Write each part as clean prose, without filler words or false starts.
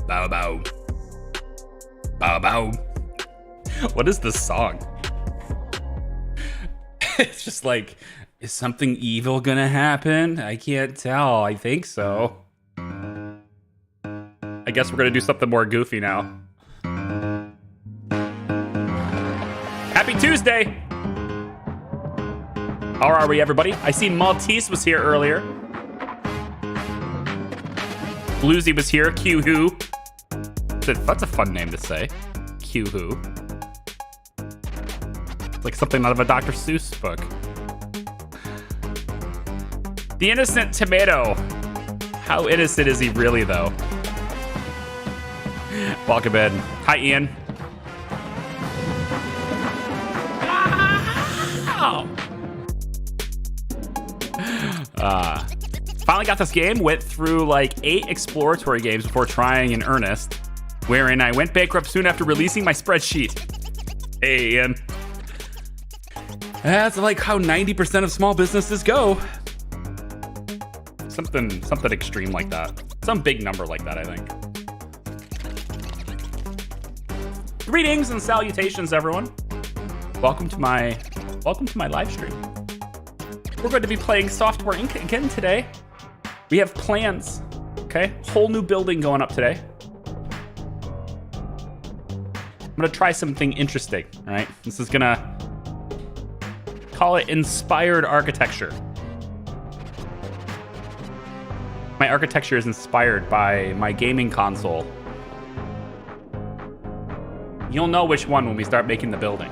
Bow bow. Bow bow. What is this song? It's just like, is something evil gonna happen? I can't tell. I think so. I guess we're gonna do something more goofy now. Happy Tuesday! How are we, everybody? I seen Maltese was here earlier. Bluesy was here. Q-Who. That's a fun name to say. Q-Who. It's like something out of a Dr. Seuss book. The innocent tomato. How innocent is he really, though? Welcome in. Hi, Ian. Finally got this game. Went through like 8 exploratory games before trying in earnest, wherein I went bankrupt soon after releasing my spreadsheet. Hey, Ian. That's like how 90% of small businesses go. Something extreme like that. Some big number like that, I think. Greetings and salutations, everyone. Welcome to my live stream. We're going to be playing Software Inc. again today. We have plans, okay? Whole new building going up today. I'm gonna try something interesting, all right? This is gonna call it inspired architecture. My architecture is inspired by my gaming console. You'll know which one when we start making the building.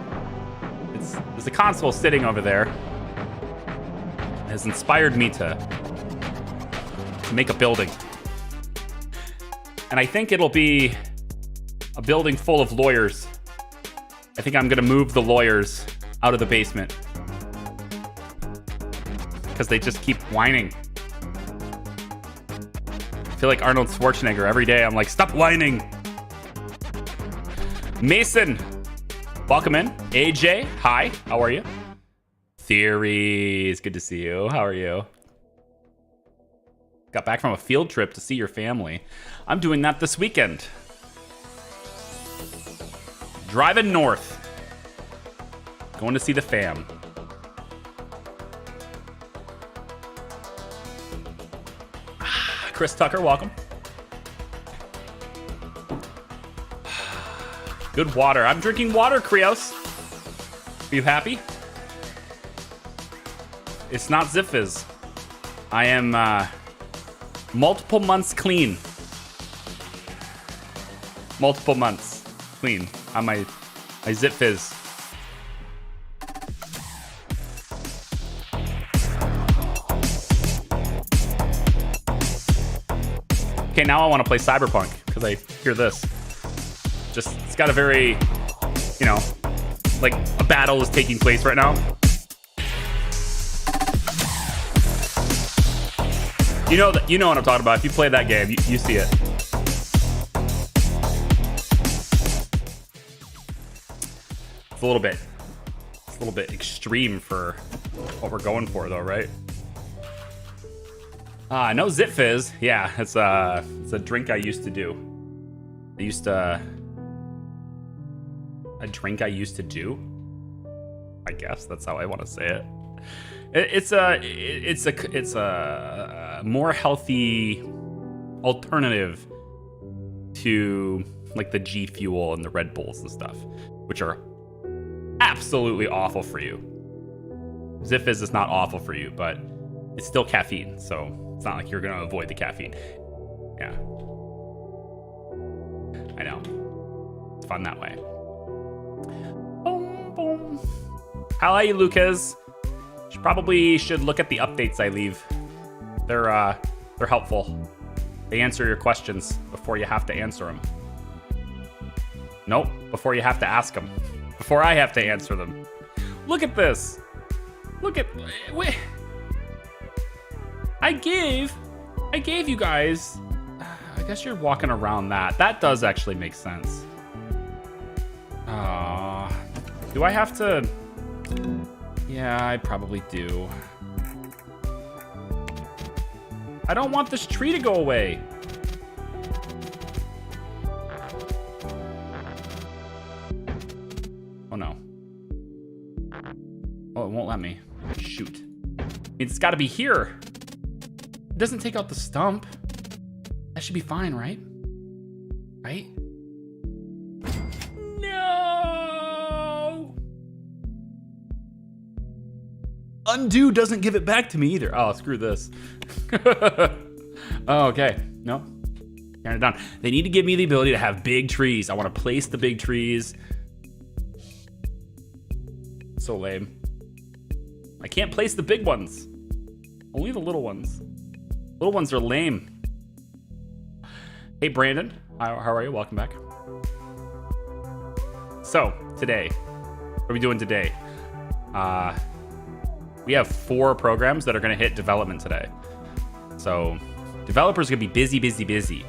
There's a console sitting over there. It has inspired me to make a building. And I think it'll be a building full of lawyers. I think I'm gonna move the lawyers out of the basement because they just keep whining. I feel like Arnold Schwarzenegger every day. I'm like, stop whining. Mason, welcome in. AJ, hi, how are you? Theories, good to see you. How are you? Got back from a field trip to see your family. I'm doing that this weekend. Driving north. Going to see the fam. Chris Tucker, welcome. Good water. I'm drinking water, Krios. Are you happy? It's not Zipfizz. I am multiple months clean. Multiple months clean on my Zipfizz. Okay, now I want to play Cyberpunk because I hear this. Just, it's got a very, you know, like a battle is taking place right now. You know what I'm talking about. If you play that game, you see it. It's a little bit extreme for what we're going for, though, right? No Zipfizz. Yeah, it's a drink I used to do. A drink I used to do. I guess that's how I want to say it. It's a more healthy alternative to like the G Fuel and the Red Bulls and stuff, which are absolutely awful for you. Ziffiz is not awful for you, but it's still caffeine, so it's not like you're going to avoid the caffeine. Yeah. I know. It's fun that way. Boom, boom. How are you, Lucas? Probably should look at the updates I leave. They're helpful. They answer your questions before you have to answer them. Nope, before you have to ask them. Before I have to answer them. Look at this. Look at... Wait. I gave you guys... I guess you're walking around that. That does actually make sense. Do I have to... Yeah, I probably do. I don't want this tree to go away. Oh no. Oh, it won't let me. Shoot. It's got to be here. It doesn't take out the stump. That should be fine, right? Right? No! Undo doesn't give it back to me either. Oh, screw this. Oh, okay. No. Turn it down. They need to give me the ability to have big trees. I want to place the big trees. So lame. I can't place the big ones. Only the little ones. Little ones are lame. Hey, Brandon. How are you? Welcome back. So, today. What are we doing today? We have 4 programs that are going to hit development today. So, developers are going to be busy, busy, busy.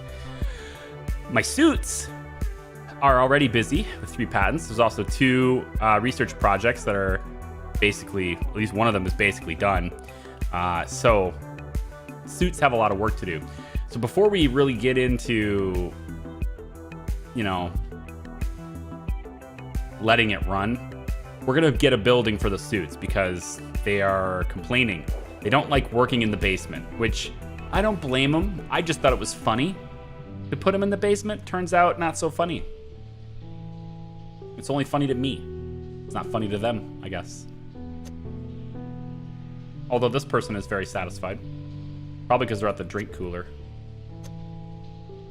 My suits are already busy with 3 patents. There's also 2 research projects that are basically, at least one of them is basically done. So, suits have a lot of work to do. So before we really get into, you know, letting it run, we're going to get a building for the suits because they are complaining. They don't like working in the basement, which I don't blame them. I just thought it was funny to put them in the basement. Turns out not so funny. It's only funny to me. It's not funny to them, I guess. Although this person is very satisfied. Probably because they're at the drink cooler.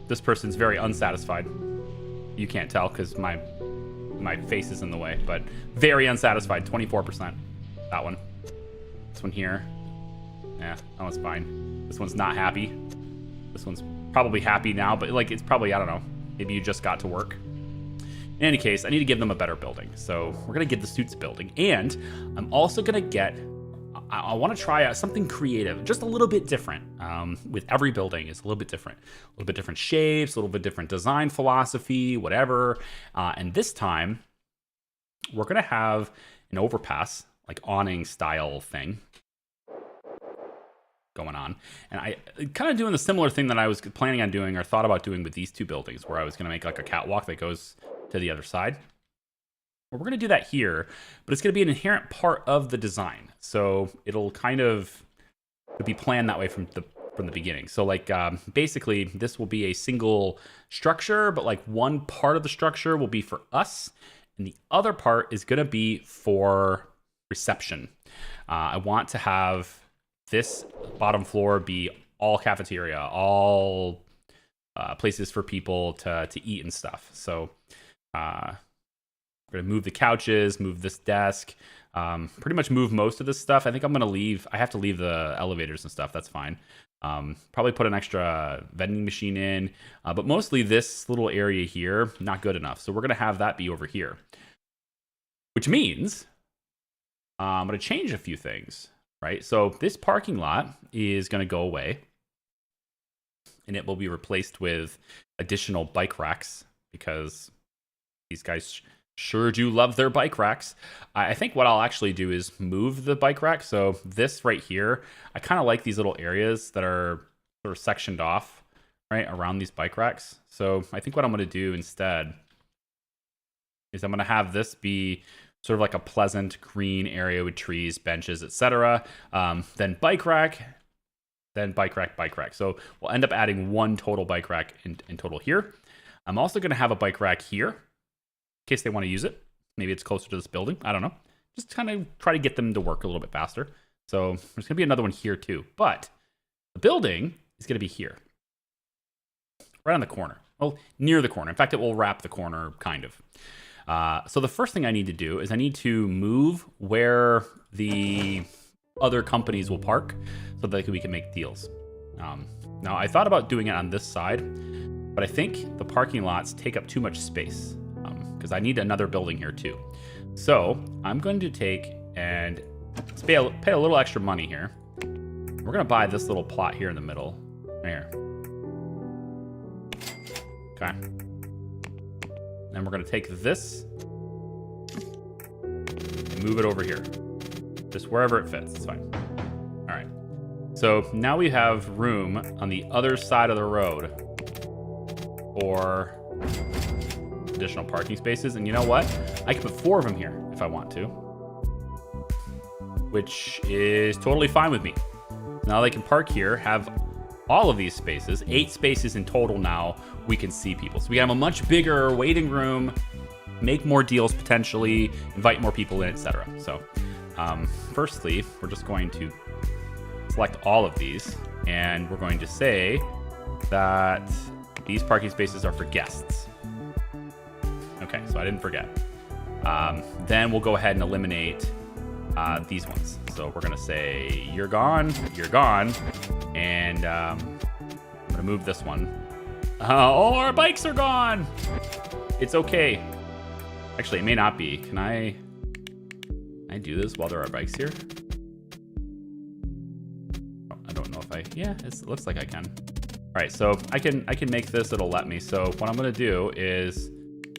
This person's very unsatisfied. You can't tell because my face is in the way, but very unsatisfied, 24%. That one. This one here. Yeah, that one's fine. This one's not happy. This one's probably happy now, but like it's probably, I don't know, maybe you just got to work. In any case, I need to give them a better building. So we're going to get the suits building. And I'm also going to get, I want to try out something creative, just a little bit different. With every building, it's a little bit different. A little bit different shapes, a little bit different design philosophy, whatever. And this time, we're going to have an overpass, like awning style thing going on. And I kind of doing the similar thing that I was planning on doing or thought about doing with these 2 buildings, where I was going to make like a catwalk that goes to the other side. Well, we're going to do that here, but it's going to be an inherent part of the design. So it'll kind of be planned that way from the beginning. So like basically this will be a single structure, but like one part of the structure will be for us and the other part is going to be for reception. I want to have this bottom floor be all cafeteria, all places for people to eat and stuff. So we're going to move the couches, move this desk, pretty much move most of this stuff. I think I'm going to leave. I have to leave the elevators and stuff. That's fine. Probably put an extra vending machine in, but mostly this little area here, not good enough. So we're going to have that be over here, which means I'm going to change a few things, right? So this parking lot is going to go away and it will be replaced with additional bike racks because these guys sure do love their bike racks. I think what I'll actually do is move the bike rack. So this right here, I kind of like these little areas that are sort of sectioned off right around these bike racks. So I think what I'm going to do instead is I'm going to have this be sort of like a pleasant green area with trees, benches, etc. Then bike rack, then bike rack, bike rack. So we'll end up adding 1 total bike rack in total here. I'm also going to have a bike rack here in case they want to use it. Maybe it's closer to this building. I don't know. Just kind of try to get them to work a little bit faster. So there's going to be another one here too. But the building is going to be here. Right on the corner. Well, near the corner. In fact, it will wrap the corner, kind of. So the first thing I need to do is I need to move where the other companies will park so that we can make deals. Now, I thought about doing it on this side, but I think the parking lots take up too much space because I need another building here too. So I'm going to take and pay a little extra money here. We're going to buy this little plot here in the middle. Right here. Okay. Then we're going to take this and move it over here. Just wherever it fits. It's fine. All right. So now we have room on the other side of the road for additional parking spaces. And you know what? I can put 4 of them here if I want to, which is totally fine with me. Now they can park here, have all of these spaces, 8 spaces in total now. We can see people. So we have a much bigger waiting room, make more deals potentially, invite more people in, etc. So firstly, we're just going to select all of these and we're going to say that these parking spaces are for guests. Okay, so I didn't forget. Then we'll go ahead and eliminate these ones. So we're gonna say you're gone, and I'm gonna move this one. All our bikes are gone. It's okay. Actually, it may not be. Can I do this while there are bikes here? Oh, I don't know if I. Yeah, it looks like I can. All right, so I can make this. It'll let me. So what I'm gonna do is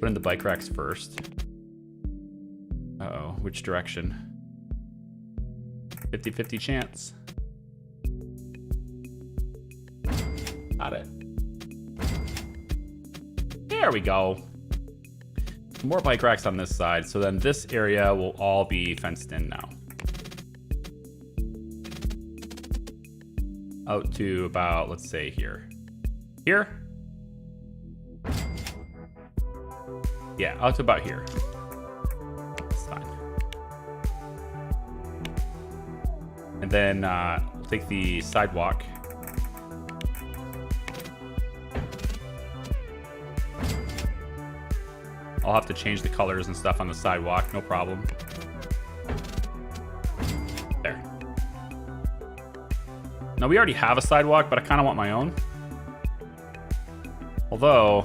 put in the bike racks first. Uh-oh, which direction? 50-50 chance. Got it. There we go. More bike racks on this side, so then this area will all be fenced in now. Out to about, let's say here. Here? Yeah, out to about here. That's fine. And then take the sidewalk. I'll have to change the colors and stuff on the sidewalk, no problem. There. Now we already have a sidewalk, but I kind of want my own. Although,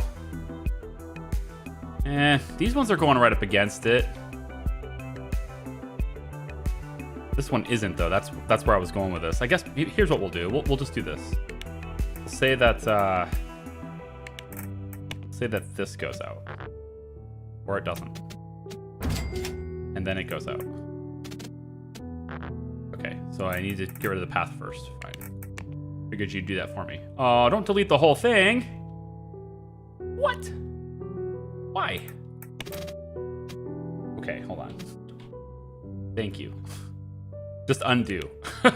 these ones are going right up against it. This one isn't though. That's where I was going with this. I guess here's what we'll do. We'll just do this. We'll say that this goes out. Or it doesn't. And then it goes out. Okay, so I need to get rid of the path first. Fine. Figured you'd do that for me. Oh, don't delete the whole thing. What? Why? Okay, hold on. Thank you. Just undo.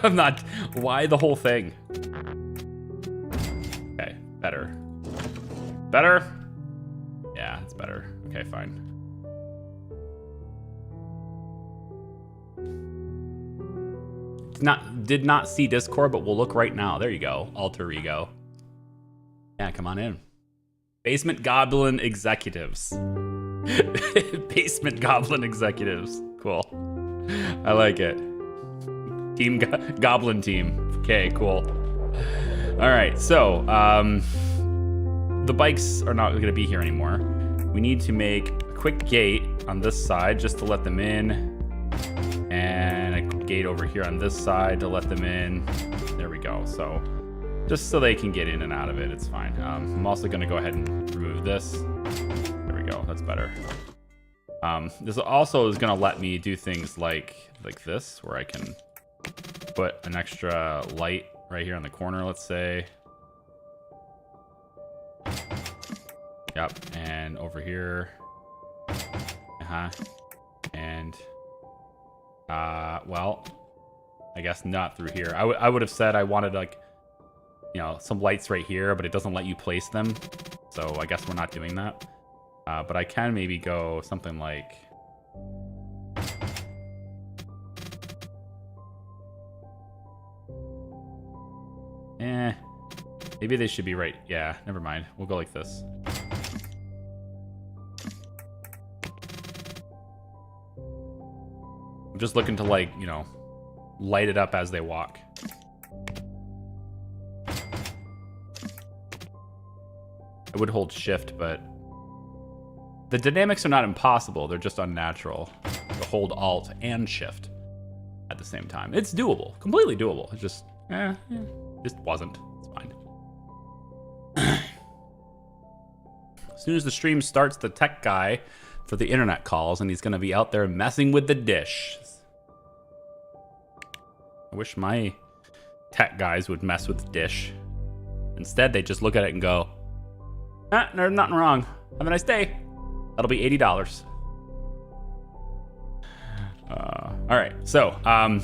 I'm not. Why the whole thing? Okay, better. Better? Yeah, it's better. Okay, fine. Did not see Discord, but we'll look right now. There you go. Alter ego. Yeah, come on in. Basement Goblin Executives. Basement Goblin Executives. Cool. I like it. Team Goblin team. Okay, cool. All right, so the bikes are not going to be here anymore. We need to make a quick gate on this side just to let them in, and a gate over here on this side to let them in. There we go. So just so they can get in and out of it, it's fine. I'm also going to go ahead and remove this. There we go. That's better. This also is going to let me do things like this, where I can put an extra light right here on the corner, let's say. Yep, and over here. And well, I guess not through here. I would have said I wanted like you know, some lights right here, but it doesn't let you place them. So I guess we're not doing that. But I can maybe go something like... Maybe they should be right. Yeah, never mind. We'll go like this. I'm just looking to, like, you know, light it up as they walk. I would hold shift, but the dynamics are not impossible. They're just unnatural to hold alt and shift at the same time. It's doable, completely doable. It just, just wasn't. It's fine. As soon as the stream starts, the tech guy for the internet calls, and he's going to be out there messing with the dish. I wish my tech guys would mess with the dish. Instead, they just look at it and go, there's nothing wrong. Have a nice day. That'll be $80. All right, so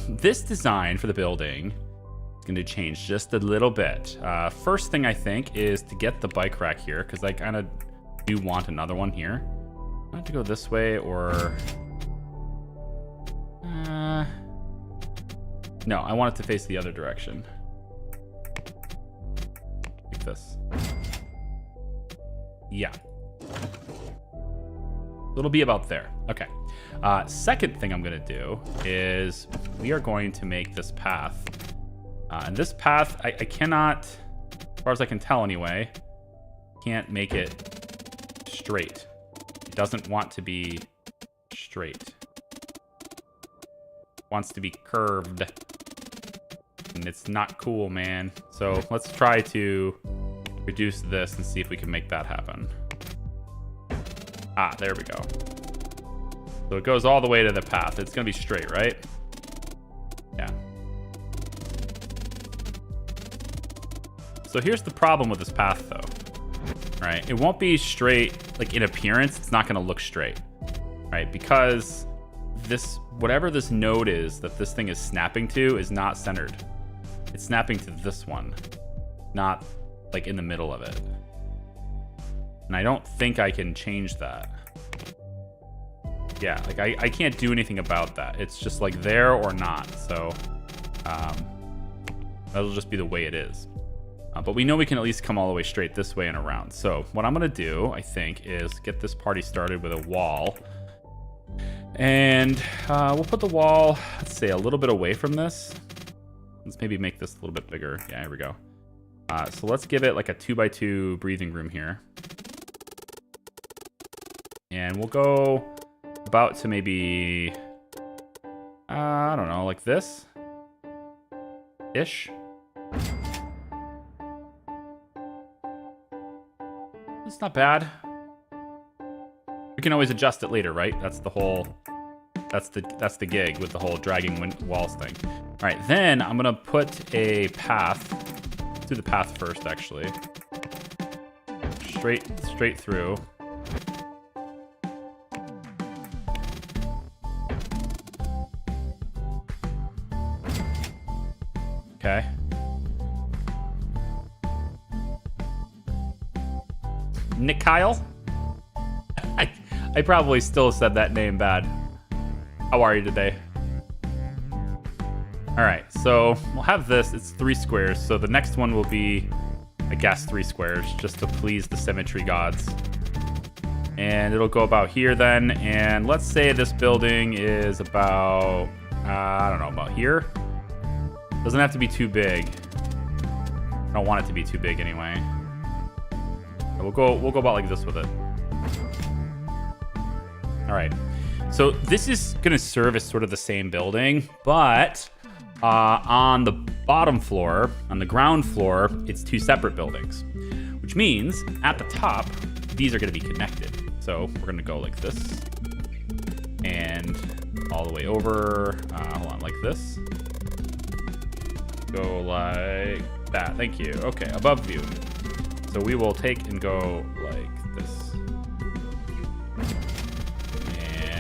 this design for the building is going to change just a little bit. First thing I think is to get the bike rack here, because I kind of do want another one here. I have to go this way or... no, I want it to face the other direction. Like this. Yeah. It'll be about there. Okay. Second thing I'm going to do is we are going to make this path. And this path, I cannot, as far as I can tell anyway, can't make it straight. It doesn't want to be straight. It wants to be curved. And it's not cool, man. So let's try to reduce this and see if we can make that happen. Ah, there we go. So it goes all the way to the path. It's going to be straight, right? Yeah. So here's the problem with this path, though. Right? It won't be straight, like in appearance, it's not going to look straight. Right? Because this, whatever this node is that this thing is snapping to is not centered. It's snapping to this one, not like in the middle of it. And I don't think I can change that. Yeah, like I can't do anything about that. It's just like there or not. So that'll just be the way it is. But we know we can at least come all the way straight this way and around. So what I'm going to do, I think, is get this party started with a wall. And we'll put the wall, let's say, a little bit away from this. Let's maybe make this a little bit bigger. Yeah, here we go. So let's give it like a 2x2 breathing room here. And we'll go about to maybe, I don't know, like this ish. It's not bad. We can always adjust it later, right? That's the whole, that's the gig with the whole dragging walls thing. All right, then I'm gonna put a path. Let's do the path first, actually. Straight through. Okay. Nick Kyle? I probably still said that name bad. How are you today? All right, so we'll have this. It's 3 squares. So the next one will be, I guess, 3 squares, just to please the symmetry gods. And it'll go about here then. And let's say this building is about, I don't know, about here. Doesn't have to be too big. I don't want it to be too big anyway. We'll go about like this with it. All right. So this is going to serve as sort of the same building, but on the bottom floor, on the ground floor, it's 2 separate buildings, which means at the top, these are going to be connected. So we're going to go like this and all the way over. Hold on, like this. Go like that. Thank you. Okay, above view. So we will take and go like this.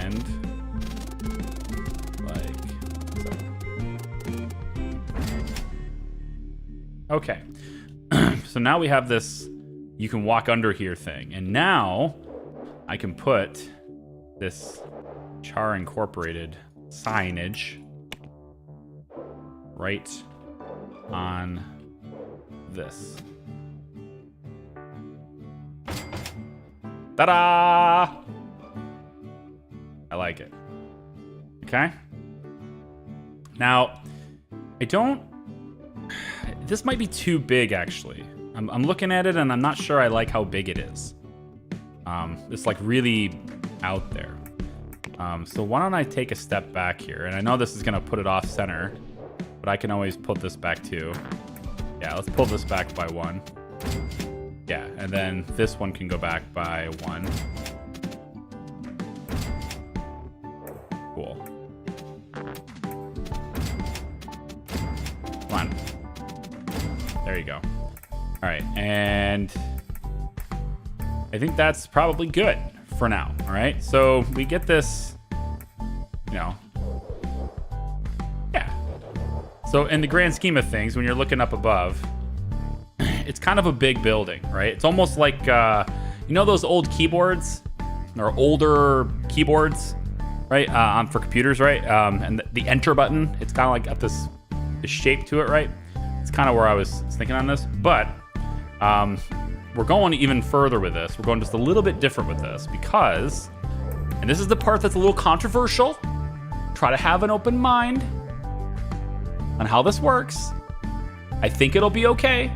And like so. Okay. So now we have this you can walk under here thing. And now I can put this Char Incorporated signage right on this. Ta-da! I like it. Okay. Now, this might be too big, actually. I'm looking at it, and I'm not sure I like how big it is. It's like really out there. So why don't I take a step back here? And I know this is going to put it off center, but I can always put this back too. Yeah, let's pull this back by 1. Yeah, and then this one can go back by 1. Cool. Come on. There you go. All right, and I think that's probably good for now. All right, so we get this, you know. Yeah. So in the grand scheme of things, when you're looking up above, it's kind of a big building, right? It's almost like, you know those old keyboards or older keyboards, right? For computers, right? And the enter button, it's kind of like got this shape to it, right? It's kind of where I was thinking on this, but we're going even further with this. We're going just a little bit different with this because, and this is the part that's a little controversial. Try to have an open mind on how this works. I think it'll be okay.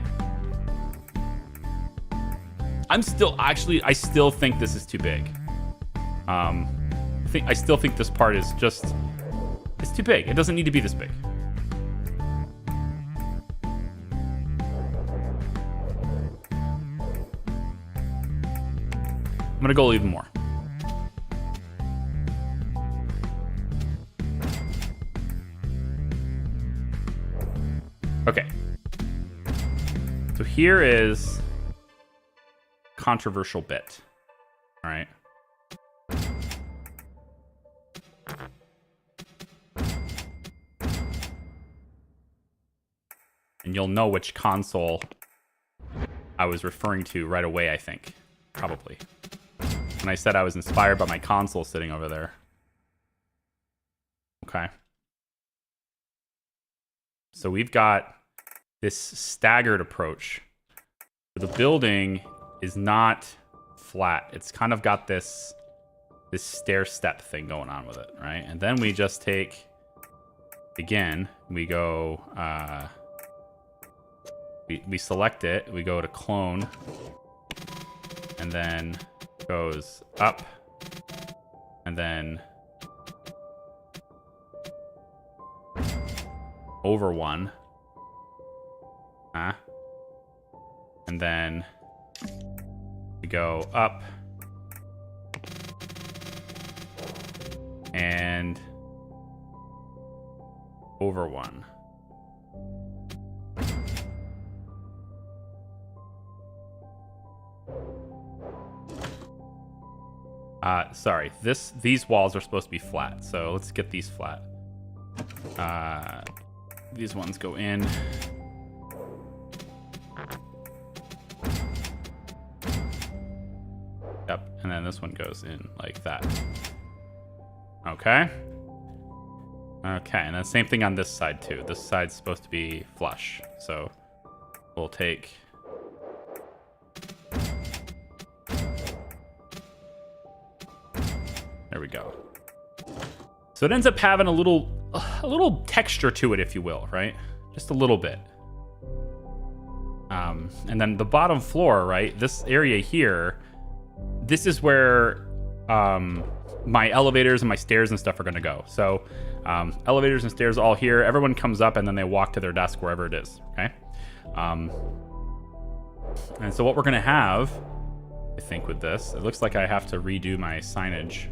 I still think this is too big. I still think this part is just, it's too big. It doesn't need to be this big. I'm gonna go even more. Okay. So here is controversial bit. All right. And you'll know which console I was referring to right away, I think. Probably. When I said I was inspired by my console sitting over there. Okay. So we've got this staggered approach. The building is not flat. It's kind of got this stair step thing going on with it, right? And then we just take, again, we go, we select it, we go to clone, and then goes up, and then over 1, and then we go up and over 1. Sorry, these walls are supposed to be flat, so let's get these flat. These ones go in. Yep, and then this one goes in like that. Okay. Okay, and then same thing on this side too. This side's supposed to be flush, so we'll take... There we go. So it ends up having a little texture to it, if you will, right? Just a little bit. And then the bottom floor, right? This area here, this is where my elevators and my stairs and stuff are going to go. So elevators and stairs all here. Everyone comes up and then they walk to their desk wherever it is, okay? And so what we're going to have, I think, with this, it looks like I have to redo my signage.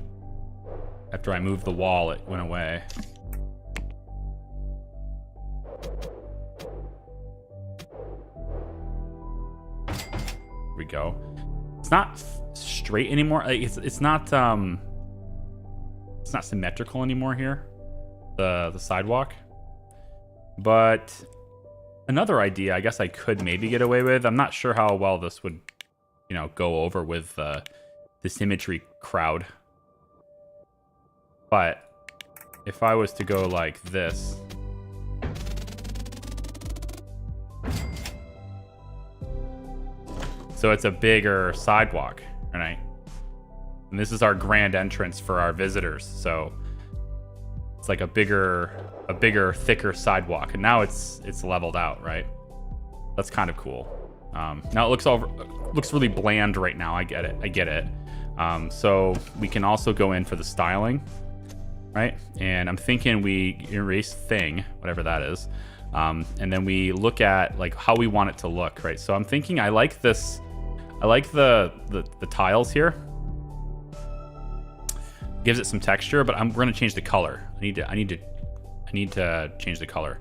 After I moved the wall, it went away. Here we go. It's not straight anymore. It's not symmetrical anymore here. The sidewalk. But Another idea I guess I could maybe get away with. I'm not sure how well this would, you know, go over with the symmetry crowd. But if I was to go like this. So it's a bigger sidewalk, right? And this is our grand entrance for our visitors. So it's like a bigger, thicker sidewalk. And now it's leveled out, right? That's kind of cool. Now it looks really bland right now. I get it. So we can also go in for the styling, right? And I'm thinking we erase thing, whatever that is. And then we look at like how we want it to look, right? So I'm thinking I like this. I like the tiles here. Gives it some texture, but we're gonna change the color. I need to change the color.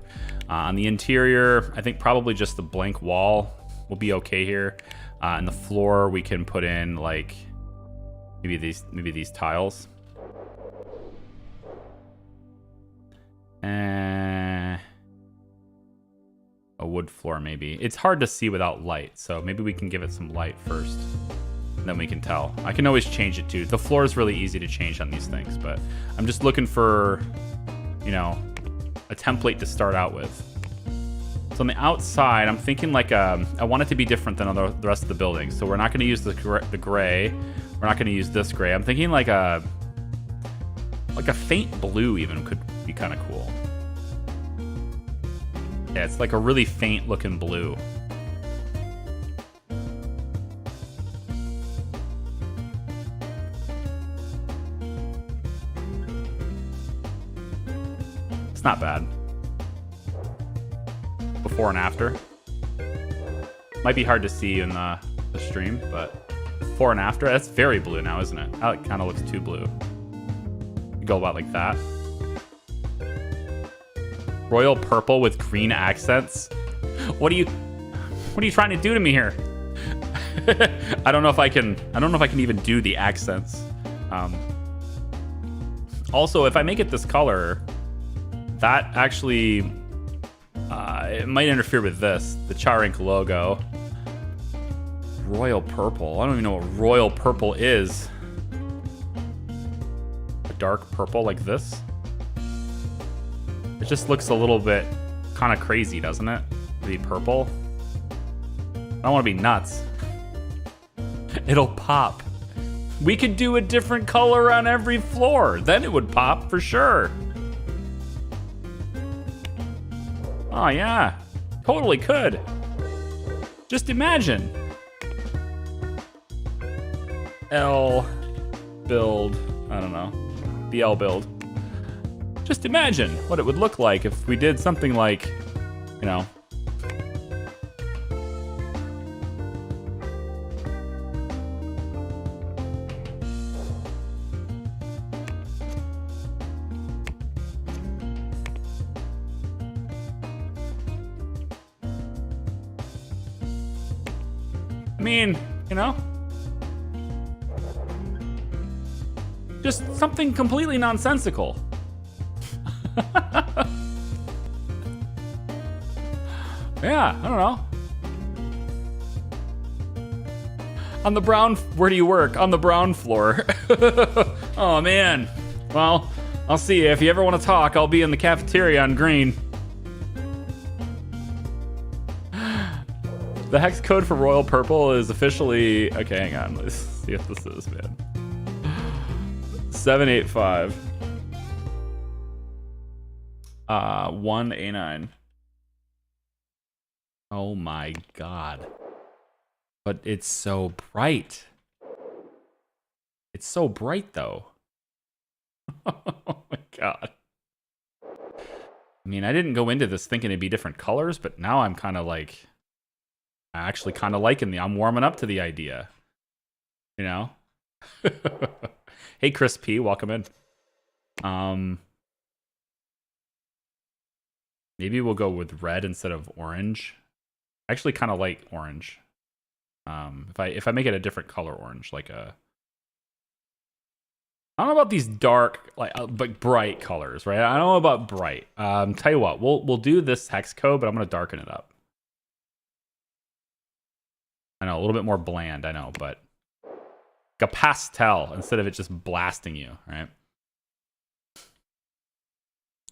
On the interior, I think probably just the blank wall will be okay here. And the floor we can put in like maybe these tiles. A wood floor maybe. It's hard to see without light, so maybe we can give it some light first. And then we can tell. I can always change it too. The floor is really easy to change on these things, but I'm just looking for, you know, a template to start out with. So on the outside, I'm thinking like I want it to be different than the rest of the building. So we're not going to use the gray. We're not going to use this gray. I'm thinking like a faint blue even could be kind of cool. Yeah, it's like a really faint looking blue. It's not bad. Before and after. Might be hard to see in the stream, but before and after, that's very blue now, isn't it? That kind of looks too blue. You go about like that. Royal purple with green accents. What are you trying to do to me here? I don't know if I can even do the accents. Also, if I make it this color, that actually it might interfere with this, the Charink logo. Royal purple. I don't even know what royal purple is. A dark purple like this. It just looks a little bit kind of crazy, doesn't it? To be purple. I don't want to be nuts. It'll pop. We could do a different color on every floor. Then it would pop for sure. Oh yeah, totally could. Just imagine. L build, I don't know, BL build. Just imagine what it would look like if we did something like, you know. I mean, you know, just something completely nonsensical. Yeah, I don't know. On the brown, where do you work? On the brown floor. Oh man. Well, I'll see you. If you ever want to talk, I'll be in the cafeteria on green. The hex code for royal purple is officially... Okay, hang on. Let's see if this is, man. 785. 1A9. Oh my god. But it's so bright. It's so bright, though. Oh my god. I mean, I didn't go into this thinking it'd be different colors, but now I'm kind of like... I actually kind of liking I'm warming up to the idea. You know? Hey, Chris P, welcome in. Maybe we'll go with red instead of orange. I actually kind of like orange. If I make it a different color orange, like a... I don't know about these dark, but bright colors, right? I don't know about bright. Tell you what, we'll do this hex code, but I'm gonna darken it up. I know, a little bit more bland, I know, but like a pastel instead of it just blasting you, right?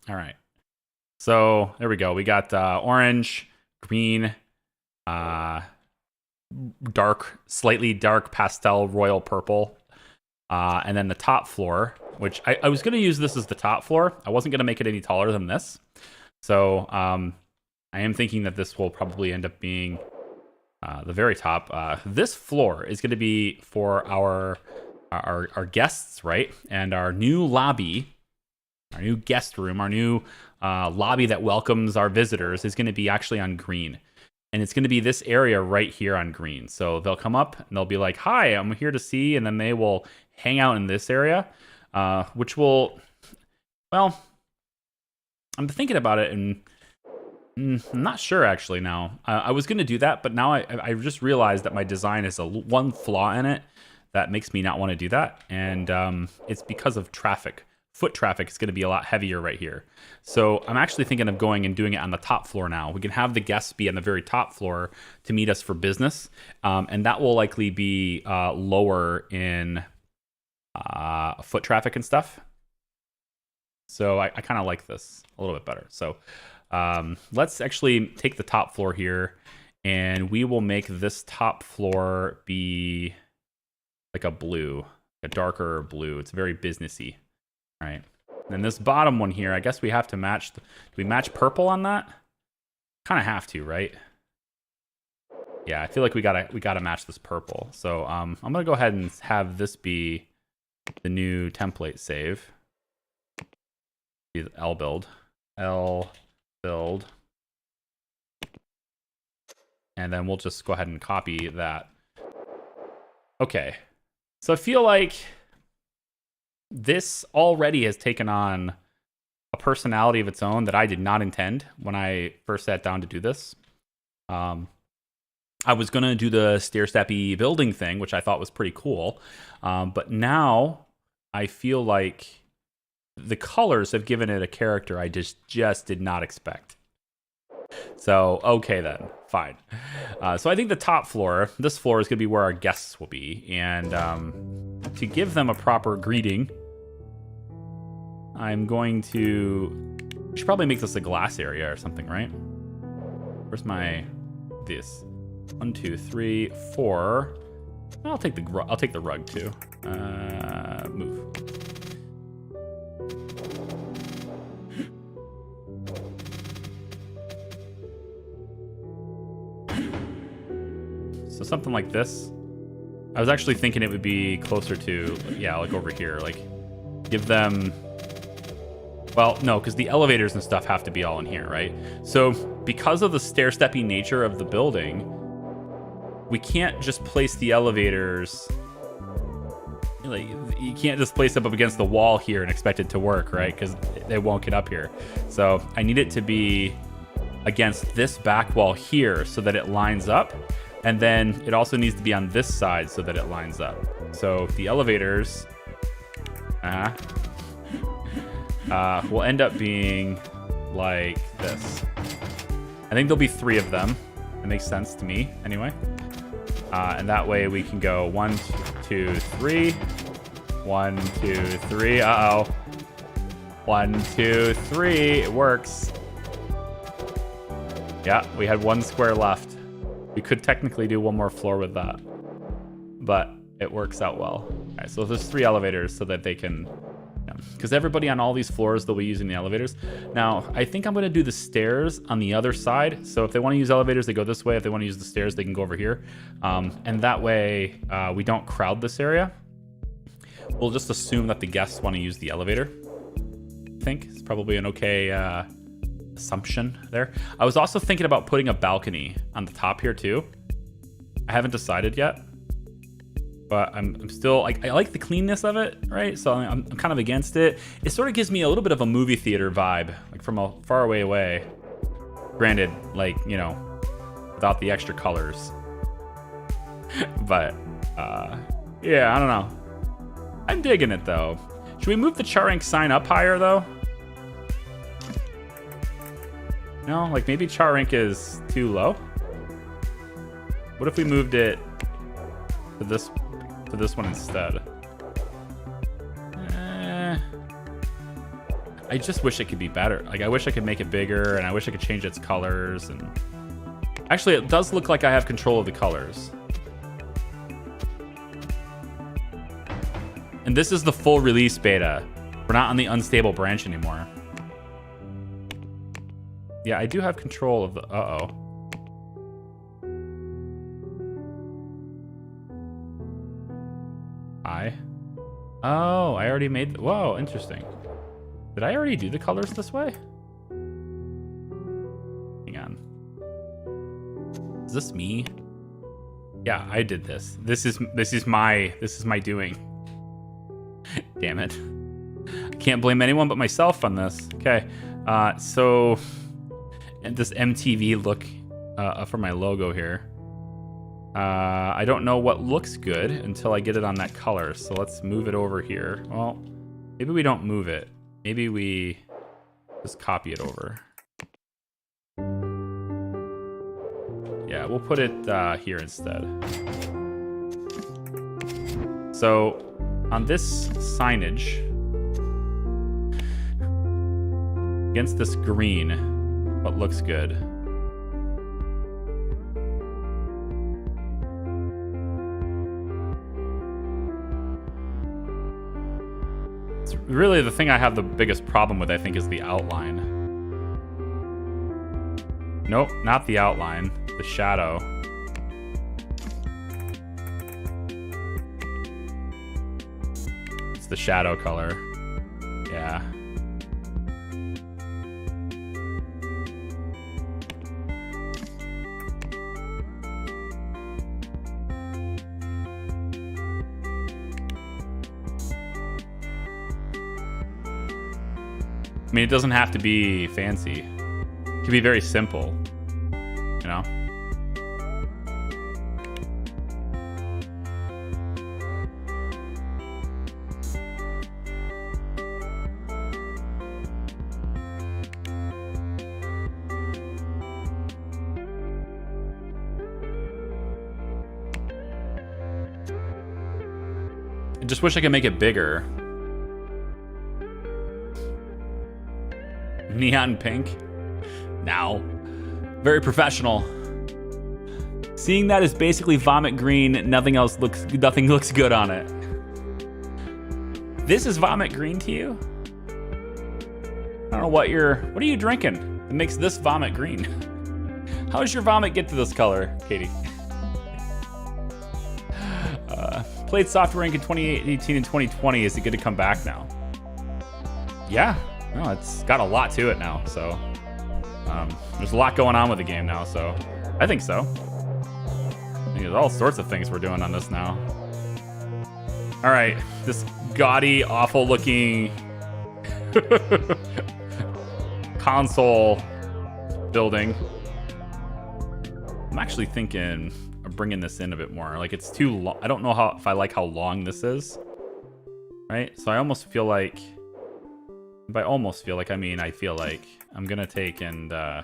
All right. So there we go. We got orange, green, slightly dark pastel royal purple. And then the top floor, which I was going to use this as the top floor. I wasn't going to make it any taller than this. So I am thinking that this will probably end up being the very top. This floor is going to be for our guests, right? And our new lobby, our new guest room, our new lobby that welcomes our visitors is going to be actually on green. And it's going to be this area right here on green. So they'll come up and they'll be like, hi, I'm here to see. And then they will hang out in this area, which will, well, I'm thinking about it and I'm not sure actually now. I was going to do that, but now I just realized that my design has one flaw in it that makes me not want to do that. And it's because of traffic. Foot traffic is going to be a lot heavier right here. So I'm actually thinking of going and doing it on the top floor now. We can have the guests be on the very top floor to meet us for business. And that will likely be lower in foot traffic and stuff. So I kind of like this a little bit better. So let's actually take the top floor here and we will make this top floor be like a blue, a darker blue. It's very businessy. All right, and this bottom one here, I guess we have to match. Do we match purple on that? Kind of have to, right? Yeah, I feel like we gotta match this purple. So I'm gonna go ahead and have this be the new template save. Be the L build, and then we'll just go ahead and copy that. Okay, so I feel like this already has taken on a personality of its own that I did not intend when I first sat down to do this. I was going to do the stair-steppy building thing, which I thought was pretty cool. But now I feel like the colors have given it a character I just did not expect. So, okay then, fine. So I think the top floor, this floor is going to be where our guests will be. And to give them a proper greeting, I'm going to... I should probably make this a glass area or something, right? Where's my... this? 1, 2, 3, 4. I'll take the rug too. Move. So something like this. I was actually thinking it would be closer to, yeah, like over here. Like, give them... Well, no, because the elevators and stuff have to be all in here, right? So because of the stair-steppy nature of the building, we can't just place the elevators... Like, you can't just place them up against the wall here and expect it to work, right? Because they won't get up here. So I need it to be against this back wall here so that it lines up. And then it also needs to be on this side so that it lines up. So the elevators will end up being like this. I think there'll be 3 of them. It makes sense to me, anyway. And that way we can go 1, 2, 3. 1, 2, 3. Uh-oh. 1, 2, 3. It works. Yeah, we had 1 square left. We could technically do 1 more floor with that, but it works out well. All right, so there's 3 elevators so that they can, because everybody on all these floors, they'll be using the elevators. Now, I think I'm going to do the stairs on the other side. So if they want to use elevators, they go this way. If they want to use the stairs, they can go over here. And that way, we don't crowd this area. We'll just assume that the guests want to use the elevator. I think it's probably an okay assumption there. I was also thinking about putting a balcony on the top here too. I haven't decided yet, but I'm still like, I like the cleanness of it, right? So I'm kind of against it. It sort of gives me a little bit of a movie theater vibe, like from a far away. Granted, like, you know, without the extra colors. But yeah, I don't know. I'm digging it though. Should we move the Charank sign up higher though? No, like maybe Charank is too low. What if we moved it to this one instead? I just wish it could be better. Like, I wish I could make it bigger, and I wish I could change its colors. And actually, it does look like I have control of the colors. And this is the full release beta. We're not on the unstable branch anymore. Yeah, I do have control of the... Uh-oh. Oh, I already made... Whoa, interesting. Did I already do the colors this way? Hang on. Is this me? Yeah, I did this. This is my doing. Damn it. I can't blame anyone but myself on this. Okay. So and this MTV look for my logo here. I don't know what looks good until I get it on that color. So let's move it over here. Well, maybe we don't move it. Maybe we just copy it over. Yeah, we'll put it here instead. So on this signage, against this green, what looks good? Really, the thing I have the biggest problem with, I think, is the outline. Nope, not the outline. The shadow. It's the shadow color. Yeah. I mean, it doesn't have to be fancy. It can be very simple, you know? I just wish I could make it bigger. Neon pink. Now. Very professional. Seeing that is basically vomit green. Nothing looks good on it. This is vomit green to you? I don't know what are you drinking that makes this vomit green? How does your vomit get to this color, Katie? Played Software Inc. in 2018 and 2020. Is it good to come back now? Yeah. No, it's got a lot to it now, so there's a lot going on with the game now, so I think so. I think there's all sorts of things we're doing on this now. All right, this gaudy, awful-looking console building. I'm actually thinking of bringing this in a bit more. Like, it's too long. I don't know if I like how long this is, right? So I almost feel like... By almost feel like, I mean, I feel like I'm gonna take and you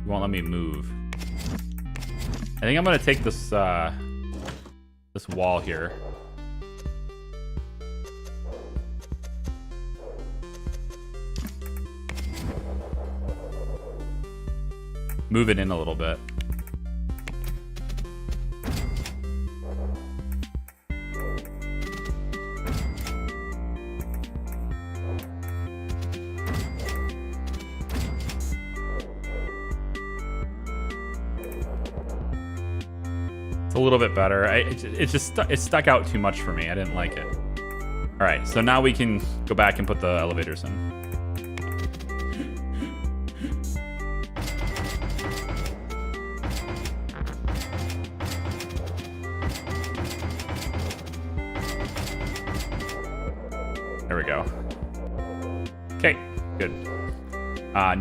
won't let me move. I think I'm gonna take this this wall here. Move it in a little bit. A little bit better. It stuck out too much for me. I didn't like it. All right, so now we can go back and put the elevators in. There we go. Okay, good.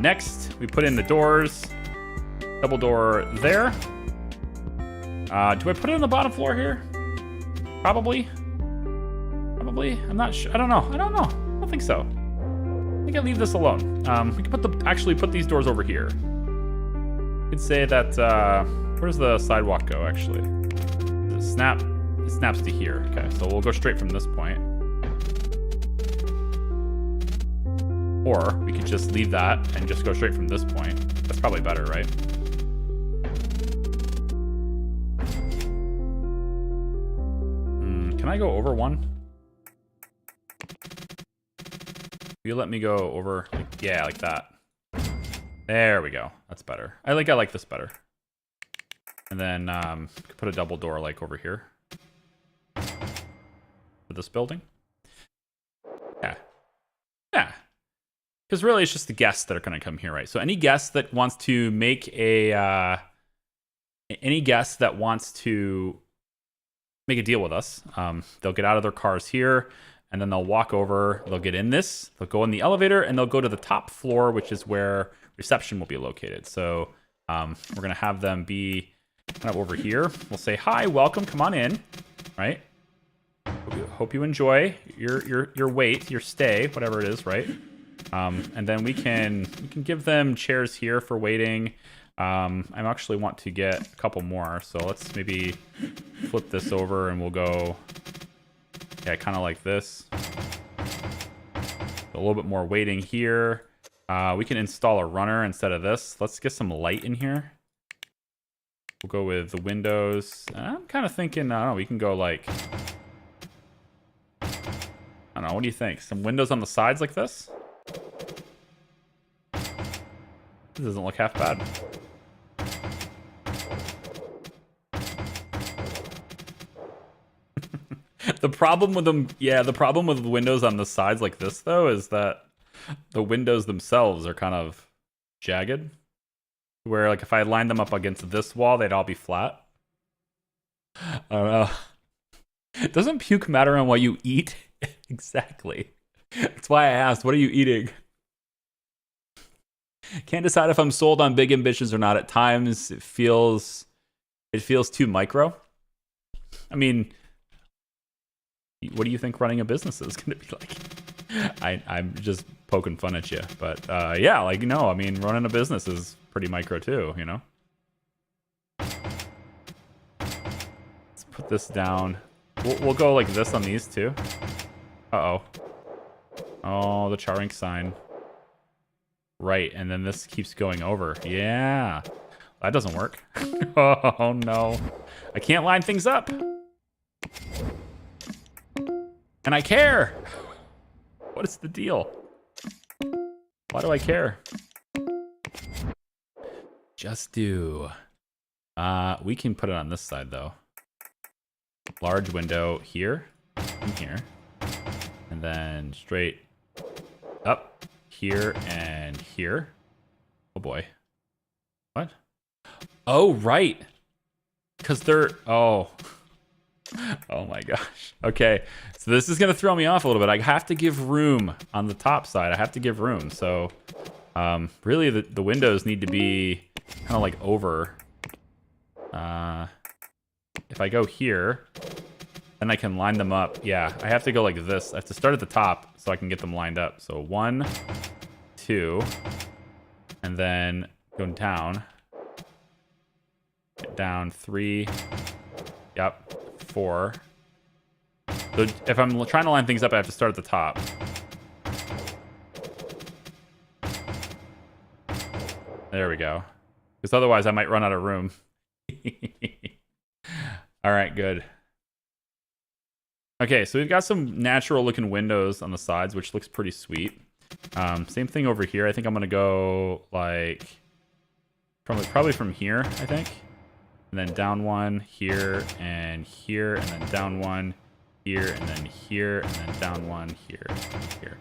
Next, we put in the doors. Double door there. Do I put it on the bottom floor here? Probably. I'm not sure. I don't know. I don't think so. think I leave this alone. We can actually put these doors over here. We could say that, where's the sidewalk go, actually? Does it snap? It snaps to here. Okay, so we'll go straight from this point. Or we could just leave that and just go straight from this point. That's probably better, right? Can I go over one? Will you let me go over? Like, yeah, like that. There we go. That's better. I like this better. And then put a double door like over here for this building. Yeah. Yeah. Because really, it's just the guests that are going to come here, right? So any guest that wants to make a deal with us, they'll get out of their cars here, and then they'll walk over. They'll get in this. They'll go in the elevator, and they'll go to the top floor, which is where reception will be located. So we're going to have them be kind of over here. We'll say, hi, welcome, come on in, right? Hope you enjoy your wait, your stay, whatever it is, right? And then we can give them chairs here for waiting. I actually want to get a couple more, so let's maybe flip this over and we'll go, yeah, kind of like this. A little bit more waiting here. We can install a runner instead of this. Let's get some light in here. We'll go with the windows. I'm kind of thinking, I don't know, we can go like, I don't know, what do you think? Some windows on the sides like this? This doesn't look half bad. The problem with them, yeah, the problem with the windows on the sides like this, though, is that the windows themselves are kind of jagged. Where, like, if I line them up against this wall, they'd all be flat. I don't know. Doesn't puke matter on what you eat? Exactly. That's why I asked, what are you eating? Can't decide if I'm sold on big ambitions or not. At times, it feels too micro. I mean, what do you think running a business is going to be like? I'm just poking fun at you, but yeah, like, no, I mean, running a business is pretty micro too, you know. Let's put this down. We'll go like this on these two. Uh-oh. Oh, the Charink sign. Right, and then this keeps going over. Yeah. That doesn't work. Oh, no. I can't line things up. And I care. What is the deal? Why do I care? Just do. We can put it on this side, though. Large window here and here. And then straight up. Here and here. Oh boy. What? Oh, right. Because they're... Oh. Oh my gosh. Okay. So this is going to throw me off a little bit. I have to give room on the top side. I have to give room. So really the windows need to be kind of like over. If I go here, then I can line them up. Yeah, I have to go like this. I have to start at the top so I can get them lined up. So 1, 2, and then go down. Get down 3. Yep, 4. So if I'm trying to line things up, I have to start at the top. There we go. Because otherwise I might run out of room. All right, good. Okay, so we've got some natural looking windows on the sides, which looks pretty sweet. Same thing over here. I think I'm going to go like probably from here, I think. And then down one here, and then down one here, and then here, and then down one here, here.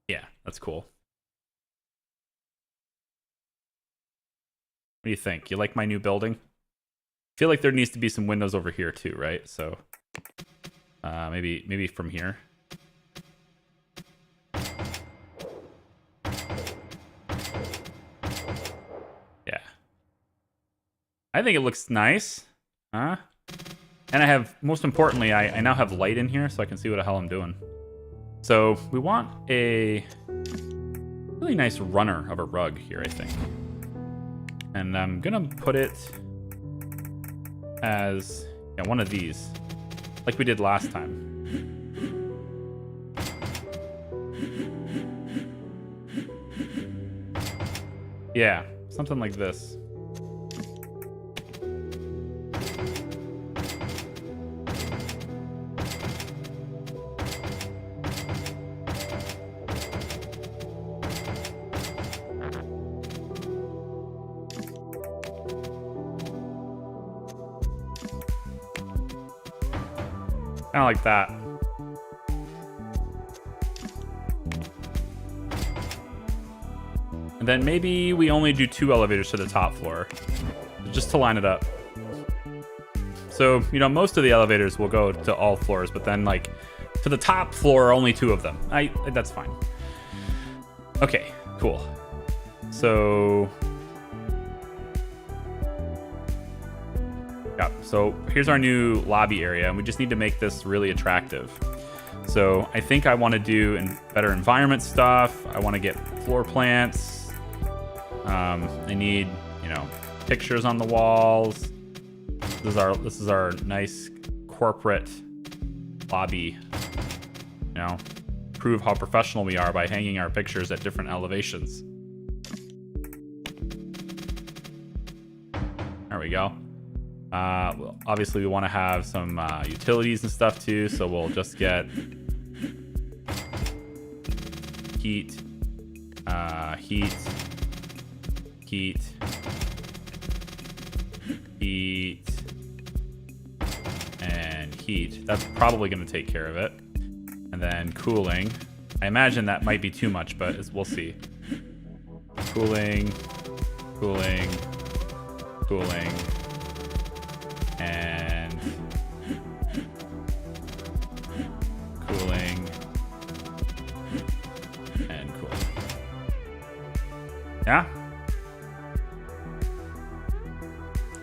Yeah, that's cool. What do you think? You like my new building? I feel like there needs to be some windows over here too, right? So maybe from here. Yeah. I think it looks nice. Huh? And I have, most importantly, I now have light in here so I can see what the hell I'm doing. So we want a really nice runner of a rug here, I think. And I'm gonna put it as one of these, like we did last time. Yeah, something like this. Kind of like that. And then maybe we only do 2 elevators to the top floor, just to line it up. So, you know, most of the elevators will go to all floors, but then like to the top floor, only 2 of them. That's fine. Okay, cool. So, yeah, so here's our new lobby area, and we just need to make this really attractive. So I think I want to do better environment stuff. I want to get floor plants. I need, you know, pictures on the walls. This is our nice corporate lobby. You know, prove how professional we are by hanging our pictures at different elevations. There we go. Well, obviously we want to have some utilities and stuff too, so we'll just get heat, heat, and heat. That's probably going to take care of it. And then cooling. I imagine that might be too much, but we'll see. Cooling, cooling, cooling, and cooling, and cooling. Yeah?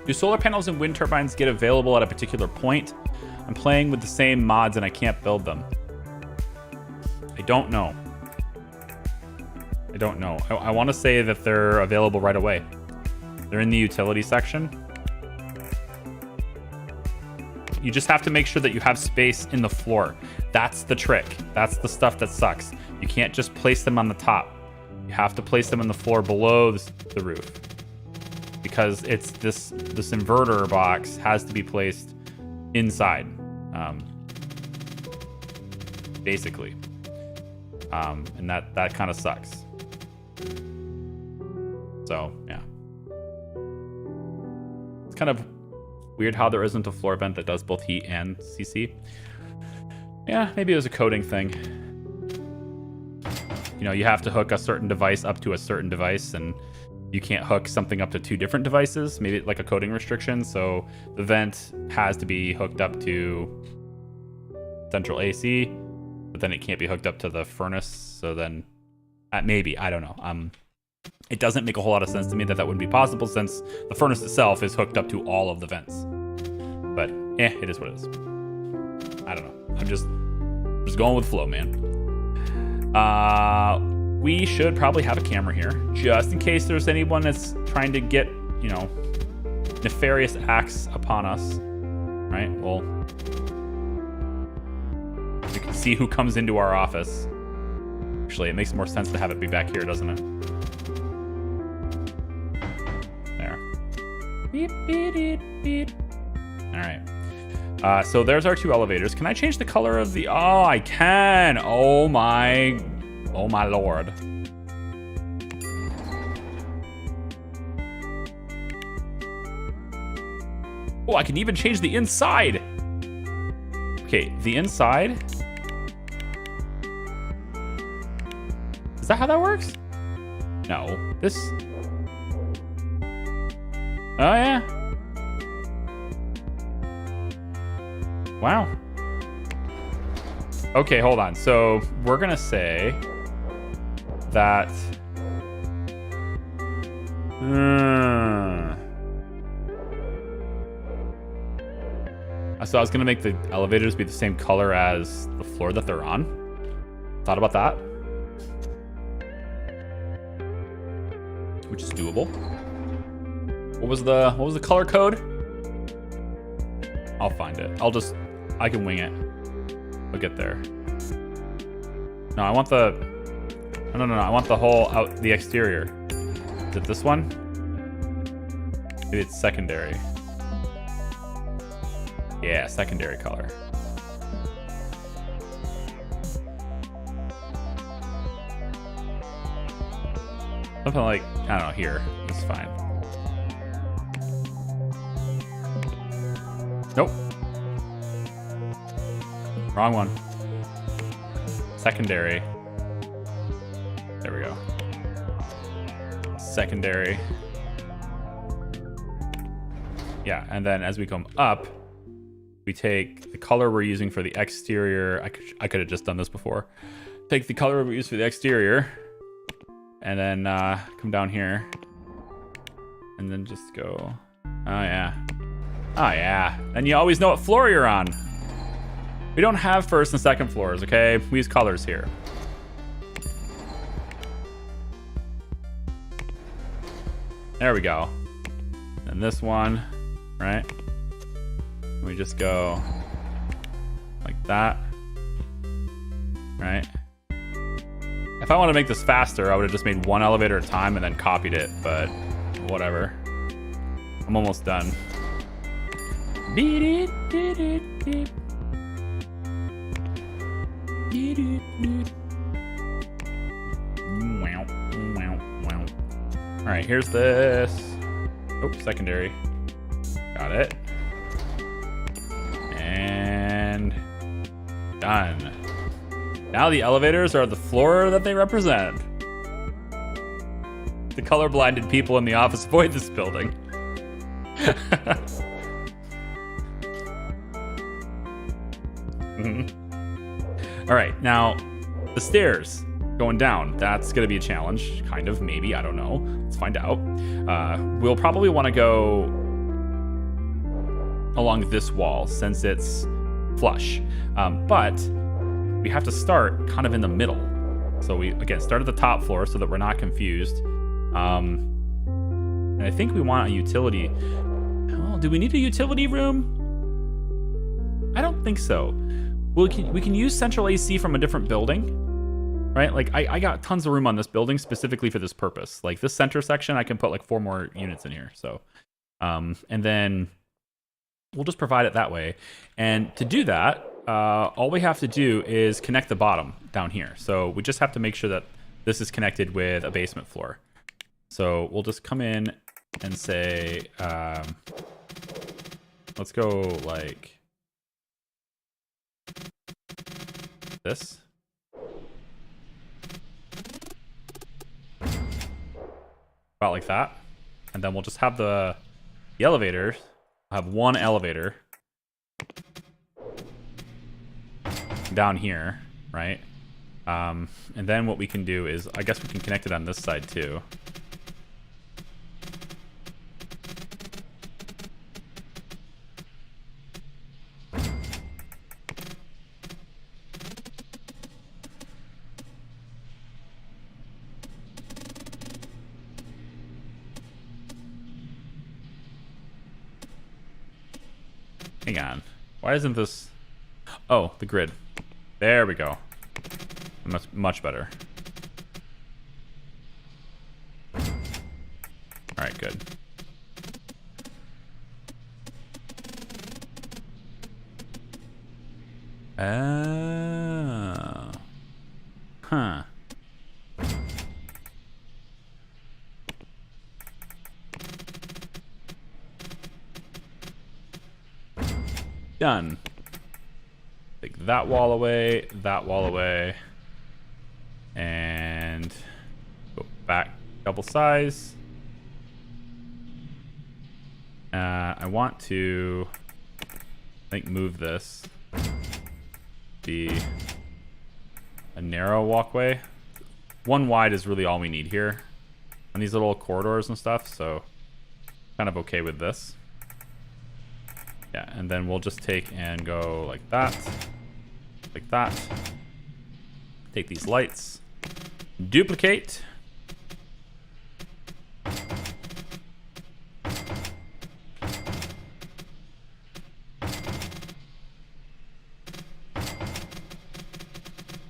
Do solar panels and wind turbines get available at a particular point? I'm playing with the same mods and I can't build them. I don't know. I don't know. I want to say that they're available right away. They're in the utility section. You just have to make sure that you have space in the floor. That's the trick. That's the stuff that sucks. You can't just place them on the top. You have to place them on the floor below the roof. Because it's this inverter box has to be placed inside, basically, and that kind of sucks. So yeah, it's kind of weird how there isn't a floor vent that does both heat and CC. Yeah, maybe it was a coding thing. You know, you have to hook a certain device up to a certain device, and you can't hook something up to 2 different devices, maybe like a coding restriction. So the vent has to be hooked up to central AC, but then it can't be hooked up to the furnace. So then maybe, I don't know. It doesn't make a whole lot of sense to me that wouldn't be possible since the furnace itself is hooked up to all of the vents. But it is what it is. I don't know. I'm just going with flow, man. We should probably have a camera here, just in case there's anyone that's trying to get, you know, nefarious acts upon us, right? Well, we can see who comes into our office. Actually, it makes more sense to have it be back here, doesn't it? There. Beep, beep, beep, beep. All right. So there's our 2 elevators. Can I change the color of the... Oh, I can. Oh my lord. Oh, I can even change the inside. Okay, the inside. Is that how that works? No. This... Oh, yeah. Wow. Okay, hold on. So we're gonna say that So I was gonna make the elevators be the same color as the floor that they're on. Thought about that. Which is doable. What was the color code? I'll find it. I can wing it. We'll get there. No, I want the... No. I want the whole the exterior. Is it this one? Maybe it's secondary. Yeah, secondary color. Something like, I don't know, here. It's fine. Nope. Wrong one. Secondary. There we go. Secondary. Yeah, and then as we come up, we take the color we're using for the exterior. I could have just done this before. Take the color we use for the exterior, and then come down here, and then just go. Oh yeah. Oh yeah. And you always know what floor you're on. We don't have first and second floors, okay? We use colors here. There we go. And this one, right? We just go like that, right? If I want to make this faster, I would have just made one elevator at a time and then copied it, but whatever. I'm almost done. All right, here's this. Oh, secondary. Got it. And done. Now the elevators are the floor that they represent. The colorblinded people in the office avoid this building. All right, now the stairs going down. That's going to be a challenge, kind of, maybe. I don't know. Let's find out. We'll probably want to go along this wall since it's flush. But we have to start kind of in the middle. So we, again, start at the top floor so that we're not confused. And I think we want a utility. Oh, do we need a utility room? I don't think so. We can use central AC from a different building, right? Like I got tons of room on this building specifically for this purpose. Like this center section, I can put like 4 more units in here. So, and then we'll just provide it that way. And to do that, all we have to do is connect the bottom down here. So we just have to make sure that this is connected with a basement floor. So we'll just come in and say, let's go like this. About like that. And then we'll just have the elevators. I'll have one elevator down here, right? And then what we can do is, I guess we can connect it on this side too. Hang on. Why isn't this... Oh, the grid. There we go. Much better. All right, good. Oh. Huh. Done. Take that wall away, and go back double size. I want to, I think, move this. Be a narrow walkway. 1 wide is really all we need here on these little corridors and stuff, so kind of okay with this. Yeah, and then we'll just take and go like that. Like that. Take these lights. Duplicate.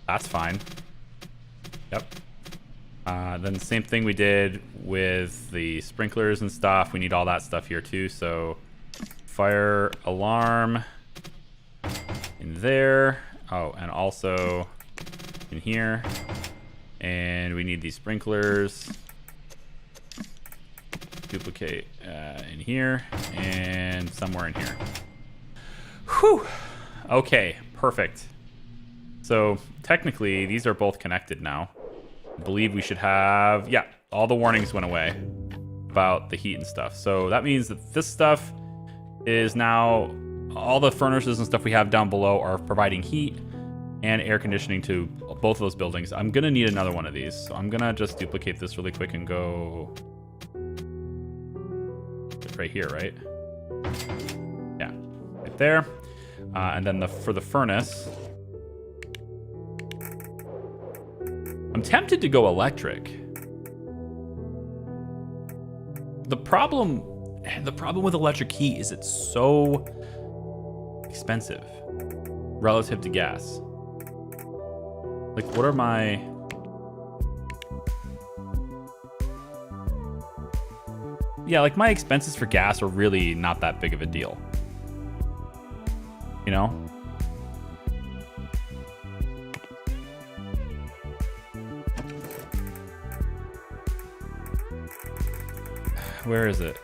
That's fine. Yep. Then the same thing we did with the sprinklers and stuff. We need all that stuff here too. So fire alarm in there. Oh, and also in here. And we need these sprinklers. Duplicate in here and somewhere in here. Whew. Okay, perfect. So technically, these are both connected now. I believe we should have, yeah, all the warnings went away about the heat and stuff. So that means that this stuff is now, all the furnaces and stuff we have down below are providing heat and air conditioning to both of those buildings. I'm gonna need another one of these. So I'm gonna just duplicate this really quick and go right here, right? Yeah, right there. And then for the furnace, I'm tempted to go electric. The problem with electric heat is it's so expensive relative to gas. Like, what are my... Yeah, like my expenses for gas are really not that big of a deal. You know? Where is it?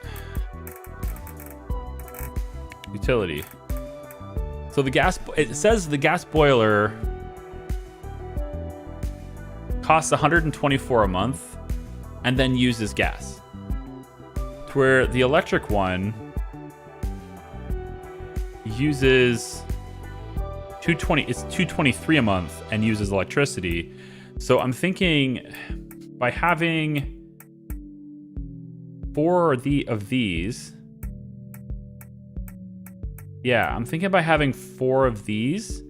Utility. So the gas, it says the gas boiler costs $124 a month and then uses gas. To where the electric one uses it's $223 a month and uses electricity. So I'm thinking by having 4 of these. Yeah, I'm thinking by having 4 of these,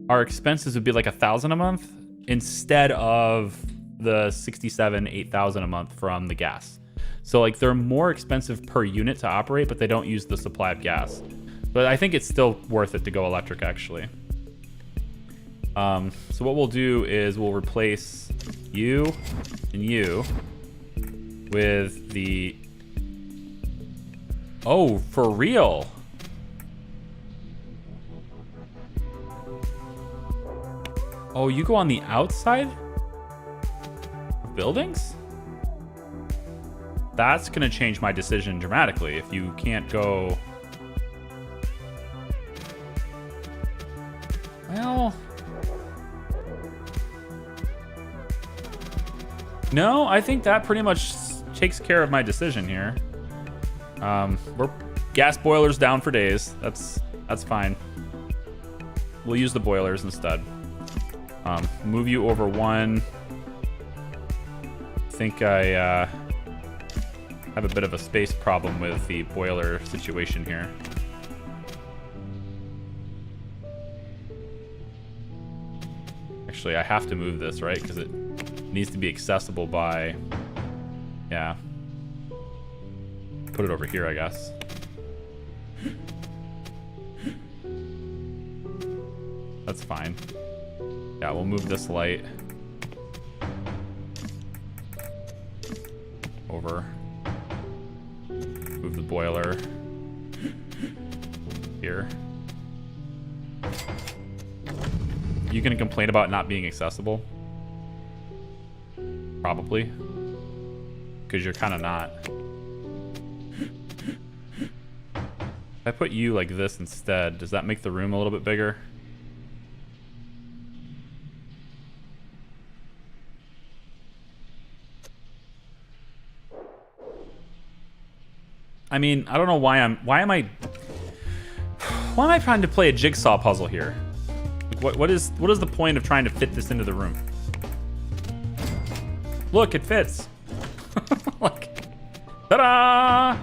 our expenses would be like $1,000 a month instead of the $8,000 a month from the gas. So like they're more expensive per unit to operate, but they don't use the supply of gas. But I think it's still worth it to go electric actually. So what we'll do is we'll replace you and you with the... Oh, for real? Oh, you go on the outside of buildings? That's gonna change my decision dramatically if you can't go... Well... No, I think that pretty much takes care of my decision here. We're gas boilers down for days. That's fine. We'll use the boilers instead. Move you over 1. I think I have a bit of a space problem with the boiler situation here. Actually, I have to move this, right? Because it needs to be accessible by... Yeah. Put it over here, I guess. That's fine. Yeah, we'll move this light over. Move the boiler here. You gonna complain about not being accessible? Probably. Because you're kind of not. If I put you like this instead, does that make the room a little bit bigger? I mean, I don't know why am I trying to play a jigsaw puzzle here? Like, what is the point of trying to fit this into the room? Look, it fits. Like, ta-da!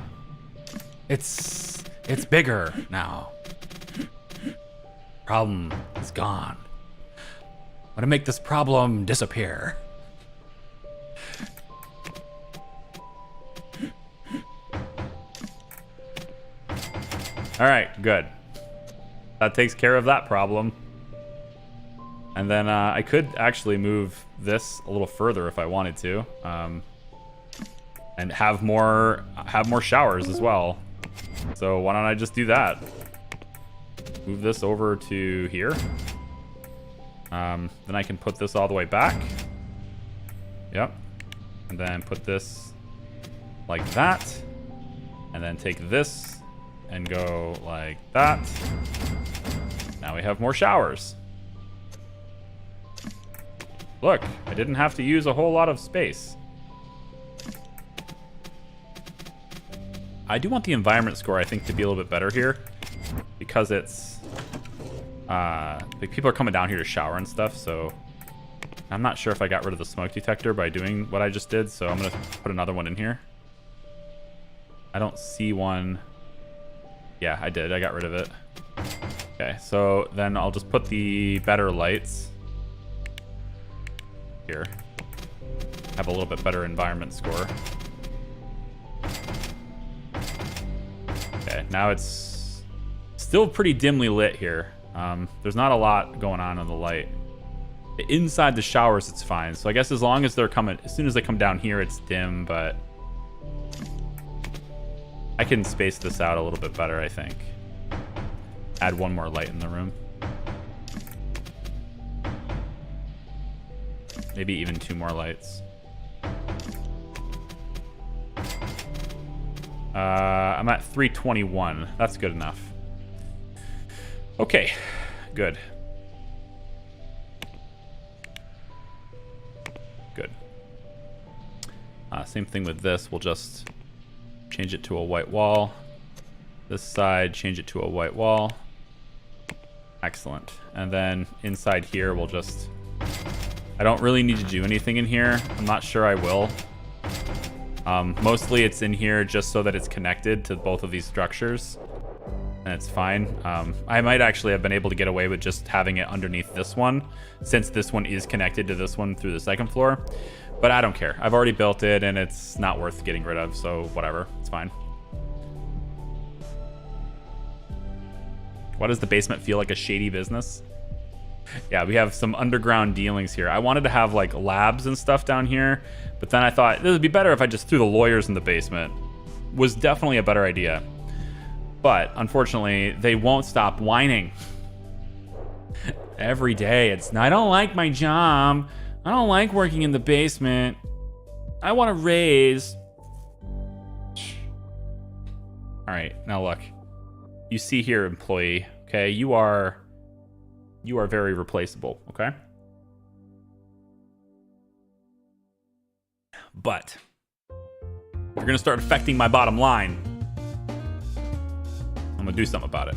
It's It's bigger now. Problem is gone. I'm gonna make this problem disappear. All right, good. That takes care of that problem. And then I could actually move this a little further if I wanted to, and have more showers as well. So why don't I just do that? Move this over to here. Then I can put this all the way back. Yep. And then put this like that. And then take this and go like that. Now we have more showers. Look, I didn't have to use a whole lot of space. I do want the environment score, I think, to be a little bit better here, because it's like people are coming down here to shower and stuff, so I'm not sure if I got rid of the smoke detector by doing what I just did, so I'm gonna put another one in here. I don't see one. Yeah, I did. I got rid of it. Okay, so then I'll just put the better lights here. Have a little bit better environment score. Okay, now it's still pretty dimly lit here. There's not a lot going on the light. Inside the showers, it's fine. So I guess as long as they're coming, as soon as they come down here, it's dim, but I can space this out a little bit better, I think. Add one more light in the room. Maybe even two more lights. I'm at 321. That's good enough. Okay, good. Good. Same thing with this. We'll just change it to a white wall. This side, change it to a white wall. Excellent. And then inside here, we'll just... I don't really need to do anything in here. I'm not sure I will. Mostly it's in here just so that it's connected to both of these structures. And it's fine. I might actually have been able to get away with just having it underneath this one, since this one is connected to this one through the second floor. But I don't care. I've already built it, and it's not worth getting rid of, so whatever. It's fine. Why does the basement feel like a shady business? Yeah, we have some underground dealings here. I wanted to have like labs and stuff down here, but then I thought it would be better if I just threw the lawyers in the basement. Was definitely a better idea. But unfortunately, they won't stop whining. Every day it's, I don't like my job. I don't like working in the basement. I want a raise. All right, now look. You see here, employee, okay? You are very replaceable, okay? But you're gonna start affecting my bottom line. I'm gonna do something about it.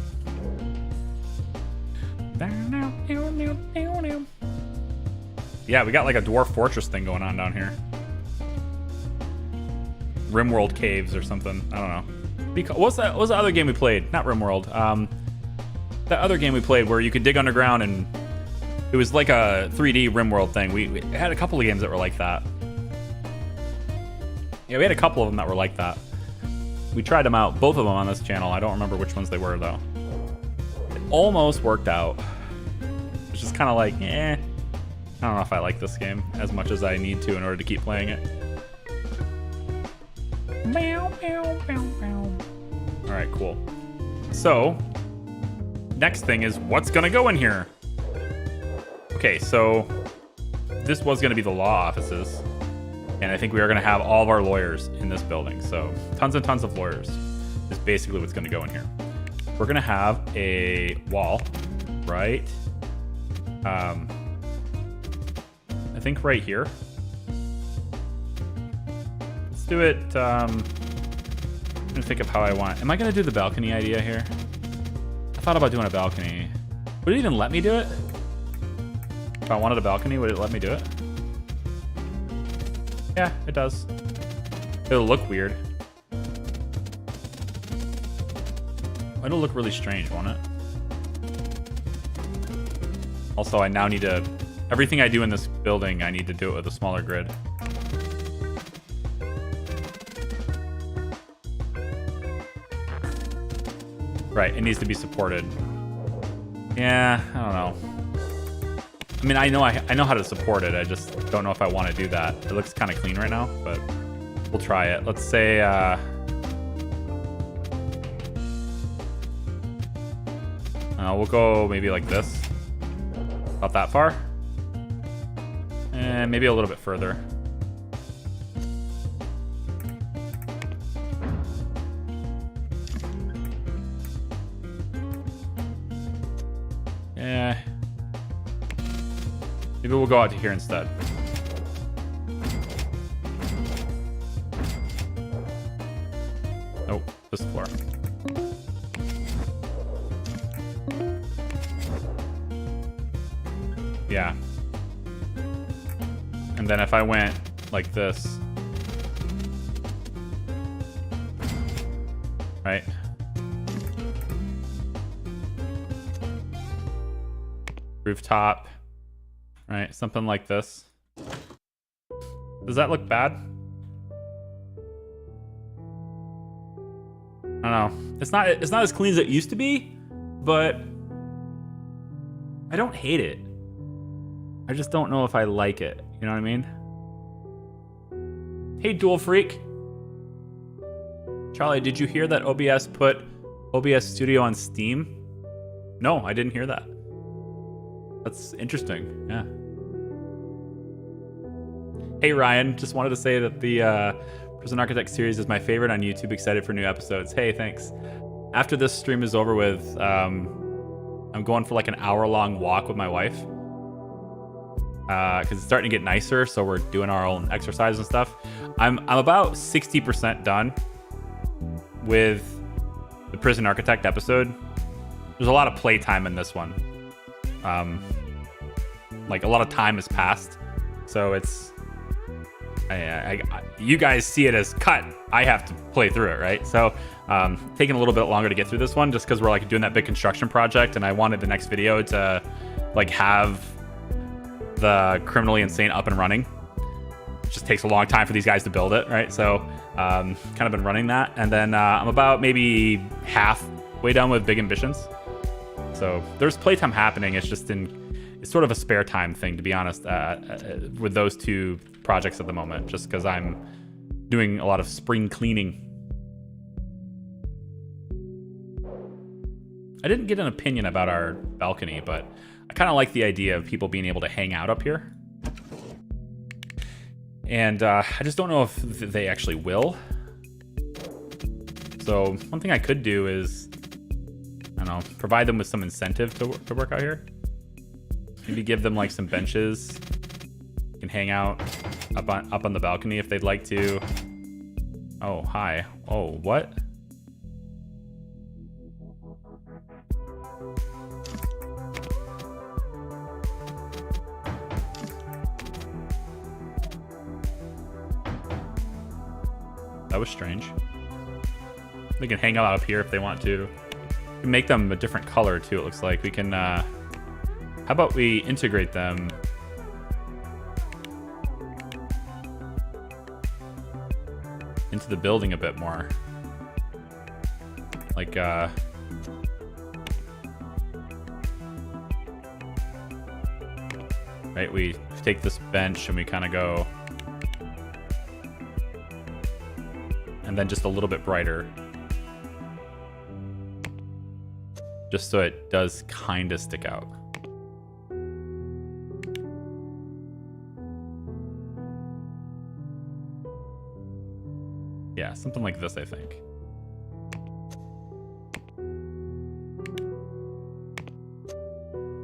Yeah, we got like a dwarf fortress thing going on down here. Rimworld caves or something. I don't know. What's the other game we played? Not Rimworld. That other game we played where you could dig underground and it was like a 3D Rimworld thing. We had a couple of games that were like that. Yeah, we had a couple of them that were like that. We tried them out, both of them on this channel. I don't remember which ones they were though. It almost worked out. It's just kind of like, I don't know if I like this game as much as I need to in order to keep playing it. Meow, meow, meow, meow. All right, cool. So, next thing is what's gonna go in here? Okay, so this was gonna be the law offices. And I think we are gonna have all of our lawyers in this building. So tons and tons of lawyers is basically what's gonna go in here. We're gonna have a wall, right? I think right here. Let's do it, I'm gonna think of how I want. Am I gonna do the balcony idea here? I thought about doing a balcony. Would it even let me do it? If I wanted a balcony, would it let me do it? Yeah, it does. It'll look weird. It'll look really strange, won't it? Also, I now need to... Everything I do in this building, I need to do it with a smaller grid. Right, it needs to be supported. Yeah, I don't know. I mean, I know how to support it. I just don't know if I want to do that. It looks kind of clean right now, but we'll try it. Let's say... we'll go maybe like this. About that far. And maybe a little bit further. Yeah. Maybe we'll go out to here instead. Oh, this floor. Yeah. And then if I went like this, right? Rooftop, right? Something like this. Does that look bad? I don't know. It's not as clean as it used to be, but I don't hate it. I just don't know if I like it. You know what I mean? Hey, Dual Freak. Charlie, did you hear that OBS put OBS Studio on Steam? No, I didn't hear that. That's interesting. Yeah. Hey, Ryan. Just wanted to say that the Prison Architect series is my favorite on YouTube. Excited for new episodes. Hey, thanks. After this stream is over with, I'm going for like an hour-long walk with my wife. Because it's starting to get nicer, so we're doing our own exercise and stuff. I'm about 60% done with the Prison Architect episode. There's a lot of playtime in this one. Like a lot of time has passed, so it's you guys see it as cut. I have to play through it, right? So taking a little bit longer to get through this one, just because we're like doing that big construction project, and I wanted the next video to like have the Criminally Insane up and running. It just takes a long time for these guys to build it, right? So kind of been running that, and then I'm about maybe halfway done with Big Ambitions. So there's playtime happening. It's just it's sort of a spare time thing, to be honest, with those two projects at the moment, just because I'm doing a lot of spring cleaning. I didn't get an opinion about our balcony, but I kind of like the idea of people being able to hang out up here. And I just don't know if they actually will. So one thing I could do is, I don't know, provide them with some incentive to work out here. Maybe give them like some benches. You can hang out up on the balcony if they'd like to. Oh, hi. Oh, what? That was strange. They can hang out up here if they want to. We can make them a different color too, it looks like. We can, how about we integrate them into the building a bit more. Like, right, we take this bench and we kind of go, and then just a little bit brighter. Just so it does kind of stick out. Yeah, something like this, I think.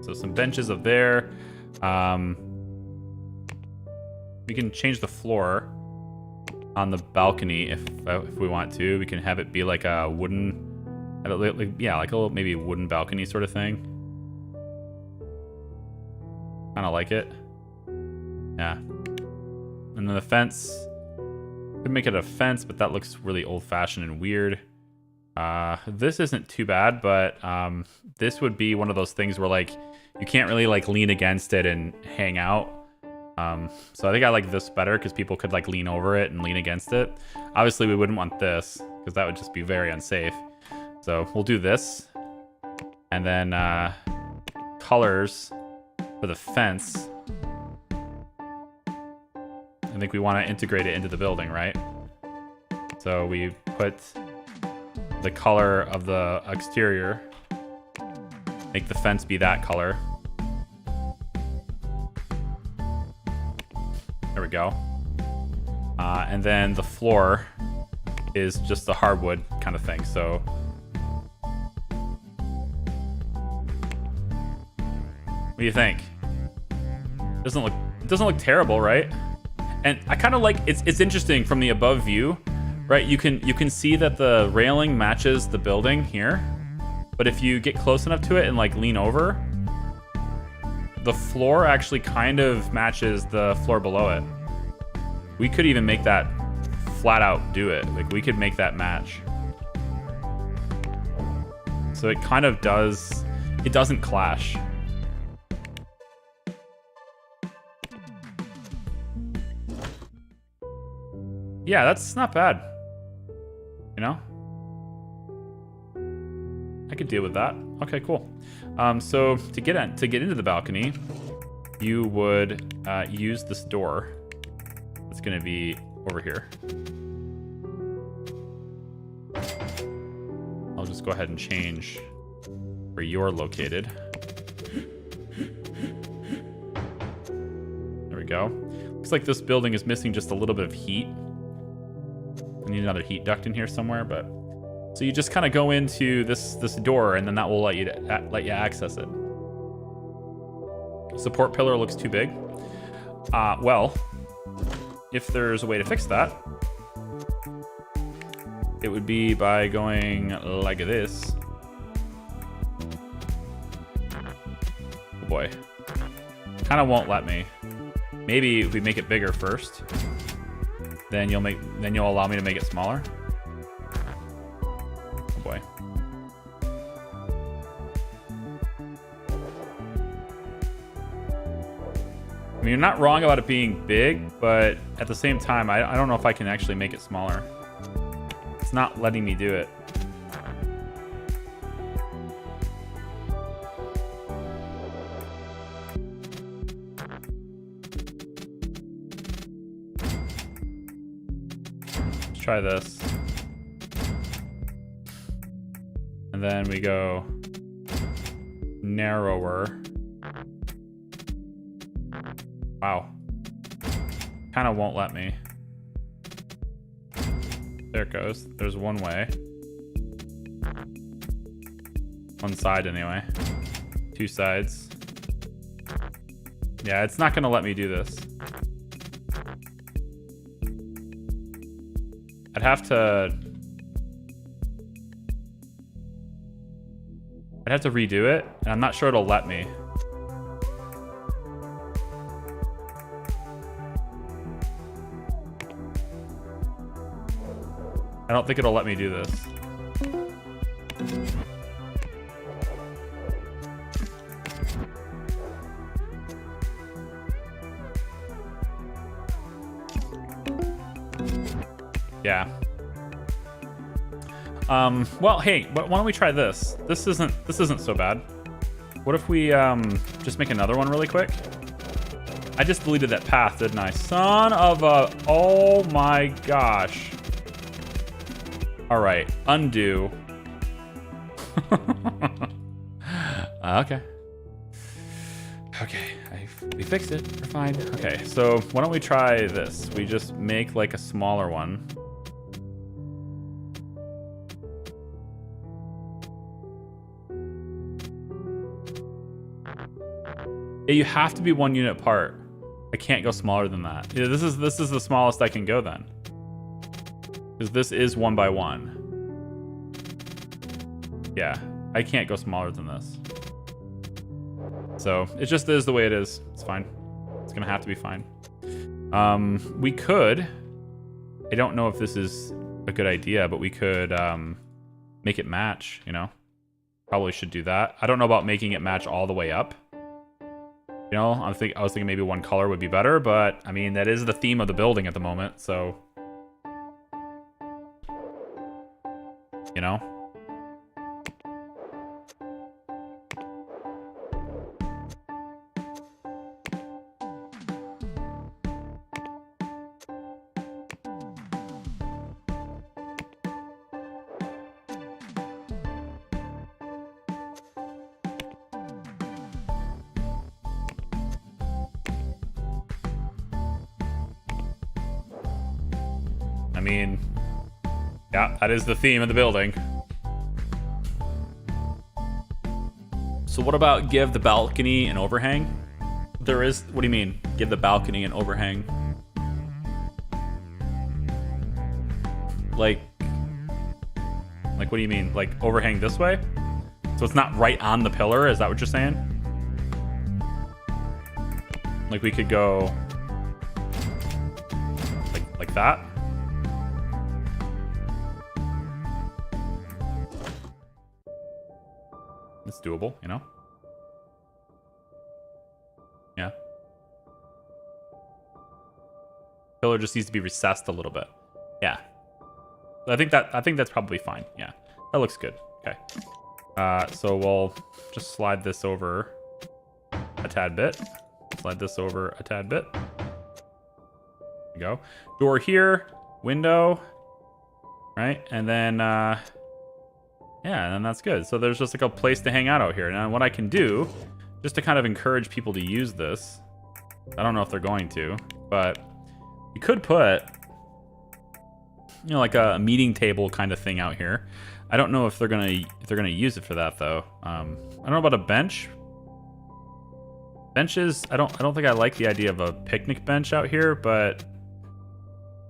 So some benches up there. We can change the floor on the balcony if we want to. We can have it be like a wooden, yeah, like a little maybe wooden balcony sort of thing. Kind of like it. Yeah. And then the fence. Could make it a fence, but that looks really old-fashioned and weird. This isn't too bad, but this would be one of those things where like you can't really like lean against it and hang out. So I think I like this better because people could like lean over it and lean against it. Obviously we wouldn't want this because that would just be very unsafe. So we'll do this. And then colors for the fence. I think we want to integrate it into the building, right? So we put the color of the exterior. Make the fence be that color. There we go. And then the floor is just the hardwood kind of thing. So what do you think? It doesn't look terrible, right? And I kind of like it's interesting from the above view, right? You can see that the railing matches the building here, but if you get close enough to it and like lean over, the floor actually kind of matches the floor below it. We could even make that flat out do it. Like we could make that match. So it kind of does, it doesn't clash. Yeah, that's not bad. You know? I could deal with that. Okay, cool. So to get into the balcony, you would use this door. It's gonna be over here. I'll just go ahead and change where you're located. There we go. Looks like this building is missing just a little bit of heat. I need another heat duct in here somewhere, but so you just kind of go into this door, and then that will let you access it. Support pillar looks too big. Well, if there's a way to fix that, it would be by going like this. Oh boy, kind of won't let me. Maybe if we make it bigger first, then you'll allow me to make it smaller. Oh boy. I mean, you're not wrong about it being big, but at the same time, I don't know if I can actually make it smaller. It's not letting me do it. Let's try this. And then we go narrower. Wow. Kind of won't let me. There it goes. There's one way. One side anyway. Two sides. Yeah, it's not going to let me do this. I'd have to redo it, and I'm not sure it'll let me. I don't think it'll let me do this. Yeah. Well, hey, why don't we try this? This isn't so bad. What if we just make another one really quick? I just deleted that path, didn't I? Son of a... Oh my gosh. All right, undo. Okay. Okay, we fixed it. We're fine. Okay, so why don't we try this? We just make like a smaller one. Yeah, you have to be 1 unit apart. I can't go smaller than that. Yeah, this is the smallest I can go then. Because this is 1 by 1. Yeah, I can't go smaller than this. So it just is the way it is. It's fine. It's gonna have to be fine. We could. I don't know if this is a good idea, but we could make it match, you know? Probably should do that. I don't know about making it match all the way up. You know, I was thinking maybe one color would be better, but I mean, that is the theme of the building at the moment, so. You know? I mean, yeah, that is the theme of the building. So what about give the balcony an overhang? There is, what do you mean? Give the balcony an overhang? Like what do you mean? Like overhang this way? So it's not right on the pillar, is that what you're saying? Like we could go like that? It's doable, you know? Yeah. Pillar just needs to be recessed a little bit. Yeah. I think that's probably fine. Yeah. That looks good. Okay. So we'll just slide this over a tad bit. Slide this over a tad bit. There we go. Door here, window, right? And then yeah, and then that's good. So there's just like a place to hang out here. Now what I can do, just to kind of encourage people to use this, I don't know if they're going to, but we could put, you know, like a meeting table kind of thing out here. I don't know if they're gonna use it for that though. I don't know about a bench. Benches, I don't think I like the idea of a picnic bench out here, but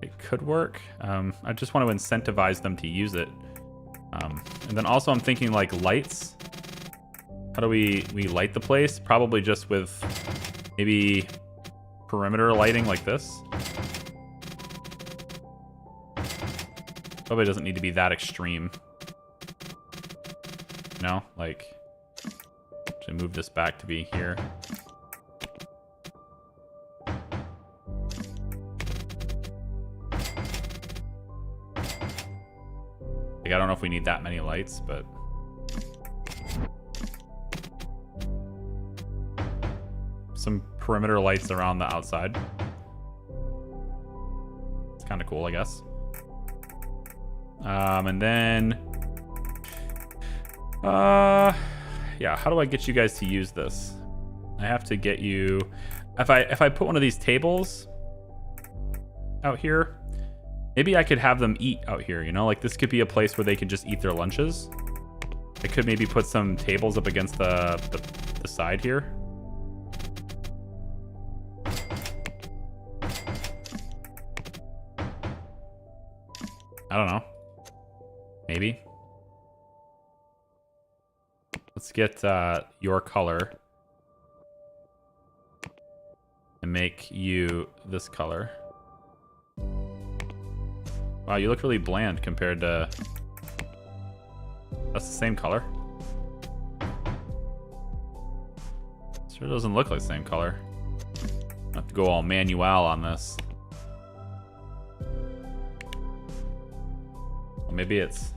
it could work. I just want to incentivize them to use it. And then also I'm thinking like lights. How do we light the place? Probably just with maybe perimeter lighting like this. Probably doesn't need to be that extreme. You know, like, actually move this back to be here. Like, I don't know if we need that many lights, but some perimeter lights around the outside. It's kind of cool, I guess. And then, yeah, how do I get you guys to use this? I have to get you, if I put one of these tables out here, maybe I could have them eat out here, you know? Like this could be a place where they can just eat their lunches. I could maybe put some tables up against the side here. I don't know. Maybe. Let's get your color and make you this color. Wow, you look really bland compared to... That's the same color. Sure doesn't look like the same color. I have to go all manual on this. Well, maybe it's...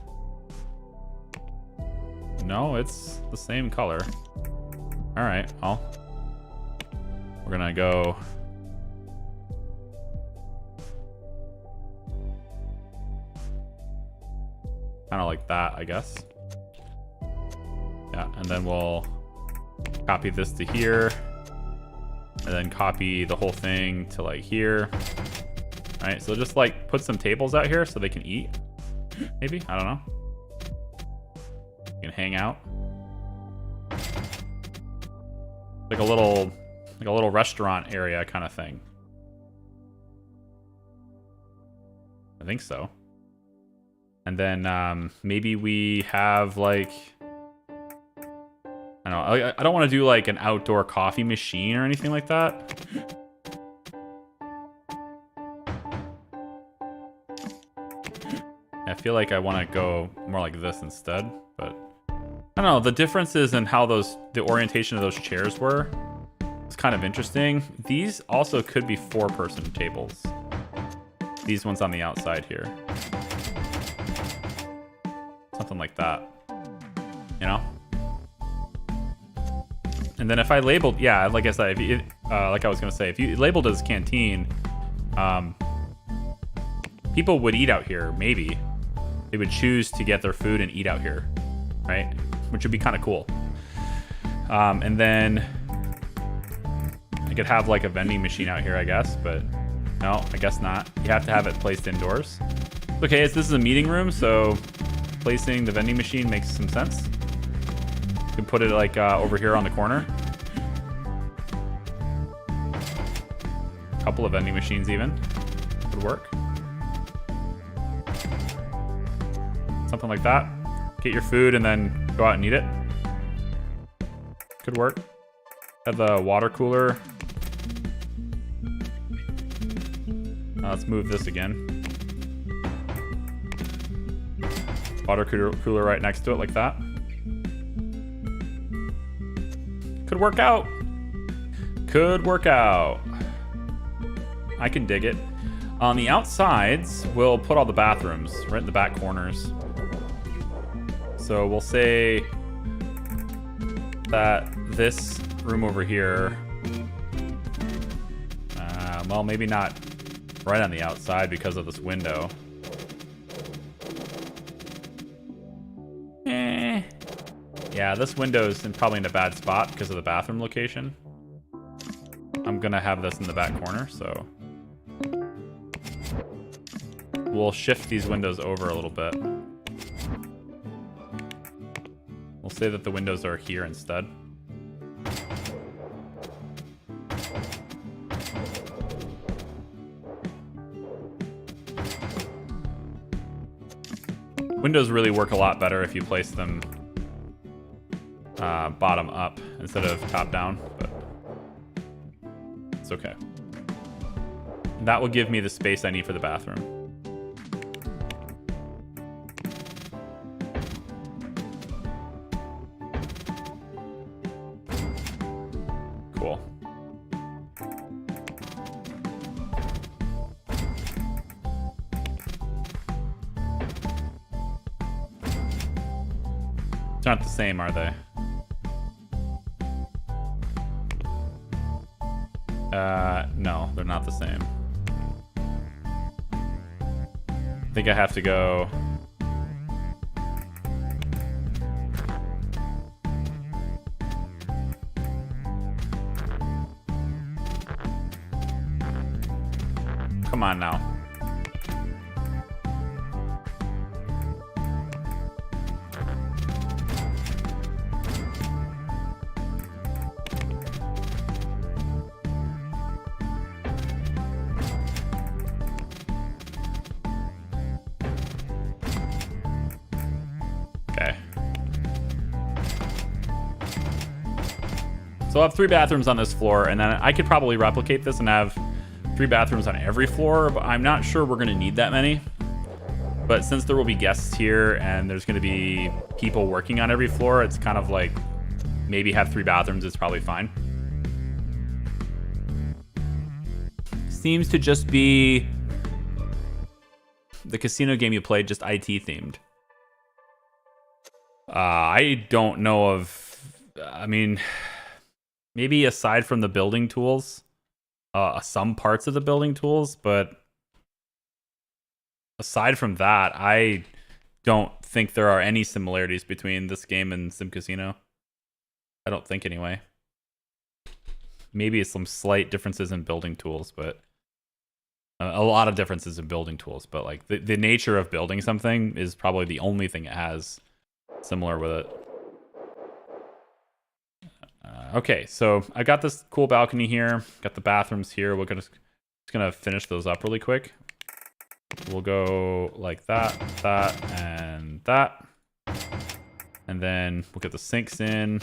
No, it's the same color. Alright, well. We're gonna go... kind of like that, I guess. Yeah, and then we'll copy this to here. And then copy the whole thing to like here. Alright, so just like put some tables out here so they can eat. Maybe? I don't know. You can hang out. Like a little restaurant area kind of thing. I think so. And then maybe we have like, I don't know, I don't want to do like an outdoor coffee machine or anything like that. I feel like I want to go more like this instead, but I don't know. The differences in how the orientation of those chairs were, it's kind of interesting. These also could be 4-person tables. These ones on the outside here. Something like that, you know? And then if I labeled, yeah, like I said, if you, like I was gonna say, if you labeled it as canteen, people would eat out here, maybe. They would choose to get their food and eat out here, right? Which would be kind of cool. And then I could have like a vending machine out here, I guess, but no, I guess not. You have to have it placed indoors. Okay, this is a meeting room, so placing the vending machine makes some sense. You can put it like over here on the corner. A couple of vending machines even would work. Something like that. Get your food and then go out and eat it. Could work. Have the water cooler. Let's move this again. Water cooler right next to it like that. Could work out. Could work out. I can dig it. On the outsides, we'll put all the bathrooms right in the back corners. So we'll say that this room over here, well, maybe not right on the outside because of this window. Yeah, this window's probably in a bad spot because of the bathroom location. I'm gonna have this in the back corner, so we'll shift these windows over a little bit. We'll say that the windows are here instead. Windows really work a lot better if you place them bottom up instead of top down, but it's okay. That will give me the space I need for the bathroom. Cool. They're not the same, are they? No, they're not the same. I think I have to go... Come on now. So I'll have 3 bathrooms on this floor, and then I could probably replicate this and have 3 bathrooms on every floor, but I'm not sure we're gonna need that many. But since there will be guests here and there's gonna be people working on every floor, it's kind of like maybe have 3 bathrooms is probably fine. Seems to just be the casino game you played, just IT themed. I don't know of, I mean, maybe aside from the building tools, some parts of the building tools, but aside from that, I don't think there are any similarities between this game and Sim Casino. I don't think anyway. Maybe it's some slight differences in building tools, but a lot of differences in building tools, but like the nature of building something is probably the only thing it has similar with it. Okay, so I got this cool balcony here. Got the bathrooms here. We're just gonna finish those up really quick. We'll go like that, and that. And then we'll get the sinks in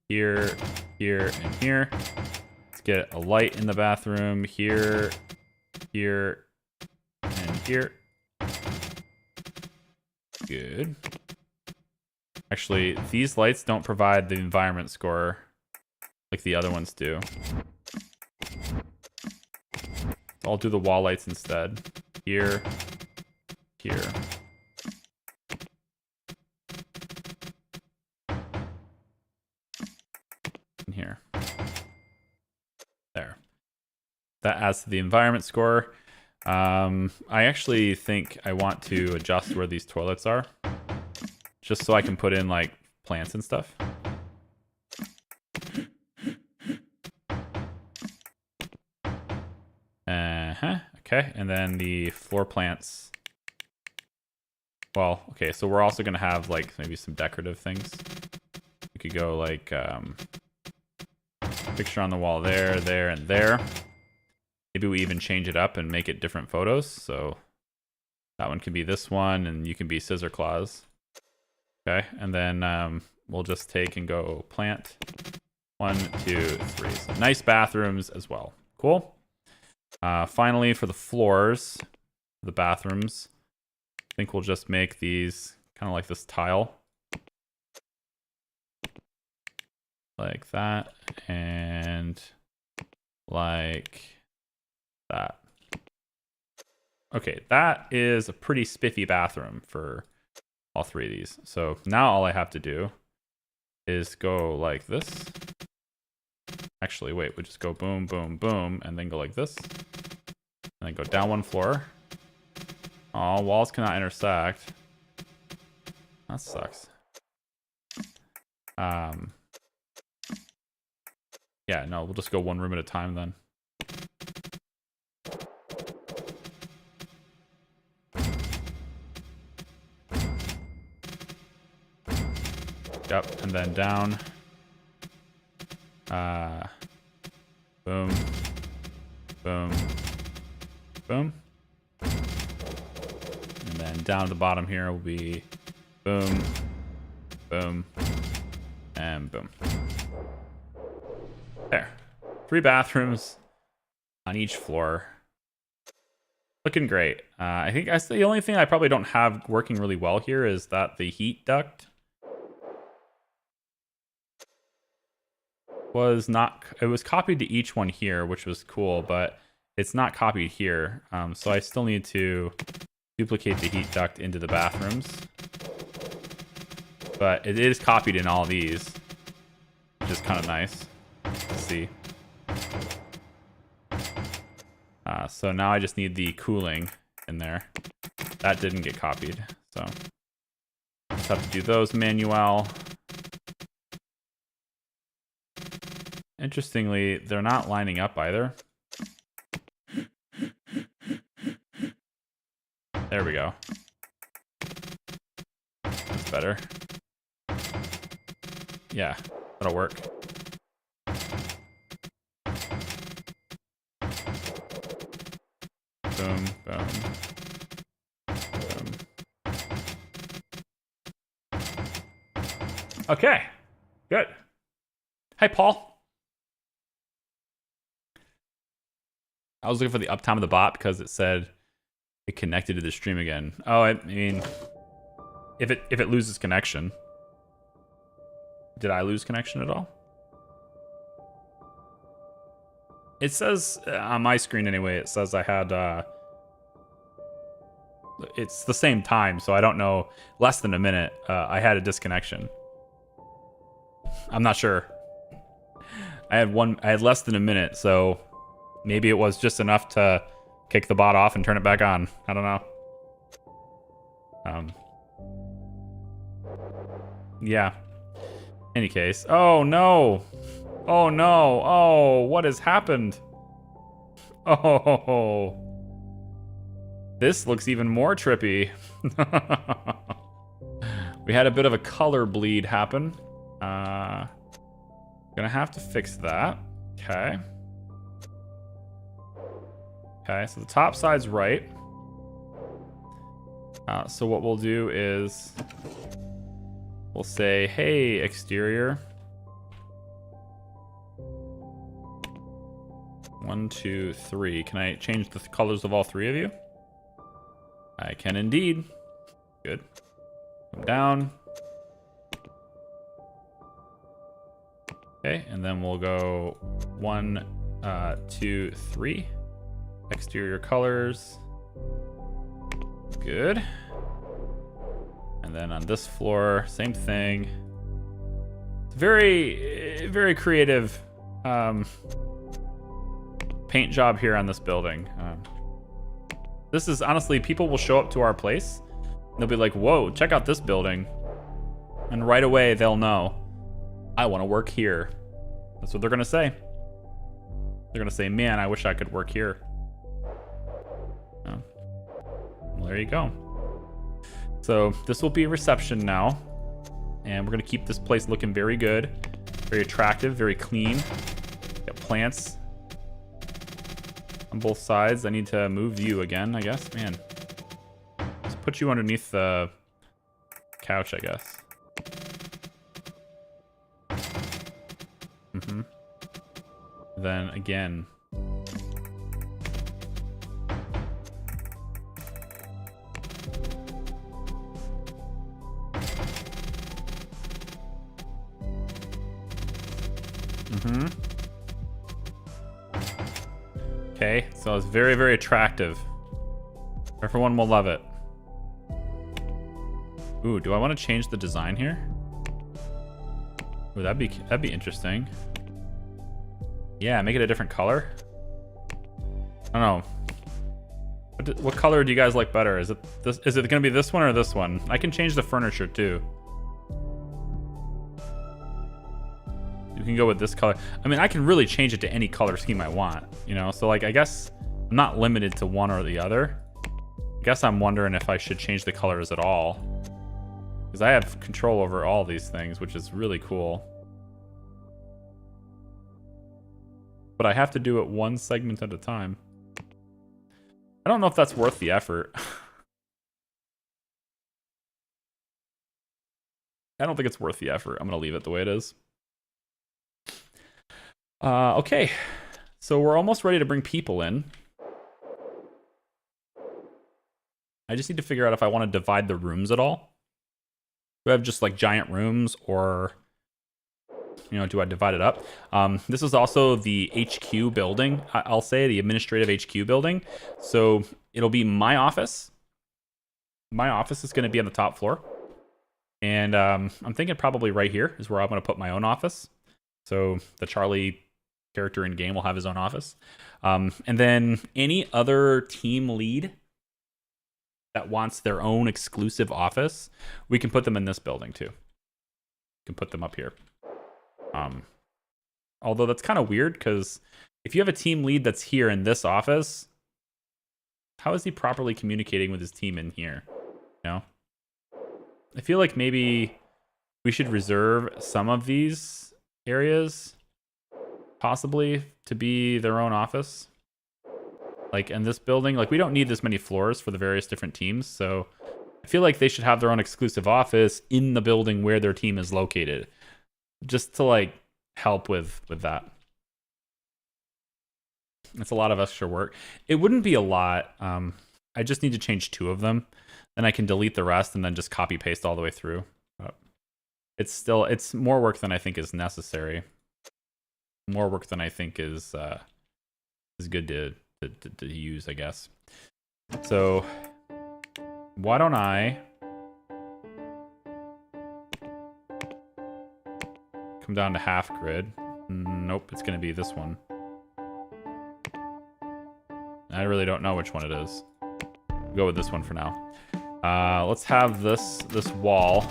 here, here, and here. Let's get a light in the bathroom here, here, and here. Good. Actually, these lights don't provide the environment score like the other ones do. So I'll do the wall lights instead. Here, here. And here. There. That adds to the environment score. I actually think I want to adjust where these toilets are, just so I can put in like plants and stuff. Okay, and then the floor plants. Well, okay, so we're also gonna have like maybe some decorative things. We could go like picture on the wall there, there, and there. Maybe we even change it up and make it different photos. So that one can be this one, and you can be Scissor Claus. Okay, and then we'll just take and go plant 1, 2, 3. So nice bathrooms as well. Cool. Finally, for the floors, the bathrooms, I think we'll just make these kind of like this tile. Like that, and like that. Okay, that is a pretty spiffy bathroom for all three of these. So now all I have to do is go like this. Actually, wait, we'll just go boom, boom, boom, and then go like this. And then go down one floor. Oh, walls cannot intersect. That sucks. Yeah, no, we'll just go one room at a time then. Yep, and then down. Boom. Boom. Boom. And then down to the bottom here will be boom. Boom. And boom. There. 3 bathrooms on each floor. Looking great. I think that's the only thing I probably don't have working really well here is that the heat duct was not, it was copied to each one here, which was cool, but it's not copied here. So I still need to duplicate the heat duct into the bathrooms. But it is copied in all these, which is kind of nice to see. So now I just need the cooling in there. That didn't get copied, so just have to do those manual. Interestingly, they're not lining up either. There we go. That's better. Yeah, that'll work. Boom, boom. Boom. Okay, good. Hi, Paul. I was looking for the uptime of the bot because it said it connected to the stream again. Oh, I mean, if it loses connection. Did I lose connection at all? It says on my screen anyway, it says I had it's the same time, so I don't know, less than a minute, I had a disconnection. I'm not sure. I had less than a minute, so maybe it was just enough to kick the bot off and turn it back on. I don't know. Yeah. Any case. Oh no. Oh no. Oh, what has happened? Oh. This looks even more trippy. We had a bit of a color bleed happen. Gonna have to fix that. Okay. Okay, so the top side's right. So what we'll do is we'll say, hey, exterior. 1, 2, 3. Can I change the colors of all 3 of you? I can indeed. Good. Come down. Okay, and then we'll go 1, 2, 3. Exterior colors. Good. And then on this floor, same thing. It's very, very creative paint job here on this building. This is honestly, people will show up to our place. And they'll be like, whoa, check out this building. And right away, they'll know, I want to work here. That's what they're going to say. They're going to say, man, I wish I could work here. Oh. Well, there you go. So this will be a reception now. And we're going to keep this place looking very good. Very attractive, very clean. Got plants on both sides. I need to move you again, I guess. Man. Let's put you underneath the couch, I guess. Mm-hmm. Then again. Mm-hmm. Okay, so it's very, very attractive. Everyone will love it. Ooh, do I want to change the design here? Ooh, that'd be interesting. Yeah, make it a different color. I don't know. What color do you guys like better? Is it this? Is it gonna be this one or this one? I can change the furniture too. You can go with this color. I mean, I can really change it to any color scheme I want, you know? So like, I guess I'm not limited to one or the other. I guess I'm wondering if I should change the colors at all. Because I have control over all these things, which is really cool. But I have to do it one segment at a time. I don't know if that's worth the effort. I don't think it's worth the effort. I'm going to leave it the way it is. Okay, so we're almost ready to bring people in. I just need to figure out if I want to divide the rooms at all. Do I have just like giant rooms, or, you know, do I divide it up? This is also the HQ building, I'll say, the administrative HQ building. So it'll be my office. My office is going to be on the top floor. And I'm thinking probably right here is where I'm going to put my own office. So the Charlie character in game will have his own office. And then any other team lead that wants their own exclusive office, we can put them in this building too. We can put them up here. Although that's kind of weird, because if you have a team lead that's here in this office, how is he properly communicating with his team in here? You know? I feel like maybe we should reserve some of these areas possibly to be their own office. Like in this building, like we don't need this many floors for the various different teams, so I feel like they should have their own exclusive office in the building where their team is located, just to like help with that. It's a lot of extra work. It wouldn't be a lot. I just need to change 2 of them, then I can delete the rest and then just copy paste all the way through. But it's more work than I think is necessary. More work than I think is good to use, I guess. So why don't I come down to half grid? Nope, it's gonna be this one. I really don't know which one it is. We'll go with this one for now. Let's have this wall.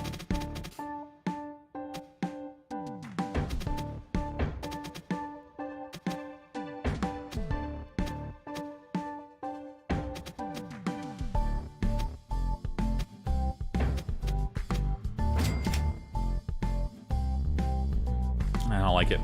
I don't like it.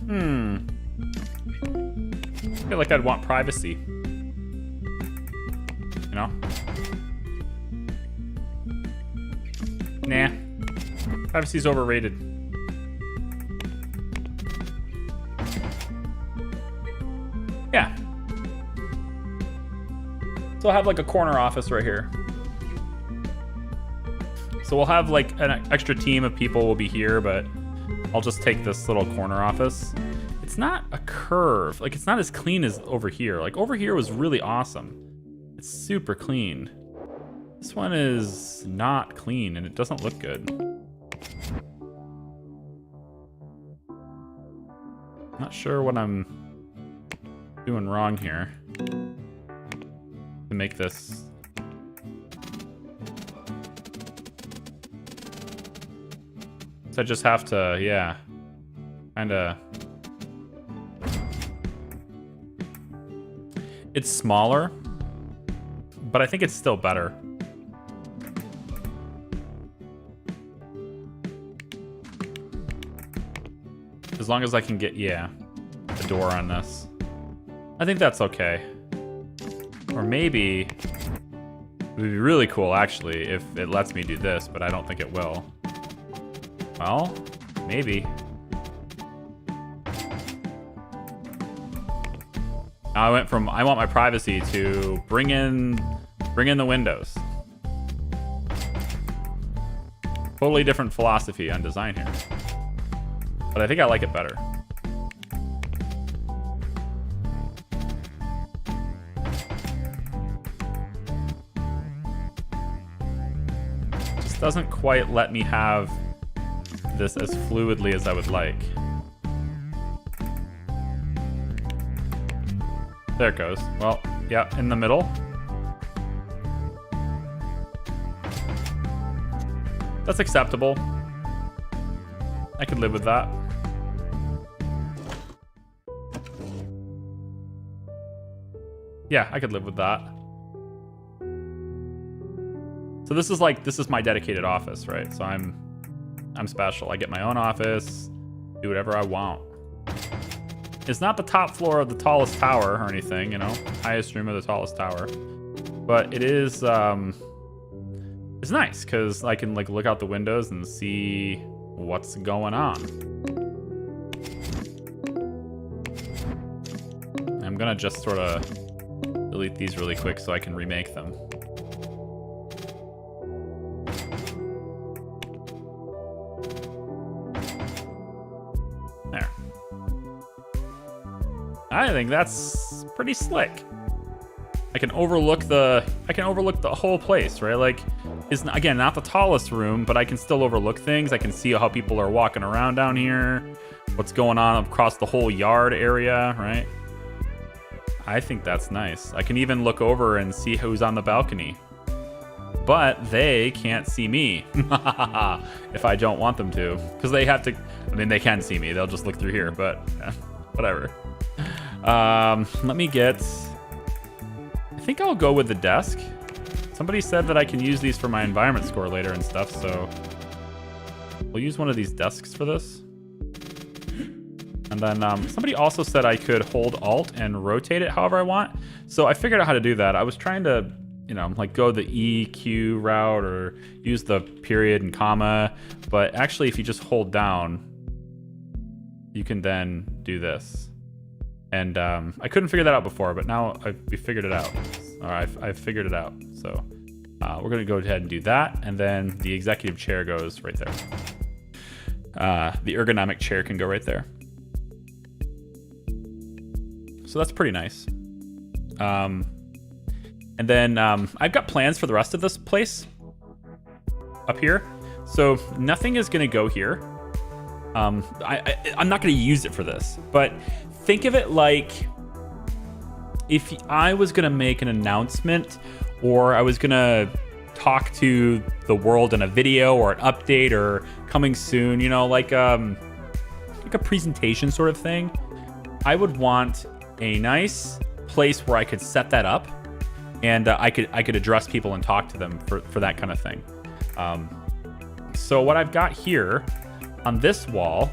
I feel like I'd want privacy. You know? Nah. Privacy's overrated. Yeah. So I'll have like a corner office right here. So we'll have like an extra team of people will be here, but I'll just take this little corner office. It's not a curve. Like, it's not as clean as over here. Like, over here was really awesome. It's super clean. This one is not clean, and it doesn't look good. Not sure what I'm doing wrong here to make this. So I just have to, yeah, kind of. It's smaller, but I think it's still better. As long as I can get, yeah, the door on this. I think that's okay. Or maybe it would be really cool, actually, if it lets me do this, but I don't think it will. Well, maybe. I went from I want my privacy to bring in the windows. Totally different philosophy on design here. But I think I like it better. Just doesn't quite let me have this as fluidly as I would like. There it goes. Well, yeah, in the middle. That's acceptable. I could live with that. Yeah, I could live with that. So this is my dedicated office, right? So I'm special. I get my own office, do whatever I want. It's not the top floor of the tallest tower or anything, you know, highest room of the tallest tower. But it is, it's nice because I can like look out the windows and see what's going on. I'm gonna just sort of delete these really quick so I can remake them. There. I think that's pretty slick. I can overlook the whole place, right? Like, it's again not the tallest room, but I can still overlook things. I can see how people are walking around down here, what's going on across the whole yard area, right? I think that's nice. I can even look over and see who's on the balcony. But they can't see me if I don't want them to, because they have to. I mean, they can see me. They'll just look through here, but whatever. Let me get. I think I'll go with the desk. Somebody said that I can use these for my environment score later and stuff, so we'll use one of these desks for this. And then somebody also said I could hold Alt and rotate it however I want. So I figured out how to do that. I was trying to, you know, like go the EQ route or use the period and comma. But actually, if you just hold down, you can then do this. And I couldn't figure that out before, but now we figured it out. Or I've figured it out. So we're going to go ahead and do that. And then the executive chair goes right there. The ergonomic chair can go right there. So that's pretty nice. And then I've got plans for the rest of this place up here. So nothing is going to go here. I'm not going to use it for this, but think of it like if I was going to make an announcement or I was going to talk to the world in a video or an update or coming soon, you know, like a presentation sort of thing. I would want a nice place where I could set that up and I could address people and talk to them for that kind of thing. So what I've got here on this wall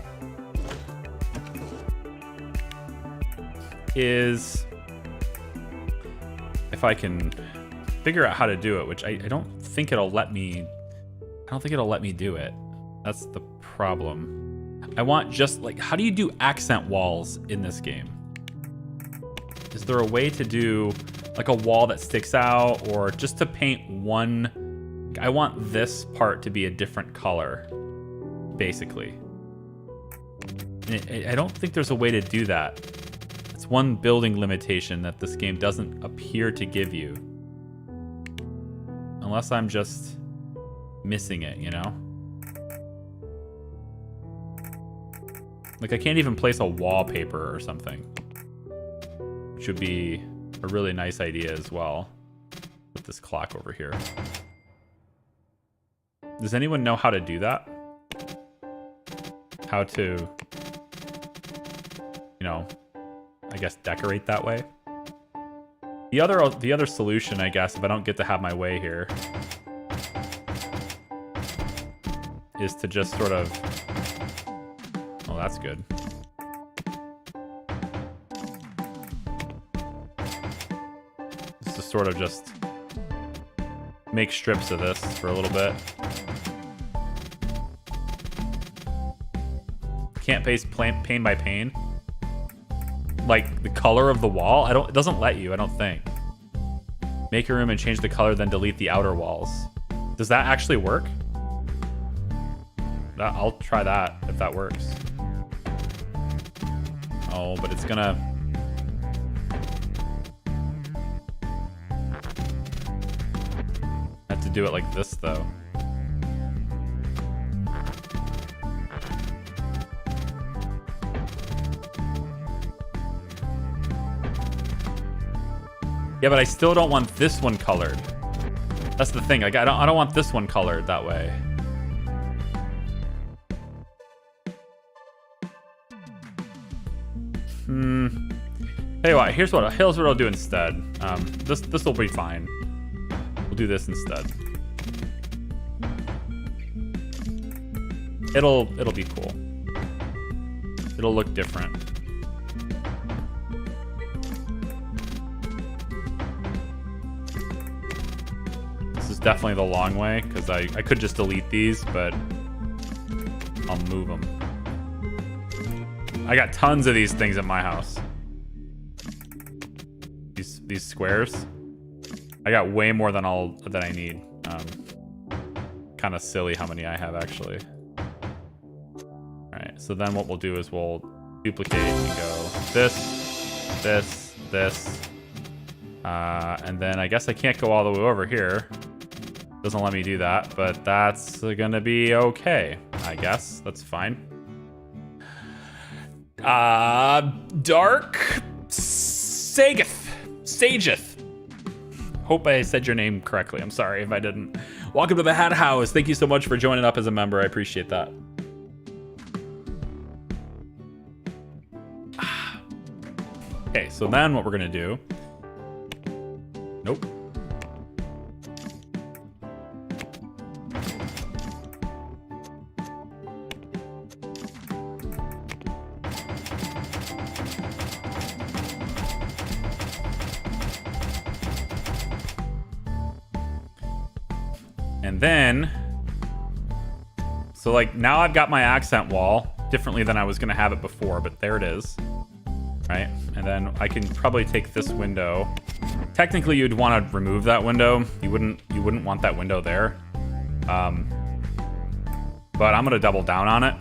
is if I can figure out how to do it, which I don't think it'll let me. I don't think it'll let me do it. That's the problem. I want just like, how do you do accent walls in this game? Is there a way to do like a wall that sticks out, or just to paint one? I want this part to be a different color, basically. And I don't think there's a way to do that. It's one building limitation that this game doesn't appear to give you. Unless I'm just missing it, you know? Like I can't even place a wallpaper or something, which would be a really nice idea as well. Put this clock over here. Does anyone know how to do that? How to, you know, I guess decorate that way? The other solution, I guess, if I don't get to have my way here, is to just sort of, oh, that's good. Is to sort of just make strips of this for a little bit. Can't paste pane by pane. Like the color of the wall, it doesn't let you, I don't think. Make a room and change the color, then delete the outer walls. Does that actually work? I'll try that if that works. Oh, but it's gonna... I have to do it like this though. Yeah, but I still don't want this one colored. That's the thing. Like, I don't want this one colored that way. Tell you what, here's what I'll do instead. This will be fine. We'll do this instead. It'll be cool. It'll look different. This is definitely the long way, because I could just delete these, but I'll move them. I got tons of these things at my house. These squares. I got way more than I need. Kind of silly how many I have actually. All right, so then what we'll do is we'll duplicate and go this, and then I guess I can't go all the way over here. Doesn't let me do that, but that's gonna be okay. I guess that's fine. Dark Sageth. Hope I said your name correctly. I'm sorry if I didn't. Welcome to the Hat House. Thank you so much for joining up as a member. I appreciate that. Okay, so then what we're gonna do... Nope. And then, so like now I've got my accent wall differently than I was gonna have it before, but there it is, right? And then I can probably take this window. Technically, you'd want to remove that window. You wouldn't want that window there. But I'm gonna double down on it.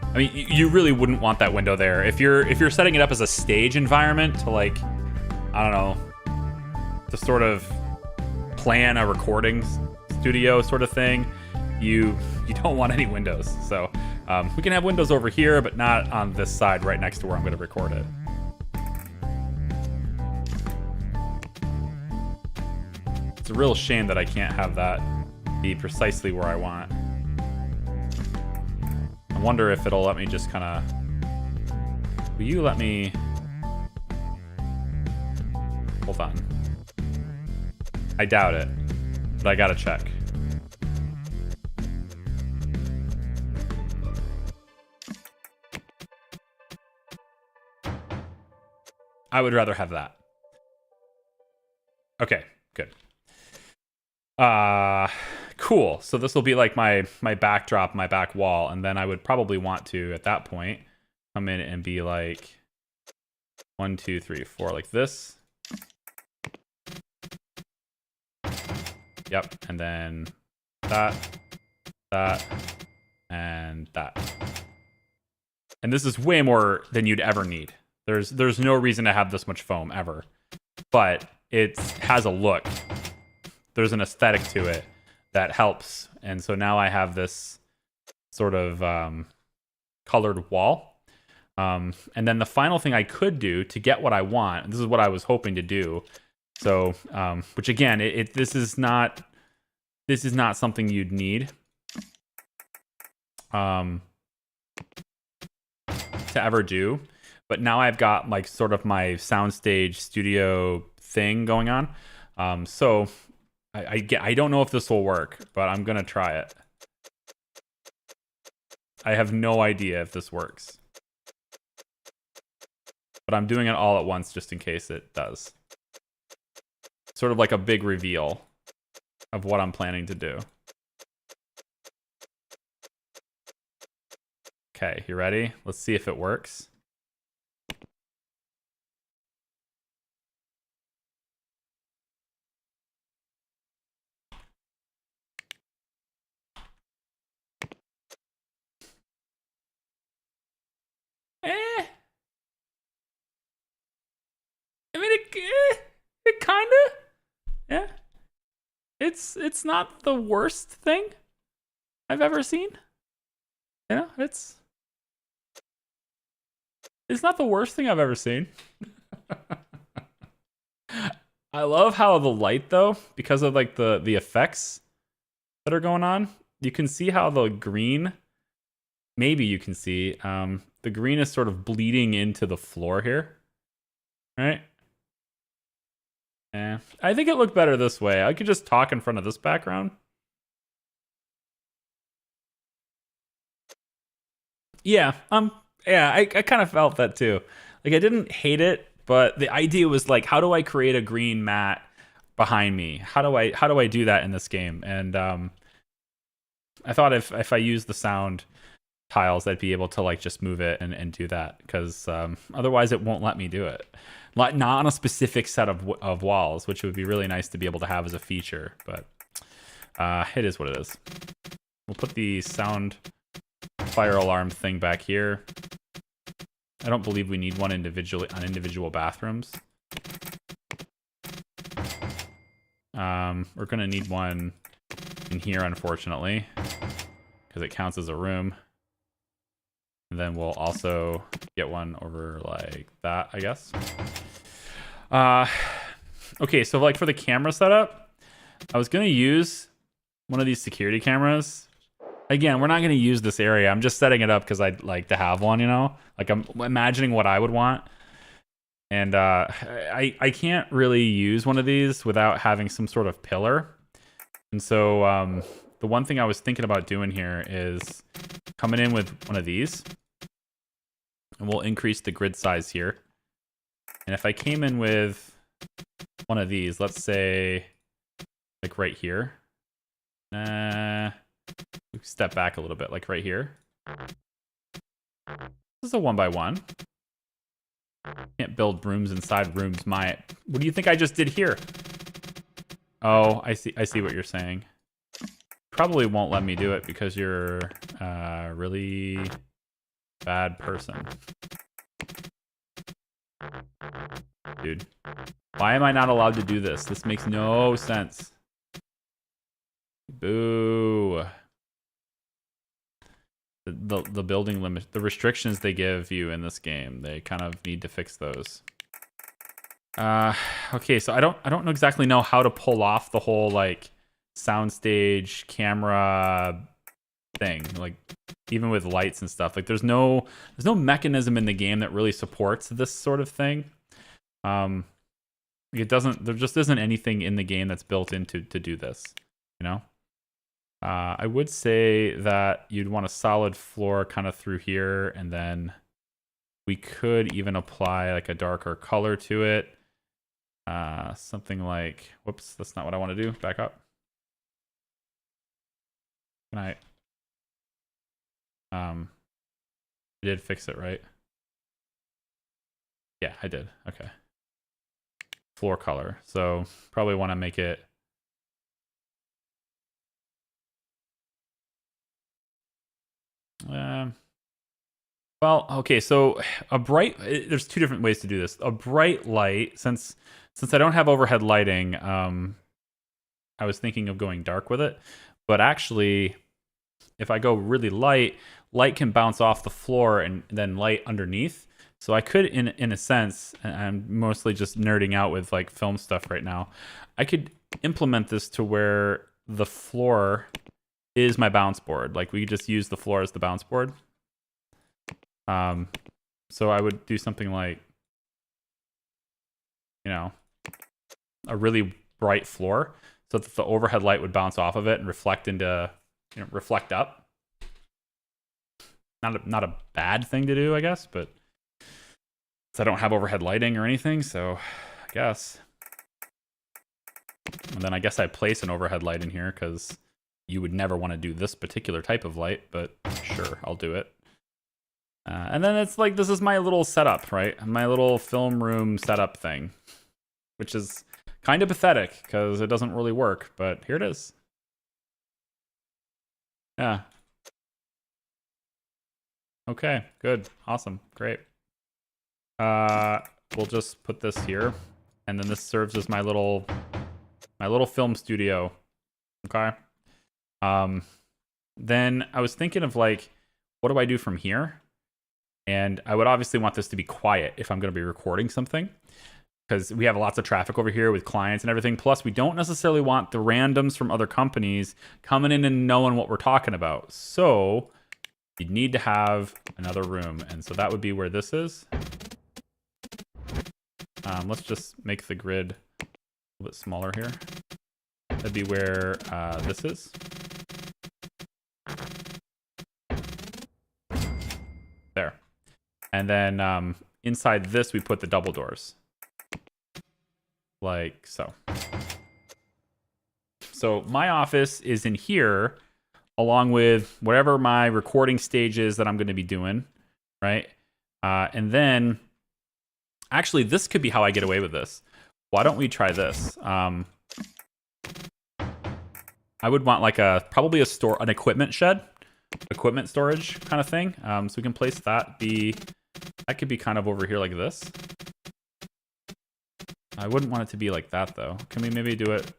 I mean, you really wouldn't want that window there. If you're setting it up as a stage environment to like, I don't know, to sort of plan a recording studio sort of thing, you don't want any windows. So we can have windows over here, but not on this side right next to where I'm going to record it. It's a real shame that I can't have that be precisely where I want. I wonder if it'll let me just kind of... Will you let me... Hold on. I doubt it, but I gotta check. I would rather have that. Okay, good. Cool. So this will be like my backdrop, my back wall, and then I would probably want to at that point come in and be like 1, 2, 3, 4, like this. Yep, and then that, and that. And this is way more than you'd ever need. There's no reason to have this much foam ever, but it has a look. There's an aesthetic to it that helps, and so now I have this sort of colored wall. And then the final thing I could do to get what I want, and this is what I was hoping to do. So, which again, this is not something you'd need to ever do. But now I've got like sort of my soundstage studio thing going on. So I don't know if this will work, but I'm gonna try it. I have no idea if this works, but I'm doing it all at once just in case it does. Sort of like a big reveal of what I'm planning to do. Okay, you ready? Let's see if it works. I mean, it kind of, yeah. It's not the worst thing I've ever seen. You know, it's not the worst thing I've ever seen. I love how the light, though, because of like the effects that are going on, you can see how the green, maybe you can see, the green is sort of bleeding into the floor here, right? Yeah, I think it looked better this way. I could just talk in front of this background. Yeah, I kind of felt that too. Like, I didn't hate it, but the idea was like, how do I create a green mat behind me? How do I do that in this game? And I thought if I use the sound tiles, I'd be able to like just move it and do that, because otherwise it won't let me do it. Not on a specific set of walls, which would be really nice to be able to have as a feature, but it is what it is. We'll put the sound fire alarm thing back here. I don't believe we need one individually on individual bathrooms. We're gonna need one in here, unfortunately, because it counts as a room. And then we'll also get one over like that, I guess. Okay, so like for the camera setup, I was gonna use one of these security cameras. Again, we're not gonna use this area. I'm just setting it up because I'd like to have one, you know? Like, I'm imagining what I would want. And I can't really use one of these without having some sort of pillar. And so the one thing I was thinking about doing here is coming in with one of these. And we'll increase the grid size here. And if I came in with one of these, let's say like right here. Step back a little bit, like right here. This is a 1x1. Can't build rooms inside rooms. What do you think I just did here? Oh, I see what you're saying. Probably won't let me do it because you're a really bad person. Dude, why am I not allowed to do this? This makes no sense. Boo. The building limit, the restrictions they give you in this game, they kind of need to fix those. Okay, so I don't exactly know how to pull off the whole like soundstage camera thing, like even with lights and stuff. Like there's no mechanism in the game that really supports this sort of thing. There just isn't anything in the game that's built into to do this, you know? I would say that you'd want a solid floor kind of through here, and then We could even apply like a darker color to it. Something like, whoops, that's not what I want to do. Back up. Can I? I did fix it, right? Yeah, I did. Okay. Floor color. So probably want to make it. Well, okay, so a bright, there's two different ways to do this. A bright light, since I don't have overhead lighting, I was thinking of going dark with it. But actually, if I go really light can bounce off the floor and then light underneath. So I could, in a sense, and I'm mostly just nerding out with like film stuff right now, I could implement this to where the floor is my bounce board. Like we just use the floor as the bounce board. So I would do something like, you know, a really bright floor so that the overhead light would bounce off of it and reflect into, you know, reflect up. Not a bad thing to do, I guess, but I don't have overhead lighting or anything, so I guess. And then I guess I place an overhead light in here because you would never want to do this particular type of light, but sure, I'll do it. And then it's like, this is my little setup, right? My little film room setup thing, which is kind of pathetic because it doesn't really work, but here it is. Yeah. Okay, good. Awesome. Great. We'll just put this here, and then this serves as my little film studio. Okay. Then I was thinking of like, what do I do from here? And I would obviously want this to be quiet if I'm going to be recording something, because we have lots of traffic over here with clients and everything. Plus, we don't necessarily want the randoms from other companies coming in and knowing what we're talking about. So you'd need to have another room. And so that would be where this is. Let's just make the grid a little bit smaller here. That'd be where this is. There. And then inside this, we put the double doors. Like so. So my office is in here, along with whatever my recording stage is that I'm going to be doing, right? And then, actually, this could be how I get away with this. Why don't we try this? I would want like probably an equipment shed, equipment storage kind of thing. So we can place that. That could be kind of over here like this. I wouldn't want it to be like that though. Can we maybe do it?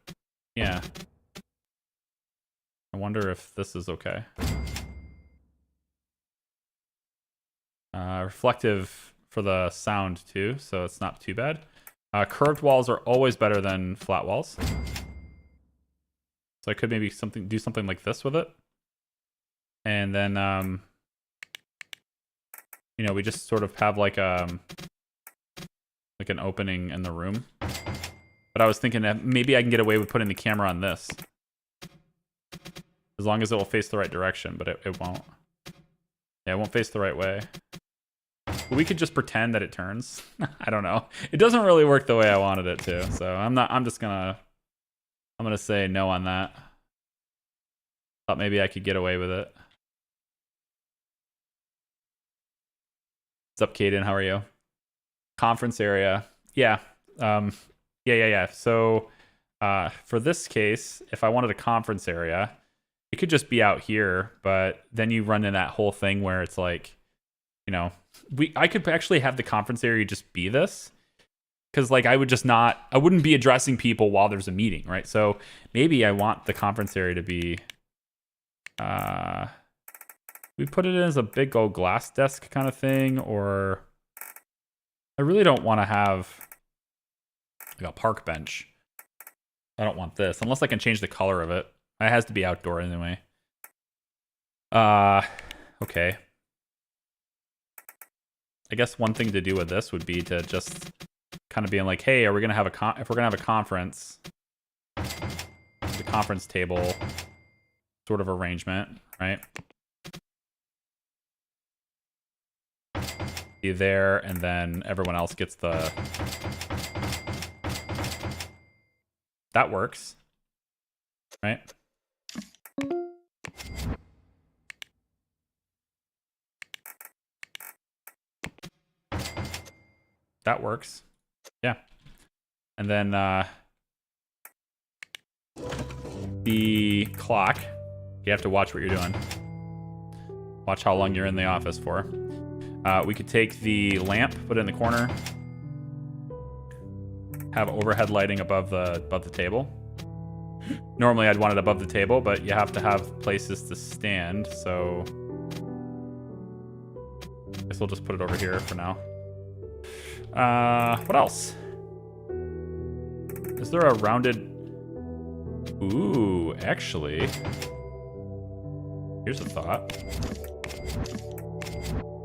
Yeah. I wonder if this is okay. Reflective for the sound too, so it's not too bad. Curved walls are always better than flat walls. So I could maybe do something like this with it. And then, you know, we just sort of have like an opening in the room. But I was thinking that maybe I can get away with putting the camera on this. As long as it will face the right direction, but it won't. Yeah, it won't face the right way. We could just pretend that it turns. I don't know. It doesn't really work the way I wanted it to. So I'm gonna say no on that. Thought maybe I could get away with it. What's up, Kaden? How are you? Conference area. Yeah. Yeah. So for this case, if I wanted a conference area, it could just be out here, but then you run in that whole thing where it's like, you know, I could actually have the conference area just be this, because like I wouldn't be addressing people while there's a meeting, right? So maybe I want the conference area to be, we put it in as a big old glass desk kind of thing, or I really don't want to have like a park bench. I don't want this, unless I can change the color of it. It has to be outdoor anyway. Okay. I guess one thing to do with this would be to just kind of being like, hey, are we gonna have if we're gonna have a conference, the conference table sort of arrangement, right? be there, and then everyone else gets the... That works. Right? That works. Yeah. And then the clock. You have to watch what you're doing. Watch how long you're in the office for. We could take the lamp, put it in the corner. Have overhead lighting above the table. Normally I'd want it above the table, but you have to have places to stand, so I guess we'll just put it over here for now. What else? Is there a rounded... Ooh, actually. Here's a thought.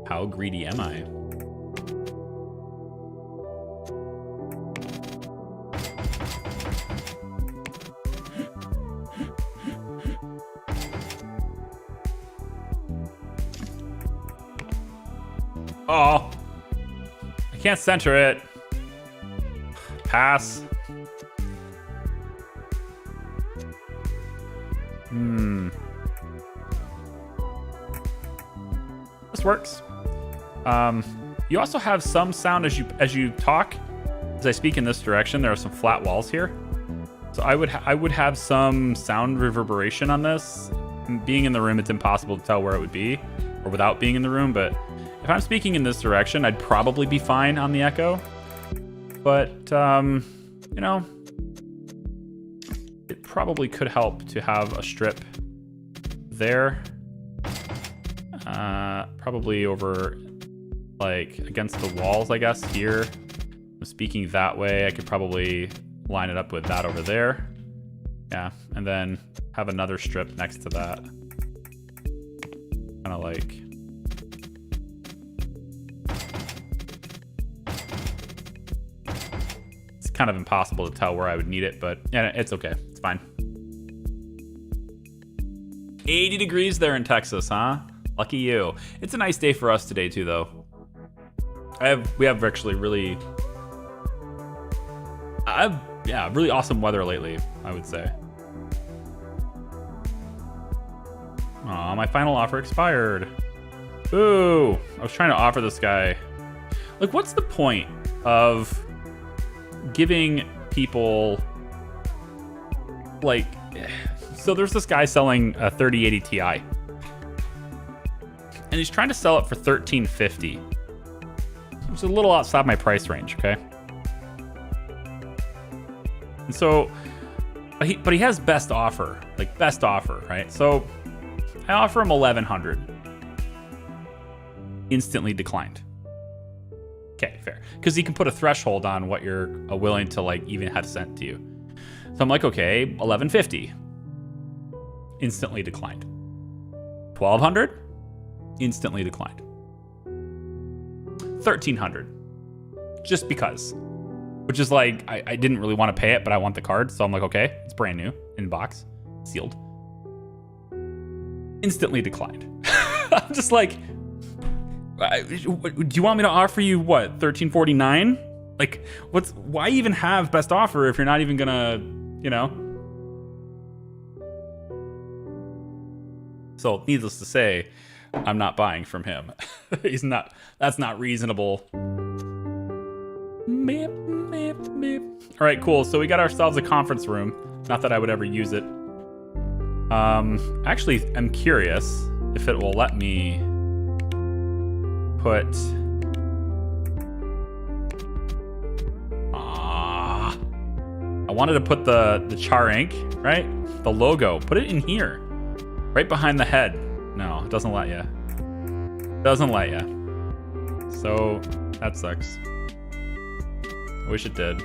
How greedy am I? Oh, I can't center it. Pass. This works. You also have some sound as you talk. As I speak in this direction, there are some flat walls here, so I would have some sound reverberation on this. Being in the room, it's impossible to tell where it would be, or without being in the room. But if I'm speaking in this direction, I'd probably be fine on the echo. But you know, it probably could help to have a strip there. Probably over, like, against the walls, I guess, here. I'm speaking that way. I could probably line it up with that over there. Yeah, and then have another strip next to that. Kind of like... It's kind of impossible to tell where I would need it, but yeah, it's okay. It's fine. 80 degrees there in Texas, huh? Lucky you. It's a nice day for us today too, though. We have actually really awesome weather lately, I would say. Aw, my final offer expired. Boo! I was trying to offer this guy. Like, what's the point of giving people, like, so there's this guy selling a 3080 Ti. And he's trying to sell it for $1350. Which is a little outside my price range, okay? And so, but he has best offer, like best offer, right? So I offer him $1,100. Instantly declined. Okay, fair. Because he can put a threshold on what you're willing to, like, even have sent to you. So I'm like, okay, $1,150. Instantly declined. $1,200. Instantly declined. $1,300. Just because. Which is like, I didn't really want to pay it, but I want the card. So I'm like, okay, it's brand new, in box, sealed. Instantly declined. I'm just like, do you want me to offer you what, $1,349? Like, why even have best offer if you're not even gonna, you know? So needless to say, I'm not buying from him. That's not reasonable. Meep, meep, meep. All right, cool. So we got ourselves a conference room. Not that I would ever use it. Actually, I'm curious if it will let me put... I wanted to put the char ink, right? The logo. Put it in here. Right behind the head. No, it doesn't let you. Doesn't let you. So, that sucks. I wish it did.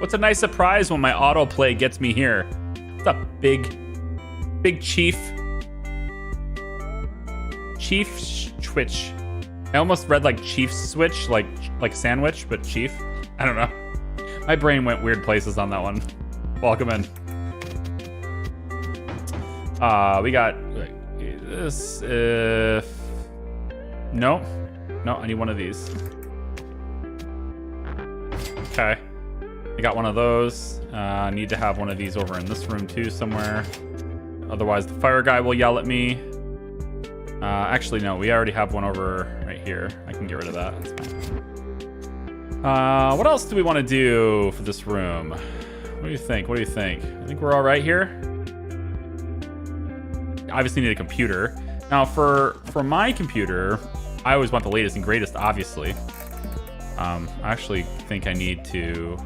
What's a nice surprise when my autoplay gets me here? What's up? big chief switch. I almost read like chief switch, like sandwich, but chief. I don't know. My brain went weird places on that one. Welcome in. We got this. No, I need one of these. Okay, I got one of those. Need to have one of these over in this room too somewhere. Otherwise, the fire guy will yell at me. Actually, no, we already have one over right here. I can get rid of that. That's fine. What else do we want to do for this room? What do you think? I think we're all right here. Obviously need a computer. Now for my computer, I always want the latest and greatest, obviously. I actually think I need to...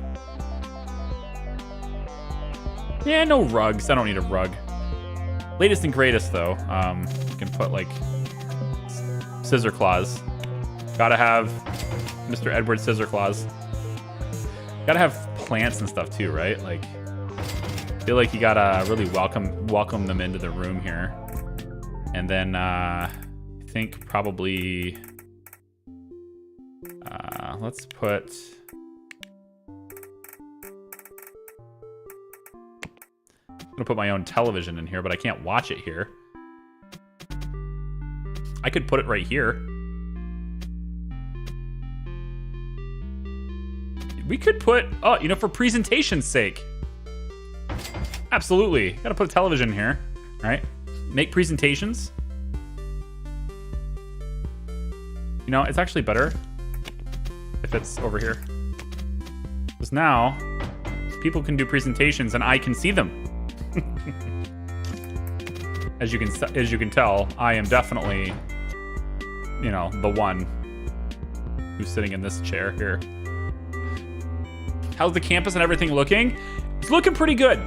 Yeah, no rugs. I don't need a rug. Latest and greatest, though. You can put, like, scissor claws. Gotta have Mr. Edward Scissor Claws. Gotta have plants and stuff, too, right? Like, I feel like you gotta really welcome them into the room here. And then, I think probably... let's put... I'm gonna put my own television in here, but I can't watch it here. I could put it right here. We could put, oh, you know, for presentation's sake. Absolutely. Gotta put a television here, right? Make presentations. You know, it's actually better if it's over here. Because now, people can do presentations and I can see them. As you can tell, I am definitely, you know, the one who's sitting in this chair here. How's the campus and everything looking? It's looking pretty good.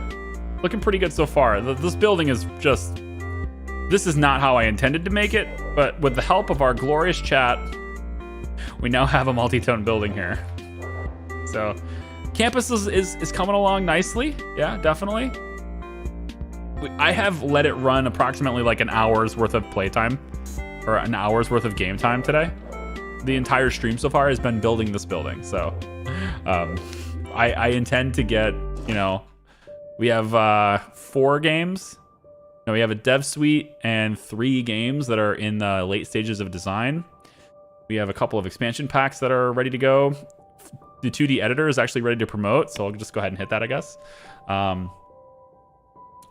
Looking pretty good so far. This building is just... This is not how I intended to make it, but with the help of our glorious chat, we now have a multi-tone building here. So, campus is coming along nicely. Yeah, definitely. I have let it run approximately like an hour's worth of playtime, or an hour's worth of game time today. The entire stream so far has been building this building, so I intend to get, you know, we have 4 games. No, we have a dev suite and 3 games that are in the late stages of design. We have a couple of expansion packs that are ready to go. The 2D editor is actually ready to promote, so I'll just go ahead and hit that, I guess.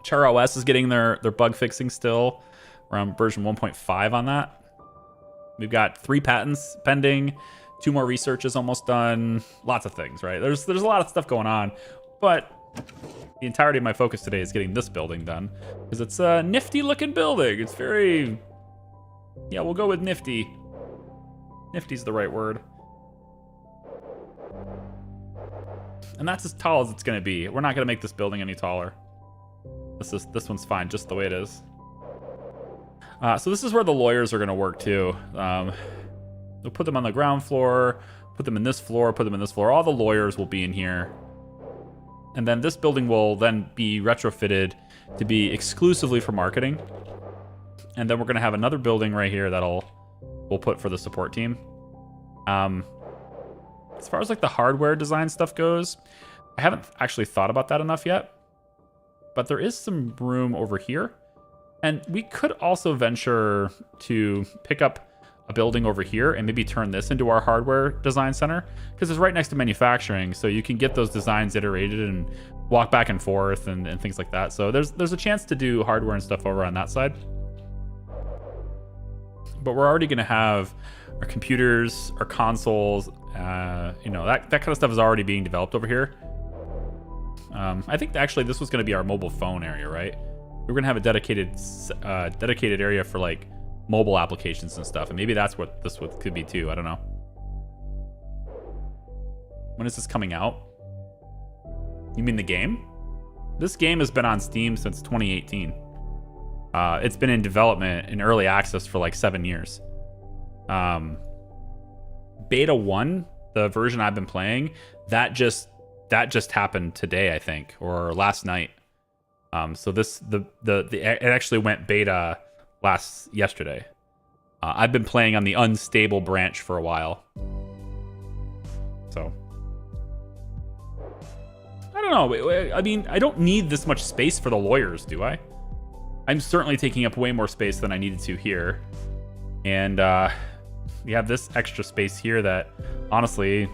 CharOS is getting their bug fixing still. We're on version 1.5 on that. We've got 3 patents pending, 2 more research is almost done. Lots of things, right? There's a lot of stuff going on, but the entirety of my focus today is getting this building done because it's a nifty looking building. It's very, yeah, we'll go with nifty. Nifty's the right word. And that's as tall as it's gonna be. We're not gonna make this building any taller. This one's fine, just the way it is. So this is where the lawyers are gonna work too. We'll put them on the ground floor, put them in this floor, put them in this floor. All the lawyers will be in here. And then this building will then be retrofitted to be exclusively for marketing. And then we're gonna have another building right here that'll we'll put for the support team. As far as like the hardware design stuff goes, I haven't actually thought about that enough yet. But there is some room over here. And we could also venture to pick up a building over here and maybe turn this into our hardware design center, because it's right next to manufacturing, so you can get those designs iterated and walk back and forth and things like that. So there's a chance to do hardware and stuff over on that side. But we're already going to have our computers, our consoles, you know, that kind of stuff is already being developed over here. I think actually this was going to be our mobile phone area, right? We're going to have a dedicated area for like mobile applications and stuff, and maybe that's what this could be too. I don't know. When is this coming out? You mean the game? This game has been on Steam since 2018. It's been in development in early access for like 7 years. Beta 1, the version I've been playing, that just happened today, I think, or last night. So it actually went beta yesterday. I've been playing on the unstable branch for a while. So I don't know. I mean, I don't need this much space for the lawyers, do I? I'm certainly taking up way more space than I needed to here. And we have this extra space here that, honestly,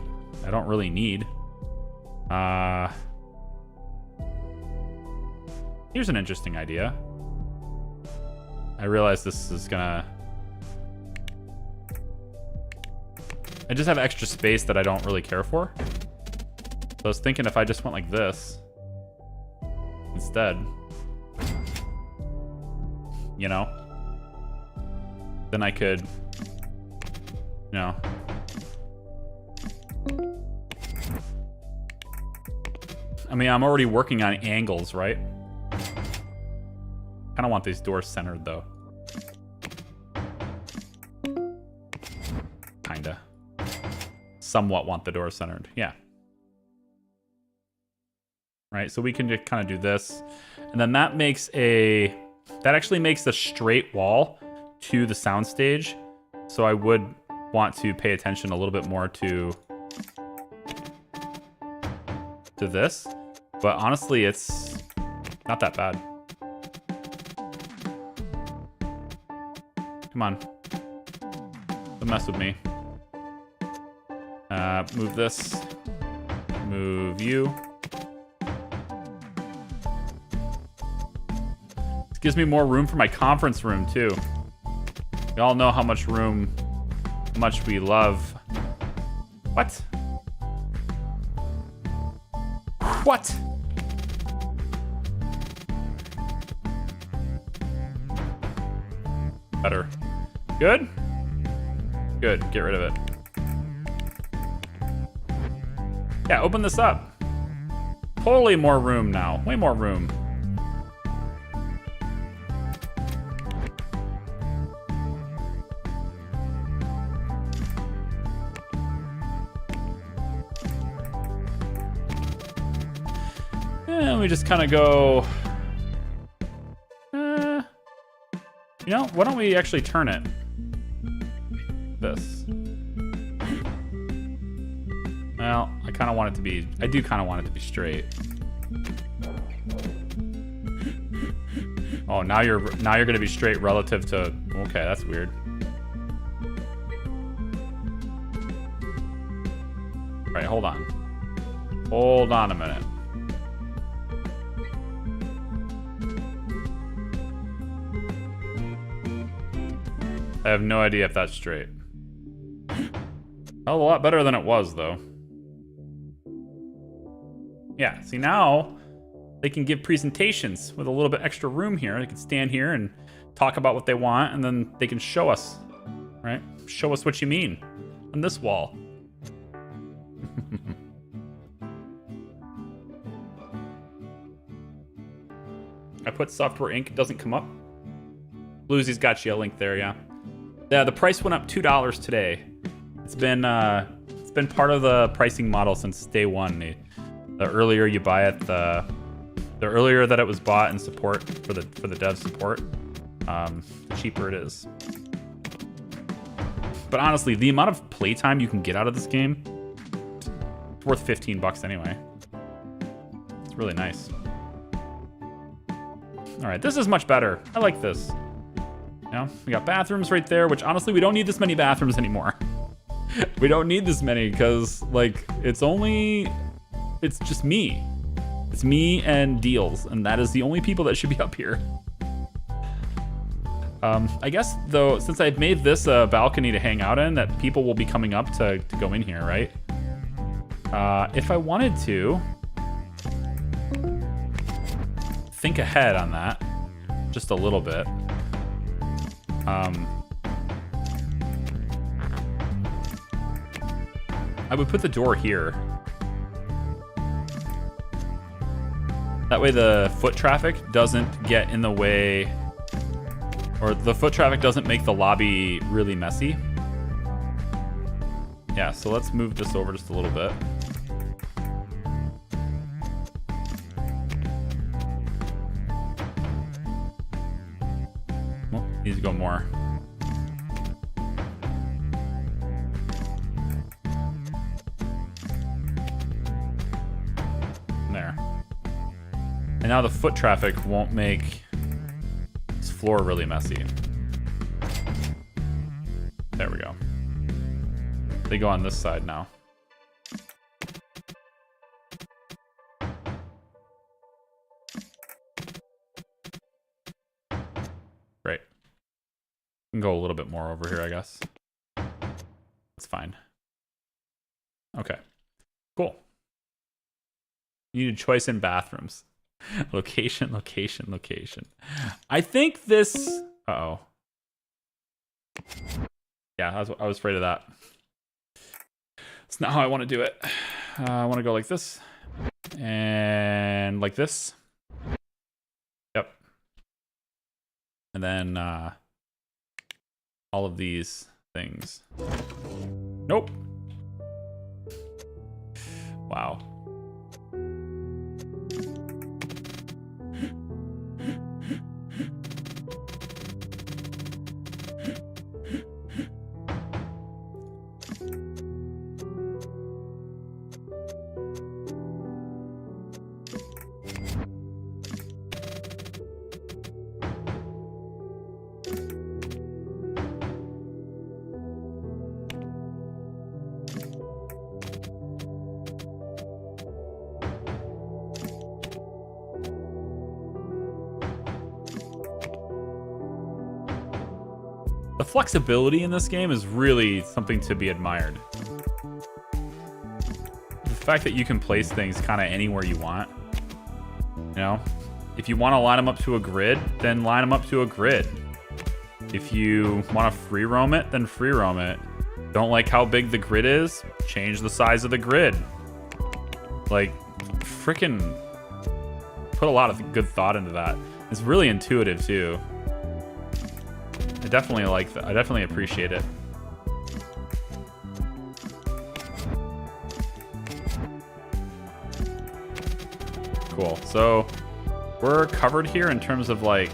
I don't really need. Here's an interesting idea. I realize this is gonna... I just have extra space that I don't really care for. So I was thinking if I just went like this instead, you know, then I could, you know, I mean, I'm already working on angles, right? Kind of want these doors centered though. Kinda. Somewhat want the doors centered, yeah. Right, so we can just kind of do this. And then that makes that actually makes a straight wall to the soundstage. So I would want to pay attention a little bit more to this. But honestly, it's not that bad. Come on. Don't mess with me. Move this. Move you. This gives me more room for my conference room, too. We all know how much room, how much we love. What? What? Better. Good? Good. Get rid of it. Yeah, open this up. Totally more room now. Way more room. And we just kind of go... you know, why don't we actually turn it? This. Well, I kind of want it to be... I do kind of want it to be straight. Oh, now you're going to be straight relative to... Okay, that's weird. All right, hold on. Hold on a minute. I have no idea if that's straight. Hell of a lot better than it was, though. Yeah, see now they can give presentations with a little bit extra room here. They can stand here and talk about what they want, and then they can show us, right? Show us what you mean on this wall. I put Software Inc. It doesn't come up. Bluesy's got you a link there, yeah. Yeah, the price went up $2 today. It's been part of the pricing model since day one. The earlier you buy it, the earlier that it was bought in support for the dev support, the cheaper it is. But honestly, the amount of playtime you can get out of this game, it's worth $15 anyway. It's really nice. All right, this is much better. I like this. You know, we got bathrooms right there, which honestly, we don't need this many bathrooms anymore. We don't need this many because, like, it's just me. It's me and Deals, and that is the only people that should be up here. I guess, though, since I've made this a balcony to hang out in, that people will be coming up to go in here, right? If I wanted to think ahead on that just a little bit. I would put the door here. That way the foot traffic doesn't get in the way, or the foot traffic doesn't make the lobby really messy. Yeah, so let's move this over just a little bit. anymore. There. And now the foot traffic won't make this floor really messy. There we go. They go on this side now. Great. We can go a little bit more over here, I guess. That's fine. Okay. Cool. You need a choice in bathrooms. Location, location, location. I think this... Uh-oh. Yeah, I was afraid of that. It's not how I want to do it. I want to go like this. And like this. Yep. And then all of these things. Nope. Wow. The flexibility in this game is really something to be admired. The fact that you can place things kind of anywhere you want. You know? If you want to line them up to a grid, then line them up to a grid. If you want to free roam it, then free roam it. Don't like how big the grid is? Change the size of the grid. Like, freaking put a lot of good thought into that. It's really intuitive too. I definitely like that. I definitely appreciate it. Cool. So we're covered here in terms of like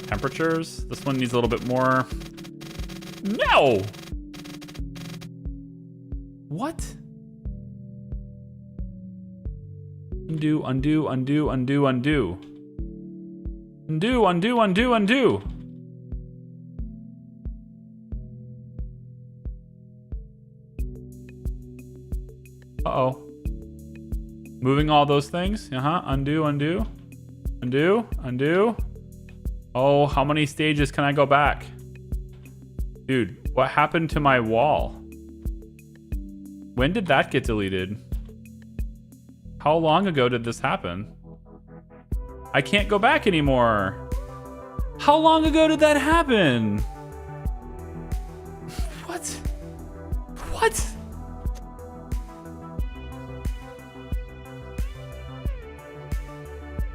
temperatures. This one needs a little bit more. No! What? Undo, undo, undo, undo, undo. Undo, undo, undo, undo. Uh-oh. Moving all those things. Undo, undo. Undo, undo. Oh, how many stages can I go back? Dude, what happened to my wall? When did that get deleted? How long ago did this happen? I can't go back anymore. How long ago did that happen? What? What?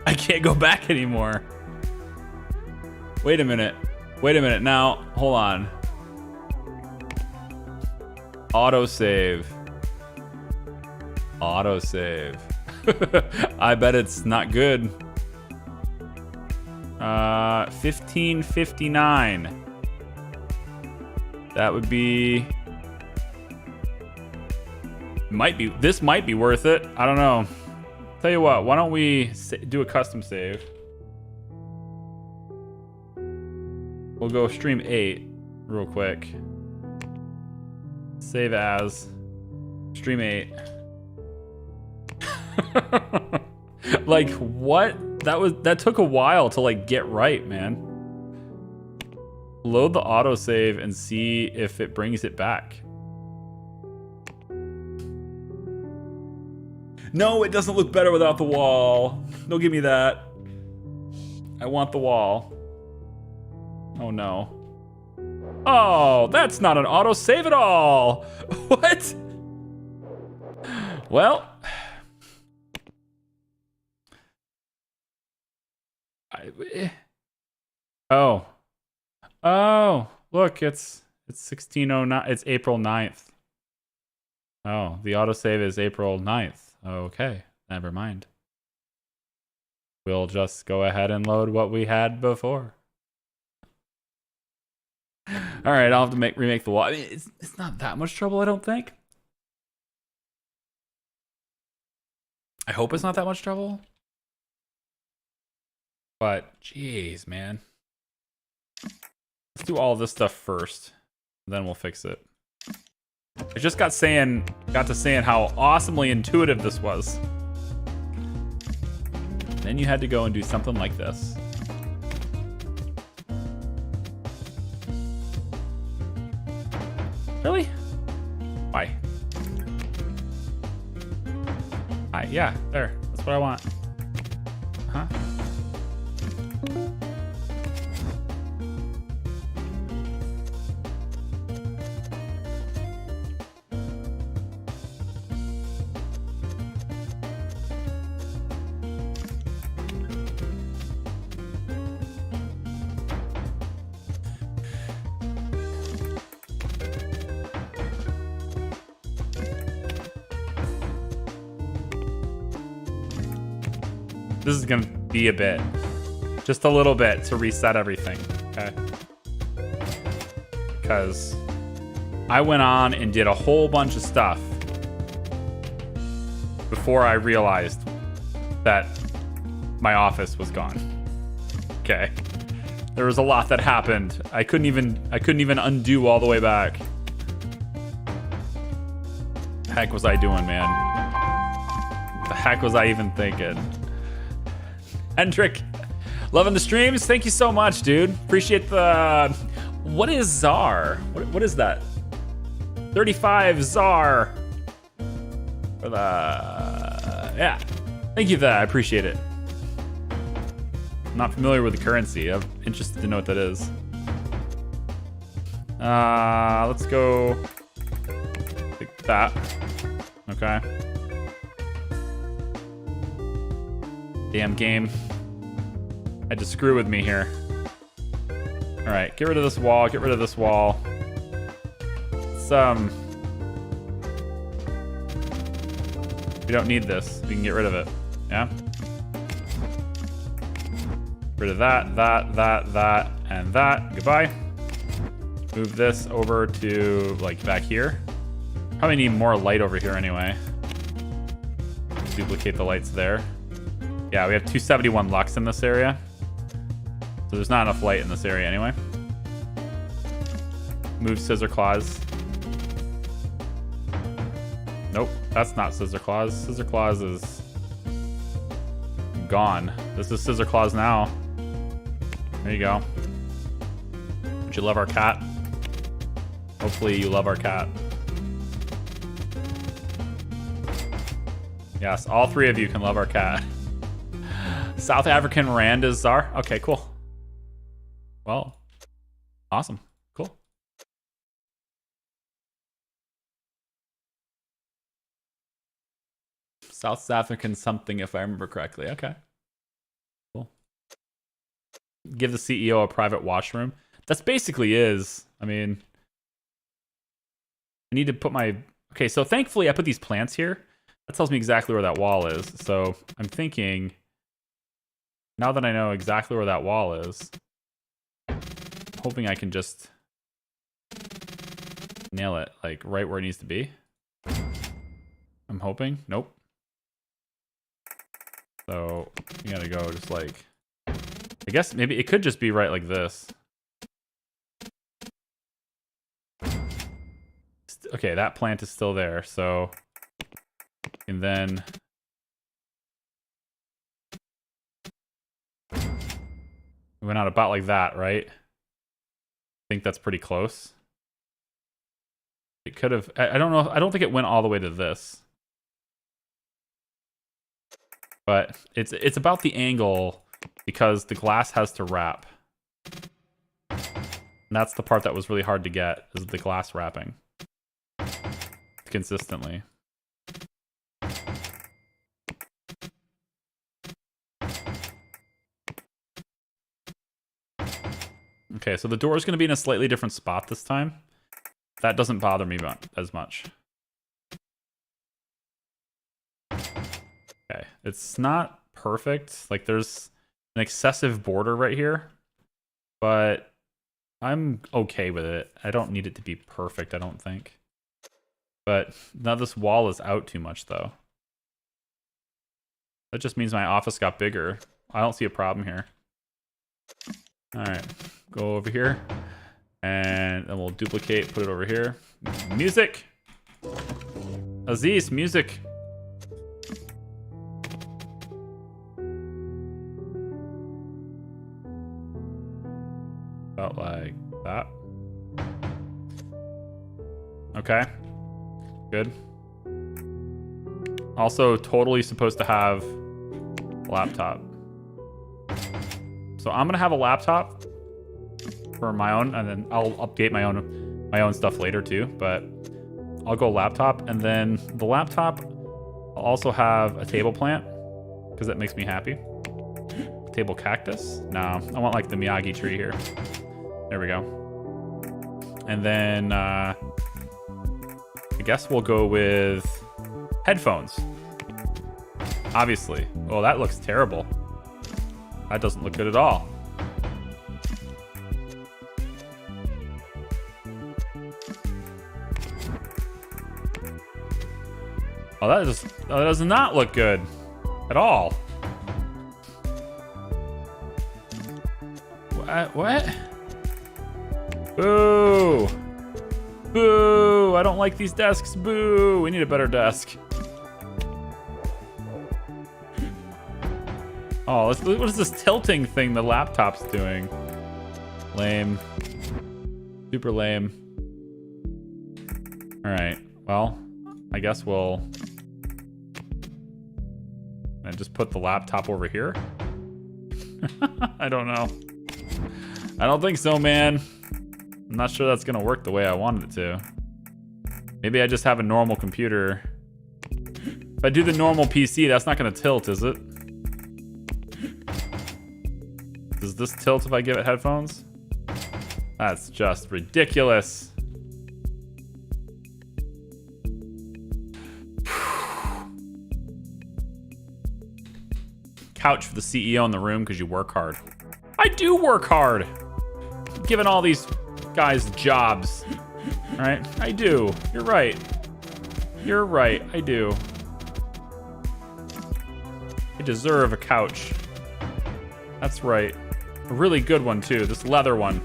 I can't go back anymore. Wait a minute. Wait a minute. Now, hold on. Autosave. Autosave. I bet it's not good. 1559. That would be... This might be worth it. I don't know. Tell you what, why don't we do a custom save? We'll go stream 8 real quick. Save as stream 8. Like what? That took a while to like get right, man. Load the autosave and see if it brings it back. No, it doesn't look better without the wall. Don't give me that. I want the wall. Oh no. Oh, that's not an autosave at all. What? Well. Oh. Oh, look, it's 1609. It's April 9th. Oh, the autosave is April 9th. Okay, never mind. We'll just go ahead and load what we had before. All right, I'll have to remake the wall. I mean, it's not that much trouble, I don't think. I hope it's not that much trouble. But, jeez, man. Let's do all this stuff first. Then we'll fix it. I just got to saying how awesomely intuitive this was. Then you had to go and do something like this. Really? Why? Yeah, there. That's what I want. Huh? This is gonna be a bit. Just a little bit to reset everything, okay? Because I went on and did a whole bunch of stuff before I realized that my office was gone. Okay. There was a lot that happened. I couldn't even undo all the way back. The heck was I doing, man? The heck was I even thinking? Hendrick, loving the streams. Thank you so much, dude. Appreciate the... What is Czar? What is that? 35 Czar. For the... Yeah. Thank you for that. I appreciate it. I'm not familiar with the currency. I'm interested to know what that is. Let's go... Like that. Okay. Damn game. Had to screw with me here. All right, get rid of this wall. Get rid of this wall. It's, we don't need this. We can get rid of it. Yeah. Rid of that, that, and that. Goodbye. Move this over to like back here. Probably need more light over here anyway. Duplicate the lights there. Yeah, we have 271 lux in this area. So there's not enough light in this area anyway. Move scissor claws. Nope, that's not scissor claws. Scissor claws is gone. This is scissor claws now. There you go. Would you love our cat? Hopefully you love our cat. Yes, all three of you can love our cat. South African Rand is Czar. Okay, cool. Well, awesome. Cool. South African something, if I remember correctly. Okay. Cool. Give the CEO a private washroom. That's basically is. I mean, I need to put my... Okay, so thankfully I put these plants here. That tells me exactly where that wall is. So I'm thinking... Now that I know exactly where that wall is, hoping I can just nail it, like right where it needs to be. I'm hoping. Nope. So you gotta go just like, I guess maybe it could just be right like this. Okay, that plant is still there, so, and then we went out about like that, right? I think that's pretty close. It could have, I don't know, I don't think it went all the way to this. But it's about the angle because the glass has to wrap. And that's the part that was really hard to get, is the glass wrapping. Consistently. Okay, so the door is going to be in a slightly different spot this time. That doesn't bother me as much. Okay, it's not perfect. Like, there's an excessive border right here. But I'm okay with it. I don't need it to be perfect, I don't think. But now this wall is out too much, though. That just means my office got bigger. I don't see a problem here. All right, go over here. And then we'll duplicate, put it over here. Music! Aziz, music! About like that. Okay. Good. Also, totally supposed to have a laptop. So I'm gonna have a laptop for my own, and then I'll update my own stuff later too. But I'll go laptop, and then the laptop I'll also have a table plant because that makes me happy. Table cactus? No, I want like the Miyagi tree here. There we go. And then I guess we'll go with headphones. Obviously. Oh, that looks terrible. That doesn't look good at all. Oh, that does not look good at all. What? Boo! Boo! I don't like these desks. Boo! We need a better desk. Oh, what is this tilting thing the laptop's doing? Lame. Super lame. All right. Well, I guess we'll and just put the laptop over here. I don't know. I don't think so, man. I'm not sure that's gonna work the way I wanted it to. Maybe I just have a normal computer. If I do the normal PC, that's not gonna tilt, is it? Does this tilt if I give it headphones? That's just ridiculous. Couch for the CEO in the room because you work hard. I do work hard. Giving all these guys jobs. All right? I do. You're right. You're right. I do. I deserve a couch. That's right. A really good one, too. This leather one.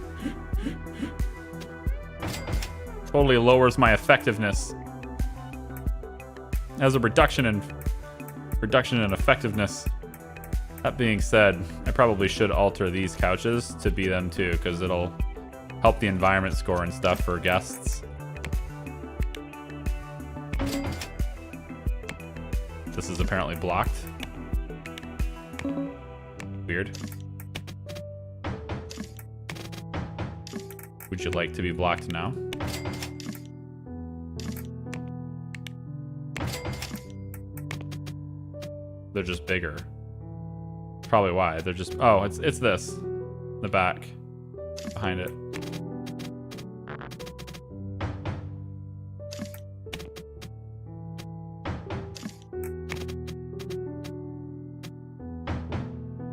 Totally lowers my effectiveness. Has a reduction in effectiveness. That being said, I probably should alter these couches to be them too, because it'll help the environment score and stuff for guests. This is apparently blocked. Weird. Would you like to be blocked now? They're just bigger. That's probably why. They're just... Oh, it's this. The back. Behind it.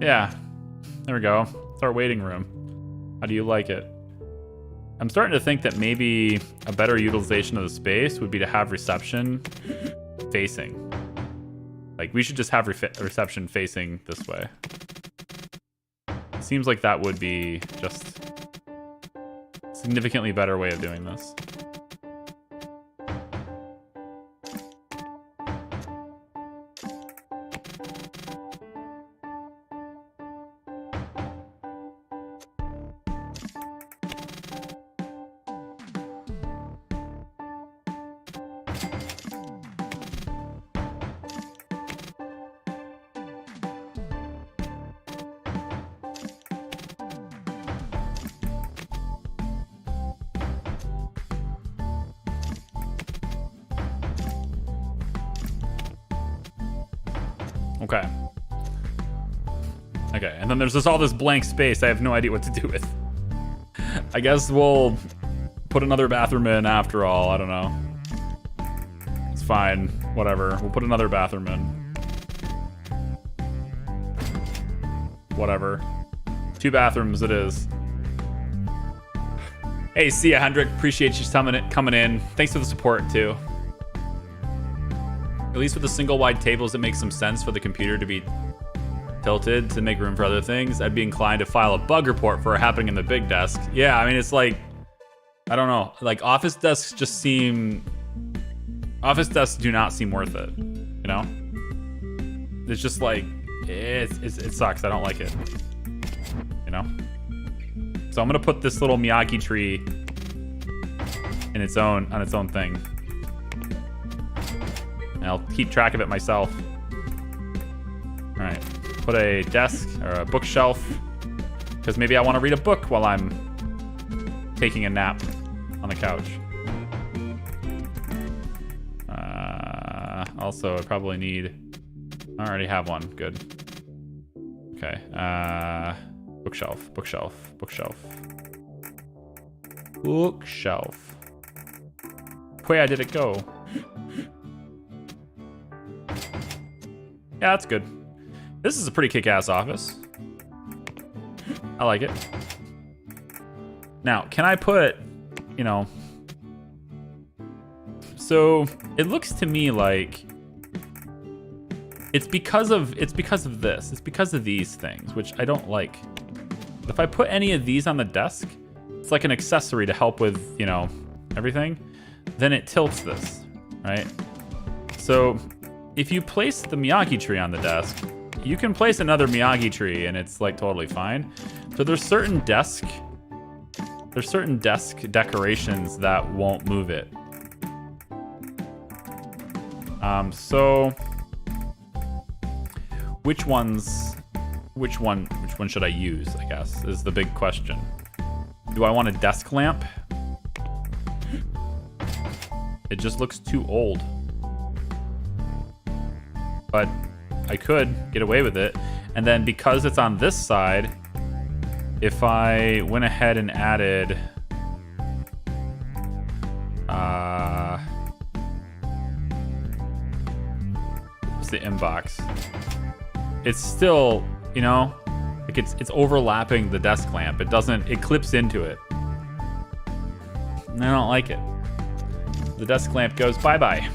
Yeah. There we go. It's our waiting room. How do you like it? I'm starting to think that maybe a better utilization of the space would be to have reception facing. Like, we should just have reception facing this way. Seems like that would be just a significantly better way of doing this. Okay. Okay, and then there's all this blank space I have no idea what to do with. I guess we'll put another bathroom in after all. I don't know. It's fine. Whatever. We'll put another bathroom in. Whatever. 2 bathrooms it is. Hey, see ya, Hendrik. Appreciate you coming in. Thanks for the support, too. At least with the single wide tables, it makes some sense for the computer to be tilted to make room for other things. I'd be inclined to file a bug report for it happening in the big desk. Yeah, I mean, it's like, I don't know. Like, office desks just seem... Office desks do not seem worth it, you know? It's just like, it sucks. I don't like it, you know? So I'm gonna put this little Miyagi tree in on its own thing. And I'll keep track of it myself. All right, put a desk or a bookshelf, because maybe I want to read a book while I'm taking a nap on the couch. Also, I probably need, I already have one, good. Okay, bookshelf, bookshelf, bookshelf. Bookshelf. Where did it go? Yeah, that's good. This is a pretty kick-ass office. I like it. Now, can I put, you know... So, it looks to me like... It's because of this. It's because of these things, which I don't like. If I put any of these on the desk, it's like an accessory to help with, you know, everything. Then it tilts this, right? So... If you place the Miyagi tree on the desk, you can place another Miyagi tree and it's like totally fine. So there's certain desk decorations that won't move it. So which one should I use, I guess, is the big question. Do I want a desk lamp? It just looks too old. But I could get away with it. And then because it's on this side, if I went ahead and added what's the inbox? It's still, you know, like it's overlapping the desk lamp. It clips into it. And I don't like it. The desk lamp goes bye-bye.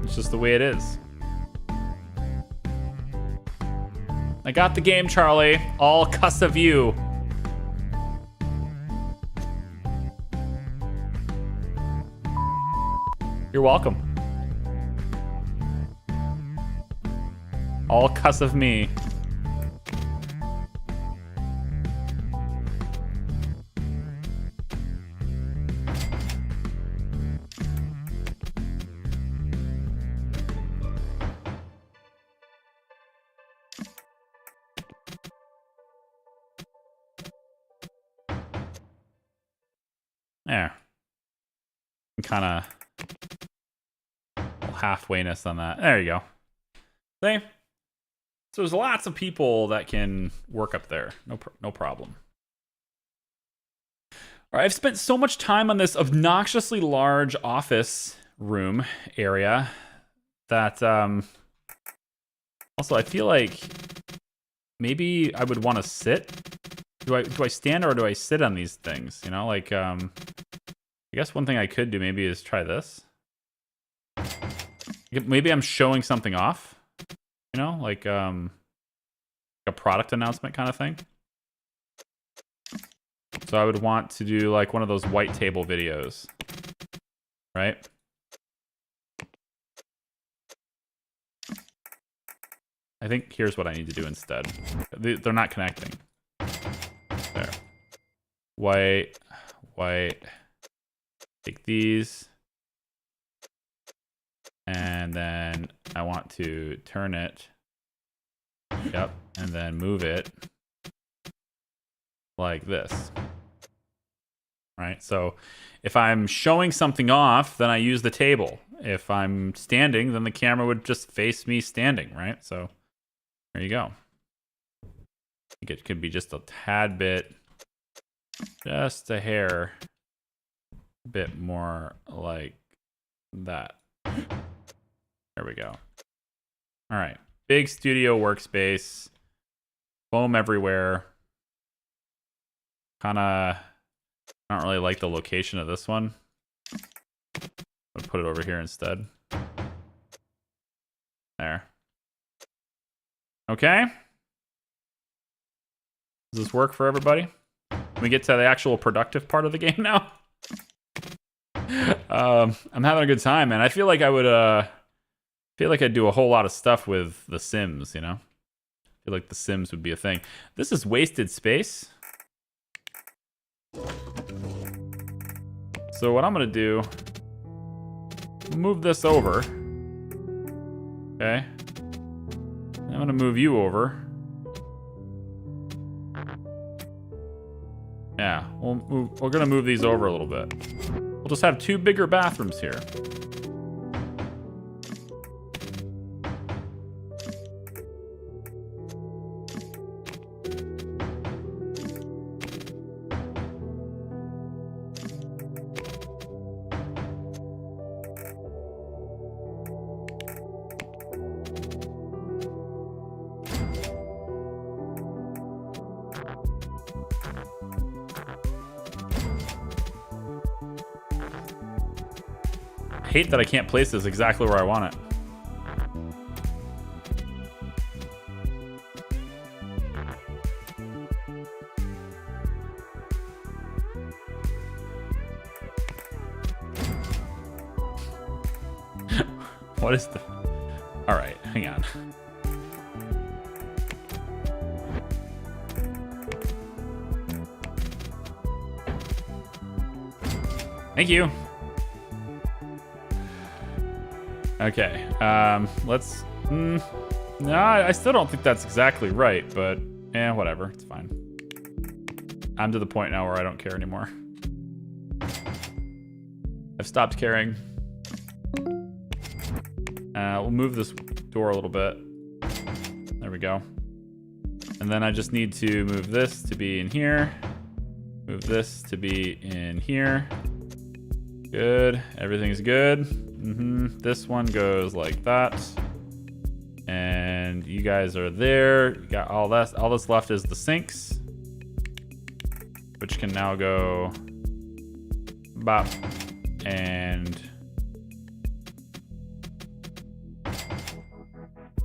It's just the way it is. I got the game, Charlie. All cuss of you. You're welcome. All cuss of me. There. Kind of halfwayness on that. There you go. See? So there's lots of people that can work up there. No problem. All right, I've spent so much time on this obnoxiously large office room area that also I feel like maybe I would want to sit. Do I stand or do I sit on these things? You know, like I guess one thing I could do maybe is try this. Maybe I'm showing something off. You know, like a product announcement kind of thing. So I would want to do like one of those white table videos, right? I think here's what I need to do instead. They're not connecting. There. White. Take these. And then I want to turn it. Yep. And then move it like this. Right? So if I'm showing something off, then I use the table. If I'm standing, then the camera would just face me standing, right? So there you go. I think it could be just a tad bit, just a hair bit more like that. There we go. All right. Big studio workspace. Foam everywhere. Kind of I don't really like the location of this one. I'll put it over here instead. There. Okay. Does this work for everybody? Can we get to the actual productive part of the game now? I'm having a good time, man. I feel like I would feel like I'd do a whole lot of stuff with The Sims, you know? I feel like The Sims would be a thing. This is wasted space. So what I'm gonna do, move this over. Okay. I'm gonna move you over. Yeah, we're gonna move these over a little bit. We'll just have 2 bigger bathrooms here. I hate that I can't place this exactly where I want it. What is the... All right, hang on. Thank you. Okay, let's... no, I still don't think that's exactly right, but yeah, whatever, it's fine. I'm to the point now where I don't care anymore. I've stopped caring. We'll move this door a little bit. There we go. And then I just need to move this to be in here. Move this to be in here. Good, everything's good. This one goes like that. And you guys are there. You got all this. All that's left is the sinks, which can now go bop and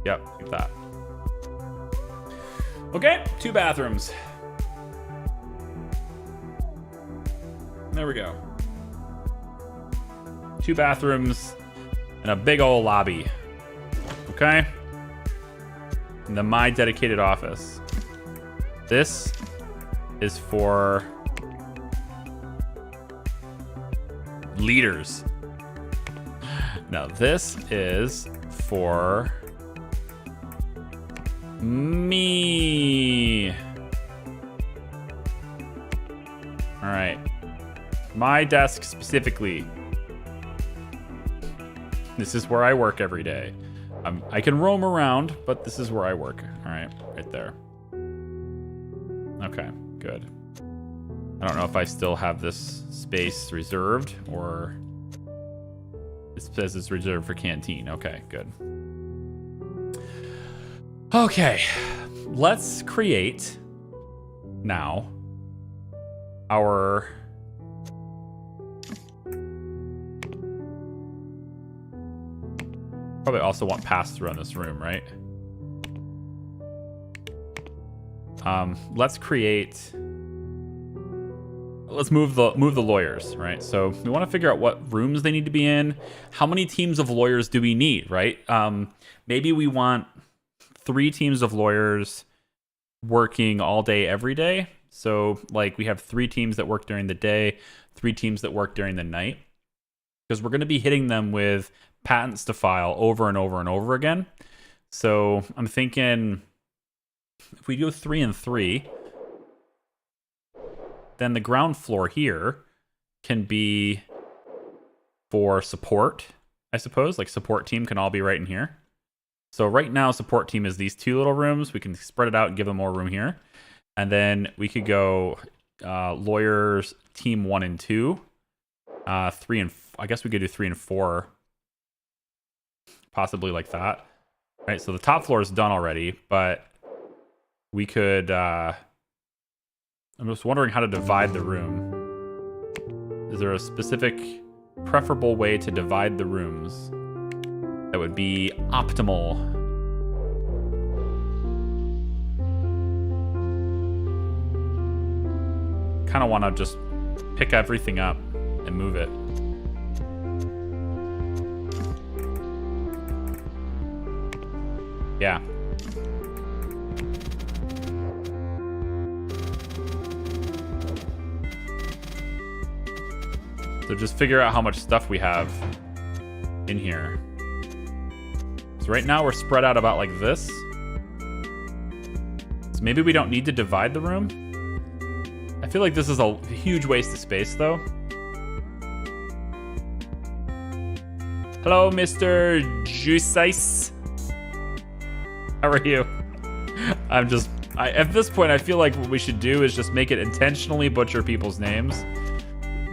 yep, like that. Okay, 2 bathrooms. There we go. 2 bathrooms and a big old lobby. Okay? And then my dedicated office. This is for leaders. Now this is for me. All right. My desk specifically. This is where I work every day. I can roam around, but this is where I work. All right, right there. Okay, good. I don't know if I still have this space reserved or it says it's reserved for canteen. Okay, good. Okay, let's create now our probably also want pass-through on this room, right? Let's move the lawyers, right? So we want to figure out what rooms they need to be in. How many teams of lawyers do we need, right? Maybe we want 3 teams of lawyers working all day, every day. So like we have 3 teams that work during the day, 3 teams that work during the night, because we're going to be hitting them with patents to file over and over and over again. So I'm thinking if we go 3 and 3, then the ground floor here can be for support, I suppose. Like support team can all be right in here. So right now support team is these 2 little rooms. We can spread it out and give them more room here. And then we could go lawyers team 1 and 2. 3 and I guess we could do 3 and 4. Possibly like that. Right, so the top floor is done already, but we could I'm just wondering how to divide the room. Is there a specific preferable way to divide the rooms that would be optimal? Kind of want to just pick everything up and move it. Yeah. So just figure out how much stuff we have in here. So right now we're spread out about like this. So maybe we don't need to divide the room. I feel like this is a huge waste of space though. Hello, Mr. Juice. How are you? At this point, I feel like what we should do is just make it intentionally butcher people's names.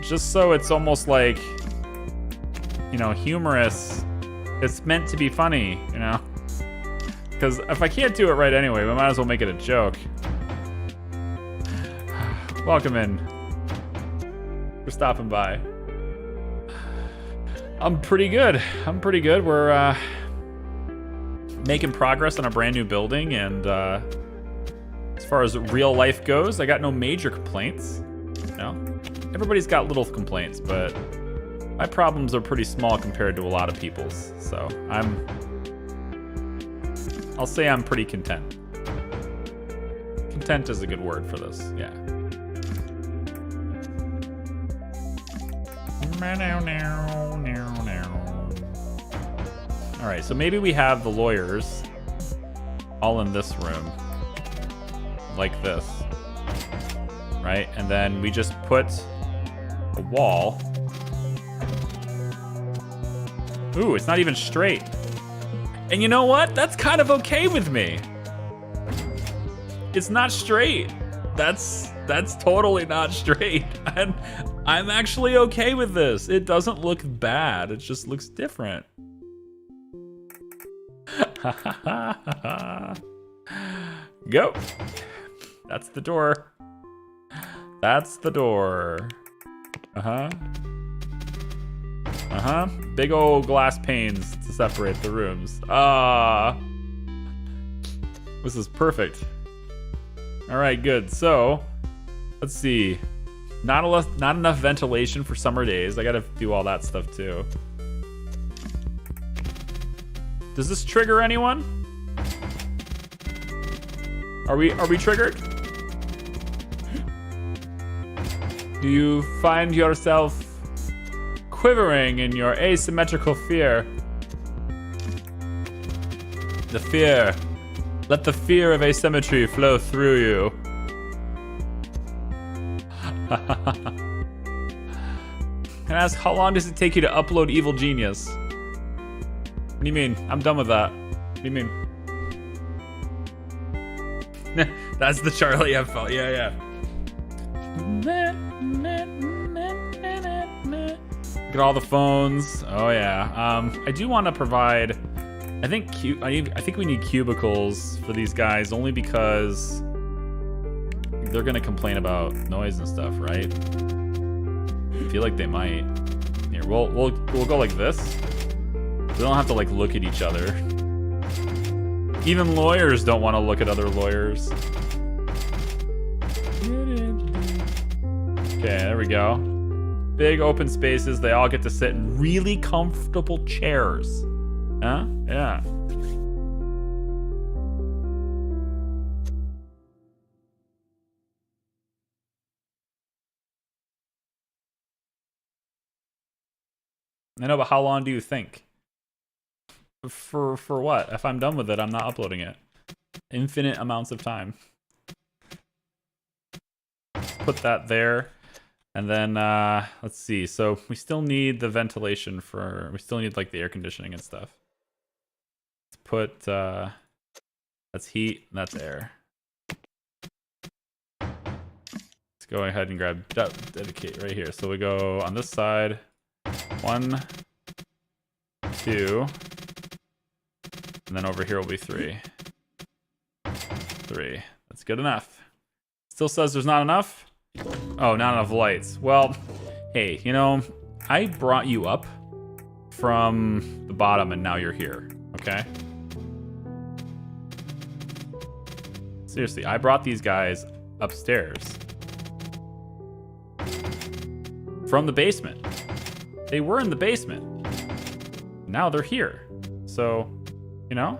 Just so it's almost like, you know, humorous. It's meant to be funny, you know? Because if I can't do it right anyway, we might as well make it a joke. Welcome in. For stopping by. I'm pretty good. We're making progress on a brand new building, and as far as real life goes, I got no major complaints. You know? Everybody's got little complaints, but my problems are pretty small compared to a lot of people's. So I'll say I'm pretty content. Content is a good word for this, yeah. All right, so maybe we have the lawyers all in this room, like this, right? And then we just put a wall. Ooh, it's not even straight. And you know what? That's kind of okay with me. It's not straight. That's totally not straight. And I'm actually okay with this. It doesn't look bad. It just looks different. Go. That's the door. That's the door. Uh-huh. Uh-huh. Big old glass panes to separate the rooms. This is perfect. All right, good. So, let's see. Not enough ventilation for summer days. I gotta do all that stuff too. Does this trigger anyone? Are we triggered? Do you find yourself quivering in your asymmetrical fear? The fear. Let the fear of asymmetry flow through you. Can I ask, how long does it take you to upload Evil Genius? What do you mean? I'm done with that. What do you mean? That's the Charlie F. Yeah. Look at all the phones. Oh yeah. I do want to provide. I think we need cubicles for these guys only because they're gonna complain about noise and stuff, right? I feel like they might. Here, we'll go like this. We don't have to like look at each other. Even lawyers don't want to look at other lawyers. Okay, there we go. Big open spaces. They all get to sit in really comfortable chairs. Huh? Yeah. I know, but how long do you think? For what? If I'm done with it, I'm not uploading it. Infinite amounts of time. Let's put that there. And then, let's see. So we still need the ventilation we still need like the air conditioning and stuff. Let's put, that's heat, and that's air. Let's go ahead and grab dedicate right here. So we go on this side. 1, 2, and then over here will be 3. 3. That's good enough. Still says there's not enough? Oh, not enough lights. Well, hey, you know, I brought you up from the bottom and now you're here, okay? Seriously, I brought these guys upstairs from the basement. They were in the basement. Now they're here. So, you know,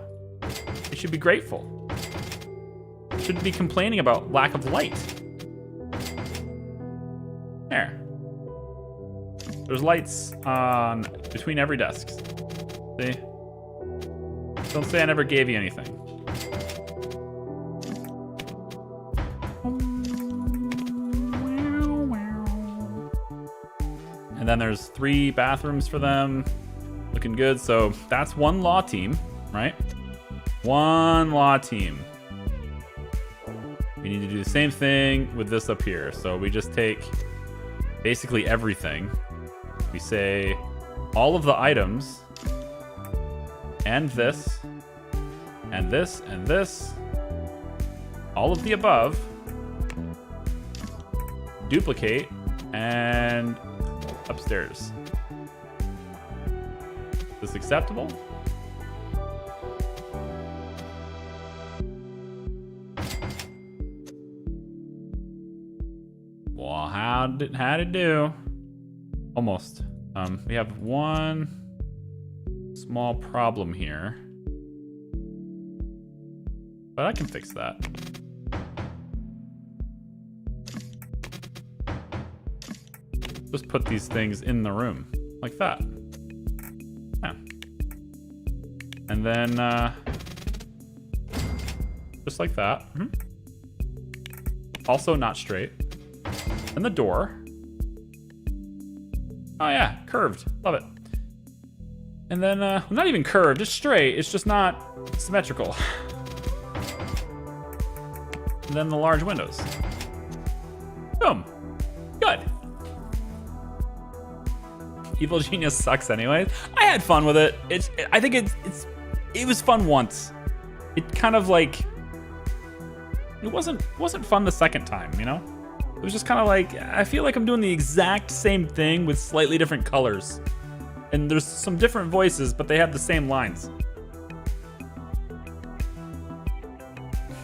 you should be grateful. You shouldn't be complaining about lack of light. There. There's lights on between every desk. See? Don't say I never gave you anything. And then there's 3 bathrooms for them. Looking good. So that's 1 law team, right? 1 law team. We need to do the same thing with this up here. So we just take basically everything. We say all of the items and this and this and this, all of the above, duplicate, and upstairs. Is this acceptable? Well, how'd it do? Almost. We have 1 small problem here, but I can fix that. Just put these things in the room like that. Yeah. And then just like that. Also not straight. And the door. Oh yeah, curved. Love it. And then, not even curved, just straight. It's just not symmetrical. And then the large windows. Boom. Good. Evil Genius sucks anyways. I had fun with it. I think it was fun once. It kind of like, it wasn't fun the second time, you know? It was just kind of like, I feel like I'm doing the exact same thing with slightly different colors. And there's some different voices, but they have the same lines.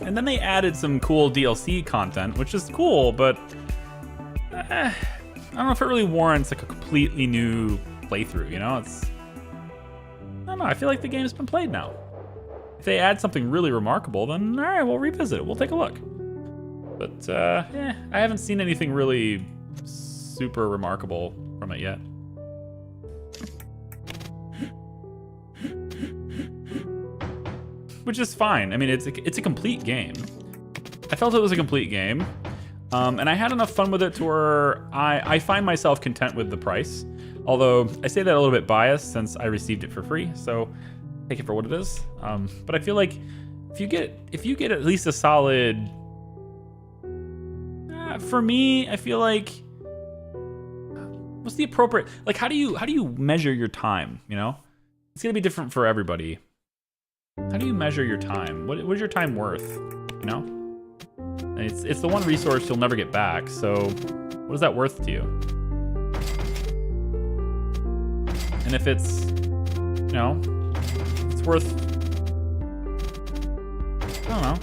And then they added some cool DLC content, which is cool, but I don't know if it really warrants like a completely new playthrough, you know? I don't know, I feel like the game's been played now. If they add something really remarkable, then all right, we'll revisit it. We'll take a look. But I haven't seen anything really super remarkable from it yet. Which is fine. I mean, it's a complete game. I felt it was a complete game. And I had enough fun with it to where I find myself content with the price. Although I say that a little bit biased since I received it for free, so take it for what it is. But I feel like if you get at least a solid, for me, I feel like what's the appropriate, like how do you measure your time? You know, it's gonna be different for everybody. How do you measure your time? What is your time worth? You know, and it's the one resource you'll never get back. So what is that worth to you? And if it's, you know, it's worth, I don't know,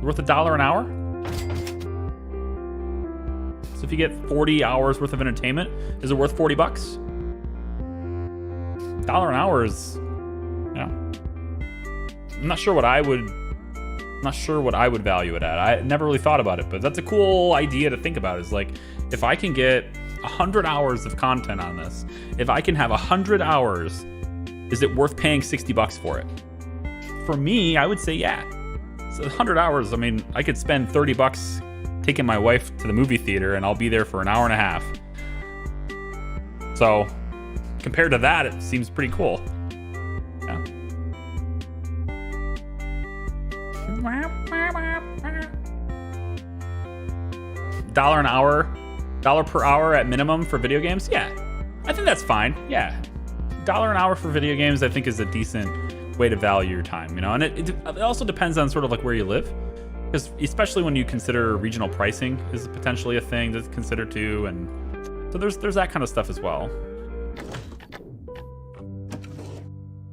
worth $1 an hour. So if you get 40 hours worth of entertainment, is it worth 40 bucks? $1 an hour is, you know, I'm not sure what I would value it at. I never really thought about it, but that's a cool idea to think about. Is like, if I can get 100 hours of content on this, if I can have 100 hours, is it worth paying 60 bucks for it? For me, I would say yeah. So 100 hours, I mean, I could spend 30 bucks taking my wife to the movie theater and I'll be there for an hour and a half. So compared to that, it seems pretty cool. Yeah. $1 an hour, $1 per hour at minimum for video games. Yeah, I think that's fine. Yeah, $1 an hour for video games, I think, is a decent way to value your time, you know. And it also depends on sort of like where you live, because especially when you consider regional pricing is potentially a thing to consider too, and So there's that kind of stuff as well.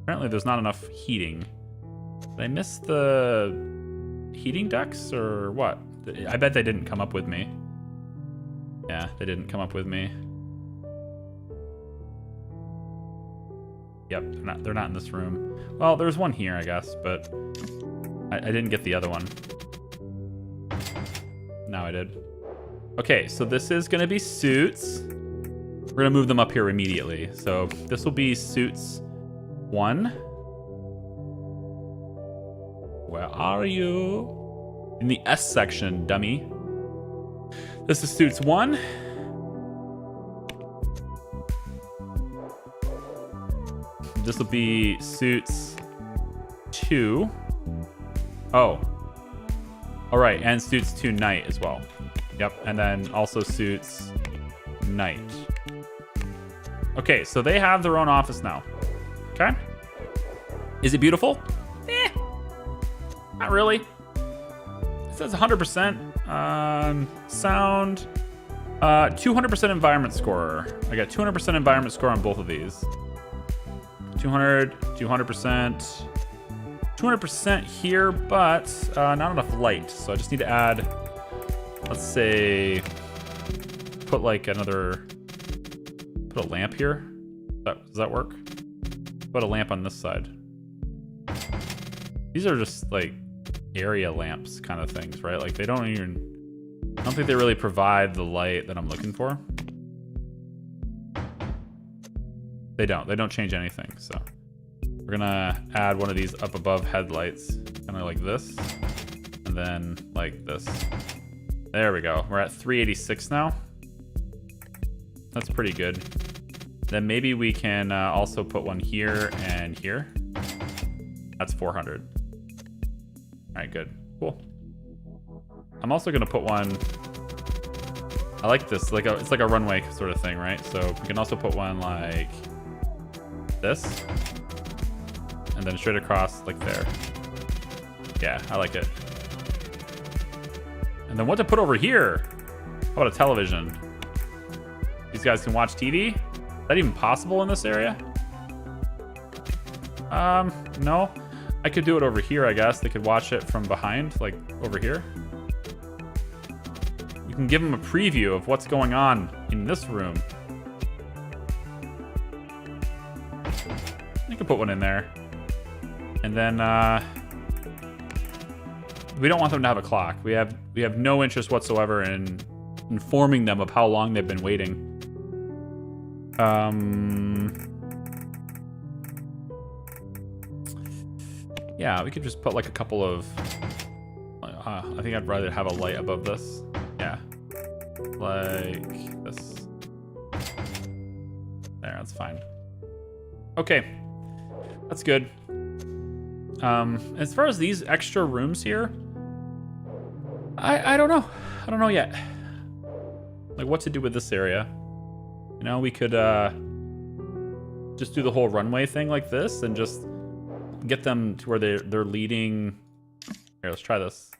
Apparently there's not enough heating. Did I miss the heating ducts or what? I bet they didn't come up with me. Yeah, they didn't come up with me. Yep, they're not in this room. Well, there's one here, I guess, but I didn't get the other one. Now I did. Okay, so this is gonna be suits. We're gonna move them up here immediately. So this will be suits 1. Where are you? In the S section, dummy. This is suits 1. This will be suits 2. Oh. All right, and suits 2 night as well. Yep, and then also suits night. Okay, so they have their own office now. Okay. Is it beautiful? Eh. Not really. It says 100%. Sound. 200% environment score. I got 200% environment score on both of these. 200%. 200% here, but not enough light. So I just need to add, let's say, put like another, put a lamp here. Does that work? Put a lamp on this side. These are just like area lamps kind of things, right? Like they don't even, I don't think they really provide the light that I'm looking for. They don't change anything. So we're gonna add one of these up above headlights, kind of like this, and then like this. There we go. We're at 386 now. That's pretty good. Then maybe we can also put one here and here. That's 400. All right, good, cool. I'm also gonna put one. I like this, it's like a runway sort of thing, right? So we can also put one like this, and then straight across like there. Yeah, I like it. And then what to put over here? How about a television? These guys can watch TV? Is that even possible in this area? No. I could do it over here, I guess. They could watch it from behind, like over here. We can give them a preview of what's going on in this room. You can put one in there. And then we don't want them to have a clock. We have no interest whatsoever in informing them of how long they've been waiting. Yeah, we could just put like a couple of, I think I'd rather have a light above this. Yeah, like this. There, that's fine. Okay, that's good. As far as these extra rooms here, I don't know. I don't know yet. Like what to do with this area. You know, we could just do the whole runway thing like this and just get them to where they're leading. Here, let's try this.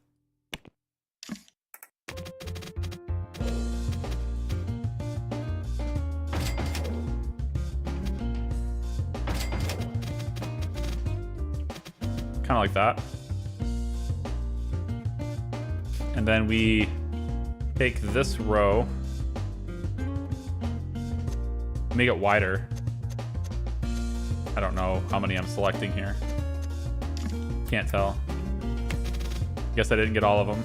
Kind of like that. And then we take this row, make it wider. I don't know how many I'm selecting here. Can't tell. Guess I didn't get all of them.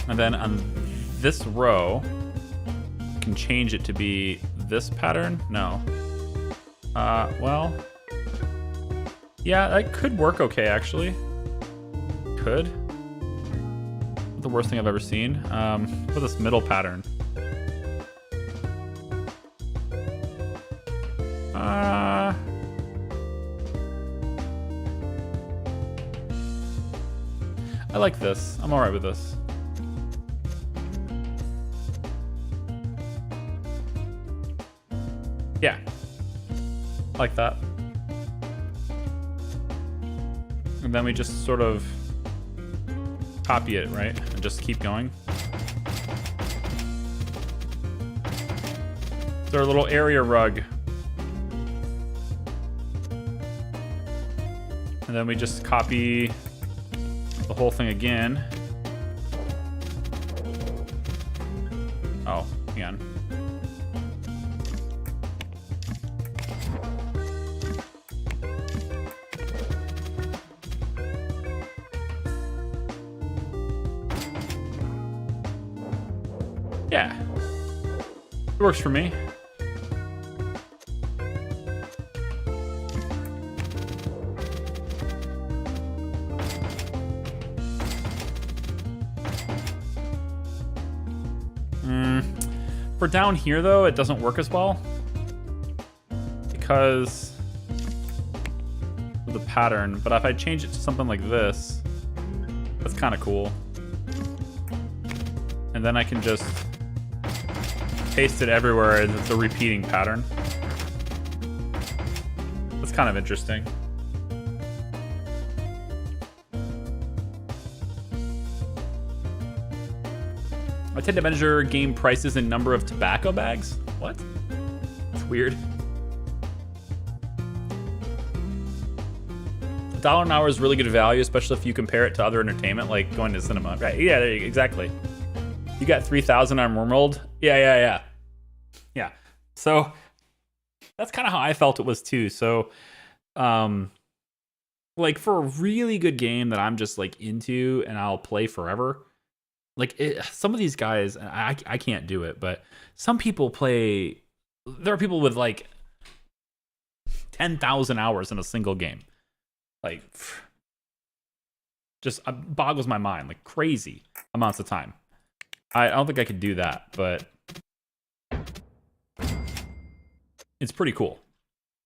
And then on this row, I can change it to be this pattern. No. Well, yeah, that could work okay, actually. Could. Not the worst thing I've ever seen. For this middle pattern. I like this. I'm all right with this. Yeah. Like that. And then we just sort of copy it, right? And just keep going. It's our little area rug. And then we just copy the whole thing again. Oh, hang on. Yeah. It works for me. For down here, though, it doesn't work as well because of the pattern. But if I change it to something like this, that's kind of cool. And then I can just paste it everywhere and it's a repeating pattern. That's kind of interesting. I tend to measure game prices in number of tobacco bags. What? That's weird. $1 an hour is really good value, especially if you compare it to other entertainment, like going to the cinema. Right? Yeah, there you go. Exactly. You got 3,000 on Wormworld. Yeah. So that's kind of how I felt it was too. So, like for a really good game that I'm just like into and I'll play forever. Like some of these guys, I can't do it, but some people play. There are people with like 10,000 hours in a single game. Like, just boggles my mind. Like crazy amounts of time. I don't think I could do that, but it's pretty cool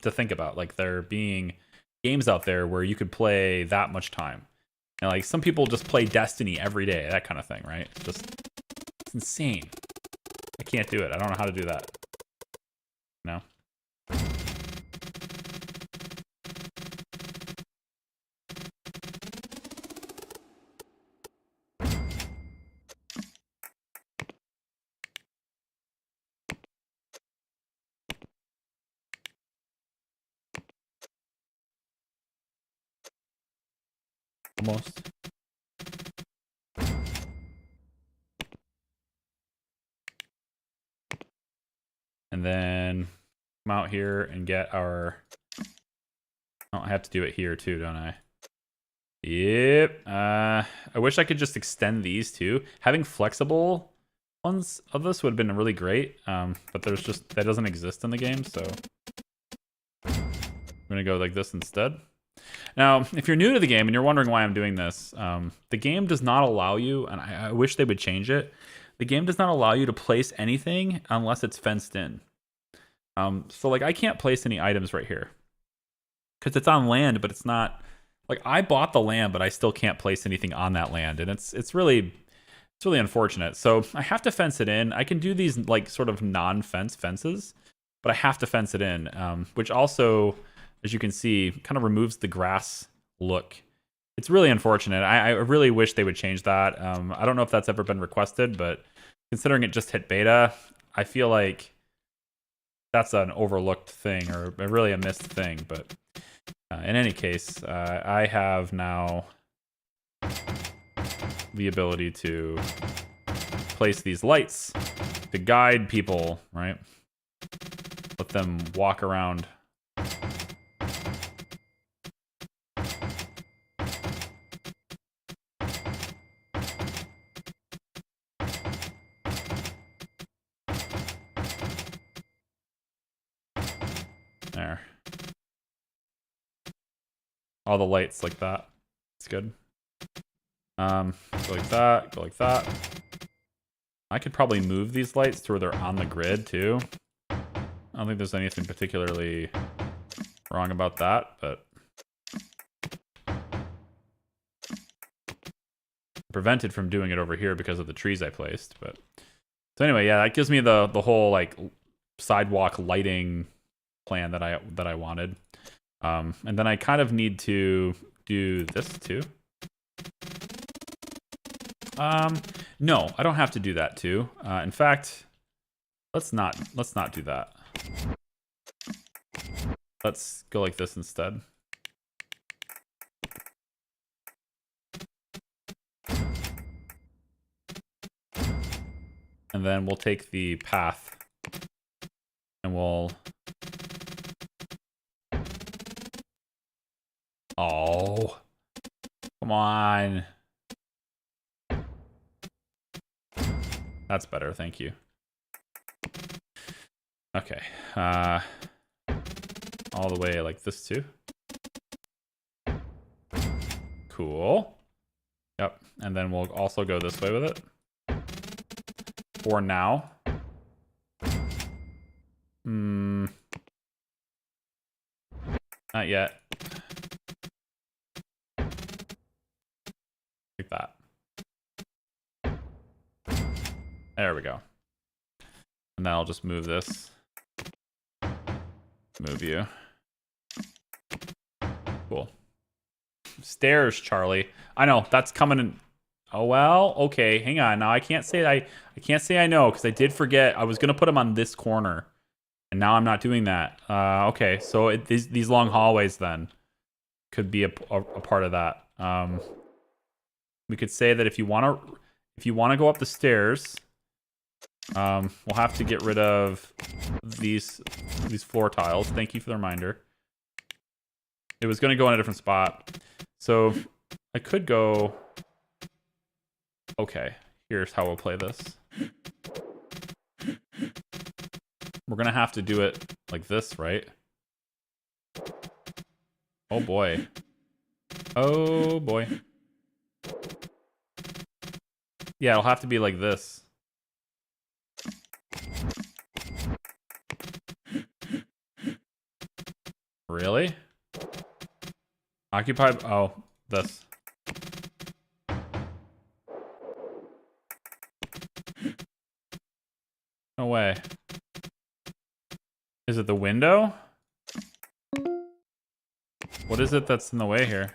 to think about. Like there being games out there where you could play that much time. And like some people just play Destiny every day, that kind of thing, right? It's insane. I can't do it. I don't know how to do that. No. Almost. And then come out here and get our... Oh, I have to do it here too, don't I? Yep. I wish I could just extend these too. Having flexible ones of this would have been really great, but there's just... That doesn't exist in the game, so... I'm gonna go like this instead. Now, if you're new to the game and you're wondering why I'm doing this, the game does not allow you, and I wish they would change it, the game does not allow you to place anything unless it's fenced in. So, like, I can't place any items right here. Because it's on land, but it's not... Like, I bought the land, but I still can't place anything on that land, and it's really unfortunate. So, I have to fence it in. I can do these, like, sort of non-fence fences, but I have to fence it in, which also... as you can see, kind of removes the grass look. It's really unfortunate. I really wish they would change that. I don't know if that's ever been requested, but considering it just hit beta, I feel like that's an overlooked thing or really a missed thing. But in any case, I have now the ability to place these lights to guide people, right? Let them walk around. There. All the lights like that. It's good. Go like that, go like that. I could probably move these lights to where they're on the grid too. I don't think there's anything particularly wrong about that, but prevented from doing it over here because of the trees I placed. But so anyway, yeah, that gives me the whole like sidewalk lighting plan that I wanted. And then I kind of need to do this too. No, I don't have to do that too. In fact, let's not do that. Let's go like this instead. And then we'll take the path and we'll... Oh, come on. That's better, thank you. Okay, all the way like this too. Cool. Yep, and then we'll also go this way with it. For now. Not yet. Like that. There we go. And then I'll just move this. Move you. Cool. Stairs, Charlie. I know, that's coming in. Oh, well, okay, hang on. Now I can't say I know, because I did forget. I was going to put them on this corner. And now I'm not doing that. Okay, so these long hallways then could be a part of that. We could say that if you want to go up the stairs, we'll have to get rid of these floor tiles. Thank you for the reminder. It was going to go in a different spot. So I could go... Okay, here's how we'll play this. We're going to have to do it like this, right? Oh boy. Oh boy. Yeah, it'll have to be like this. Really? Occupied... Oh, this. No way. Is it the window? What is it that's in the way here?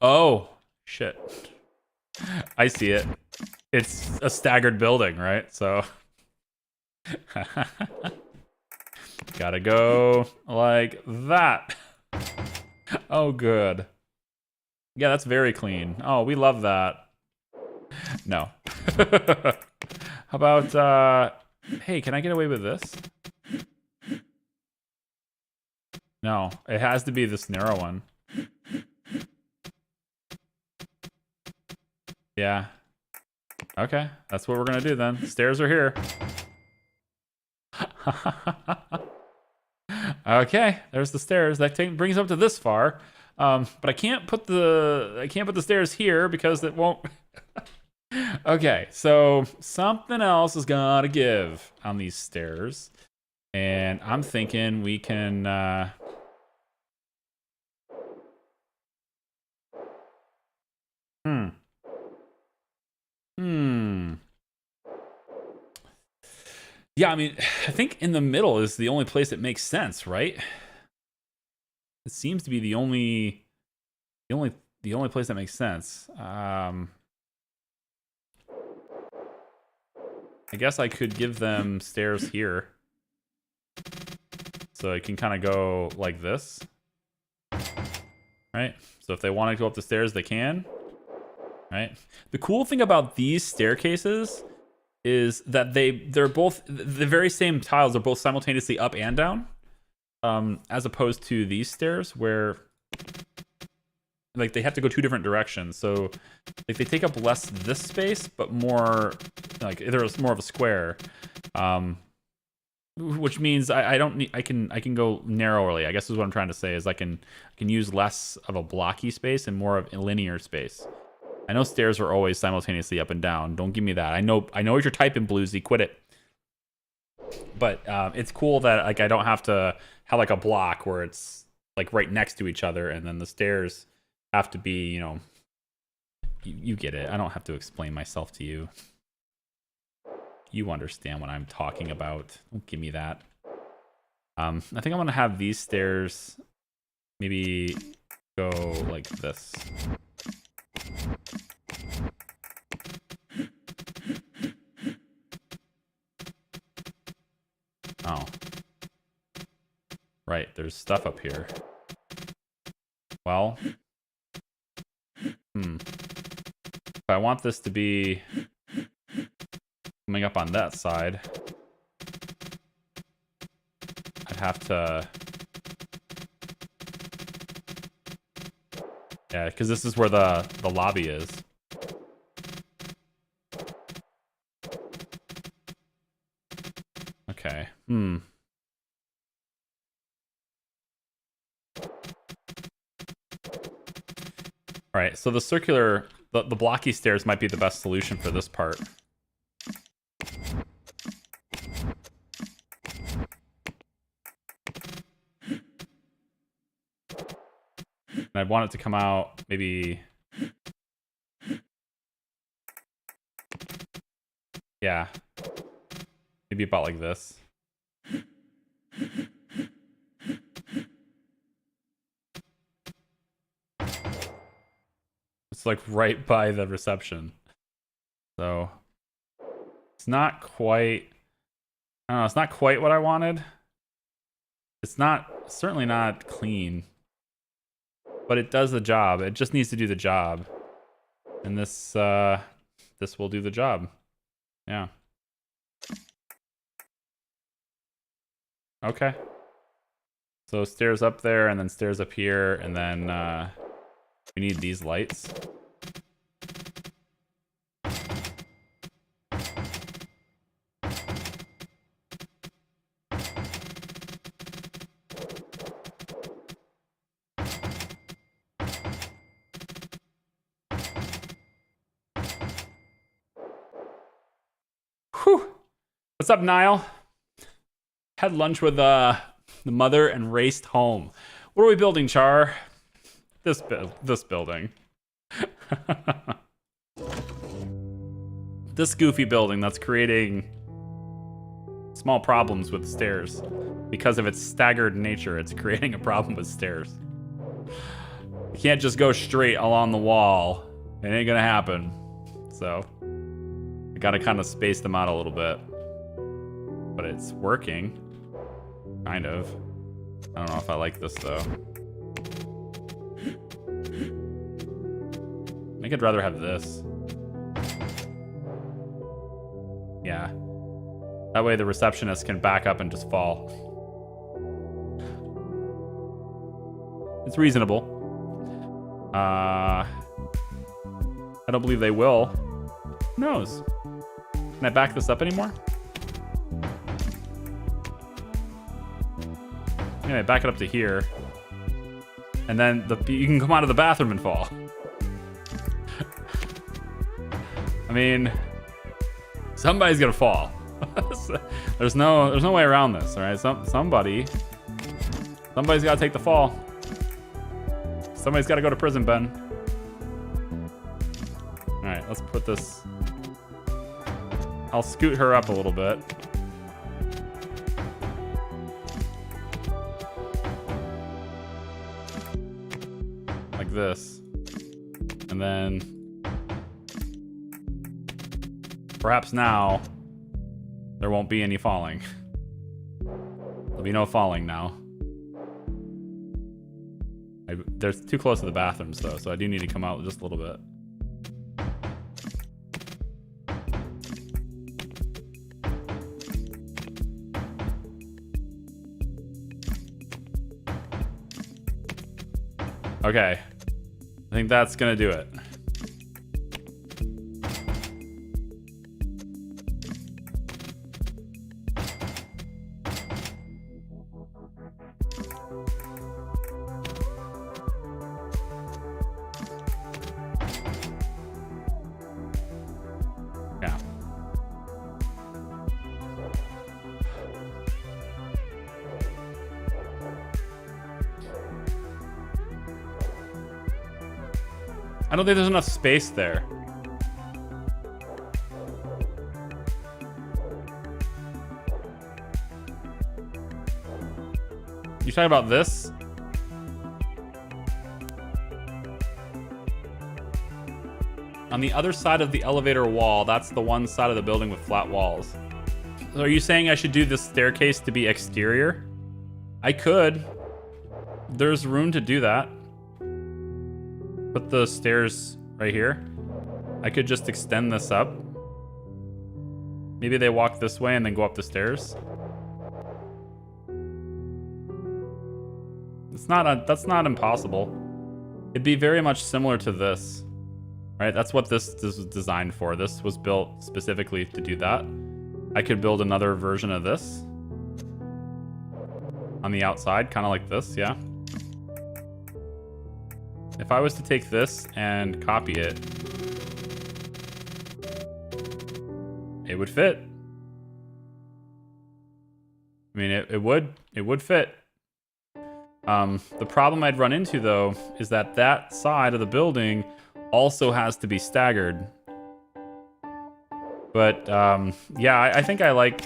Oh, shit. I see it. It's a staggered building, right? So... Gotta go like that. Oh, good. Yeah, that's very clean. Oh, we love that. No. How about, hey, can I get away with this? No, it has to be this narrow one. Yeah. Okay, that's what we're gonna do then. Stairs are here. Okay, there's the stairs. That brings up to this far. But I can't put the stairs here because it won't. Okay, so something else is gotta give on these stairs. And I'm thinking we can Yeah, I mean, I think in the middle is the only place that makes sense, right? It seems to be the only place that makes sense. I guess I could give them stairs here. So it can kind of go like this. Right? So if they want to go up the stairs, they can. Right? The cool thing about these staircases is that they're both the very same tiles are both simultaneously up and down, as opposed to these stairs where like they have to go two different directions. So like they take up less this space, but more like there's more of a square, which means I don't need I can go narrowly. I guess is what I'm trying to say is I can use less of a blocky space and more of a linear space. I know stairs are always simultaneously up and down. Don't give me that. I know what you're typing, Bluesy. Quit it. But it's cool that like I don't have to have like a block where it's like right next to each other, and then the stairs have to be, you know, you get it. I don't have to explain myself to you. You understand what I'm talking about. Don't give me that. I think I'm gonna have these stairs maybe go like this. Oh. Right, there's stuff up here. Well. If I want this to be coming up on that side, I'd have to... Yeah, because this is where the lobby is. Okay. All right, so the circular, the blocky stairs might be the best solution for this part. And I'd want it to come out maybe... Yeah. Maybe about like this. It's like right by the reception. So it's not quite, I don't know, it's not quite what I wanted. It's not, certainly not clean, but it does the job. It just needs to do the job. And this will do the job. Yeah. Okay. So stairs up there and then stairs up here, and then we need these lights. Whew. What's up, Niall? Had lunch with the mother and raced home. What are we building, Char? This building. This goofy building that's creating small problems with stairs. Because of its staggered nature, it's creating a problem with stairs. You can't just go straight along the wall. It ain't gonna happen. So, I gotta kind of space them out a little bit. But it's working. Kind of. I don't know if I like this, though. I think I'd rather have this. Yeah. That way the receptionist can back up and just fall. It's reasonable. I don't believe they will. Who knows? Can I back this up anymore? Anyway, back it up to here. And then you can come out of the bathroom and fall. I mean, somebody's gonna fall. There's no way around this, all right? Somebody's gotta take the fall. Somebody's gotta go to prison, Ben. All right, let's put this. I'll scoot her up a little bit. Like this. And then perhaps now there won't be any falling. There'll be no falling now. They're too close to the bathrooms though, so I do need to come out just a little bit. Okay. I think that's gonna do it. Yeah. I don't think there's enough space there. You talking about this? On the other side of the elevator wall, that's the one side of the building with flat walls. So are you saying I should do this staircase to be exterior? I could. There's room to do that. Put the stairs right here. I could just extend this up. Maybe they walk this way and then go up the stairs. That's not impossible. It'd be very much similar to this, right? That's what this was designed for. This was built specifically to do that. I could build another version of this on the outside, kind of like this, yeah. If I was to take this and copy it, it would fit. I mean, it would fit. The problem I'd run into though is that that side of the building also has to be staggered. But yeah, I think I like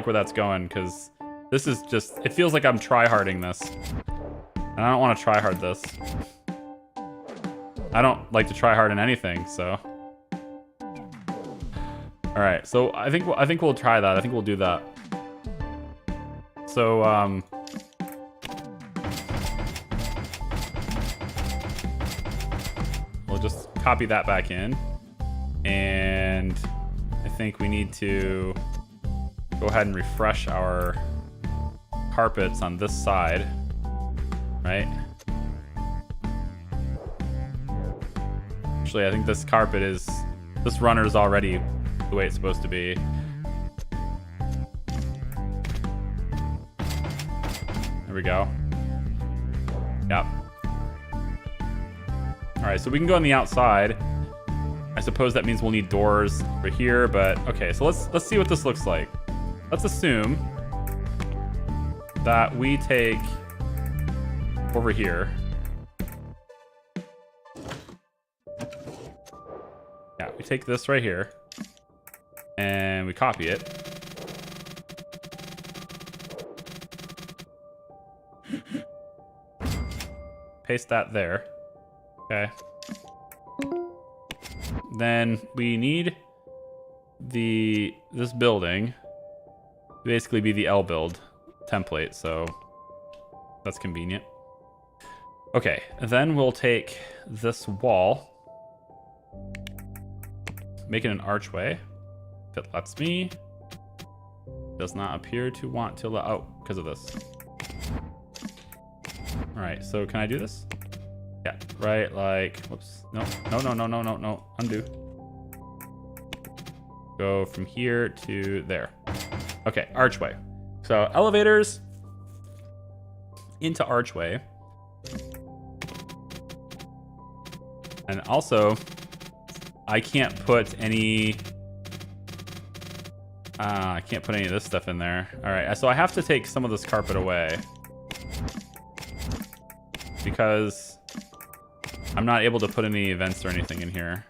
where that's going, because this is just, it feels like I'm tryharding this, and I don't want to tryhard this. I don't like to tryhard in anything, so. All right, so I think we'll try that. I think we'll do that. So we'll just copy that back in, and I think we need to go ahead and refresh our carpets on this side, right? Actually, I think this carpet is, this runner is already the way it's supposed to be. There we go. Yep. All right, so we can go on the outside. I suppose that means we'll need doors over here, but okay, so let's see what this looks like. Let's assume that we take over here. Yeah, we take this right here and we copy it. Paste that there. Okay. Then we need this building to basically be the L build template, so that's convenient. Okay, then we'll take this wall, make it an archway if it lets me. Does not appear to want to let, oh, because of this. All right, so can I do this? Yeah, right, like, whoops. No, undo. Go from here to there. Okay, archway. So elevators into archway. And also, I can't put any of this stuff in there. All right, so I have to take some of this carpet away because I'm not able to put any events or anything in here,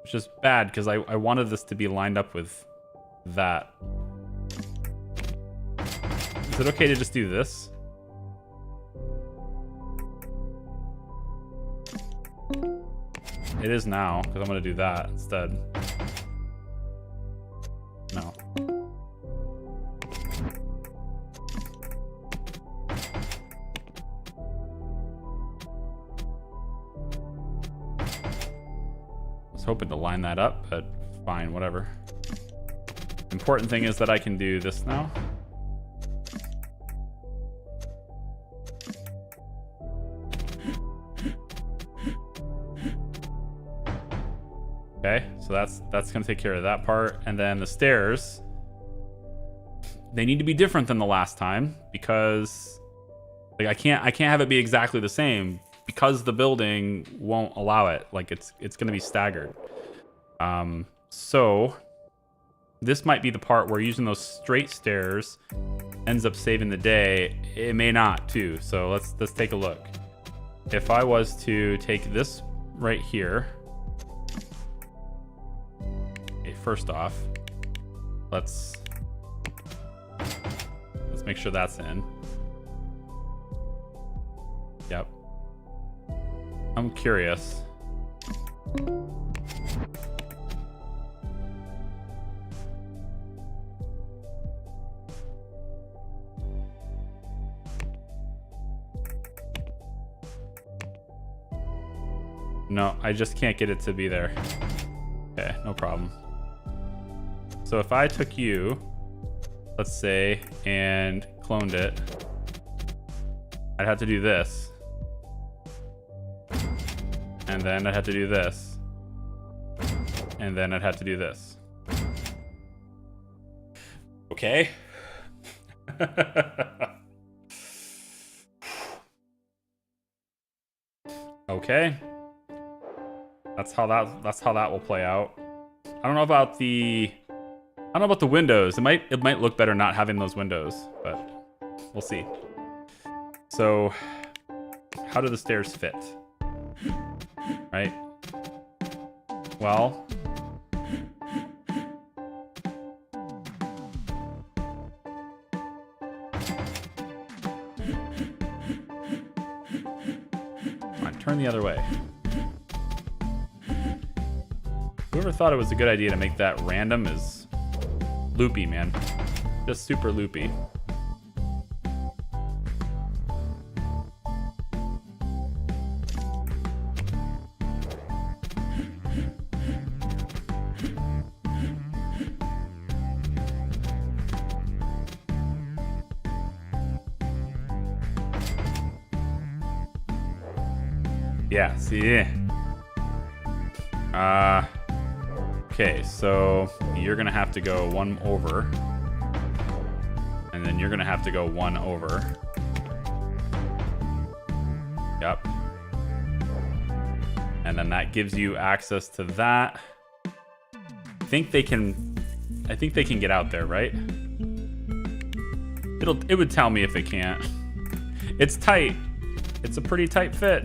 which is bad because I wanted this to be lined up with that. Is it okay to just do this? It is now, because I'm going to do that instead. No. I was hoping to line that up, but fine, whatever. Important thing is that I can do this now. Okay, so that's gonna take care of that part. And then the stairs, they need to be different than the last time because like I can't have it be exactly the same because the building won't allow it. Like it's gonna be staggered. So this might be the part where using those straight stairs ends up saving the day. It may not too. So let's take a look. If I was to take this right here. Okay, first off, let's make sure that's in. Yep. I'm curious. No, I just can't get it to be there. Okay, no problem. So if I took you, let's say, and cloned it, I'd have to do this. And then I'd have to do this. And then I'd have to do this. Okay. Okay. That's how that will play out. I don't know about the windows. It might look better not having those windows, but we'll see. So how do the stairs fit? Right? Well, come on, turn the other way. Whoever thought it was a good idea to make that random is loopy, man. Just super loopy. Yeah, see? Okay, so you're gonna have to go one over. And then you're gonna have to go one over. Yep. And then that gives you access to that. I think they can get out there, right? It would tell me if it can't. It's tight. It's a pretty tight fit.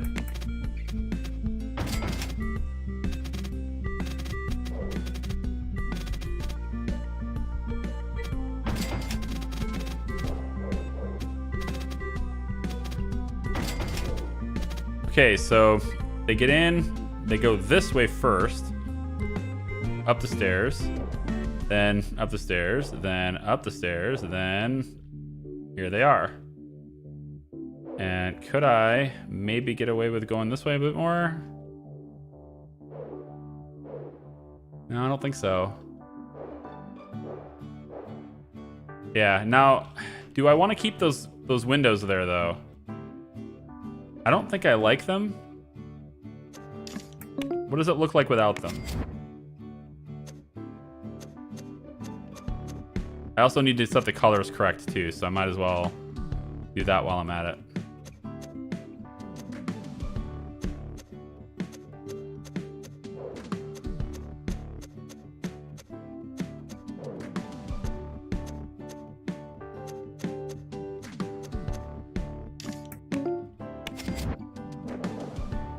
Okay, so they get in, they go this way first, up the stairs, then up the stairs, then up the stairs, then here they are. And could I maybe get away with going this way a bit more? No, I don't think so. Yeah, now, do I want to keep those windows there, though? I don't think I like them. What does it look like without them? I also need to set the colors correct too, so I might as well do that while I'm at it.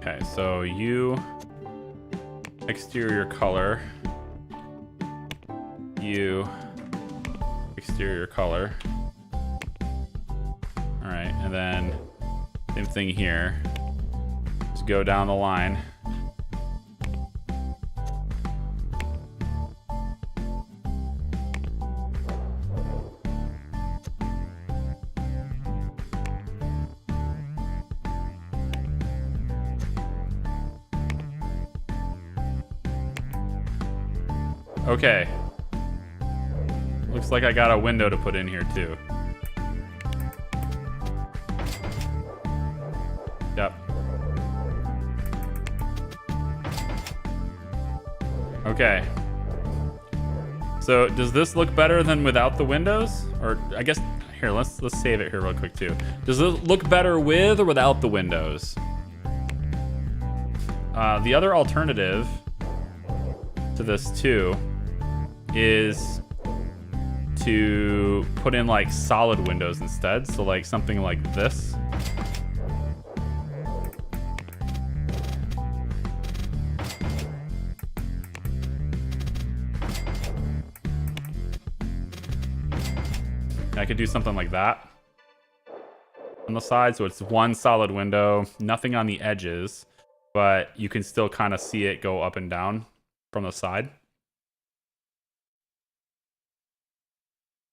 Okay, so you exterior color, you exterior color. All right, and then same thing here. Just go down the line. Okay. Looks like I got a window to put in here too. Yep. Okay. So does this look better than without the windows? Or I guess here, let's save it here real quick too. Does it look better with or without the windows? The other alternative to this too is to put in like solid windows instead. So like something like this. I could do something like that on the side. So it's one solid window, nothing on the edges. but you can still kind of see it go up and down from the side.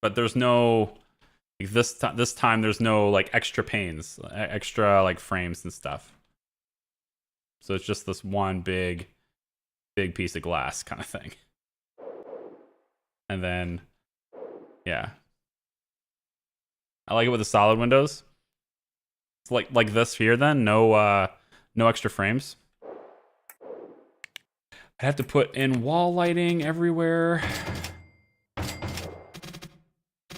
But there's no, like this time there's no like extra panes, extra like frames and stuff. So it's just this one big piece of glass kind of thing. And then, yeah. I like it with the solid windows. It's like this here then, no extra frames. I have to put in wall lighting everywhere,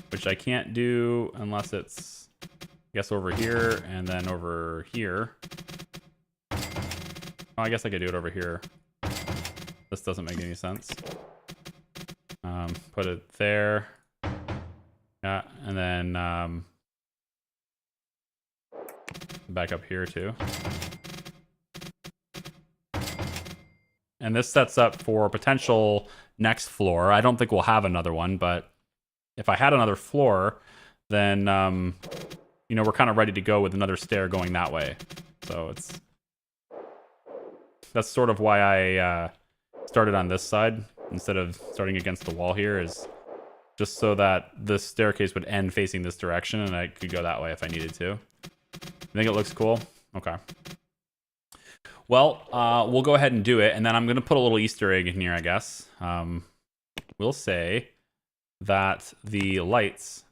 which I can't do unless it's, I guess, over here and then over here. Oh, I guess I could do it over here. This doesn't make any sense. Put it there. Yeah, and then back up here too. And this sets up for potential next floor. I don't think we'll have another one, but if I had another floor, then you know, we're kind of ready to go with another stair going that way. So that's sort of why I started on this side instead of starting against the wall here, is just so that this staircase would end facing this direction and I could go that way if I needed to. You think it looks cool? Okay. Well, we'll go ahead and do it, and then I'm going to put a little Easter egg in here, I guess. We'll say that the lights,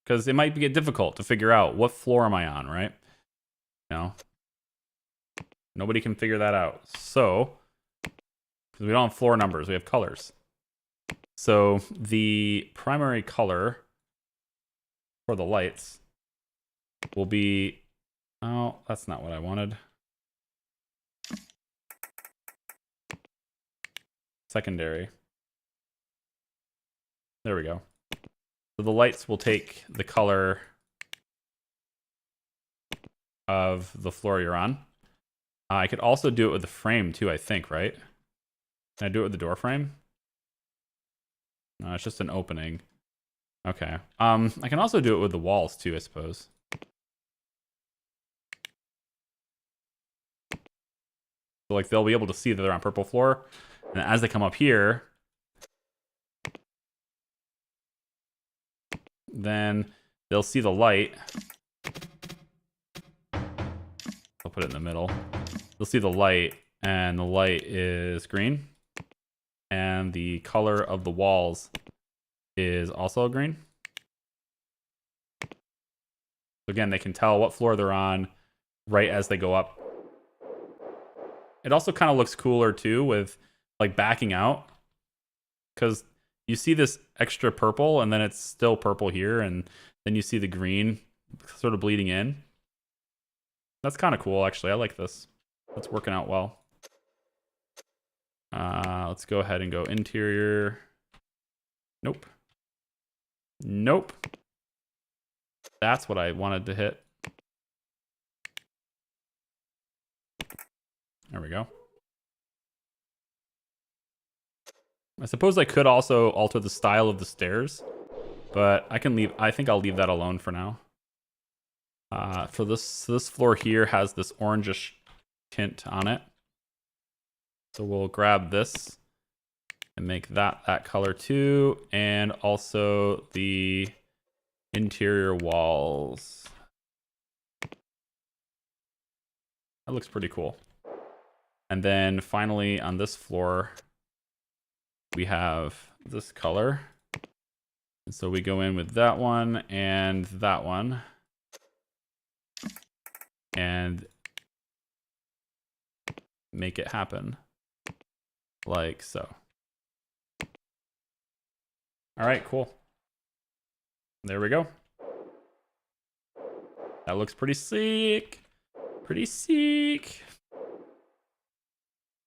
because it might get difficult to figure out what floor am I on, right? You know, nobody can figure that out. So, because we don't have floor numbers, we have colors. So the primary color for the lights will be, oh, that's not what I wanted. Secondary. There we go. So the lights will take the color of the floor you're on. I could also do it with the frame too, I think, right? Can I do it with the door frame? No, it's just an opening. Okay. I can also do it with the walls too, I suppose. So like they'll be able to see that they're on purple floor, and as they come up here, then they'll see the light. I'll put it in the middle. They'll see the light, and the light is green. And the color of the walls is also green. So again, they can tell what floor they're on right as they go up. It also kind of looks cooler too with like backing out, because you see this extra purple and then it's still purple here, and then you see the green sort of bleeding in. That's kind of cool, actually. I like this. It's working out well. Let's go ahead and go interior. Nope. Nope. That's what I wanted to hit. There we go. I suppose I could also alter the style of the stairs, but I think I'll leave that alone for now. For this floor here has this orangish tint on it. So we'll grab this and make that color too, and also the interior walls. That looks pretty cool. And then finally on this floor, we have this color. And so we go in with that one and that one. And make it happen. Like so. All right, cool. There we go. That looks pretty sick. Pretty sick.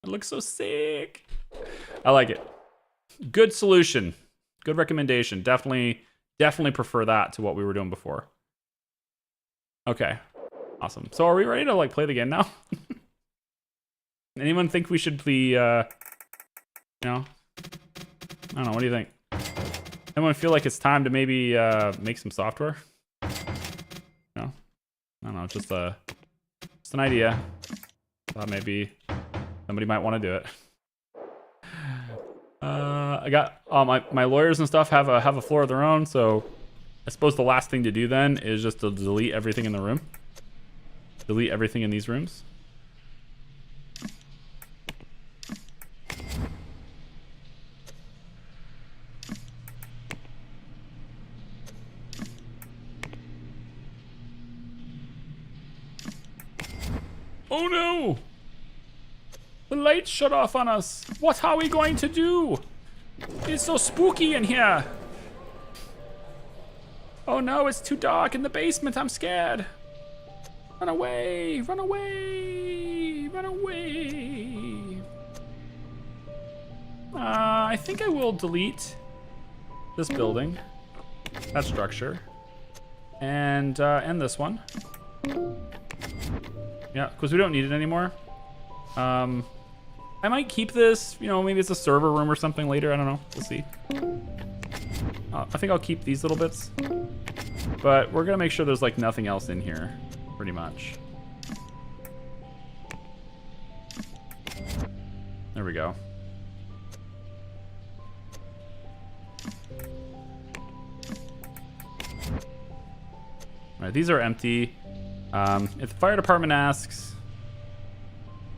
It looks so sick. I like it. Good solution. Good recommendation. Definitely prefer that to what we were doing before. Okay. Awesome. So are we ready to like play the game now? Anyone think we should be you know, I don't know, what do you think? Anyone feel like it's time to maybe make some software? No? I don't know, just an idea. Thought maybe somebody might want to do it. I got my lawyers and stuff have a floor of their own, so I suppose the last thing to do then is just to delete everything in the room. Delete everything in these rooms. Oh no! The lights shut off on us. What are we going to do? It's so spooky in here. Oh no, it's too dark in the basement. I'm scared. Run away, run away, run away. I think I will delete this building, that structure, and this one. Yeah, because we don't need it anymore. I might keep this, you know, maybe it's a server room or something later. I don't know. We'll see. I think I'll keep these little bits. But we're going to make sure there's like nothing else in here, pretty much. There we go. All right, these are empty. If the fire department asks,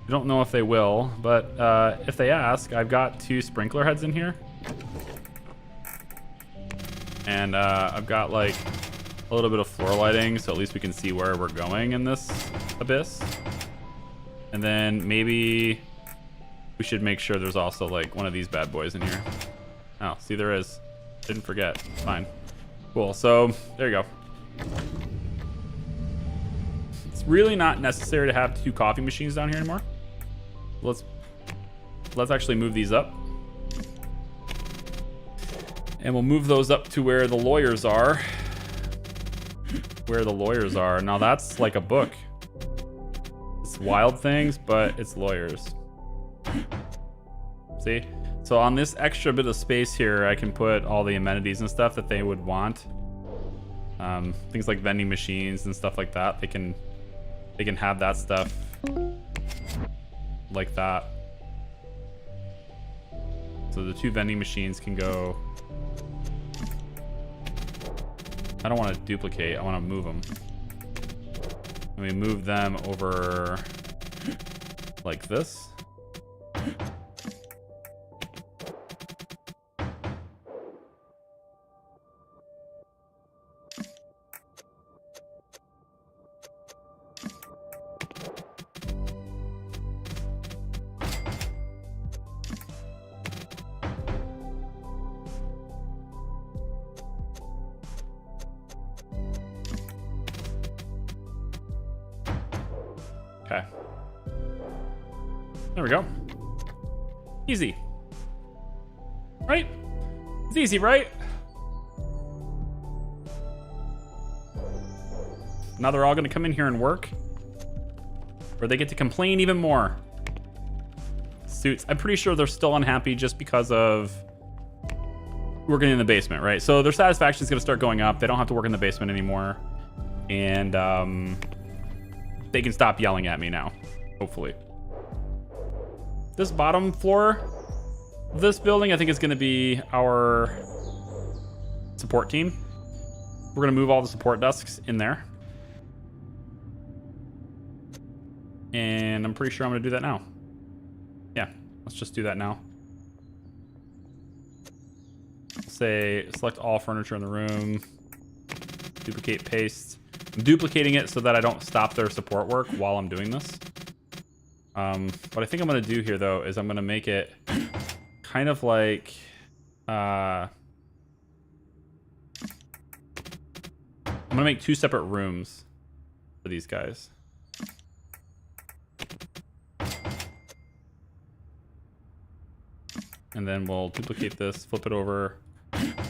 I don't know if they will, but if they ask, I've got 2 sprinkler heads in here. And I've got like a little bit of floor lighting, so at least we can see where we're going in this abyss. And then maybe we should make sure there's also like one of these bad boys in here. Oh, see, there is. Didn't forget. Fine. Cool. So there you go. It's really not necessary to have 2 coffee machines down here anymore. Let's actually move these up. And we'll move those up to where the lawyers are. Where the lawyers are. Now that's like a book. It's wild things, but it's lawyers. See? So on this extra bit of space here, I can put all the amenities and stuff that they would want. Things like vending machines and stuff like that. They can have that stuff like that. So the 2 vending machines can go. I don't want to duplicate, I want to move them. And we move them over like this. Okay. There we go. Easy. Right? It's easy, right? Now they're all gonna come in here and work. Or they get to complain even more. Suits. I'm pretty sure they're still unhappy just because of working in the basement, right? So their satisfaction is gonna start going up. They don't have to work in the basement anymore. And they can stop yelling at me now, hopefully. This bottom floor, this building, I think is gonna be our support team. We're gonna move all the support desks in there. And I'm pretty sure I'm gonna do that now. Yeah, let's just do that now. Say, select all furniture in the room. Duplicate, paste. I'm duplicating it so that I don't stop their support work while I'm doing this. What I think I'm gonna do here though is I'm gonna make it kind of like I'm gonna make 2 separate rooms for these guys. And then we'll duplicate this, flip it over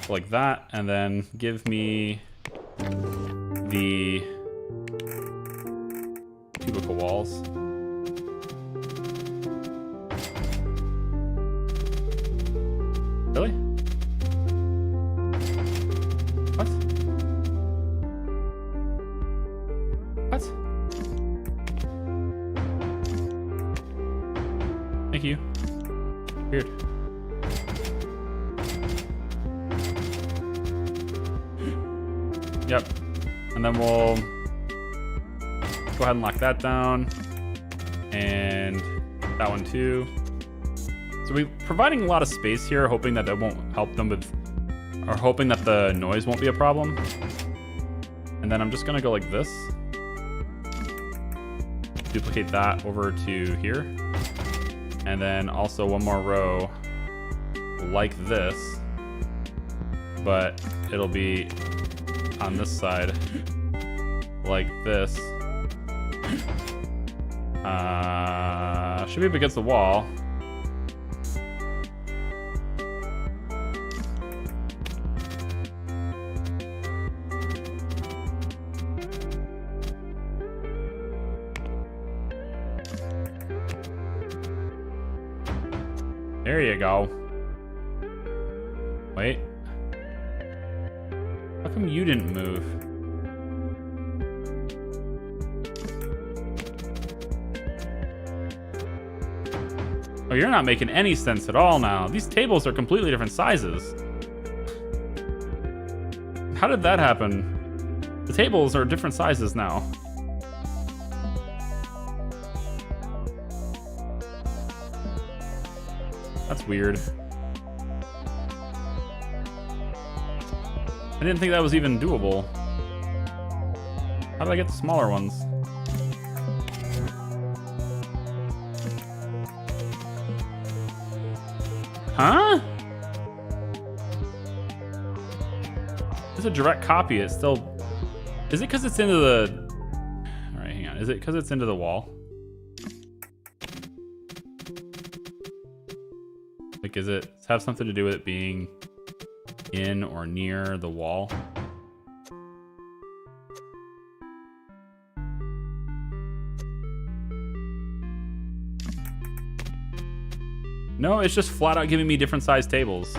like that, and then give me the cubicle walls. Really? What? What? Thank you. Weird. Yep. And then we'll go ahead and lock that down. And that one too. So we're providing a lot of space here, hoping that won't help them with, or hoping that the noise won't be a problem. And then I'm just gonna go like this. Duplicate that over to here. And then also one more row like this, but it'll be on this side like this. Should be up against the wall. There you go. Wait. How come you didn't move? Oh, you're not making any sense at all now. These tables are completely different sizes. How did that happen? The tables are different sizes now. That's weird. I didn't think that was even doable. How did I get the smaller ones? Huh? It's a direct copy. It's still... Is it because it's into the... Alright, hang on. Is it because it's into the wall? Like, does it have something to do with it being in or near the wall? No, it's just flat out giving me different size tables.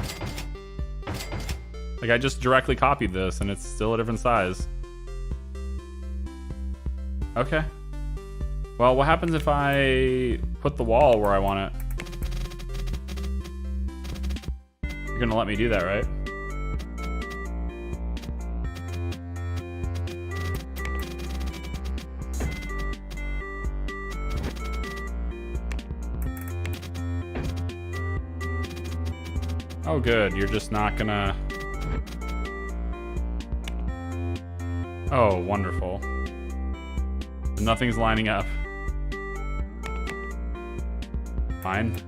Like, I just directly copied this and it's still a different size. Okay. Well, what happens if I put the wall where I want it? You're gonna let me do that, right? Oh, good. You're just not gonna... Oh, wonderful. Nothing's lining up. Fine.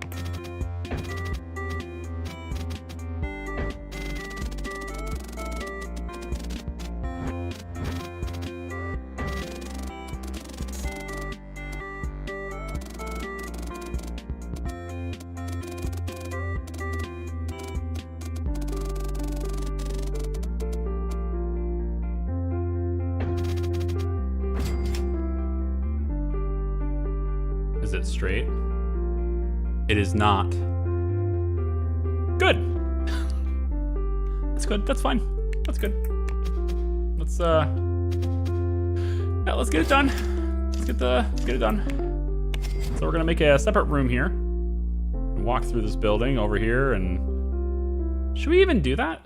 Is it straight? It is not. Good. That's good. That's fine. That's good. Let's yeah, let's get it done. Let's get it done. So we're gonna make a separate room here and walk through this building over here. And should we even do that?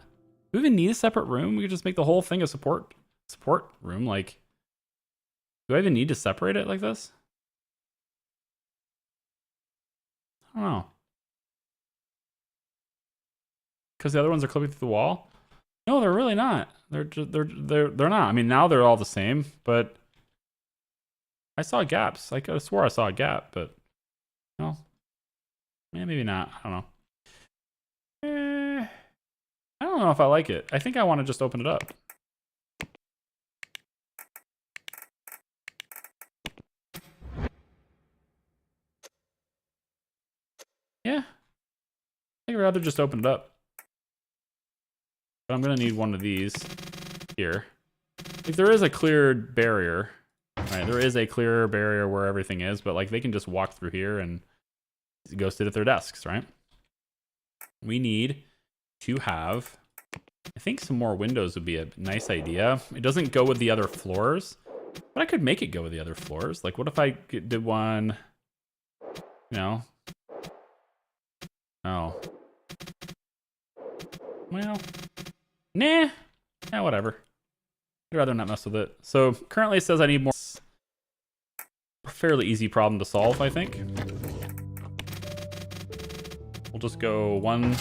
Do we even need a separate room? We could just make the whole thing a support room. Like, do I even need to separate it like this? I don't know. Because the other ones are clipping through the wall? No, they're really not. They're not. I mean, now they're all the same, but I saw gaps. I could have swore I saw a gap, but no. Yeah, maybe not. I don't know. I don't know if I like it. I think I want to just open it up. Yeah. I'd rather just open it up. But I'm gonna need one of these here. Like, there is a clear barrier. Right, there is a clear barrier where everything is, but like, they can just walk through here and go sit at their desks, right? We need to have, I think some more windows would be a nice idea. It doesn't go with the other floors, but I could make it go with the other floors. Like, what if I did one, you know, Oh. Well, nah. Yeah, whatever. I'd rather not mess with it. So currently it says I need more. Fairly easy problem to solve, I think. We'll just go 1,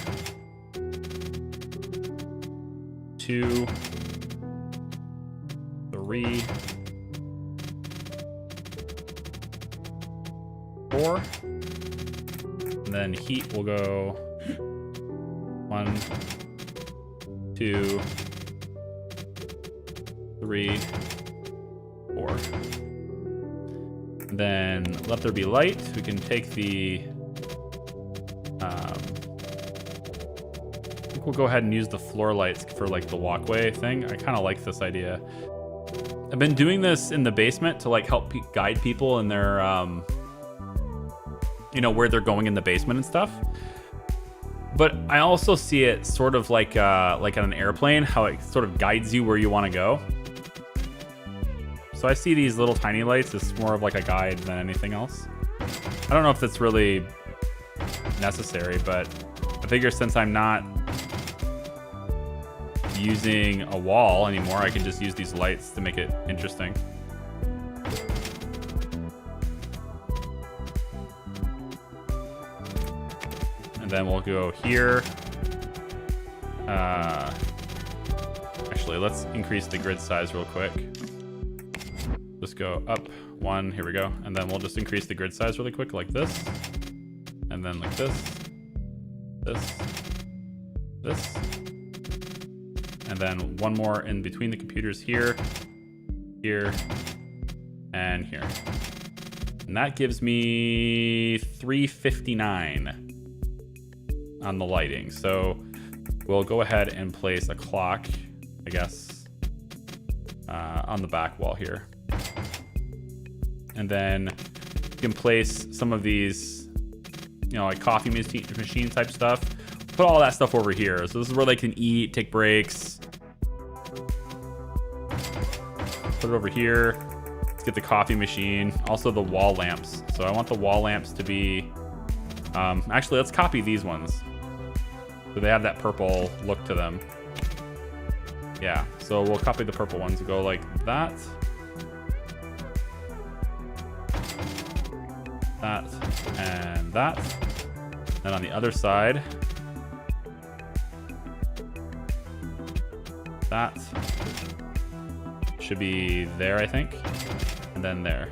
2, 3, 4. And then heat will go 1, 2, 3, 4. And then let there be light. We can take the I think we'll go ahead and use the floor lights for like the walkway thing. I kind of like this idea. I've been doing this in the basement to like help guide people in their you know, where they're going in the basement and stuff. But I also see it sort of like on an airplane, how it sort of guides you where you want to go. So I see these little tiny lights as more of like a guide than anything else. I don't know if that's really necessary, but I figure since I'm not using a wall anymore, I can just use these lights to make it interesting. And then we'll go here. Actually, let's increase the grid size real quick. Just go up 1, here we go. And then we'll just increase the grid size really quick like this. And then like this, this, this. And then one more in between the computers here, here, and here. And that gives me 359 on the lighting. So we'll go ahead and place a clock, I guess, on the back wall here. And then you can place some of these, you know, like coffee machine type stuff. Put all that stuff over here. So this is where they can eat, take breaks. Put it over here. Let's get the coffee machine. Also the wall lamps. So I want the wall lamps to be, actually let's copy these ones. So they have that purple look to them. Yeah, so we'll copy the purple ones and go like that. That and that. Then on the other side, that should be there, I think, and then there.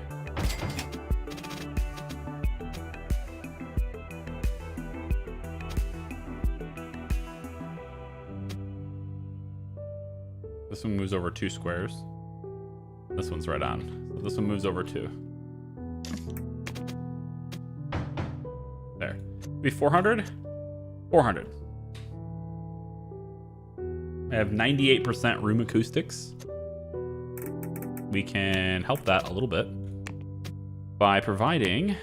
This one moves over 2 squares. This one's right on. So this one moves over 2. There. Be 400? 400. I have 98% room acoustics. We can help that a little bit by providing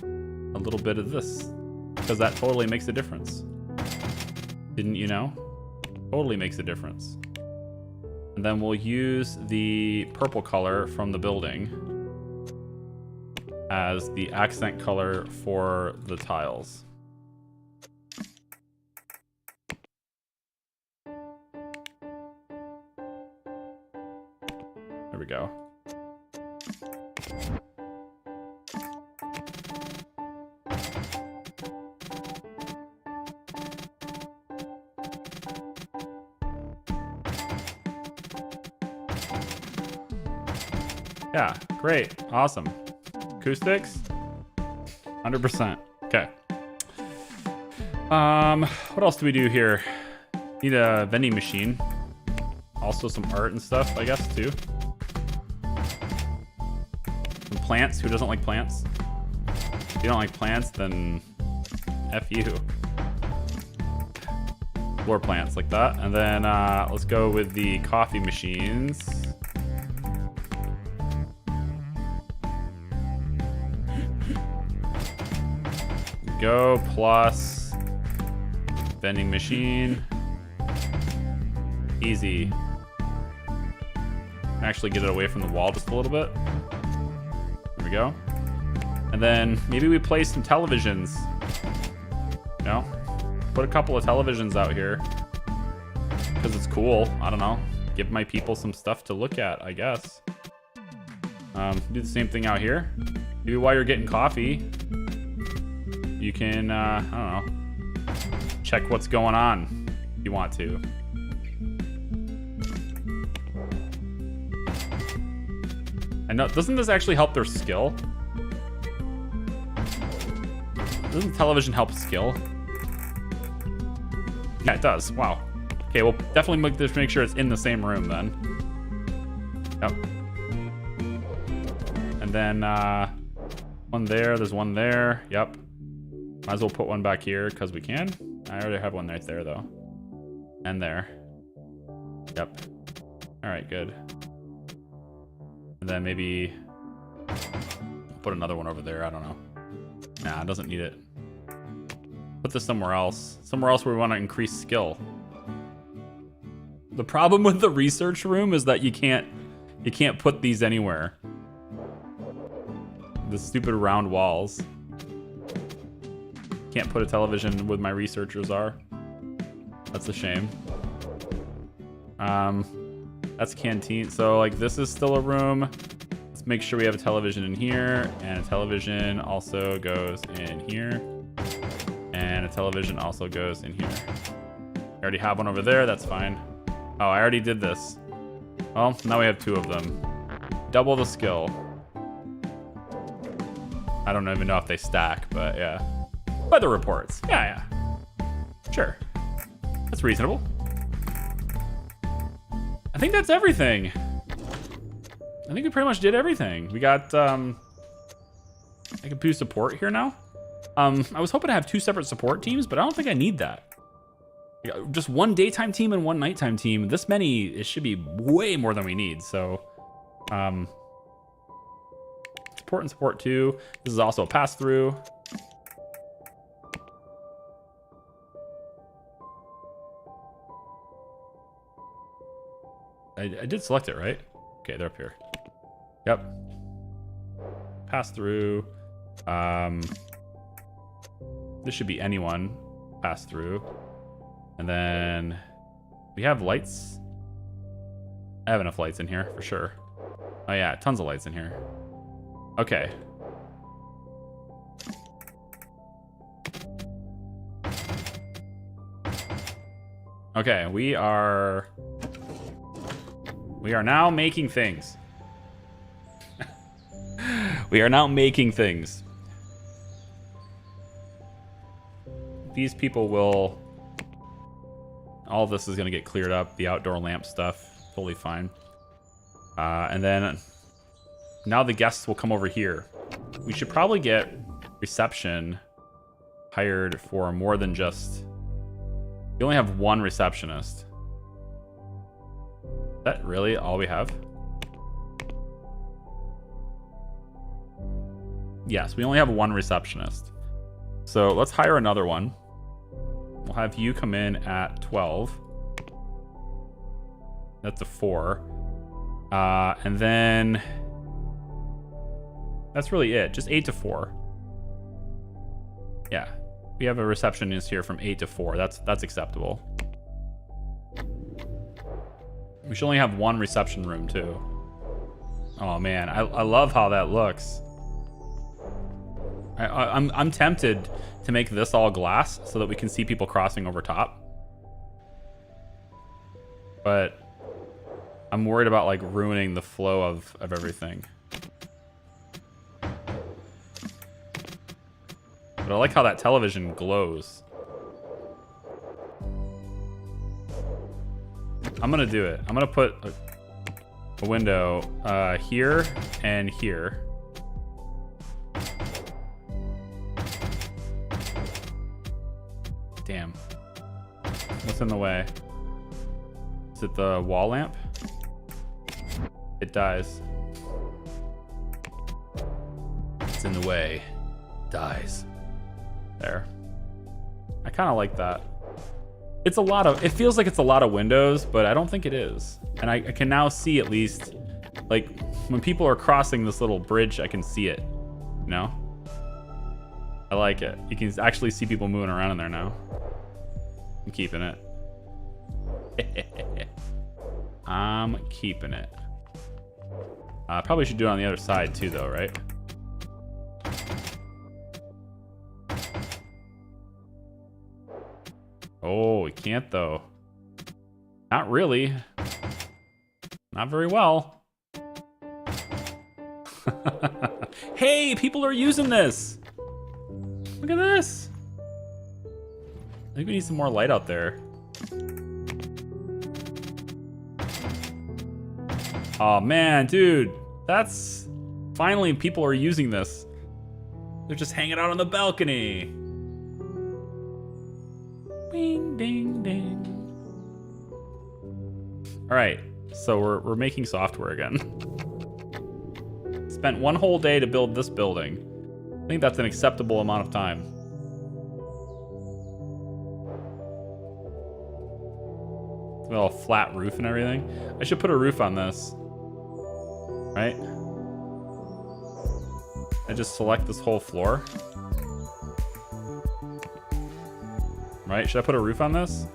a little bit of this, because that totally makes a difference. Didn't you know? Totally makes a difference. And then we'll use the purple color from the building as the accent color for the tiles. There we go. Yeah, great, awesome. Acoustics, 100%. Okay. What else do we do here? Need a vending machine. Also some art and stuff, I guess, too. Some plants. Who doesn't like plants? If you don't like plants, then F you. Floor plants like that. And then let's go with the coffee machines. Go plus vending machine. Easy. Actually get it away from the wall just a little bit. There we go. And And then maybe we place some televisions. You know, put a couple of televisions out here because it's cool. I don't know. Give my people some stuff to look at, I guess. Do the same thing out here. Maybe while you're getting coffee, you can, I don't know, check what's going on if you want to. I know, doesn't this actually help their skill? Doesn't television help skill? Yeah, it does. Wow. Okay, we'll definitely make sure it's in the same room then. Yep. And then one there, there's one there. Yep. Might as well put one back here because we can. I already have one right there though. And there. Yep. All right, good. And then maybe put another one over there. I don't know. Nah, it doesn't need it. Put this somewhere else. Somewhere else where we want to increase skill. The problem with the research room is that you can't put these anywhere. The stupid round walls. Can't put a television where my researchers are. That's a shame. That's canteen. So like this is still a room. Let's make sure we have a television in here, and a television also goes in here, and a television also goes in here. I already have one over there. That's fine. Oh, I already did this. Well, now we have two of them. Double the skill. I don't even know if they stack, but yeah. Weather reports. Yeah. Sure. That's reasonable. I think that's everything. I think we pretty much did everything. We got, I can do support here now. I was hoping to have two separate support teams, but I don't think I need that. Just one daytime team and one nighttime team. This many, it should be way more than we need. So, support and support 2. This is also a pass through. I did select it, right? Okay, they're up here. Yep. Pass through. This should be anyone. Pass through. And then we have lights. I have enough lights in here for sure. Oh yeah, tons of lights in here. Okay. Okay, we are now making things. We are now making things. These people will... All of this is going to get cleared up. The outdoor lamp stuff, totally fine. And then now the guests will come over here. We should probably get reception hired for more than just... We only have one receptionist. Is that really all we have? Yes, we only have one receptionist. So let's hire another one. We'll have you come in at 12. That's a 4. And then that's really it. Just 8 to 4. Yeah, we have a receptionist here from 8 to 4. That's acceptable. We should only have one reception room too. Oh man, I love how that looks. I'm tempted to make this all glass so that we can see people crossing over top. But I'm worried about like ruining the flow of everything. But I like how that television glows. I'm gonna do it. I'm gonna put a window here and here. Damn. What's in the way? Is it the wall lamp? It dies. It's in the way. Dies. There. I kind of like that. It's a lot of, it feels like it's a lot of windows, but I don't think it is. And I can now see at least, like, when people are crossing this little bridge, I can see it, you know? I like it. You can actually see people moving around in there now. I'm keeping it. I'm keeping it. Probably should do it on the other side too, though, right? Oh, we can't, though. Not really. Not very well. Hey, people are using this. Look at this. I think we need some more light out there. Oh, man, dude. That's... Finally, people are using this. They're just hanging out on the balcony. Ding, ding, ding. All right, so we're making software again. Spent one whole day to build this building. I think that's an acceptable amount of time. It's got a flat roof and everything. I should put a roof on this, right? I just select this whole floor. Right, should I put a roof on this?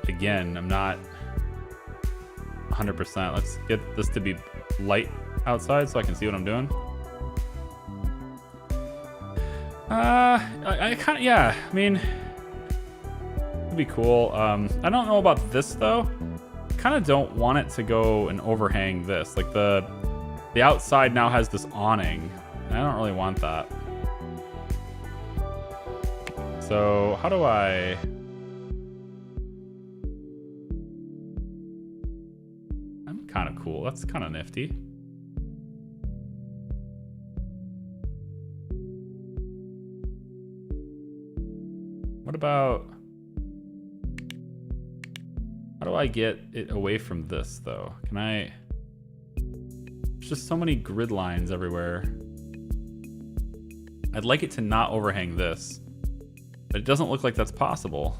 Again, I'm not 100%. Let's get this to be light outside so I can see what I'm doing. I kind of, yeah, I mean, it'd be cool. I don't know about this though. Kind of don't want it to go and overhang this. Like the outside now has this awning. And I don't really want that. So how do I... I'm kind of cool. That's kind of nifty. What about... How do I get it away from this though? Can I... There's just so many grid lines everywhere. I'd like it to not overhang this, but it doesn't look like that's possible.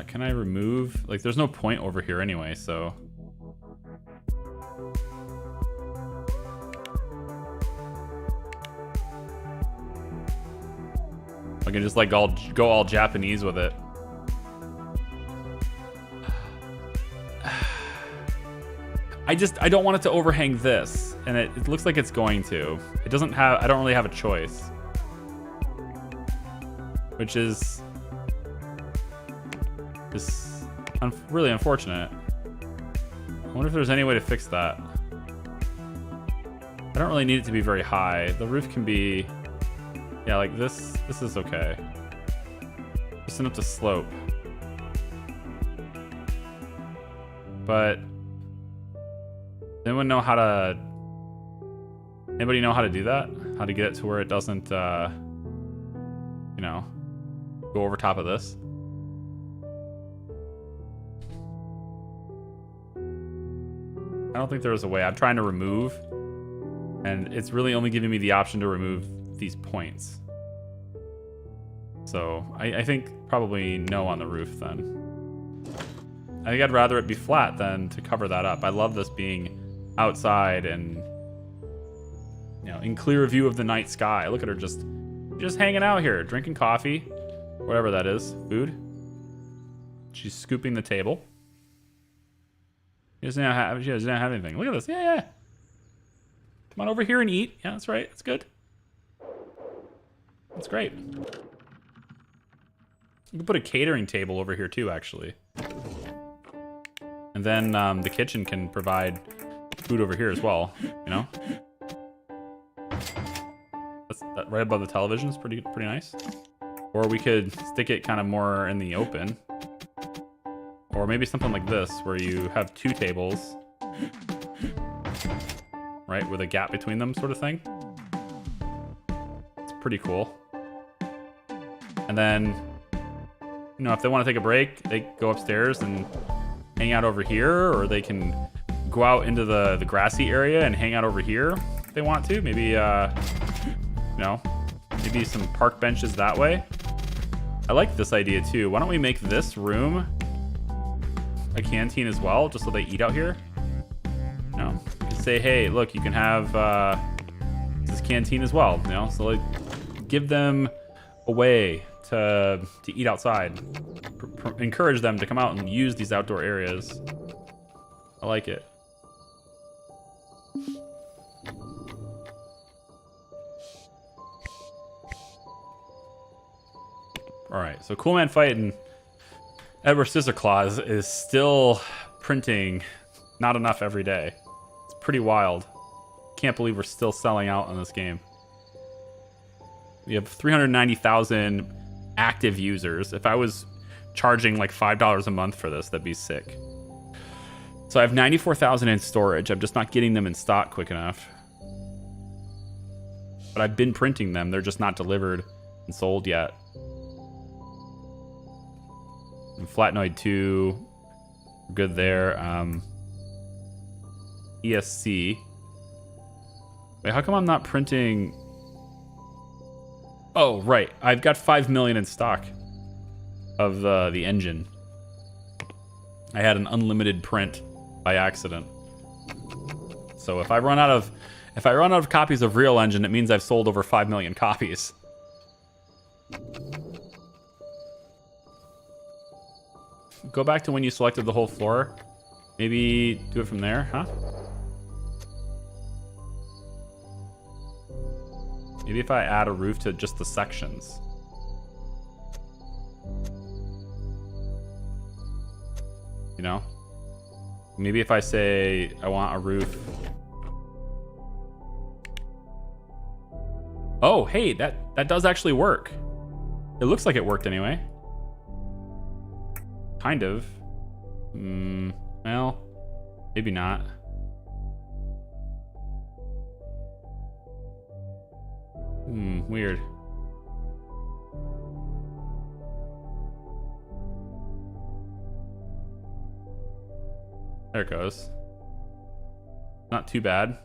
Can I remove, like there's no point over here anyway, so. I can just like go all Japanese with it. I don't want it to overhang this, and it looks like it's going to. It doesn't have, I don't really have a choice. Which is really unfortunate. I wonder if there's any way to fix that. I don't really need it to be very high. The roof can be, yeah, like this is okay. Just enough to slope. But anyone know how to... Anybody know how to do that? How to get it to where it doesn't, you know, go over top of this? I don't think there was a way. I'm trying to remove, and it's really only giving me the option to remove these points. So I think probably no on the roof then. I think I'd rather it be flat than to cover that up. I love this being outside and, you know, in clear view of the night sky. Look at her just hanging out here, drinking coffee, whatever that is, food. She's scooping the table. She doesn't have anything. Look at this. Yeah. Come on over here and eat. Yeah, that's right. That's good. That's great. You can put a catering table over here too, actually. And then the kitchen can provide food over here as well, you know? That right above the television is pretty nice. Or we could stick it kind of more in the open. Or maybe something like this, where you have two tables, right, with a gap between them sort of thing. It's pretty cool. And then, you know, if they want to take a break, they go upstairs and hang out over here, or they can go out into the grassy area and hang out over here if they want to. Maybe, you know, maybe some park benches that way. I like this idea too. Why don't we make this room a canteen as well, just so they eat out here? No, you can say, hey, look, you can have this canteen as well. You know, so like, give them a way to eat outside. Encourage them to come out and use these outdoor areas. I like it. All right, so Cool Man Fighting Edward Scissorclaws is still printing not enough every day. It's pretty wild. Can't believe we're still selling out on this game. We have 390,000 active users. If I was charging like $5 a month for this, that'd be sick. So I have 94,000 in storage. I'm just not getting them in stock quick enough. But I've been printing them. They're just not delivered and sold yet. And Flatnoid 2, good there. ESC. Wait, how come I'm not printing? Oh, right. I've got 5 million in stock of the engine. I had an unlimited print by accident. So if I run out of copies of Real Engine, it means I've sold over 5 million copies. Go back to when you selected the whole floor. Maybe do it from there, huh? Maybe if I add a roof to just the sections. You know? Maybe if I say I want a roof. Oh, hey, that does actually work. It looks like it worked anyway. Kind of. Well, maybe not. Weird. There it goes. Not too bad.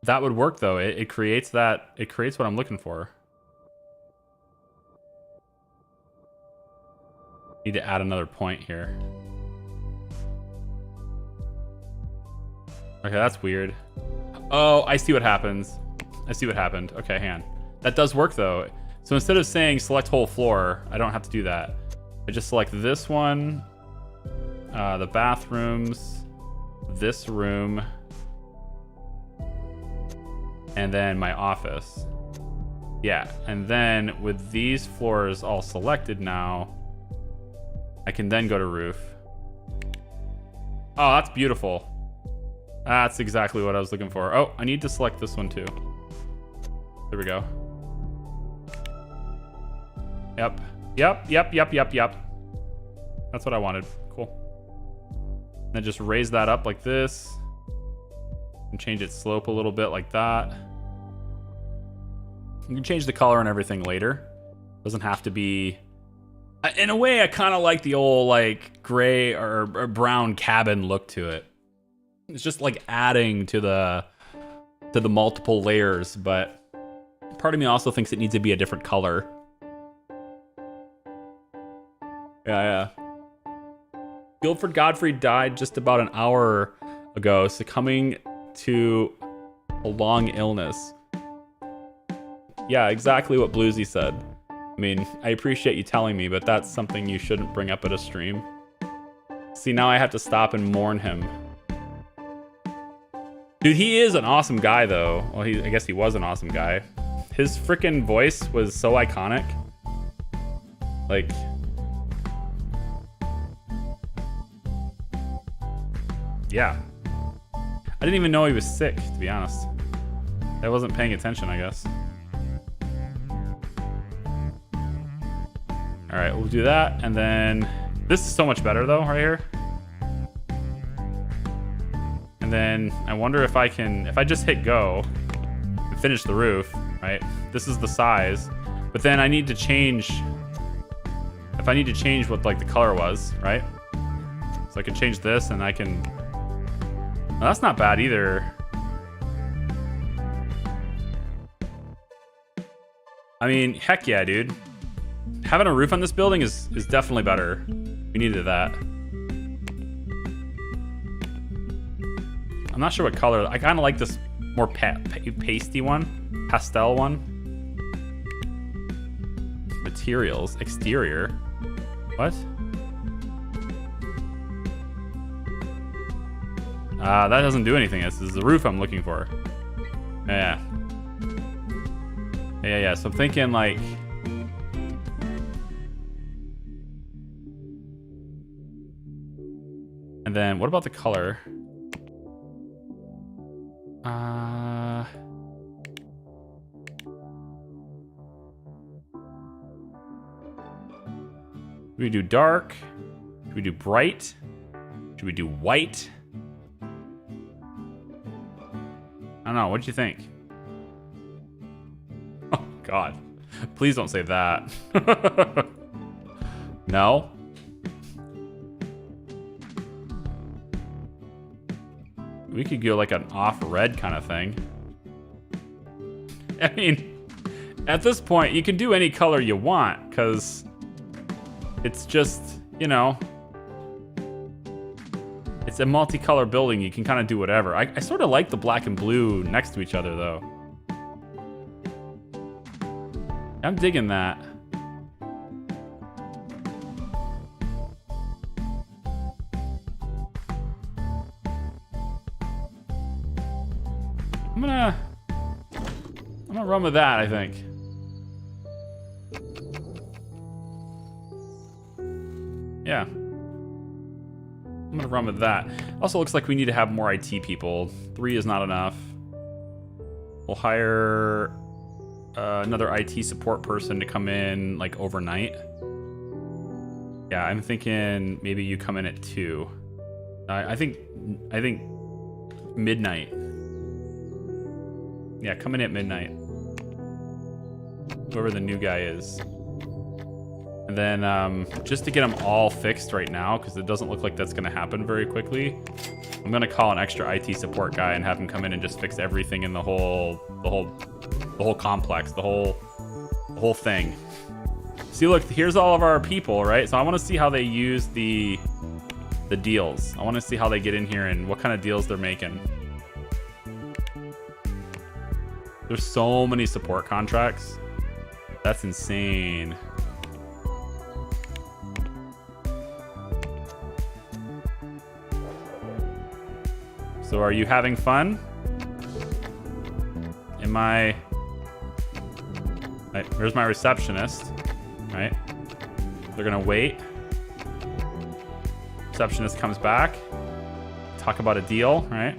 That would work though. It creates that. It creates what I'm looking for. Need to add another point here. Okay, that's weird. Oh, I see what happens. I see what happened. Okay, hang on. That does work though. So instead of saying select whole floor, I don't have to do that. I just select this one, the bathrooms, this room, and then my office. Yeah, and then with these floors all selected now, I can then go to roof. Oh, that's beautiful. That's exactly what I was looking for. Oh, I need to select this one too. There we go. Yep. Yep. That's what I wanted. Cool. And then just raise that up like this. And change its slope a little bit like that. You can change the color and everything later. Doesn't have to be... In a way, I kind of like the old like gray or brown cabin look to it. It's just like adding to the multiple layers, but part of me also thinks it needs to be a different color. Yeah. Guildford Godfrey died just about an hour ago, succumbing to a long illness. Yeah, exactly what Bluesy said. I mean, I appreciate you telling me, but that's something you shouldn't bring up at a stream. See, now I have to stop and mourn him. Dude, he is an awesome guy, though. Well, I guess he was an awesome guy. His freaking voice was so iconic. Like... yeah. I didn't even know he was sick, to be honest. I wasn't paying attention, I guess. Alright, we'll do that, and then... this is so much better, though, right here. And then I wonder if I can... if I just hit go and finish the roof, right? This is the size. But then I need to change... if I need to change what, like, the color was, right? So I can change this, and I can... well, that's not bad either. I mean, heck yeah, dude. Having a roof on this building is definitely better. We needed that. I'm not sure what color. I kind of like this more pasty one, pastel one. Materials, exterior. What? That doesn't do anything. This is the roof I'm looking for. Yeah. Yeah. So I'm thinking like. And then what about the color? Should we do dark? Should we do bright? Should we do white? I don't know. What do you think? Oh, God. Please don't say that. No? We could go like an off red kind of thing. I mean, at this point, you can do any color you want because it's just, you know, it's a multicolor building. You can kind of do whatever. I sort of like the black and blue next to each other, though. I'm digging that. I'm gonna run with that, I think. Yeah. I'm gonna run with that. Also looks like we need to have more IT people. 3 is not enough. We'll hire another IT support person to come in like overnight. Yeah, I'm thinking maybe you come in at 2. I think midnight. Yeah, come in at midnight. Whoever the new guy is. And then just to get them all fixed right now, because it doesn't look like that's going to happen very quickly, I'm going to call an extra IT support guy and have him come in and just fix everything in the whole complex, the whole thing. See, look, here's all of our people, right? So I want to see how they use the deals. I want to see how they get in here and what kind of deals they're making. There's so many support contracts. That's insane. So are you having fun? Here's my receptionist, right? They're gonna wait. Receptionist comes back. Talk about a deal, right?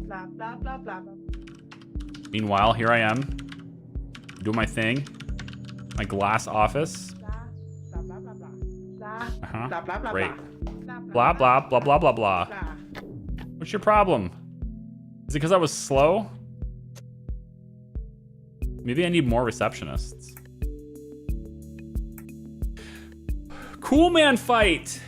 Blah, blah, blah, blah, blah. Meanwhile, here I am, doing my thing. My glass office. Blah, blah, blah, blah. Blah, Uh-huh. blah, blah, blah, Great. blah. Blah, blah, blah, blah, blah, blah. Blah. What's your problem? Is it because I was slow? Maybe I need more receptionists. Cool man fight.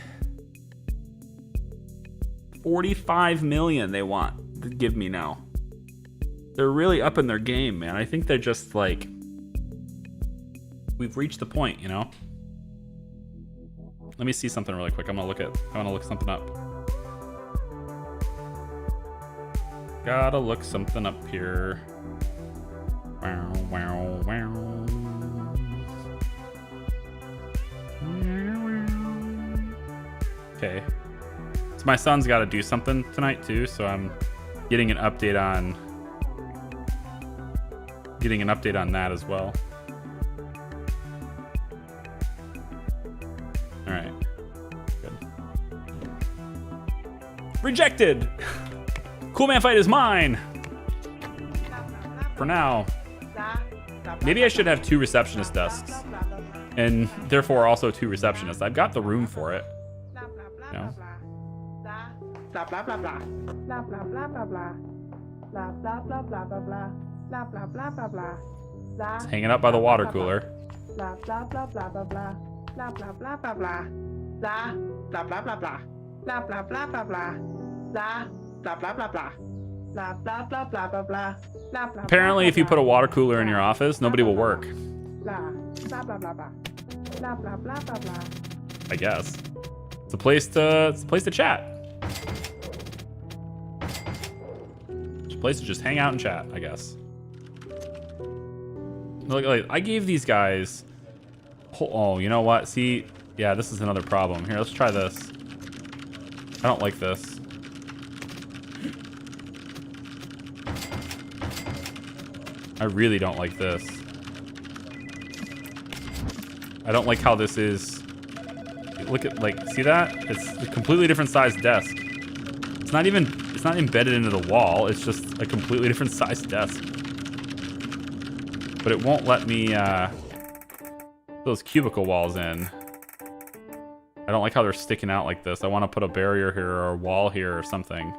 45 million they want to give me now. They're really up in their game, man. I think they're just like, we've reached the point, you know? Let me see something really quick. I want to look something up. Gotta look something up here. Wow, wow, wow. Okay. So my son's got to do something tonight too, so I'm getting an update on that as well. All right. Good. Rejected. Cool man fight is mine. For now. Maybe I should have 2 receptionist desks, and therefore also 2 receptionists. I've got the room for it. You know? Blah blah blah blah. Blah blah blah blah blah. Blah blah blah blah blah blah. Blah blah blah blah blah. It's hanging up by the water cooler. Blah blah blah blah blah blah. Blah blah blah blah blah. Blah blah blah blah blah. Blah blah blah blah blah. Blah blah blah blah. Blah blah blah blah blah blah. Blah blah. Apparently, if you put a water cooler in your office, nobody will work. Blah blah blah blah blah. Blah blah blah blah blah. I guess. It's a place to chat. It's a place to just hang out and chat, I guess. Look, I gave these guys. Oh, you know what? See, yeah, this is another problem. Here, let's try this. I don't like this. I really don't like this. I don't like how this is. Look at, like, see that? It's a completely different sized desk. It's not embedded into the wall. It's just a completely different sized desk. But it won't let me those cubicle walls in. I don't like how they're sticking out like this. I want to put a barrier here or a wall here or something.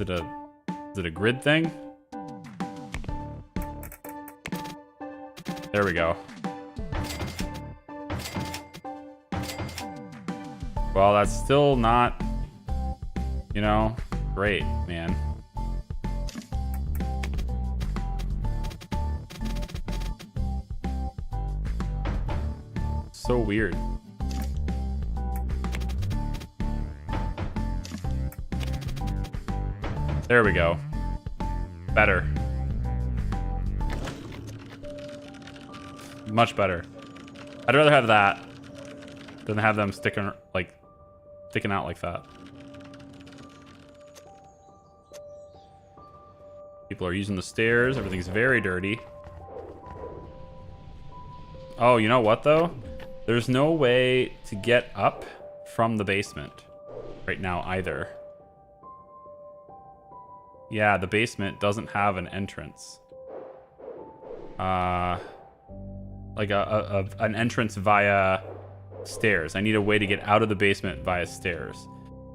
Is it a grid thing? There we go. Well, that's still not, you know, great, man. So weird. There we go. Better. Much better. I'd rather have that than have them sticking out like that. People are using the stairs. Everything's very dirty. Oh, you know what though? There's no way to get up from the basement right now either. Yeah, the basement doesn't have an entrance. Like an entrance via stairs. I need a way to get out of the basement via stairs.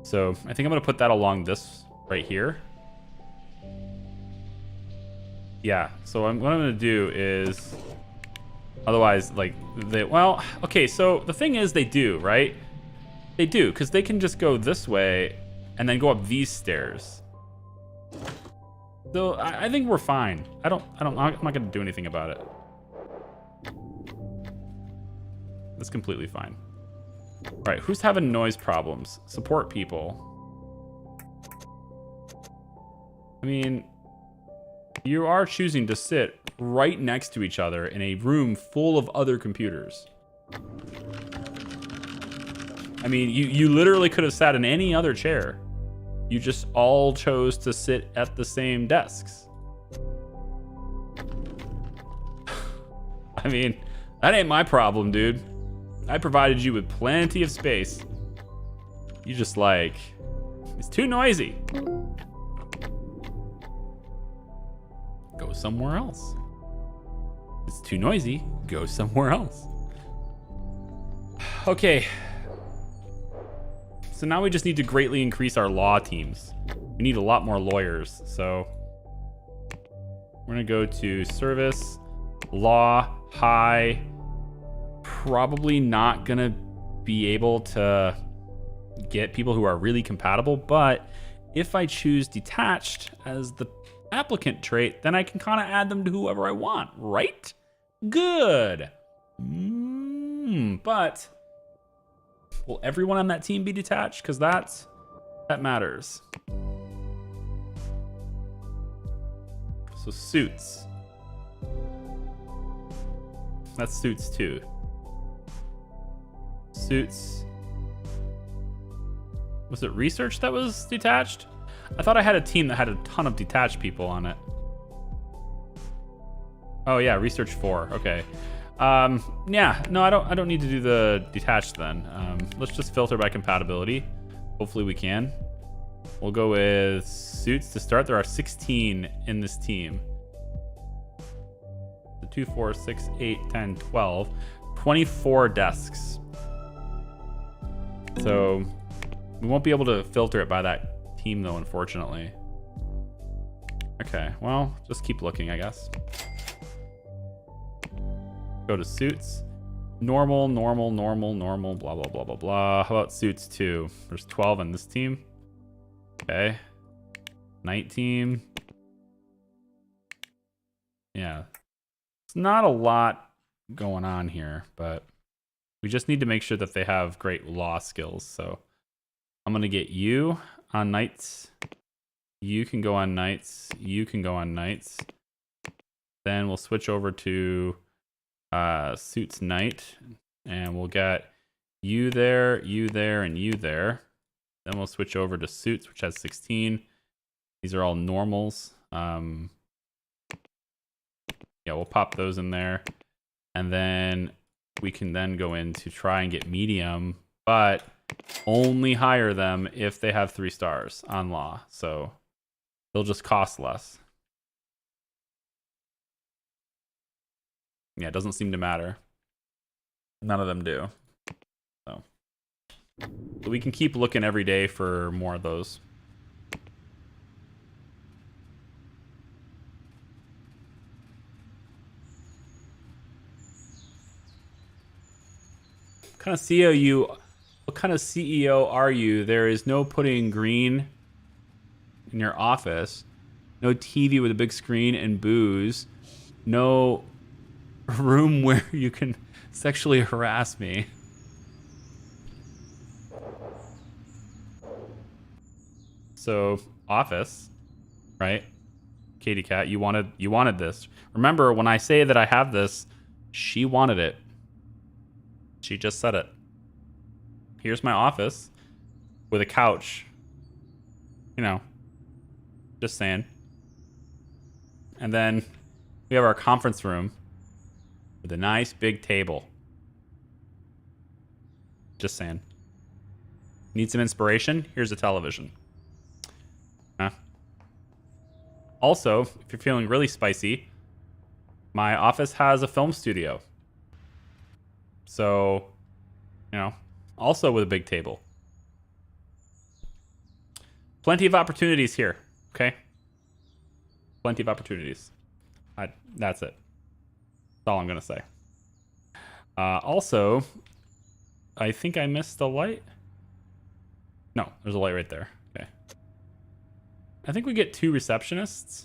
So I think I'm gonna put that along this right here. Yeah, so what I'm gonna do is, otherwise, like, well, okay, so the thing is they do, right? They do, because they can just go this way and then go up these stairs. So I think we're fine. I'm not gonna do anything about it. That's completely fine. All right, who's having noise problems? Support people. I mean, you are choosing to sit right next to each other in a room full of other computers. I mean, you literally could have sat in any other chair. You just all chose to sit at the same desks. I mean, that ain't my problem, dude. I provided you with plenty of space. You just like, it's too noisy. Go somewhere else. It's too noisy. Go somewhere else. Okay. So now we just need to greatly increase our law teams. We need a lot more lawyers. So we're gonna go to service, law, high. Probably not gonna be able to get people who are really compatible, but if I choose detached as the applicant trait, then I can kind of add them to whoever I want, right? Good. But will everyone on that team be detached? Because that matters. So suits. That's suits too. Suits. Was it research that was detached? I thought I had a team that had a ton of detached people on it. Oh yeah, research 4. Okay. Yeah, no, I don't need to do the detached then. Let's just filter by compatibility. Hopefully we can. We'll go with suits to start. There are 16 in this team. 2, 4, 6, 8, 10, 12. 24 desks. So we won't be able to filter it by that team though, unfortunately. Okay, well, just keep looking, I guess. Go to suits. Normal, normal, normal, normal, blah, blah, blah, blah, blah. How about suits 2? There's 12 on this team. Okay. Night team. Yeah. It's not a lot going on here, but we just need to make sure that they have great law skills. So I'm going to get you on nights. You can go on nights. You can go on nights. Then we'll switch over to suits night, and we'll get you there, and you there. Then we'll switch over to suits, which has 16. These are all normals. Yeah, we'll pop those in there, and then we can then go in to try and get medium, but only hire them if they have 3 stars on law. So they'll just cost less. Yeah, it doesn't seem to matter. None of them do. So but we can keep looking every day for more of those. What kind of CEO are you? There is no putting green in your office. No TV with a big screen and booze. No room where you can sexually harass me. So office, right? Katie Cat, you wanted this. Remember, when I say that I have this, she wanted it. She just said it. Here's my office with a couch. You know, just saying. And then we have our conference room with a nice big table. Just saying. Need some inspiration? Here's a television. Also, if you're feeling really spicy, my office has a film studio. So, you know, also with a big table. Plenty of opportunities here, okay? Plenty of opportunities. That's it. That's all I'm going to say. Also, I think I missed the light. No, there's a light right there. Okay. I think we get 2 receptionists.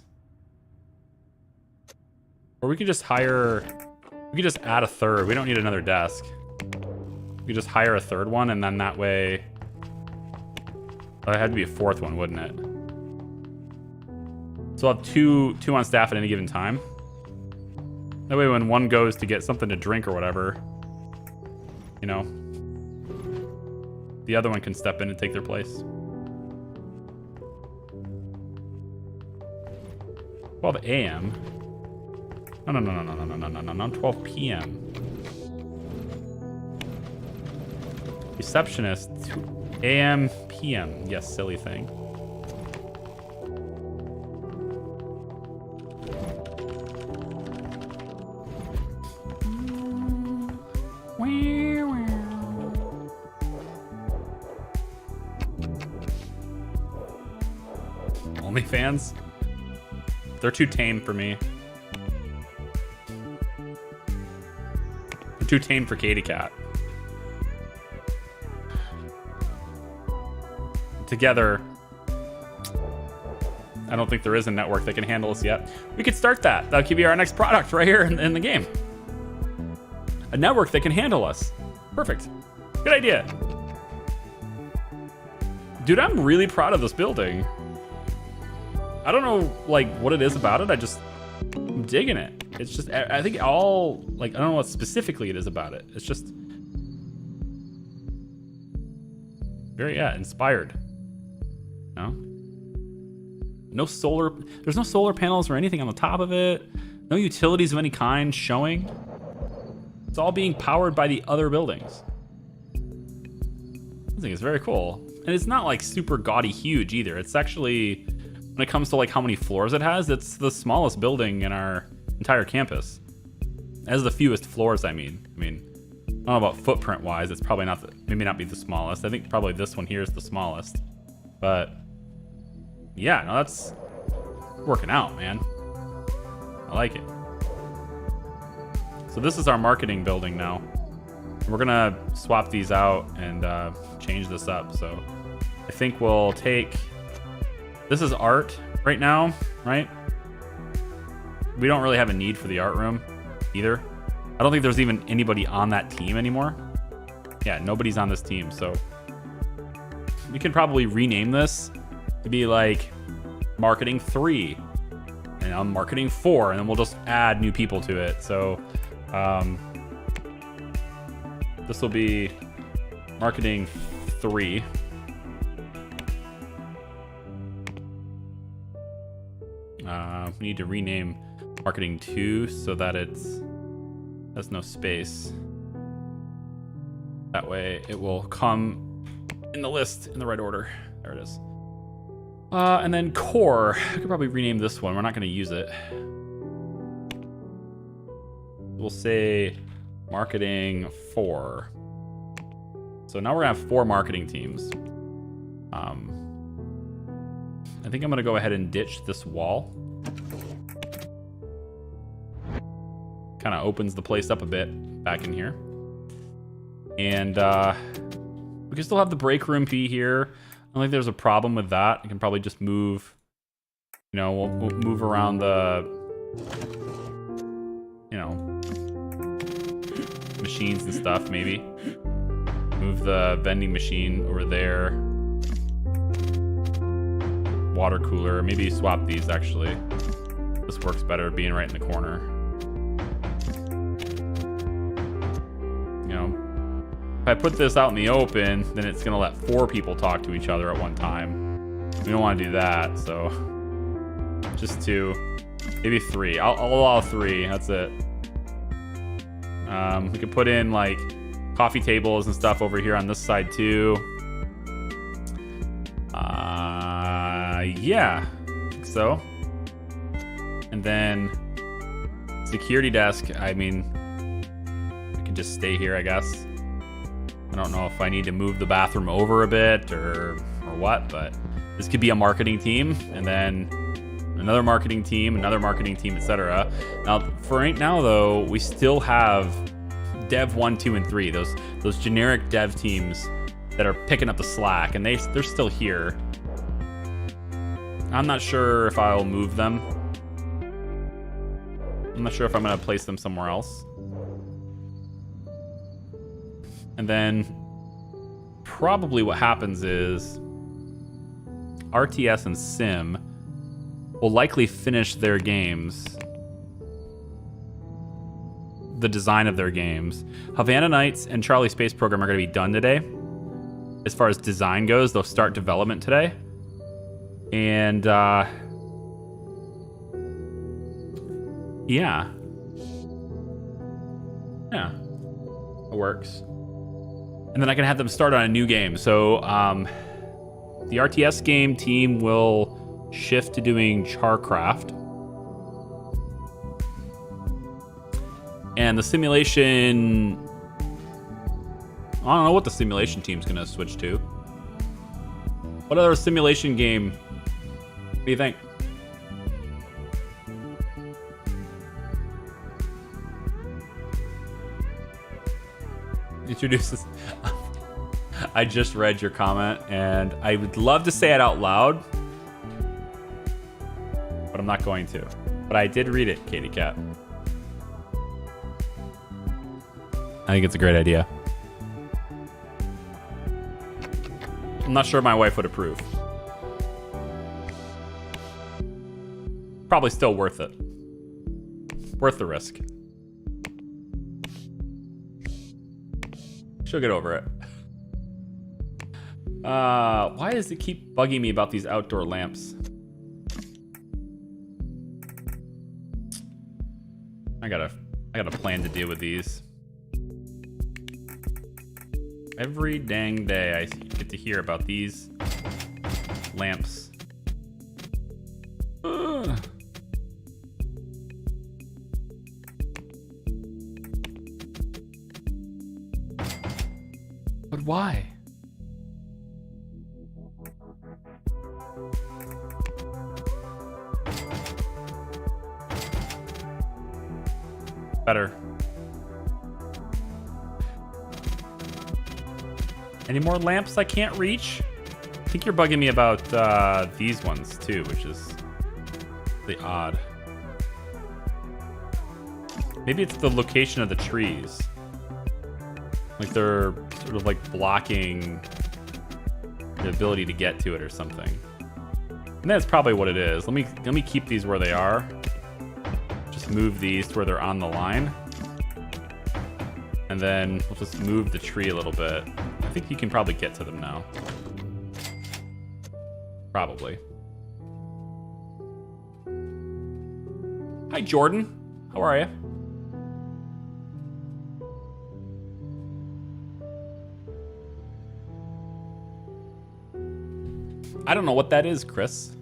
Or we could just hire... We could just add a 3rd. We don't need another desk. We could just hire a 3rd one, and then that way... Oh, it had to be a 4th one, wouldn't it? So we'll have two on staff at any given time. That way when one goes to get something to drink or whatever, you know, the other one can step in and take their place. 12 a.m. No, 12 p.m. Receptionist, a.m., p.m. Yes, silly thing. OnlyFans? They're too tame for me. They're too tame for Katie Cat. Together, I don't think there is a network that can handle us yet. We could start that. That could be our next product right here in the game. A network that can handle us. Perfect. Good idea. Dude, I'm really proud of this building. I don't know, like, what it is about it. I'm digging it. It's just, I think all, like, I don't know what specifically it is about it. It's just very, inspired. No? There's no solar panels or anything on the top of it. No utilities of any kind showing. It's all being powered by the other buildings. I think it's very cool. And it's not like super gaudy huge either. It's actually, when it comes to like how many floors it has, it's the smallest building in our entire campus. It has the fewest floors, I mean. I don't know about footprint wise, it's probably not, maybe not be the smallest. I think probably this one here is the smallest. But yeah, no, that's working out, man. I like it. So this is our marketing building now. We're gonna swap these out and change this up. So I think we'll take, this is art right now, right? We don't really have a need for the art room either. I don't think there's even anybody on that team anymore. Yeah, nobody's on this team. So we can probably rename this to be like marketing 3 and I'm marketing 4, and then we'll just add new people to it. So this will be marketing 3. We need to rename marketing 2 so that it's has no space. That way it will come in the list in the right order. There it is. And then core, I could probably rename this one. We're not going to use it. We'll say marketing 4. So now we're going to have 4 marketing teams. I think I'm going to go ahead and ditch this wall. Kind of opens the place up a bit back in here. And we can still have the break room be here. I don't think there's a problem with that. I can probably just move, you know, we'll move around the, you know, machines and stuff, maybe. Move the vending machine over there. Water cooler. Maybe swap these, actually. This works better being right in the corner. You know, if I put this out in the open, then it's going to let 4 people talk to each other at one time. We don't want to do that, so just 2. Maybe 3. I'll allow 3. That's it. We could put in, like, coffee tables and stuff over here on this side, too. Yeah, I think so. And then security desk, I mean, I can just stay here, I guess. I don't know if I need to move the bathroom over a bit or what, but this could be a marketing team, and then another marketing team, etc. Now, for right now, though, we still have dev 1, 2, and 3, those generic dev teams that are picking up the slack, and they're still here. I'm not sure if I'll move them. I'm not sure if I'm going to place them somewhere else. And then probably what happens is RTS and Sim will likely finish their games, the design of their games. Havana Nights and Charlie Space Program are going to be done today. As far as design goes, they'll start development today. And yeah, it works. And then I can have them start on a new game. So the RTS game team will shift to doing Charcraft. And the simulation, I don't know what the simulation team's gonna switch to. What other simulation game? What do you think? Introduces. I just read your comment, and I would love to say it out loud, but I'm not going to. But I did read it, Katie Cat. I think it's a great idea. I'm not sure my wife would approve. Probably still worth it. Worth the risk. She'll get over it. Why does it keep bugging me about these outdoor lamps? I got a plan to deal with these. Every dang day I get to hear about these lamps. Ugh. But why? Better. Any more lamps I can't reach? I think you're bugging me about these ones too, which is really odd. Maybe it's the location of the trees. Like they're sort of like blocking the ability to get to it or something. And that's probably what it is. Let me keep these where they are. Just move these to where they're on the line. And then we'll just move the tree a little bit. I think you can probably get to them now. Probably. Hi, Jordan. How are you? I don't know what that is, Chris.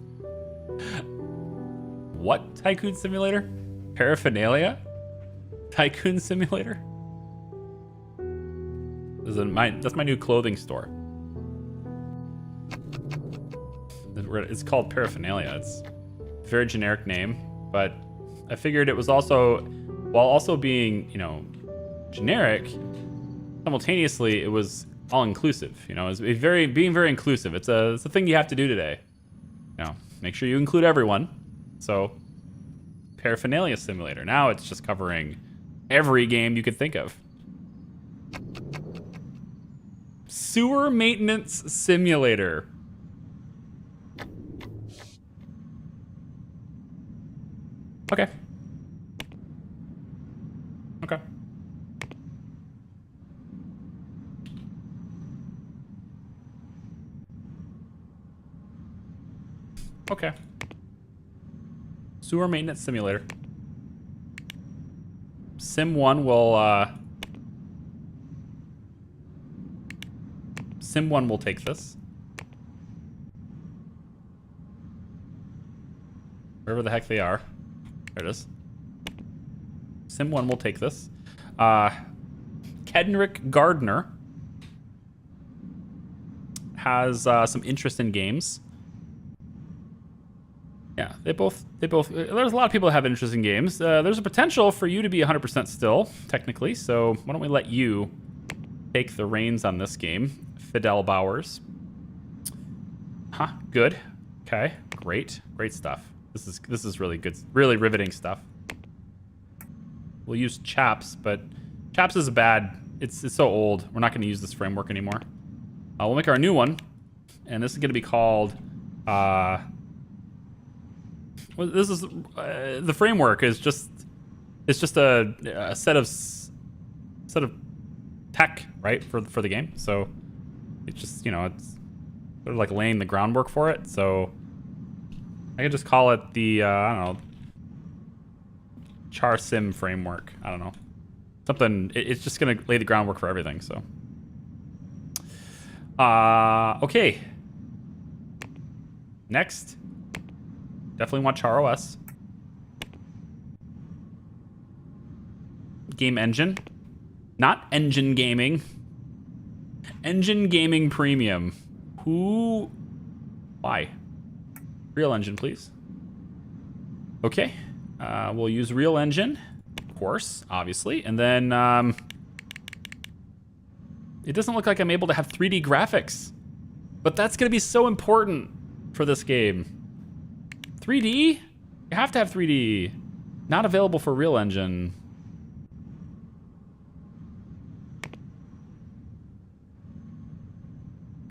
What Tycoon Simulator? Paraphernalia? Tycoon Simulator? That's my new clothing store. It's called Paraphernalia. It's a very generic name, but I figured it was also, while also being, you know, generic, simultaneously it was all-inclusive. You know, it's being very inclusive. It's a thing you have to do today. You know, make sure you include everyone. So, Paraphernalia Simulator. Now it's just covering every game you could think of. Sewer Maintenance Simulator. Okay. Okay. Okay. Sewer Maintenance Simulator. Sim 1 will, Sim 1 will take this. Wherever the heck they are. There it is. Sim 1 will take this. Kedrick Gardner has some interesting games. Yeah, they both, there's a lot of people that have interesting games. There's a potential for you to be 100% still, technically, so why don't we let you take the reins on this game. Fidel Bowers. Huh, good. Okay, great stuff. This is really good, really riveting stuff. We'll use Chaps, but Chaps is it's so old. We're not going to use this framework anymore. We'll make our new one, and this is going to be called. This is the framework is just a set of tech, right, for the game. So it's just, you know, it's sort of like laying the groundwork for it. So I could just call it the, I don't know, Char Sim framework. I don't know. Something, it's just going to lay the groundwork for everything, so. Okay. Next. Definitely want Char OS. Game Engine. Not Engine Gaming. Engine Gaming Premium. Who? Why? Real Engine, please. Okay. We'll use Real Engine, of course, obviously. And then it doesn't look like I'm able to have 3D graphics. But that's going to be so important for this game. 3D? You have to have 3D. Not available for Real Engine.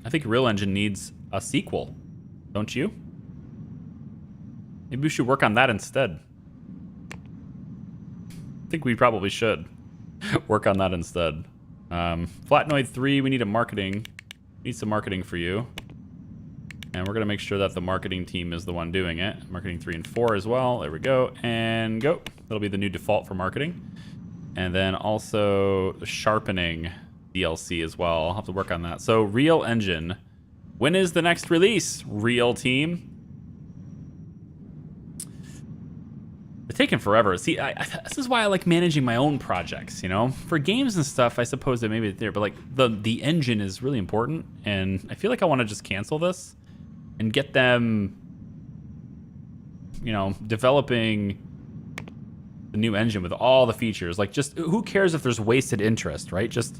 I think Real Engine needs a sequel, don't you? Maybe we should work on that instead. I think we probably should work on that instead. Flatnoid 3, we need some marketing for you. And we're going to make sure that the marketing team is the one doing it. Marketing 3 and 4 as well. There we go. And go. That'll be the new default for marketing. And then also the sharpening DLC as well. I'll have to work on that. So Real Engine. When is the next release? Real team. It's taking forever. See, this is why I like managing my own projects, you know? For games and stuff, I suppose that maybe it's there, but like the engine is really important. And I feel like I want to just cancel this and get them, you know, developing the new engine with all the features. Like, just who cares if there's wasted interest, right? Just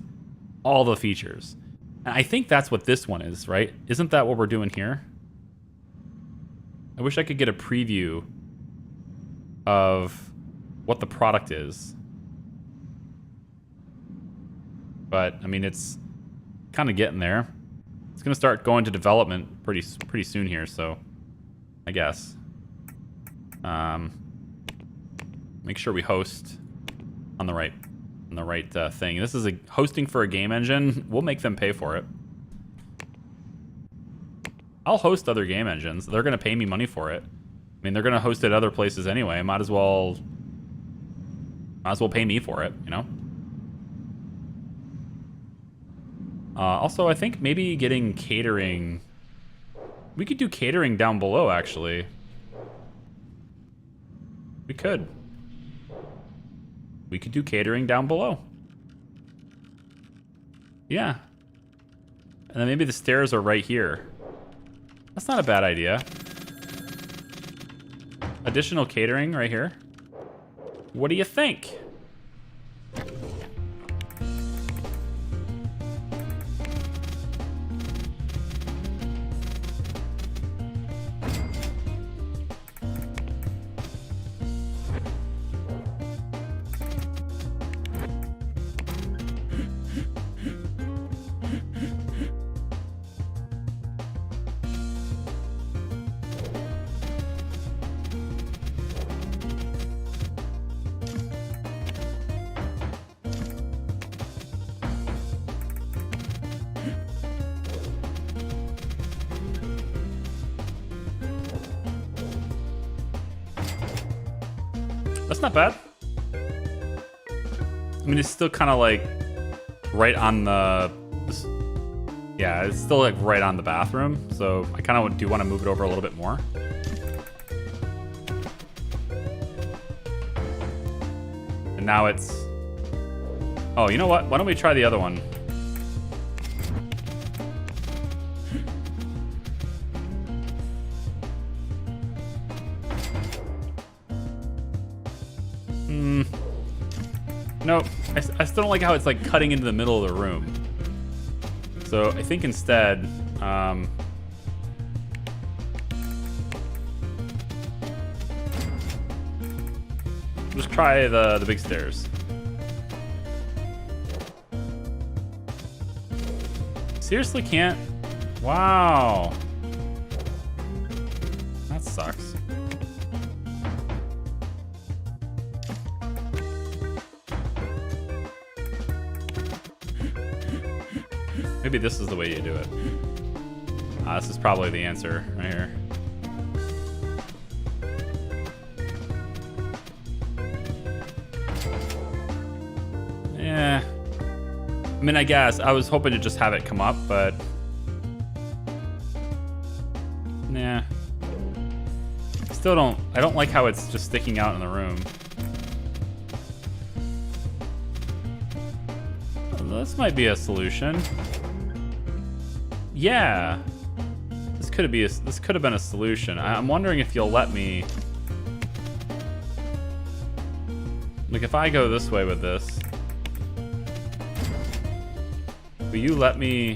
all the features. And I think that's what this one is, right? Isn't that what we're doing here? I wish I could get a preview of what the product is. But, I mean, it's kind of getting there. It's going to start going to development pretty soon here, so I guess. Make sure we host on the right thing. This is a hosting for a game engine. We'll make them pay for it. I'll host other game engines. They're going to pay me money for it. I mean, they're going to host it other places anyway. Might as well pay me for it, you know? Also, I think maybe getting catering... We could do catering down below, actually. We could. We could do catering down below. Yeah. And then maybe the stairs are right here. That's not a bad idea. Additional catering right here. What do you think? That's not bad. I mean, it's still kind of like right on the... Yeah, it's still like right on the bathroom. So I kind of do want to move it over a little bit more. And now it's... Oh, you know what? Why don't we try the other one? Nope. I still don't like how it's like cutting into the middle of the room. So I think instead, just try the big stairs. Seriously can't? Wow. That sucks. Maybe this is the way you do it. This is probably the answer right here. Yeah. I mean, I guess. I was hoping to just have it come up, but... Nah. Still don't... I don't like how it's just sticking out in the room. This might be a solution. Yeah, this could have been a solution. I'm wondering if you'll let me. Like, if I go this way with this, will you let me?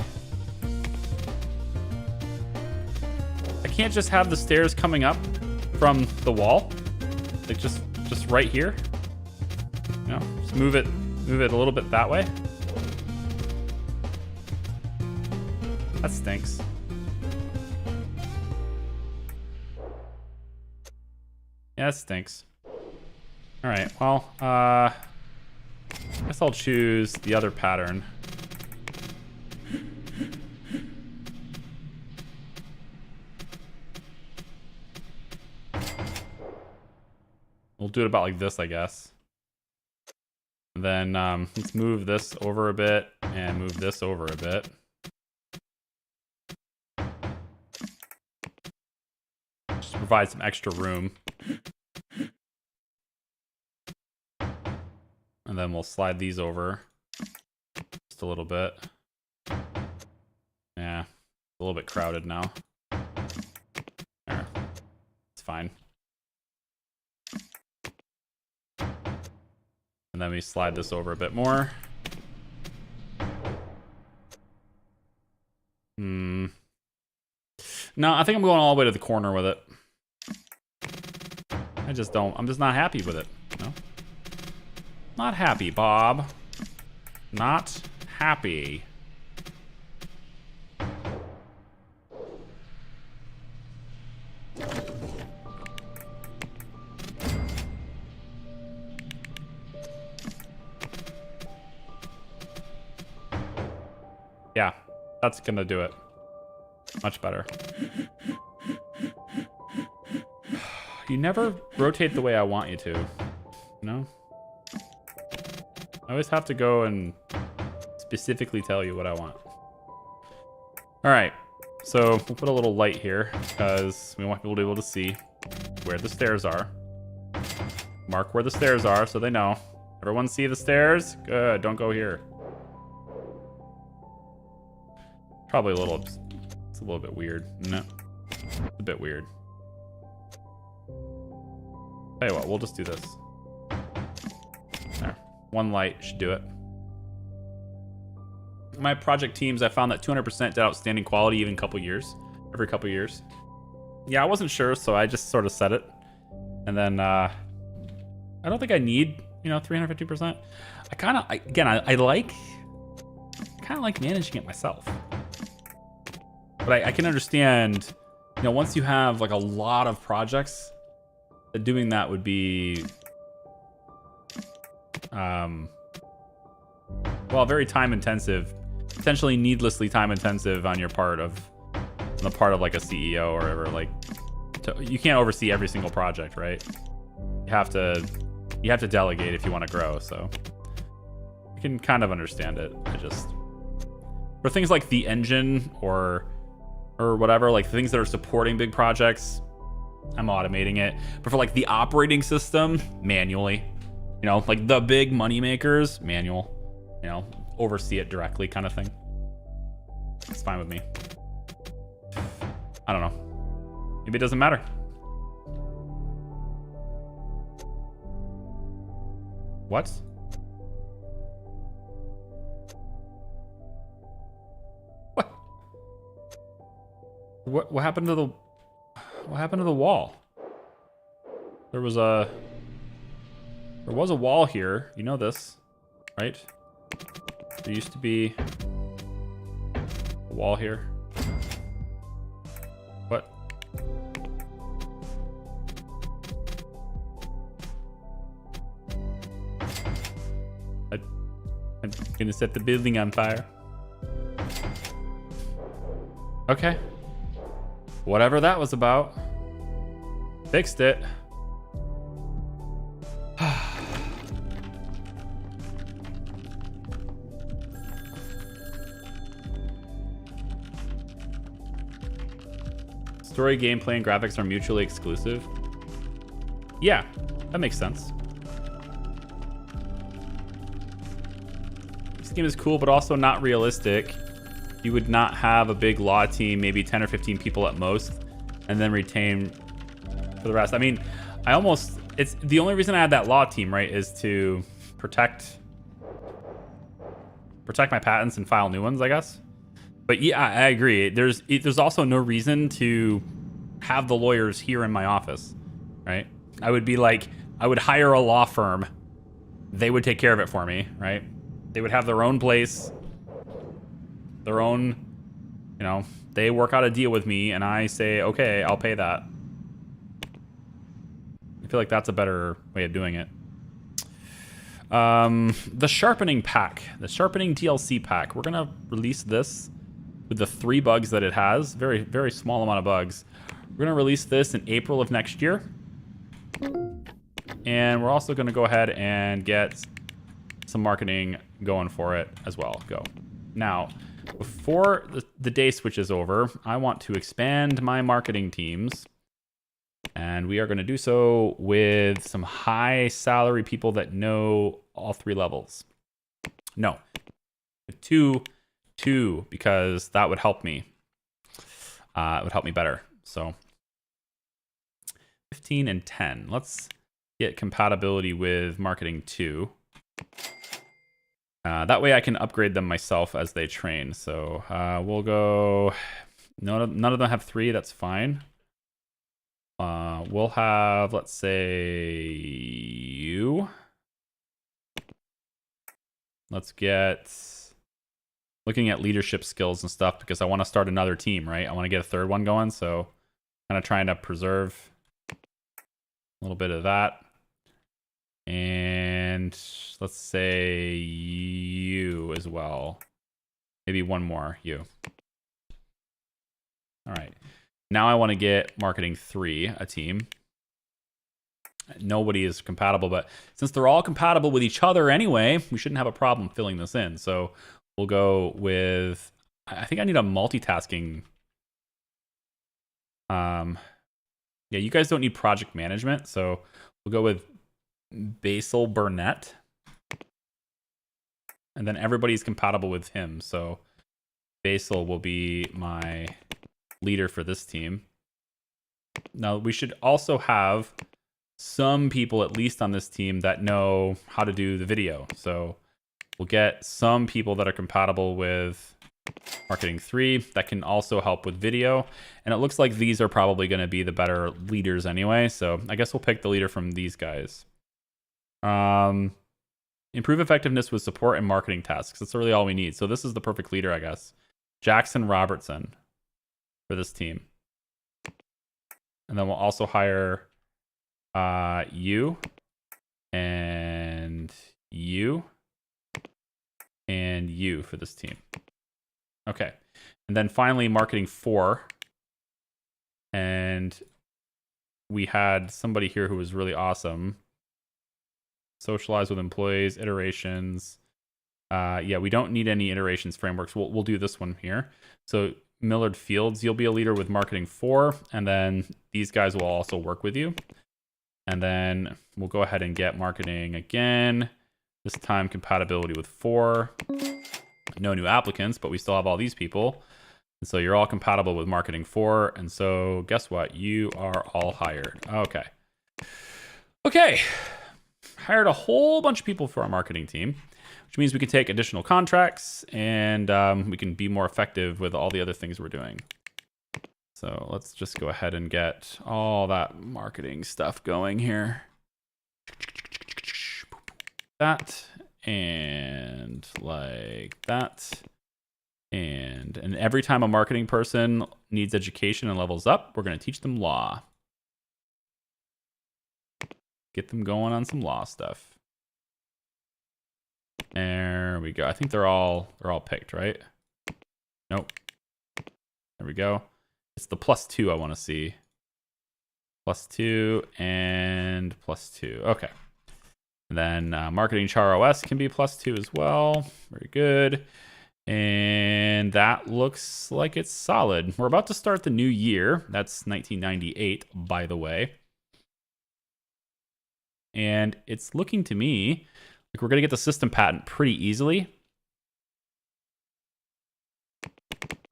I can't just have the stairs coming up from the wall, like just right here. You know, just move it a little bit that way. That stinks. Yeah, that stinks. Alright, well, I guess I'll choose the other pattern. We'll do it about like this, I guess. And then let's move this over a bit and move this over a bit. Just provide some extra room. And then we'll slide these over just a little bit. Yeah, a little bit crowded now. There, it's fine. And then we slide this over a bit more. No, I think I'm going all the way to the corner with it. I'm just not happy with it. No. Not happy, Bob. Not happy. Yeah, that's gonna do it. Much better. You never rotate the way I want you to. You know? I always have to go and specifically tell you what I want. Alright, so we'll put a little light here because we want people to be able to see where the stairs are. Mark where the stairs are so they know. Everyone see the stairs? Good, don't go here. Probably it's a little bit weird. No, it's a bit weird. Tell you what, we'll just do this. There, one light should do it. My project teams, I found that 200% did outstanding quality even every couple years. Yeah, I wasn't sure, so I just sort of set it. And then, I don't think I need, 350%. I kind of like managing it myself. But I can understand, once you have like a lot of projects, that doing that would be, well, very time intensive, potentially needlessly time intensive on the part of like a CEO or whatever. Like, you can't oversee every single project, right? You have to delegate if you want to grow. So I can kind of understand it. For things like the engine or whatever, like things that are supporting big projects, I'm automating it. But for like the operating system, manually. Like the big money makers, manual. Oversee it directly kind of thing. It's fine with me. I don't know. Maybe it doesn't matter. What? What happened to the wall? There was a wall here. You know this, right? There used to be a wall here. What? I'm gonna set the building on fire. Okay. Whatever that was about. Fixed it. Story, gameplay, and graphics are mutually exclusive. Yeah, that makes sense. This game is cool, but also not realistic. You would not have a big law team, maybe 10 or 15 people at most, and then retain for the rest. I mean, it's the only reason I had that law team, right, is to protect my patents and file new ones, I guess. But yeah, I agree. There's also no reason to have the lawyers here in my office, right? I would hire a law firm. They would take care of it for me, right? They would have their own place, their own, they work out a deal with me and I say, okay, I'll pay that. I feel like that's a better way of doing it. The sharpening pack, the sharpening DLC pack. We're gonna release this with the 3 bugs that it has. Very, very small amount of bugs. We're gonna release this in April of next year. And we're also gonna go ahead and get some marketing going for it as well. Go. Now, before the day switches over, I want to expand my marketing teams. And we are going to do so with some high salary people that know all 3 levels. No, 2, because that would help me. It would help me better. So 15 and 10. Let's get compatibility with marketing 2. That way I can upgrade them myself as they train. So we'll go None of them have 3. That's fine. We'll have, let's say, you. Let's get looking at leadership skills and stuff because I want to start another team, right? I want to get a 3rd one going, so kind of trying to preserve a little bit of that. And let's say you as well. Maybe one more, you. All right. Now I want to get marketing 3, a team. Nobody is compatible, but since they're all compatible with each other anyway, we shouldn't have a problem filling this in. So we'll go with, I think I need a multitasking. Yeah, you guys don't need project management, so we'll go with Basil Burnett. And then everybody's compatible with him, so Basil will be my leader for this team. Now, we should also have some people, at least on this team, that know how to do the video. So we'll get some people that are compatible with marketing 3 that can also help with video. And it looks like these are probably going to be the better leaders anyway. So I guess we'll pick the leader from these guys. Improve effectiveness with support and marketing tasks. That's really all we need. So this is the perfect leader, I guess. Jackson Robertson for this team. And then we'll also hire you and you and you for this team. Okay. And then finally, marketing 4. And we had somebody here who was really awesome. Socialize with employees, iterations. Yeah, we don't need any iterations frameworks. We'll do this one here. So Millard Fields, you'll be a leader with marketing 4, and then these guys will also work with you. And then we'll go ahead and get marketing again. This time compatibility with 4. No new applicants, but we still have all these people. And so you're all compatible with marketing 4. And so guess what? You are all hired. Okay. Okay. Hired a whole bunch of people for our marketing team, which means we can take additional contracts and we can be more effective with all the other things we're doing. So let's just go ahead and get all that marketing stuff going here. That and like that. And every time a marketing person needs education and levels up, we're going to teach them law. Get them going on some law stuff. There we go. I think they're all picked, right? Nope. There we go. It's the +2 I want to see. +2 and +2. Okay. And then marketing char OS can be +2 as well. Very good. And that looks like it's solid. We're about to start the new year. That's 1998, by the way. And it's looking to me like we're going to get the system patent pretty easily.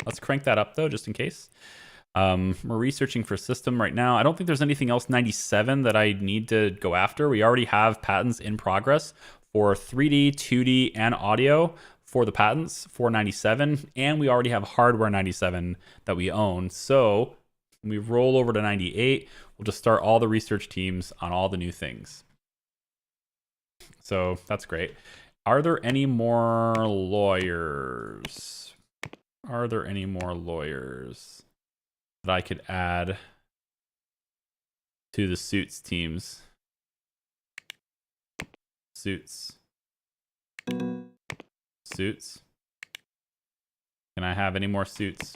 Let's crank that up, though, just in case. We're researching for system right now. I don't think there's anything else 97 that I need to go after. We already have patents in progress for 3D, 2D, and audio for the patents for 97. And we already have hardware 97 that we own. So when we roll over to 98, we'll just start all the research teams on all the new things. So that's great. Are there any more lawyers? Are there any more lawyers that I could add to the suits teams? Suits. Suits. Can I have any more suits?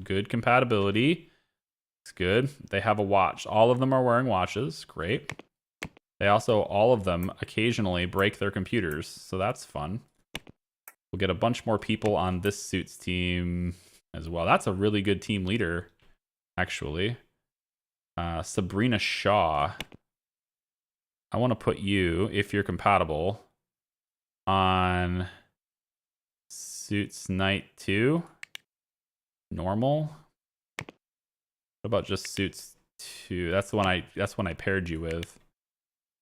Good compatibility. It's good. They have a watch. All of them are wearing watches. Great. They also, all of them, occasionally break their computers, so that's fun. We'll get a bunch more people on this suits team as well. That's a really good team leader, actually. Sabrina Shaw. I want to put you, if you're compatible, on suits night 2. Normal. What about just suits 2? That's the one I paired you with.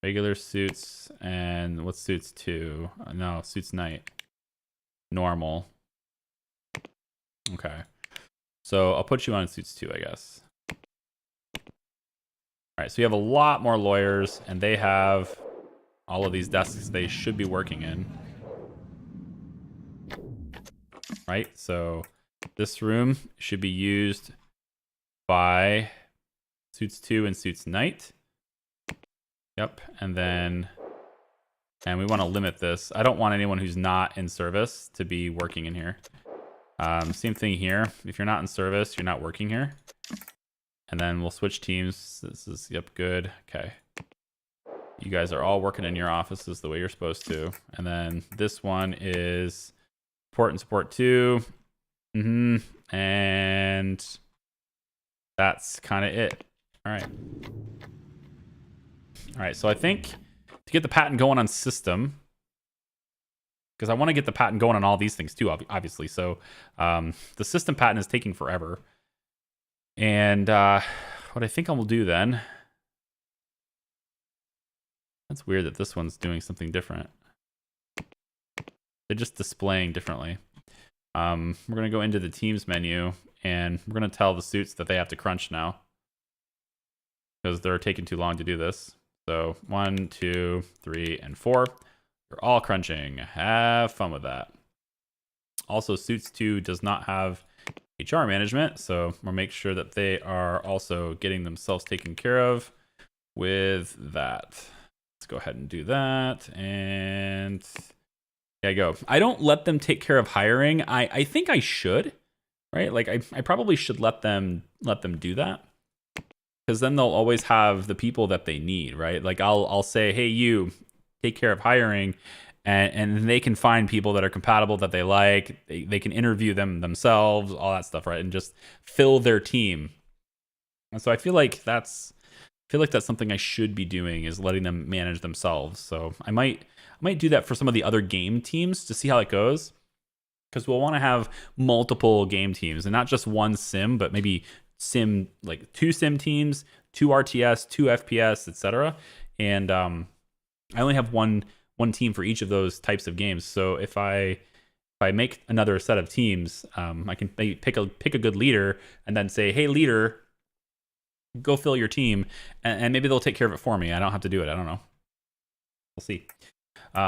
Regular suits, and what's suits 2? No, suits night. Normal. Okay. So I'll put you on suits 2, I guess. All right, so you have a lot more lawyers, and they have all of these desks they should be working in. Right, so this room should be used by suits 2 and suits knight. Yep, and we want to limit this. I don't want anyone who's not in service to be working in here. Same thing here. If you're not in service, you're not working here. And then we'll switch teams. This is, yep, good. Okay. You guys are all working in your offices the way you're supposed to. And then this one is support and support 2. And that's kind of it. All right. All right, so I think to get the patent going on system, because I want to get the patent going on all these things too, obviously. So the system patent is taking forever. And what I think I will do then, that's weird that this one's doing something different. They're just displaying differently. We're going to go into the teams menu, and we're going to tell the suits that they have to crunch now, because they're taking too long to do this. So 1, 2, 3, and 4. You're all crunching. Have fun with that. Also, suits 2 does not have HR management, so we'll make sure that they are also getting themselves taken care of with that. Let's go ahead and do that. And there you go. I don't let them take care of hiring. I think I should, right? Like I probably should let them do that, because then they'll always have the people that they need, right? Like I'll say, hey, you take care of hiring, and they can find people that are compatible, that they like. They can interview them themselves, all that stuff, right? And just fill their team. And so I feel like that's something I should be doing, is letting them manage themselves. So I might do that for some of the other game teams to see how it goes, because we'll want to have multiple game teams and not just one sim, but maybe sim, like 2 sim teams, 2 RTS, 2 FPS, etc. And I only have one team for each of those types of games. So if I make another set of teams, I can pick a good leader and then say, hey, leader, go fill your team, and maybe they'll take care of it for me. I don't have to do it. I don't know. We'll see.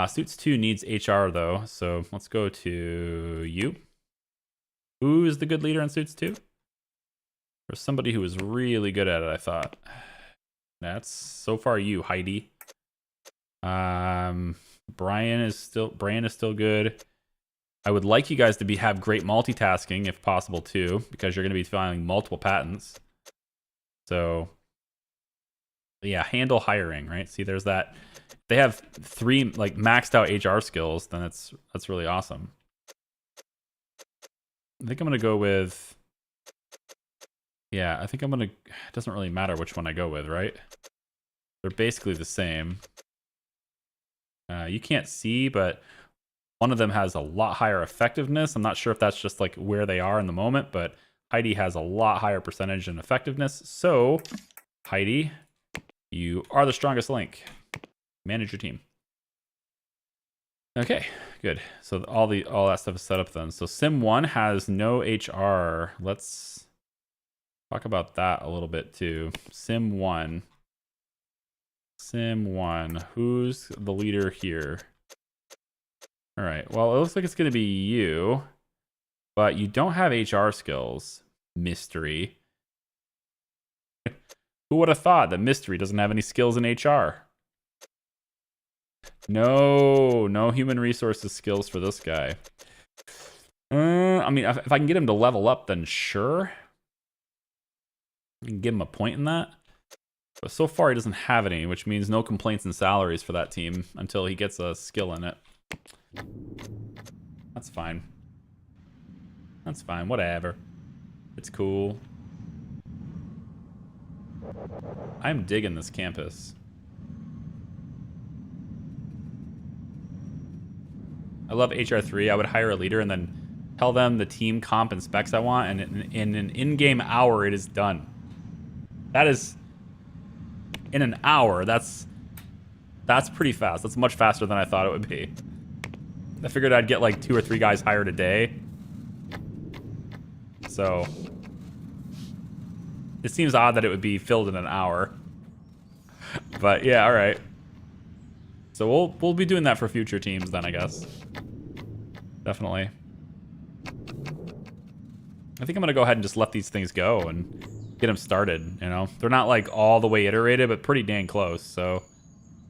Suits 2 needs HR though, so let's go to you. Who is the good leader in Suits 2? There's somebody who was really good at it, I thought. That's so far you, Heidi. Brian is still good. I would like you guys to have great multitasking if possible too, because you're going to be filing multiple patents. So yeah, handle hiring, right? See, there's that. They have 3 like maxed out HR skills, then that's really awesome. I think I'm going to go with, yeah, I think I'm going to, it doesn't really matter which one I go with, right? They're basically the same. You can't see, but one of them has a lot higher effectiveness. I'm not sure if that's just like where they are in the moment, but Heidi has a lot higher percentage in effectiveness. So, Heidi, you are the strongest link. Manage your team. Okay, good. So all that stuff is set up then. So Sim 1 has no HR. Let's talk about that a little bit too. Sim 1. Who's the leader here? All right. Well, it looks like it's going to be you, but you don't have HR skills. Mystery. Who would have thought that Mystery doesn't have any skills in HR? No human resources skills for this guy. I mean, if I can get him to level up, then sure. I can give him a point in that. But so far, he doesn't have any, which means no complaints and salaries for that team until he gets a skill in it. That's fine. That's fine, whatever. It's cool. I'm digging this campus. I love HR3. I would hire a leader and then tell them the team comp and specs I want, and in an in-game hour, it is done. That is... in an hour, that's pretty fast. That's much faster than I thought it would be. I figured I'd get like 2 or 3 guys hired a day. So It seems odd that it would be filled in an hour. But yeah, all right. So we'll be doing that for future teams then, I guess. Definitely. I think I'm gonna go ahead and just let these things go and get them started, you know? They're not like all the way iterated, but pretty dang close, so.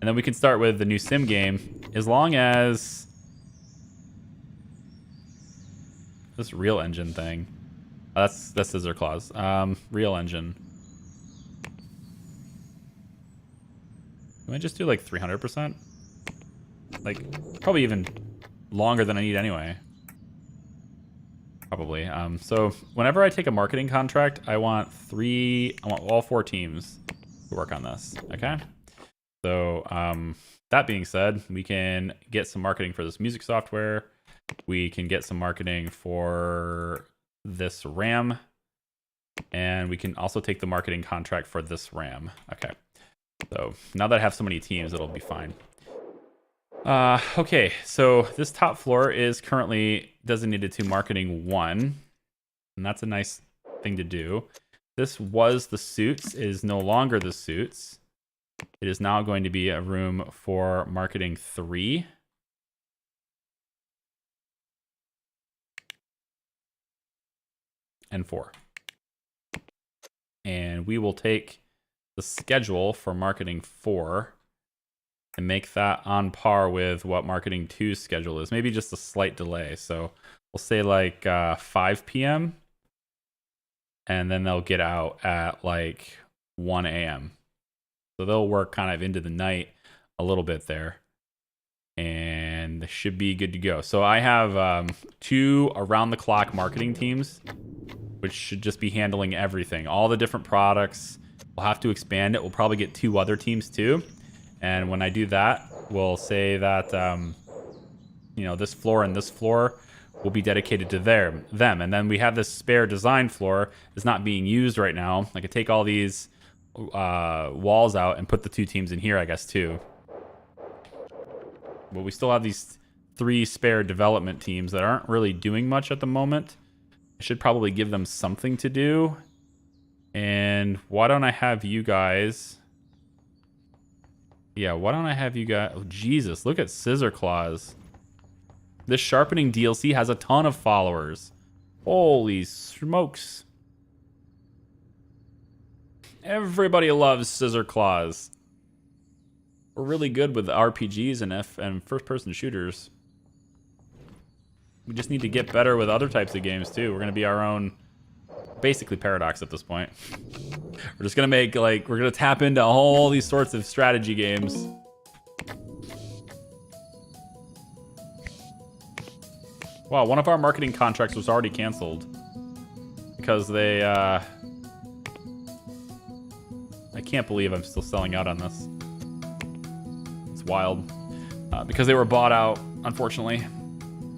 And then we can start with the new sim game, as long as this real engine thing. Oh, that's Scissor Claws. Real engine. Can I just do like 300%? Like, probably even longer than I need anyway. Probably. So whenever I take a marketing contract, I want all 4 teams to work on this. Okay. So that being said, we can get some marketing for this music software. We can get some marketing for this RAM, and we can also take the marketing contract for this RAM. Okay. So now that I have so many teams, it'll be fine. Okay, so this top floor is currently designated to marketing 1, and that's a nice thing to do. This was the suits, it is no longer the suits. It is now going to be a room for marketing 3. And 4. And we will take the schedule for marketing 4 and make that on par with what marketing 2's schedule is. Maybe just a slight delay. So we'll say like 5 p.m. and then they'll get out at like 1 a.m. So they'll work kind of into the night a little bit there. And they should be good to go. So I have 2 around-the-clock marketing teams, which should just be handling everything. All the different products. We'll have to expand it. We'll probably get 2 other teams too. And when I do that, we'll say that, you know, this floor and this floor will be dedicated to them. And then we have this spare design floor that's not being used right now. I could take all these walls out and put the 2 teams in here, I guess, too. But we still have these 3 spare development teams that aren't really doing much at the moment. I should probably give them something to do. And why don't I have you guys... Yeah, why don't I have you guys... Oh, Jesus, look at Scissor Claws. This sharpening DLC has a ton of followers. Holy smokes. Everybody loves Scissor Claws. We're really good with RPGs and first-person shooters. We just need to get better with other types of games, too. We're going to be our own... basically Paradox at this point. We're just gonna make, like, we're gonna tap into all these sorts of strategy games. Wow, one of our marketing contracts was already canceled because they I can't believe I'm still selling out on this. It's wild. Because they were bought out, unfortunately.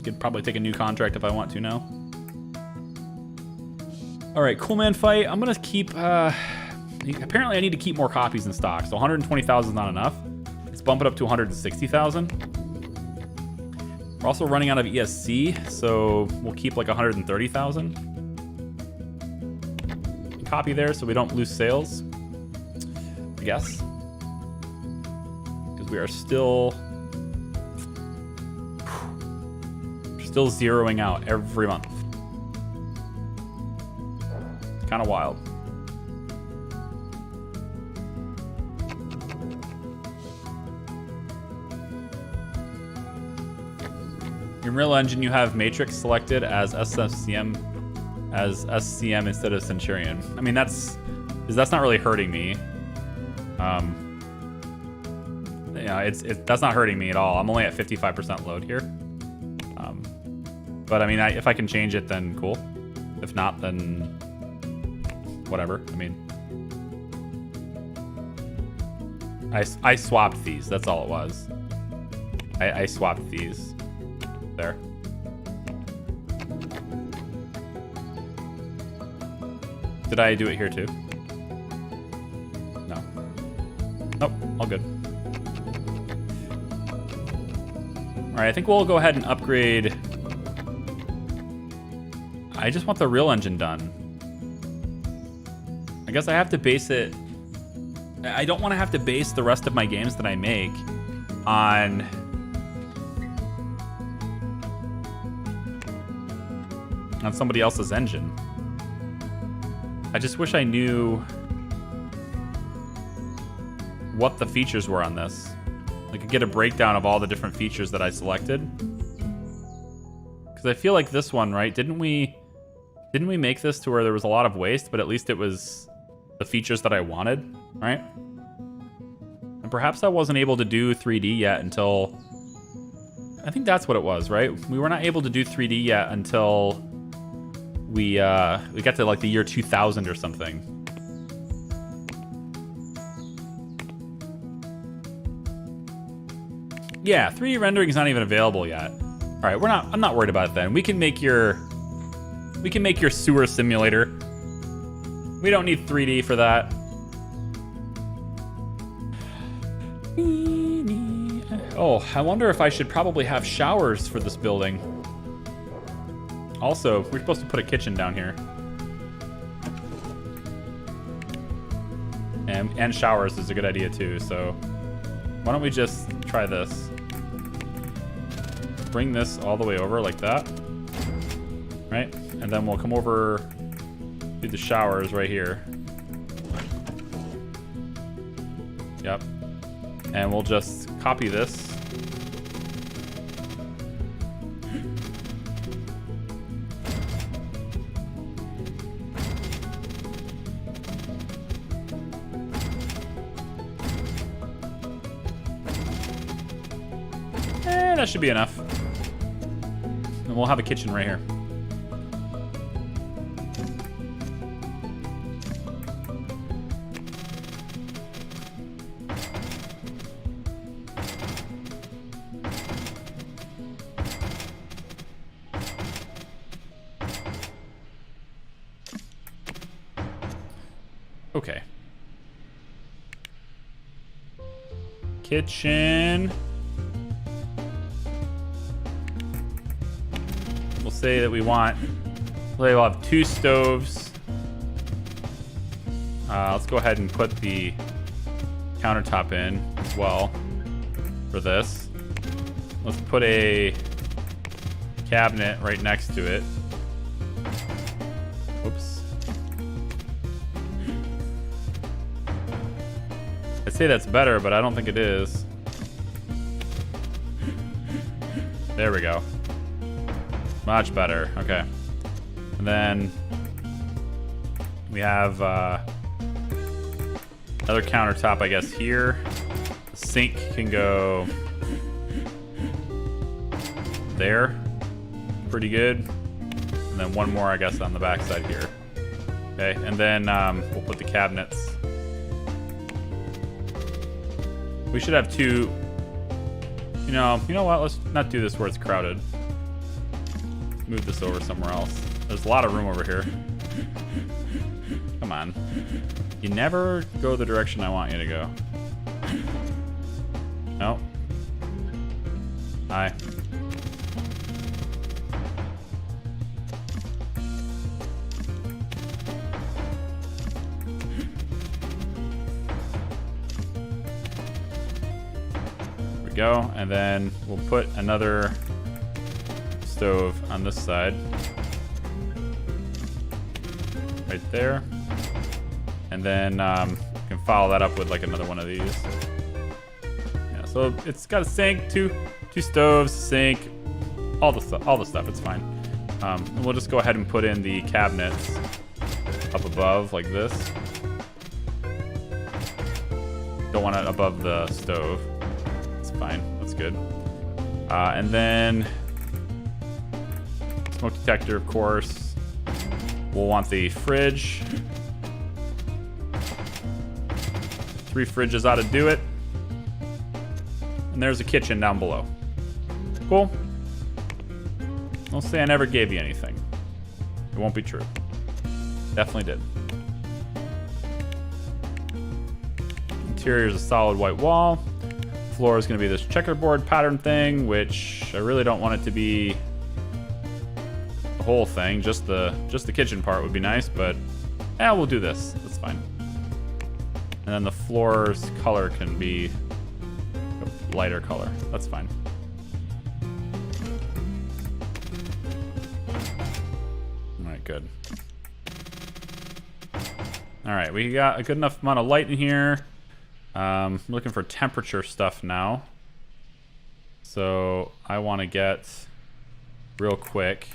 Could probably take a new contract if I want to now. All right, Cool Man Fight. I'm gonna keep, apparently I need to keep more copies in stock. So 120,000 is not enough. Let's bump it up to 160,000. We're also running out of ESC, so we'll keep like 130,000. Copy there so we don't lose sales, I guess. Because we are still zeroing out every month. Kind of wild. In Real Engine, you have Matrix selected as SCM instead of Centurion. I mean, that's not really hurting me. Yeah, that's not hurting me at all. I'm only at 55% load here. But I mean, if I can change it, then cool. If not, then whatever. I mean, I swapped these. That's all it was. I swapped these. There. Did I do it here too? No. Nope, all good. All right, I think we'll go ahead and upgrade. I just want the Real Engine done. I guess I have to base it. I don't want to have to base the rest of my games that I make on somebody else's engine. I just wish I knew what the features were on this. I could get a breakdown of all the different features that I selected. Because I feel like this one, right? Didn't we make this to where there was a lot of waste, but at least it was the features that I wanted, right? And perhaps I wasn't able to do 3D yet until... I think that's what it was, right? We were not able to do 3D yet until we got to like the year 2000 or something. Yeah, 3D rendering is not even available yet. All right, I'm not worried about it then. We can make your sewer simulator. We don't need 3D for that. Oh, I wonder if I should probably have showers for this building. Also, we're supposed to put a kitchen down here. And showers is a good idea too, so why don't we just try this? Bring this all the way over like that. Right? And then we'll come over to the showers right here. Yep. And we'll just copy this. That should be enough. And we'll have a kitchen right here. Okay. Kitchen. We'll say that we'll have 2 stoves. Let's go ahead and put the countertop in as well for this. Let's put a cabinet right next to it. Oops. I'd say that's better, but I don't think it is. There we go. Much better. Okay. And then we have another countertop, I guess, here. The sink can go there. Pretty good. And then one more, I guess, on the back side here. Okay. And then we'll put the cabinets. We should have 2. You know what? Let's not do this where it's crowded. Move this over somewhere else. There's a lot of room over here. Come on. You never go the direction I want you to go. No. Hi. There we go. And then we'll put another stove on this side. Right there. And then you can follow that up with like another one of these. Yeah, so it's got a sink, two stoves, sink, all the stuff, it's fine. And we'll just go ahead and put in the cabinets up above like this. Don't want it above the stove. It's fine, that's good. And then smoke detector, of course. We'll want the fridge. 3 fridges ought to do it. And there's a kitchen down below. Cool. Don't say I never gave you anything. It won't be true. Definitely did. Interior is a solid white wall. Floor is going to be this checkerboard pattern thing, which I really don't want it to be the whole thing. Just the kitchen part would be nice, but Yeah, we'll do this. That's fine. And then the floor's color can be a lighter color. That's fine. All right, good. All right, we got a good enough amount of light in here. I'm looking for temperature stuff now. So I want to get real quick.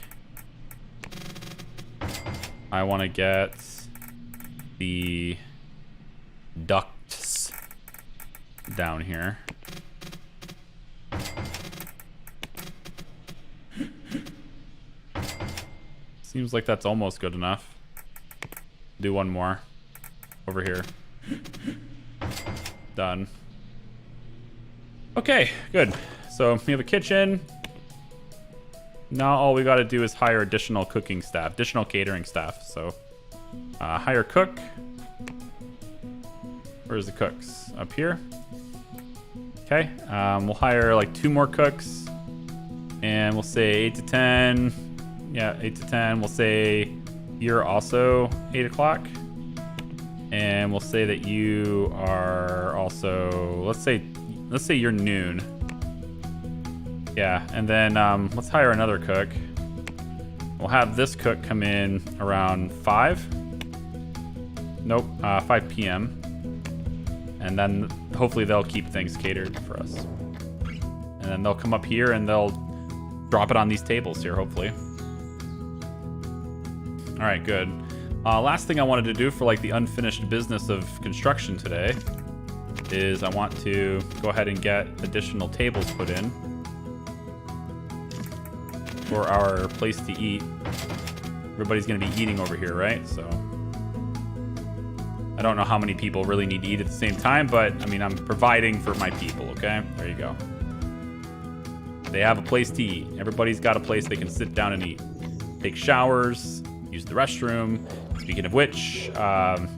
I want to get the ducts down here. Seems like that's almost good enough. Do one more over here. Done. Okay, good. So we have a kitchen. Now all we got to do is hire additional cooking staff, additional catering staff. So hire cook. Where's the cooks? Up here. Okay, we'll hire like 2 more cooks. And we'll say 8 to 10. Yeah, 8 to 10. We'll say you're also 8 o'clock. And we'll say that you are also, let's say you're noon. Yeah, and then let's hire another cook. We'll have this cook come in around 5. Nope, 5 p.m. And then hopefully they'll keep things catered for us. And then they'll come up here and they'll drop it on these tables here, hopefully. All right, good. Last thing I wanted to do for like the unfinished business of construction today is I want to go ahead and get additional tables put in for our place to eat. Everybody's gonna be eating over here, right? So I don't know how many people really need to eat at the same time, but I mean, I'm providing for my people, okay? There you go. They have a place to eat. Everybody's got a place they can sit down and eat. Take showers, use the restroom. Speaking of which,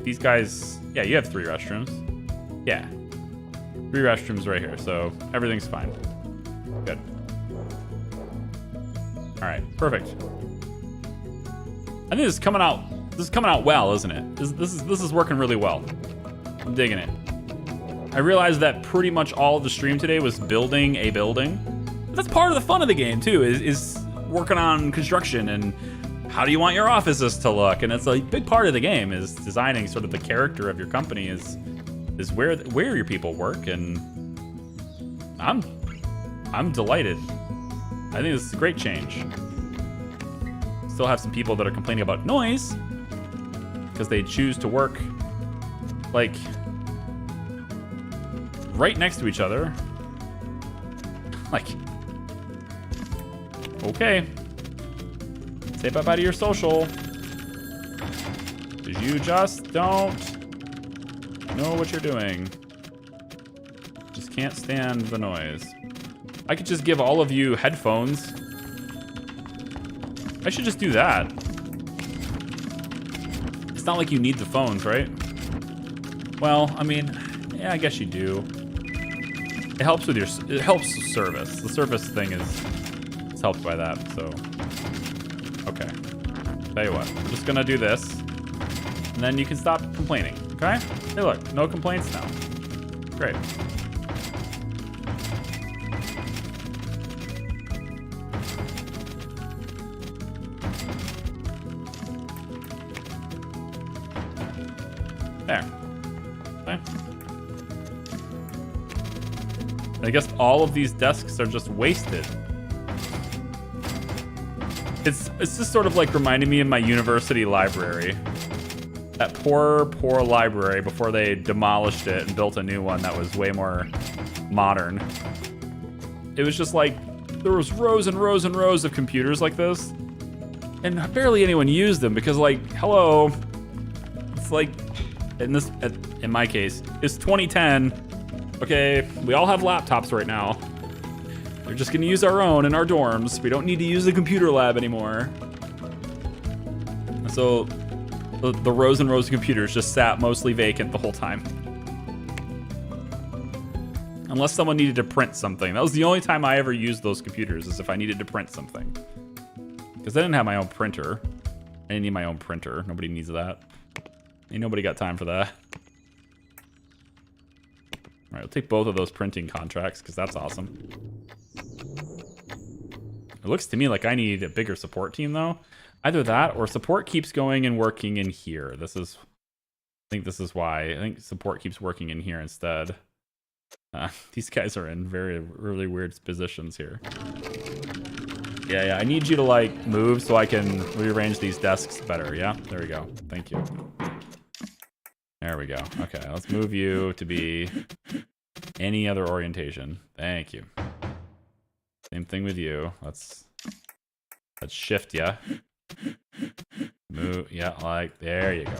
these guys, yeah, you have 3 restrooms. Yeah, 3 restrooms right here, so everything's fine. Good. All right, perfect. I think this is coming out. This is coming out well, isn't it? This is working really well. I'm digging it. I realized that pretty much all of the stream today was building a building. But that's part of the fun of the game too. Is working on construction and how do you want your offices to look? And it's a big part of the game is designing sort of the character of your company is where your people work, and I'm delighted. I think this is a great change. Still have some people that are complaining about noise because they choose to work like right next to each other. Like, okay. Say bye-bye to your social. Because you just don't know what you're doing. Just can't stand the noise. I could just give all of you headphones. I should just do that. It's not like you need the phones, right? Well, I mean, yeah, I guess you do. It helps with it helps the service. The service thing is helped by that, so. Okay. Tell you what, I'm just gonna do this. And then you can stop complaining, okay? Hey look, no complaints now. Great. There. Okay. I guess all of these desks are just wasted. It's just sort of like reminding me of my university library. That poor library before they demolished it and built a new one that was way more modern. It was just like, there was rows and rows and rows of computers like this. And barely anyone used them because like, hello. It's like, in my case, it's 2010. Okay, we all have laptops right now. We're just gonna use our own in our dorms. We don't need to use the computer lab anymore. So the rows and rows of computers just sat mostly vacant the whole time. Unless someone needed to print something. That was the only time I ever used those computers, is if I needed to print something. Because I didn't have my own printer. I didn't need my own printer. Nobody needs that. Ain't nobody got time for that. All right, we'll take both of those printing contracts because that's awesome. It looks to me like I need a bigger support team though. Either that or support keeps going and working in here. I think this is why. I think support keeps working in here instead. These guys are in really weird positions here. Yeah, I need you to like move so I can rearrange these desks better. Yeah, there we go. Thank you. There we go. Okay, let's move you to be any other orientation. Thank you. Same thing with you. Let's shift ya. Move, yeah, like there you go.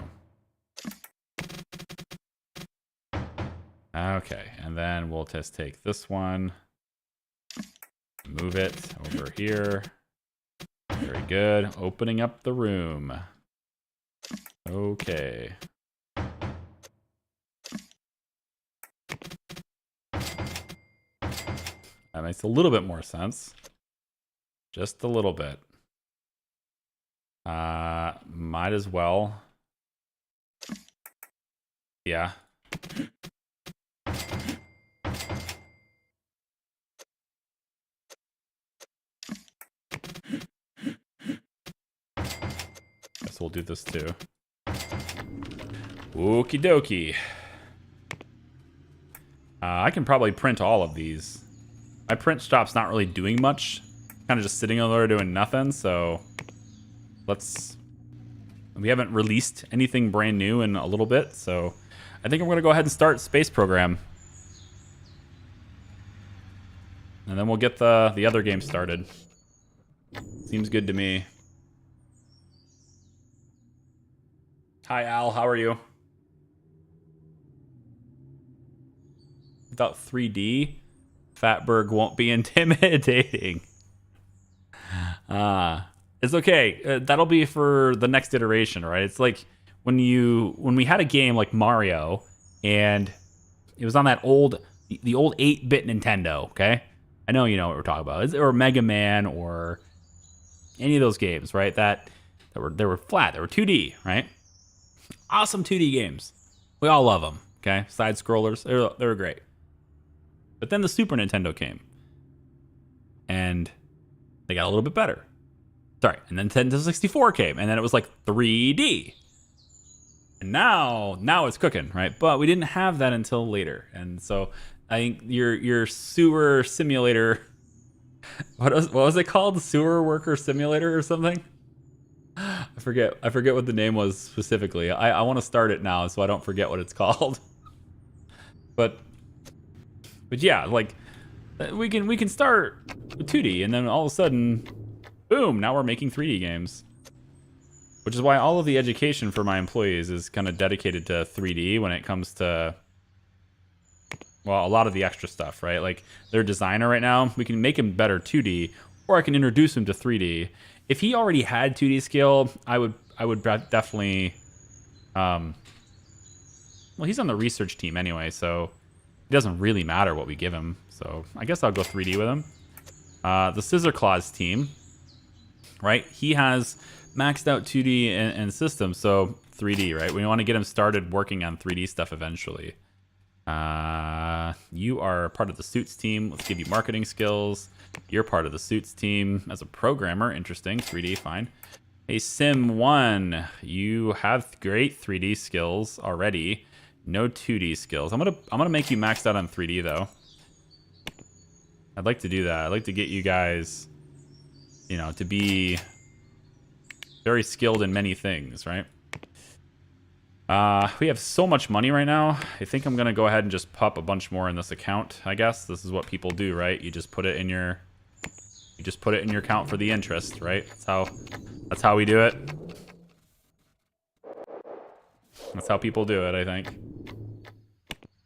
Okay, and then we'll just take this one, move it over here. Very good. Opening up the room. Okay. That makes a little bit more sense. Just a little bit. Might as well. Yeah. Guess we'll do this too. Okie dokie. I can probably print all of these. My print shop's not really doing much. Kind of just sitting over there doing nothing, so let's... We haven't released anything brand new in a little bit, so I think I'm going to go ahead and start Space Program. And then we'll get the other game started. Seems good to me. Hi, Al. How are you? Without 3D, Fatberg won't be intimidating. It's okay. That'll be for the next iteration, right? It's like when we had a game like Mario, and it was on that the old 8-bit Nintendo. Okay, I know you know what we're talking about. Or Mega Man, or any of those games, right? That were flat. They were 2D, right? Awesome 2D games. We all love them. Okay, side scrollers. They were great. But then the Super Nintendo came, and they got a little bit better. Sorry, and then Nintendo 64 came, and then it was like 3D. And now it's cooking, right? But we didn't have that until later, and so I think your sewer simulator. What was it called? Sewer worker simulator or something? I forget what the name was specifically. I want to start it now so I don't forget what it's called. But yeah, like we can start with 2D, and then all of a sudden, boom, now we're making 3D games. Which is why all of the education for my employees is kind of dedicated to 3D when it comes to, well, a lot of the extra stuff, right? Like their designer right now, we can make him better 2D, or I can introduce him to 3D. If he already had 2D skill, I would definitely, well, he's on the research team anyway, so it doesn't really matter what we give him. So I guess I'll go 3D with him. The Scissor Claws team, right? He has maxed out 2D and systems, so 3D, right? We want to get him started working on 3D stuff eventually. You are part of the Suits team. Let's give you marketing skills. You're part of the Suits team as a programmer. Interesting. 3D, fine. Hey, Sim1, you have great 3D skills already. No 2D skills. I'm gonna make you maxed out on 3D though. I'd like to do that. I'd like to get you guys, you know, to be very skilled in many things, right? We have so much money right now. I think I'm gonna go ahead and just pop a bunch more in this account. I guess this is what people do, right? You just put it in your account for the interest, right? That's how we do it. That's how people do it, I think.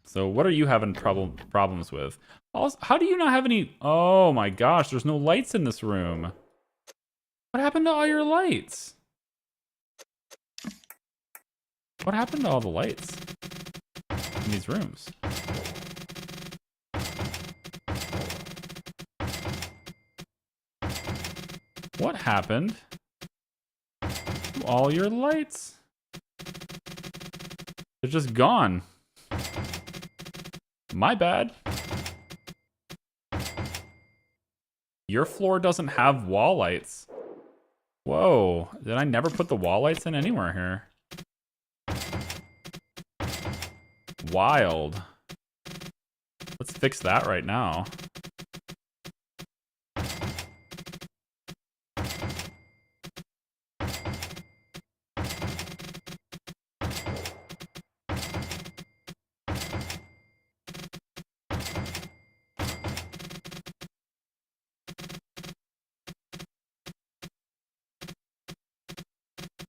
So what are you having problems with? Also, how do you not have any? Oh my gosh, there's no lights in this room. What happened to all your lights? What happened to all the lights in these rooms? What happened to all your lights? They're just gone. My bad. Your floor doesn't have wall lights. Whoa, did I never put the wall lights in anywhere here? Wild. Let's fix that right now.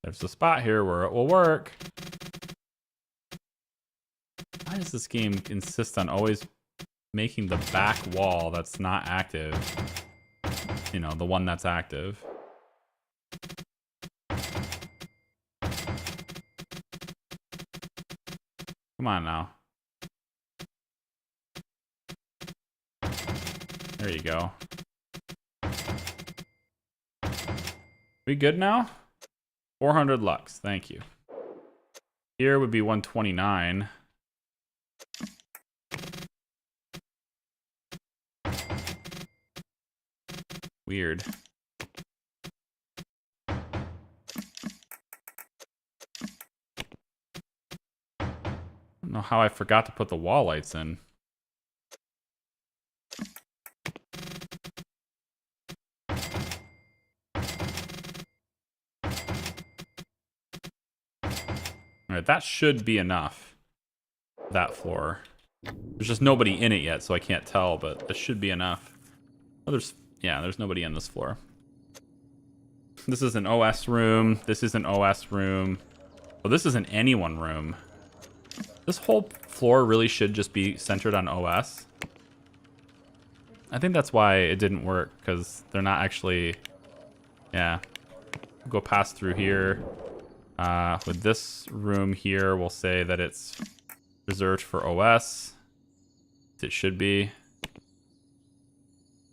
There's a spot here where it will work. Why does this game insist on always making the back wall that's not active, you know, the one that's active? Come on now. There you go. We good now? 400 lux, thank you. Here would be 129. Weird. I don't know how I forgot to put the wall lights in. Alright, that should be enough. That floor. There's just nobody in it yet, so I can't tell, but this should be enough. Oh, there's nobody in this floor. This is an OS room. This is an OS room. Oh, this is an anyone room. This whole floor really should just be centered on OS. I think that's why it didn't work, because they're not actually... Yeah. Go past through here. With this room here, we'll say that it's reserved for OS. It should be.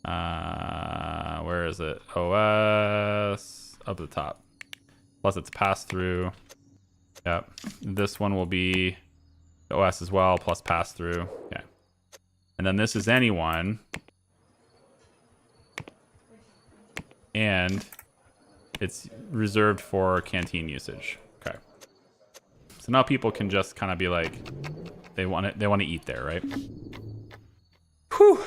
Where is it? OS. Up at the top. Plus it's passed through. Yep. This one will be OS as well, plus pass through. Okay. And then this is anyone. And it's reserved for canteen usage. Okay. So now people can just kind of be like, they want to eat there, right? Whew.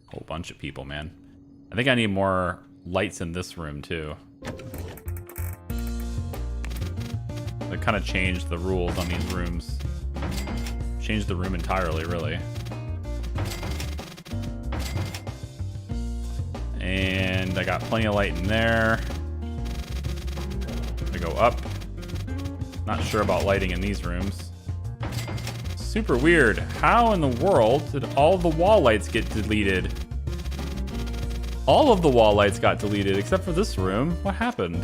Whole bunch of people, man. I think I need more lights in this room too. They kind of changed the rules on these rooms. Changed the room entirely, really. And I got plenty of light in there. I go up. Not sure about lighting in these rooms. Super weird. How in the world did all the wall lights get deleted? All of the wall lights got deleted except for this room. What happened?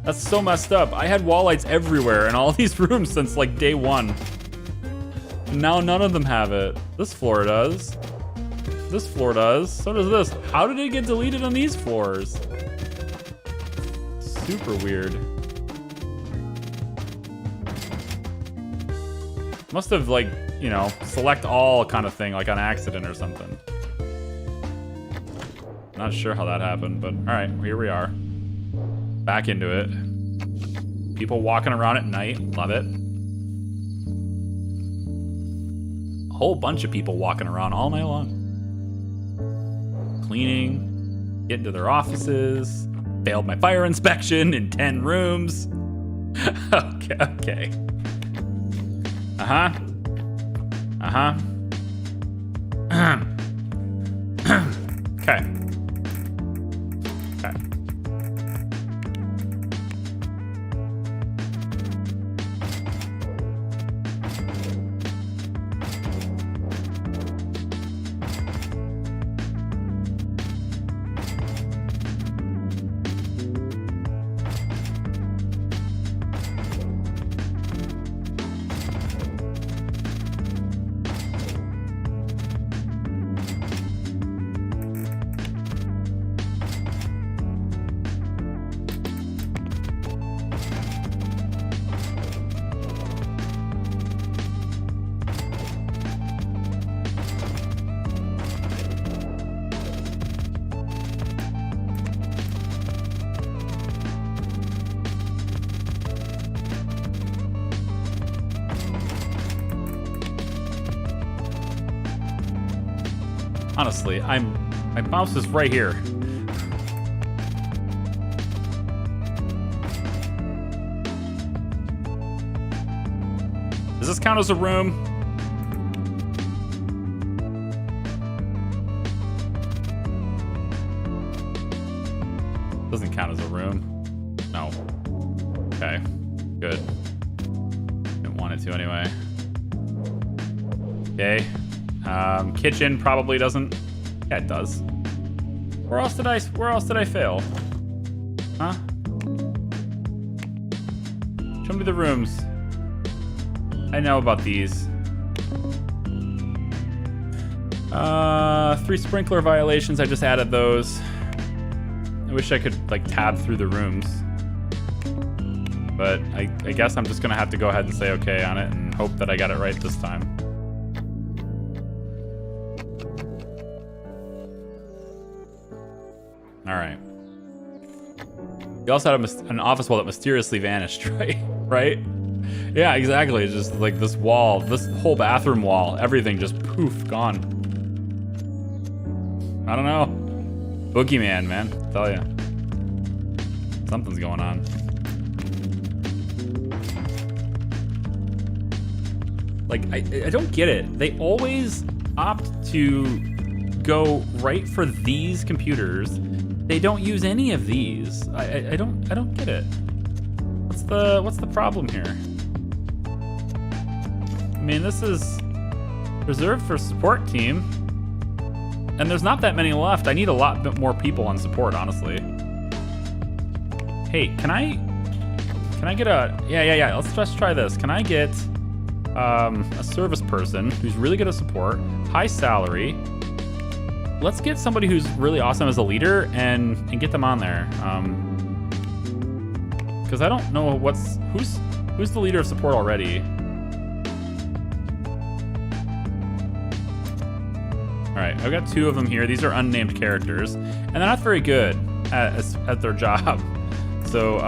That's so messed up. I had wall lights everywhere in all these rooms since like day one. And now none of them have it. This floor does. This floor does. So does this. How did it get deleted on these floors? Super weird. Must have, like, you know, select all kind of thing, like on accident or something. Not sure how that happened, but alright, here we are. Back into it. People walking around at night. Love it. A whole bunch of people walking around all night long. Cleaning. Getting to their offices. Failed my fire inspection in 10 rooms. Okay. Uh-huh. Uh-huh. Okay. Okay. Honestly, my mouse is right here. Does this count as a room? Doesn't count as a room. No. Okay. Good. Didn't want it to anyway. Okay. Kitchen probably doesn't. Yeah, it does. Where else did I fail? Huh? Show me the rooms. I know about these. 3 sprinkler violations. I just added those. I wish I could like tab through the rooms, but I guess I'm just gonna have to go ahead and say okay on it and hope that I got it right this time. All right. You also had an office wall that mysteriously vanished, right? Right? Yeah, exactly. It's just like this wall, this whole bathroom wall, everything just poof, gone. I don't know. Boogeyman, man. I tell ya. Something's going on. Like, I don't get it. They always opt to go right for these computers. They don't use any of these. I don't get it. What's the problem here? I mean, this is reserved for support team. And there's not that many left. I need a lot bit more people on support, honestly. Hey, can I get a... Yeah. Let's just try this. Can I get a service person who's really good at support, high salary? Let's get somebody who's really awesome as a leader and get them on there. Because I don't know who's the leader of support already. All right, I've got 2 of them here. These are unnamed characters, and they're not very good at their job. So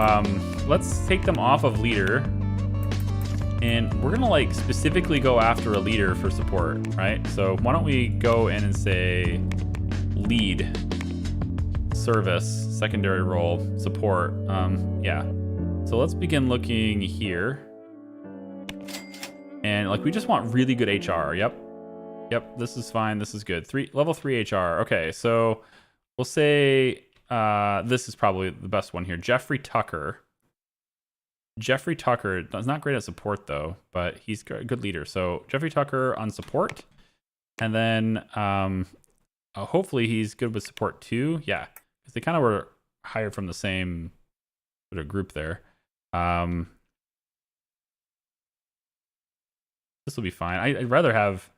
let's take them off of leader, and we're gonna like specifically go after a leader for support, right? So why don't we go in and say lead, service, secondary role, support. Yeah. So let's begin looking here, and like we just want really good HR. Yep, this is fine. This is good. Level 3 HR. Okay, so we'll say this is probably the best one here. Jeffrey Tucker. Jeffrey Tucker is not great at support though, but he's a good leader. So Jeffrey Tucker on support, and then hopefully he's good with support too. Yeah, because they kind of were hired from the same sort of group there. This will be fine. I'd rather have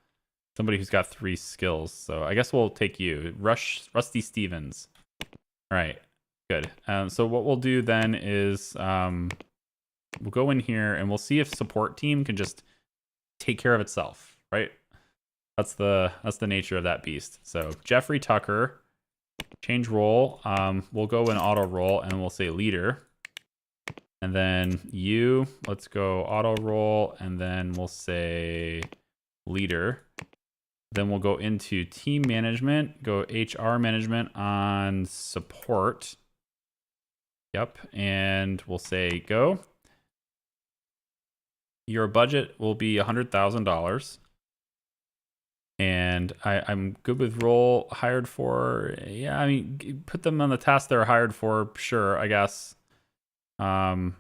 somebody who's got 3 skills. So I guess we'll take you. Rusty Stevens. All right, good. So what we'll do then is we'll go in here and we'll see if support team can just take care of itself, right? That's the nature of that beast. So Jeffrey Tucker, change role. We'll go in auto role and we'll say leader. And then you, let's go auto role, and then we'll say leader. Then we'll go into team management, go HR management on support. Yep, and we'll say go. Your budget will be $100,000. And I'm good with role hired for. Yeah, I mean, put them on the task they're hired for, sure, I guess. I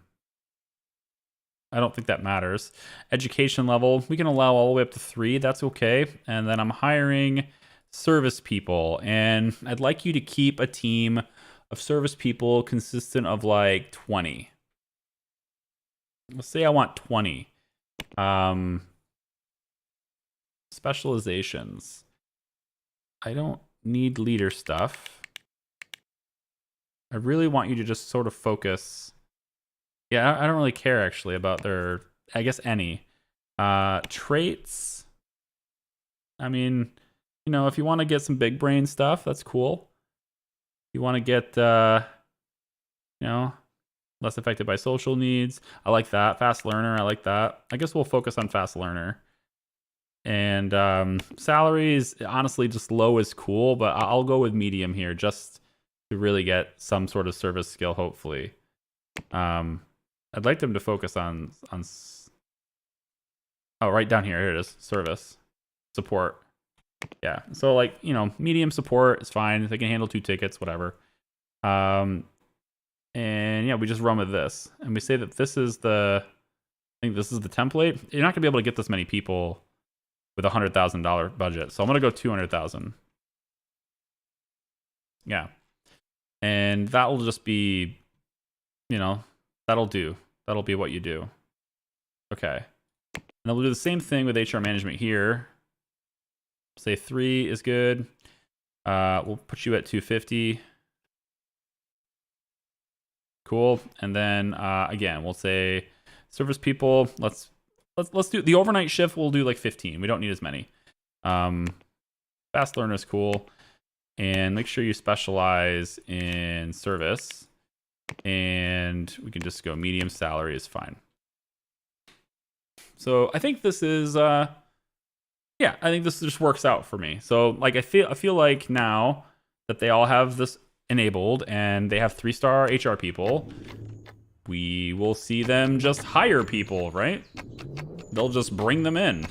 don't think that matters. Education level, we can allow all the way up to 3. That's okay. And then I'm hiring service people. And I'd like you to keep a team of service people consistent of like 20. Let's say I want 20. Specializations. I don't need leader stuff. I really want you to just sort of focus. Yeah, I don't really care actually about their, I guess, any traits. I mean, you know, if you want to get some big brain stuff, that's cool. You want to get, you know, less affected by social needs. I like that. Fast learner, I like that. I guess we'll focus on fast learner. And salaries, honestly, just low is cool, but I'll go with medium here just to really get some sort of service skill, hopefully. I'd like them to focus on oh, right down here. Here it is. Service. Support. Yeah. So, like, you know, medium support is fine. They can handle 2 tickets, whatever. And yeah, we just run with this. And we say that this is I think this is the template. You're not going to be able to get this many people with a $100,000 budget. So I'm going to go 200,000. Yeah. And that will just be, you know, that'll do. That'll be what you do. Okay. And then we'll do the same thing with HR management here. Say 3 is good. We'll put you at 250. Cool. And then again, we'll say service people. Let's do the overnight shift. We'll do like 15. We don't need as many. Fast learner is cool. And make sure you specialize in service. And we can just go medium salary is fine. So I think this is yeah, I think this just works out for me. So like I feel like now that they all have this enabled and they have 3-star HR people, we will see them just hire people, right? They'll just bring them in.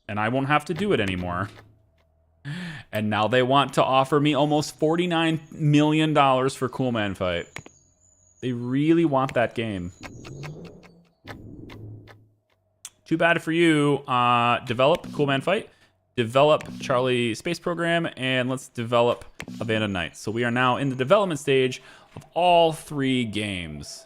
And I won't have to do it anymore. And now they want to offer me almost $49 million for Cool Man Fight. They really want that game. Too bad for you. Develop Cool Man Fight. Develop Charlie Space Program. And let's develop Abandoned Nights. So we are now in the development stage of all 3 games.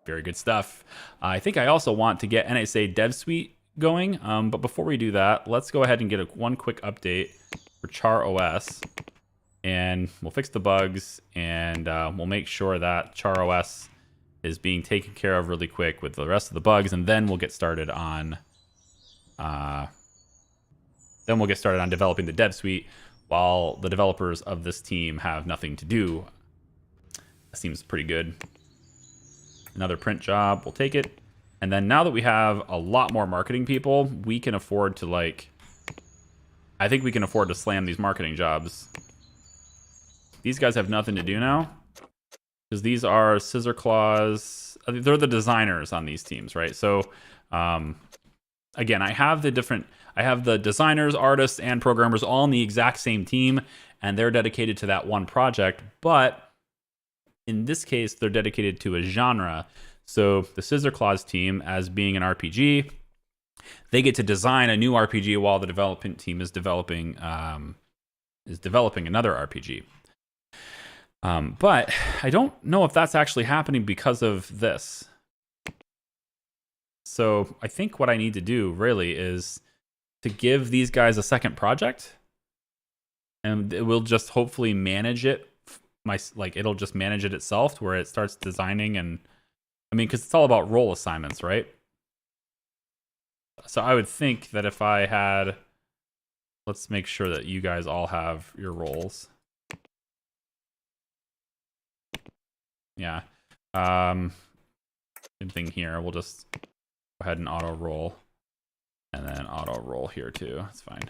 Very good stuff. I think I also want to get NSA Dev Suite going. But before we do that, let's go ahead and get one quick update for Char OS. And we'll fix the bugs. And we'll make sure that Char OS is being taken care of really quick with the rest of the bugs. And then we'll get started on developing the Dev Suite while the developers of this team have nothing to do. That seems pretty good. Another print job, we'll take it. And then now that we have a lot more marketing people, we can afford to I think we can afford to slam these marketing jobs. These guys have nothing to do now. Because these are Scissor Claws. They're the designers on these teams, right? So, again, I have the designers, artists, and programmers all on the exact same team, and they're dedicated to that one project. But in this case, they're dedicated to a genre. So the Scissor Claws team, as being an RPG, they get to design a new RPG while the development team is developing another RPG. But I don't know if that's actually happening because of this. So I think what I need to do really is to give these guys a second project, and it will just hopefully manage it. It'll just manage it itself to where it starts designing. And I mean, because it's all about role assignments, right? So I would think that if I had, let's make sure that you guys all have your roles. Yeah. Same thing here. We'll just go ahead and auto roll. And then auto roll here too. That's fine.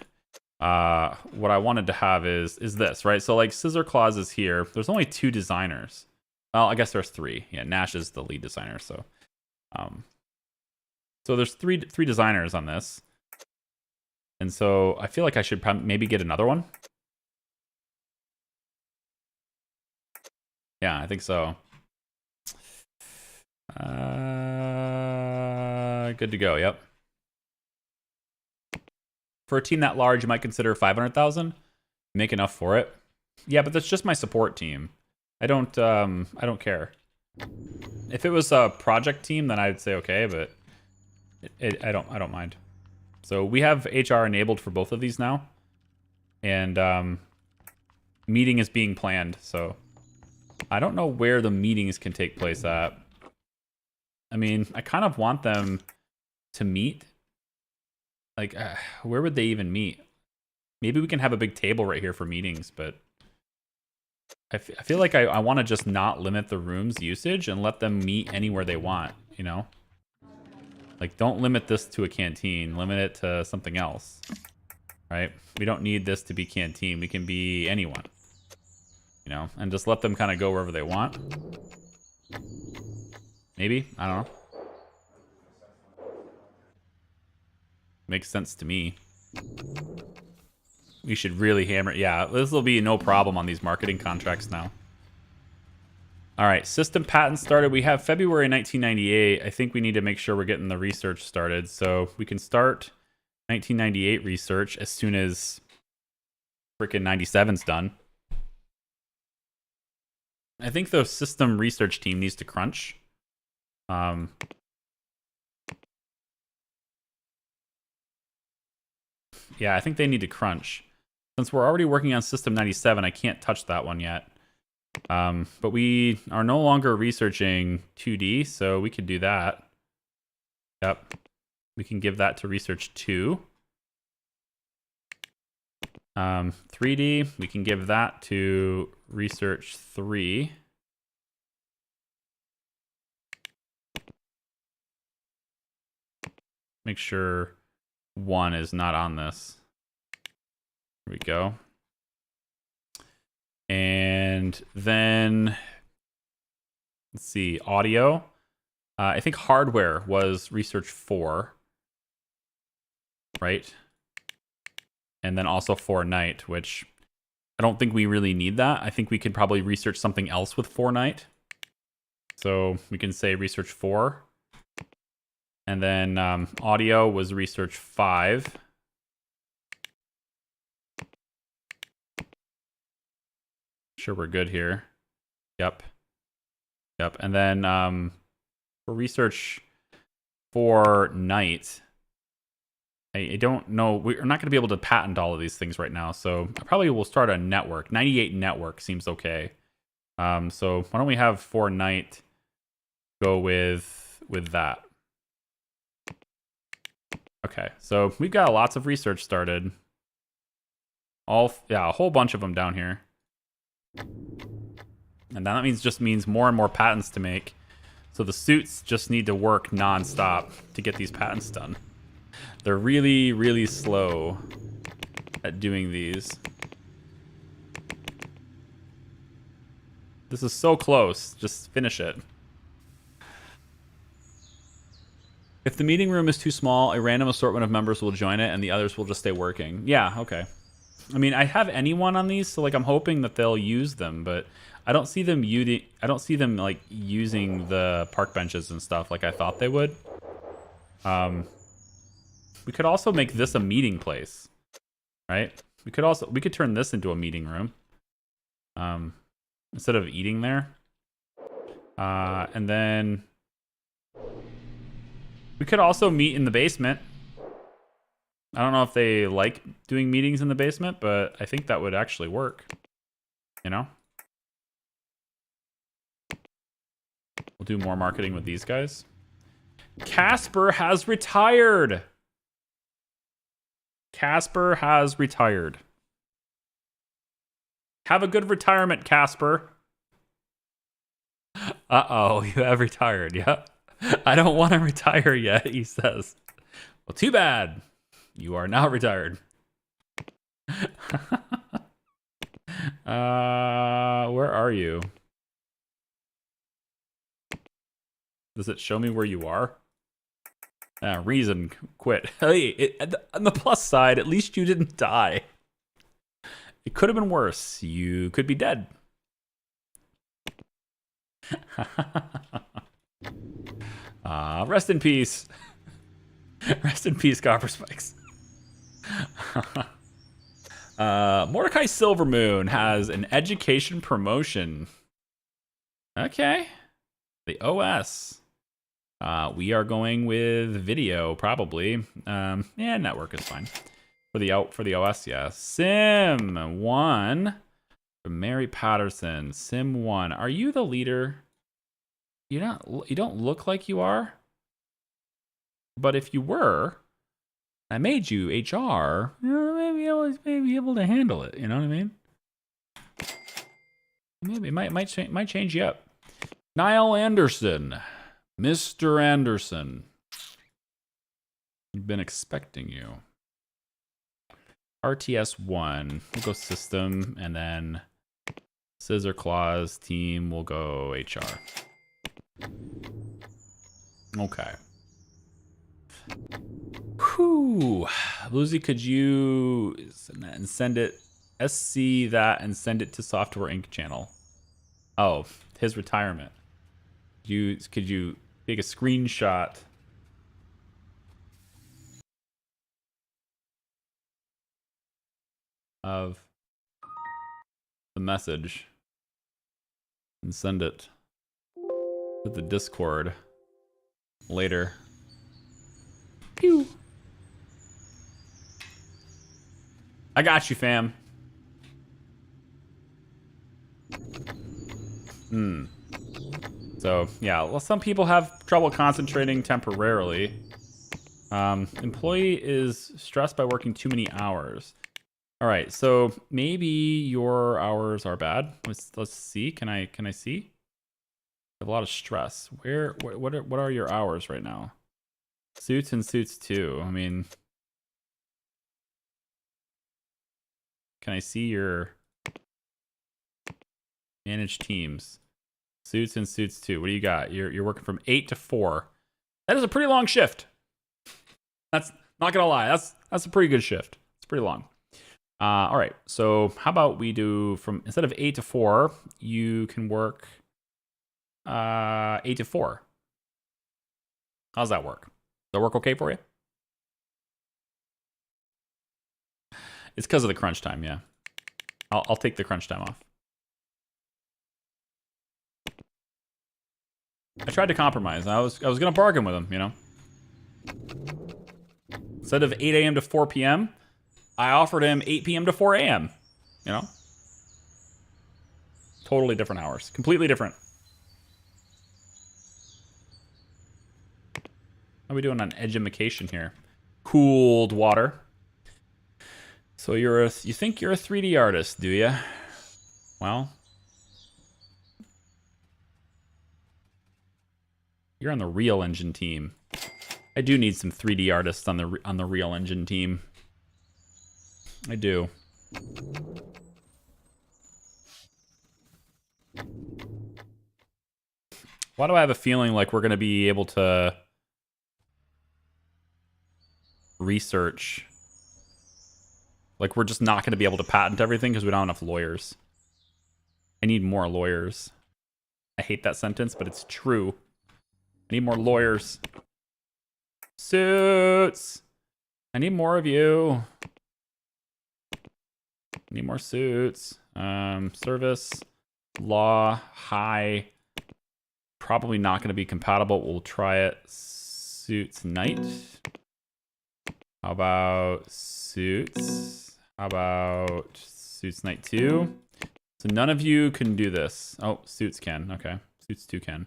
What I wanted to have is this, right? So like Scissor Claws is here. There's only 2 designers. Well, I guess there's 3. Yeah, Nash is the lead designer. So there's three designers on this. And so I feel like I should maybe get another one. Yeah, I think so. Good to go. Yep. For a team that large, you might consider 500,000. Make enough for it. Yeah, but that's just my support team. I don't care. If it was a project team, then I'd say okay, but I don't mind. So we have HR enabled for both of these now, and meeting is being planned. So I don't know where the meetings can take place at. I mean, I kind of want them to meet. Like, where would they even meet? Maybe we can have a big table right here for meetings, but I feel like I want to just not limit the room's usage and let them meet anywhere they want, you know? Like, don't limit this to a canteen. Limit it to something else, right? We don't need this to be canteen. We can be anyone, you know, and just let them kind of go wherever they want. Maybe, I don't know. Makes sense to me. We should really hammer it. Yeah, this will be no problem on these marketing contracts now. All right, system patent started. We have February 1998. I think we need to make sure we're getting the research started. So we can start 1998 research as soon as freaking 97's done. I think the system research team needs to crunch. Yeah, I think they need to crunch. Since we're already working on System 97, I can't touch that one yet. But we are no longer researching 2D, so we could do that. Yep. We can give that to Research 2. 3D, we can give that to Research 3. Make sure 1 is not on this. Here we go. And then, let's see, audio. I think hardware was Research 4, right? And then also 4 night, which I don't think we really need that. I think we could probably research something else with 4 night. So we can say Research 4. And then audio was Research 5. Sure, we're good here. Yep. Yep. And then for Research 4 night, I don't know. We're not going to be able to patent all of these things right now. So I probably will start a network. 98 network seems okay. So why don't we have 4 night go with that? Okay, so we've got lots of research started. Yeah, a whole bunch of them down here. And that means more and more patents to make. So the suits just need to work nonstop to get these patents done. They're really, really slow at doing these. This is so close. Just finish it. If the meeting room is too small, a random assortment of members will join it and the others will just stay working. Yeah, okay. I mean, I have anyone on these, so like I'm hoping that they'll use them, but I don't see them like using the park benches and stuff like I thought they would. We could also make this a meeting place, right? We could turn this into a meeting room. Instead of eating there. And then we could also meet in the basement. I don't know if they like doing meetings in the basement, but I think that would actually work. You know? We'll do more marketing with these guys. Casper has retired. Casper has retired. Have a good retirement, Casper. Uh-oh, you have retired, yeah? I don't want to retire yet, he says. Well, too bad. You are now retired. Where are you? Does it show me where you are? Reason, quit. Hey, on the plus side, at least you didn't die. It could have been worse. You could be dead. Rest in peace. Rest in peace, Copper Spikes. Mordecai Silvermoon has an education promotion. Okay. The OS. We are going with video, probably. Yeah, network is fine. For the OS, yeah. Sim 1 from Mary Patterson. Sim 1. Are you the leader? You don't look like you are. But if you were, I made you HR. You know, maybe always may be able to handle it. You know what I mean? Maybe it might change you up. Niall Anderson, Mr. Anderson. I've been expecting you. RTS1, we'll go system, and then scissor claws team, we'll go HR. Okay. Whew. Lucy, could you send it, SC that, and send it to Software Inc. channel? Oh, his retirement. Could you take a screenshot of the message and send it to the Discord later? Pew. I got you, fam. So, yeah, well, some people have trouble concentrating temporarily. Employee is stressed by working too many hours. All right, so maybe your hours are bad. Let's see. Can I see? I have a lot of stress. What are your hours right now? Suits and suits too. I mean, can I see your manage teams? Suits and suits too. What do you got? You're working from 8 to 4. That is a pretty long shift. That's not gonna lie. That's a pretty good shift. It's pretty long. All right. So how about we do from instead of 8 to 4, you can work 8 to 4. How's that work? Does that work okay for you? It's because of the crunch time. Yeah. I'll take the crunch time off. I tried to compromise. I was gonna bargain with him, you know. Instead of 8 a.m. to 4 p.m., I offered him 8 p.m. to 4 a.m. You know, totally different hours, completely different. How are we doing on edumacation here? Cooled water. So you think you're a 3D artist, do you? Well, you're on the Real Engine team. I do need some 3D artists on the Real Engine team. I do. Why do I have a feeling like we're going to be able to research? Like we're just not going to be able to patent everything because we don't have enough lawyers. I need more lawyers. I hate that sentence, but it's true. I need more lawyers. Suits. I need more of you. I need more suits. Service, law, high. Probably not going to be compatible. We'll try it. Suits, night. How about suits? How about suits, night 2? So none of you can do this. Oh, suits can. Okay. Suits 2 can.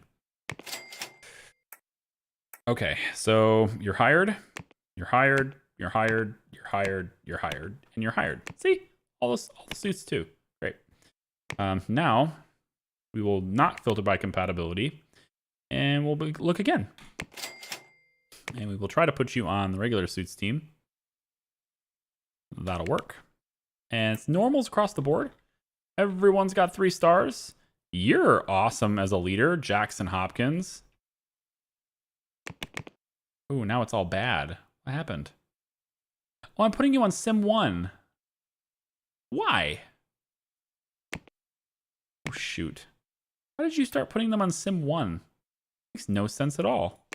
Okay, so you're hired. You're hired. You're hired. You're hired. You're hired. And you're hired. See? All the suits too. Great. Now, we will not filter by compatibility. And we'll look again. And we will try to put you on the regular suits team. That'll work. And it's normals across the board. Everyone's got 3 stars. You're awesome as a leader, Jackson Hopkins. Ooh, now it's all bad. What happened? Oh, I'm putting you on Sim 1. Why? Oh, shoot. Why did you start putting them on Sim 1? Makes no sense at all.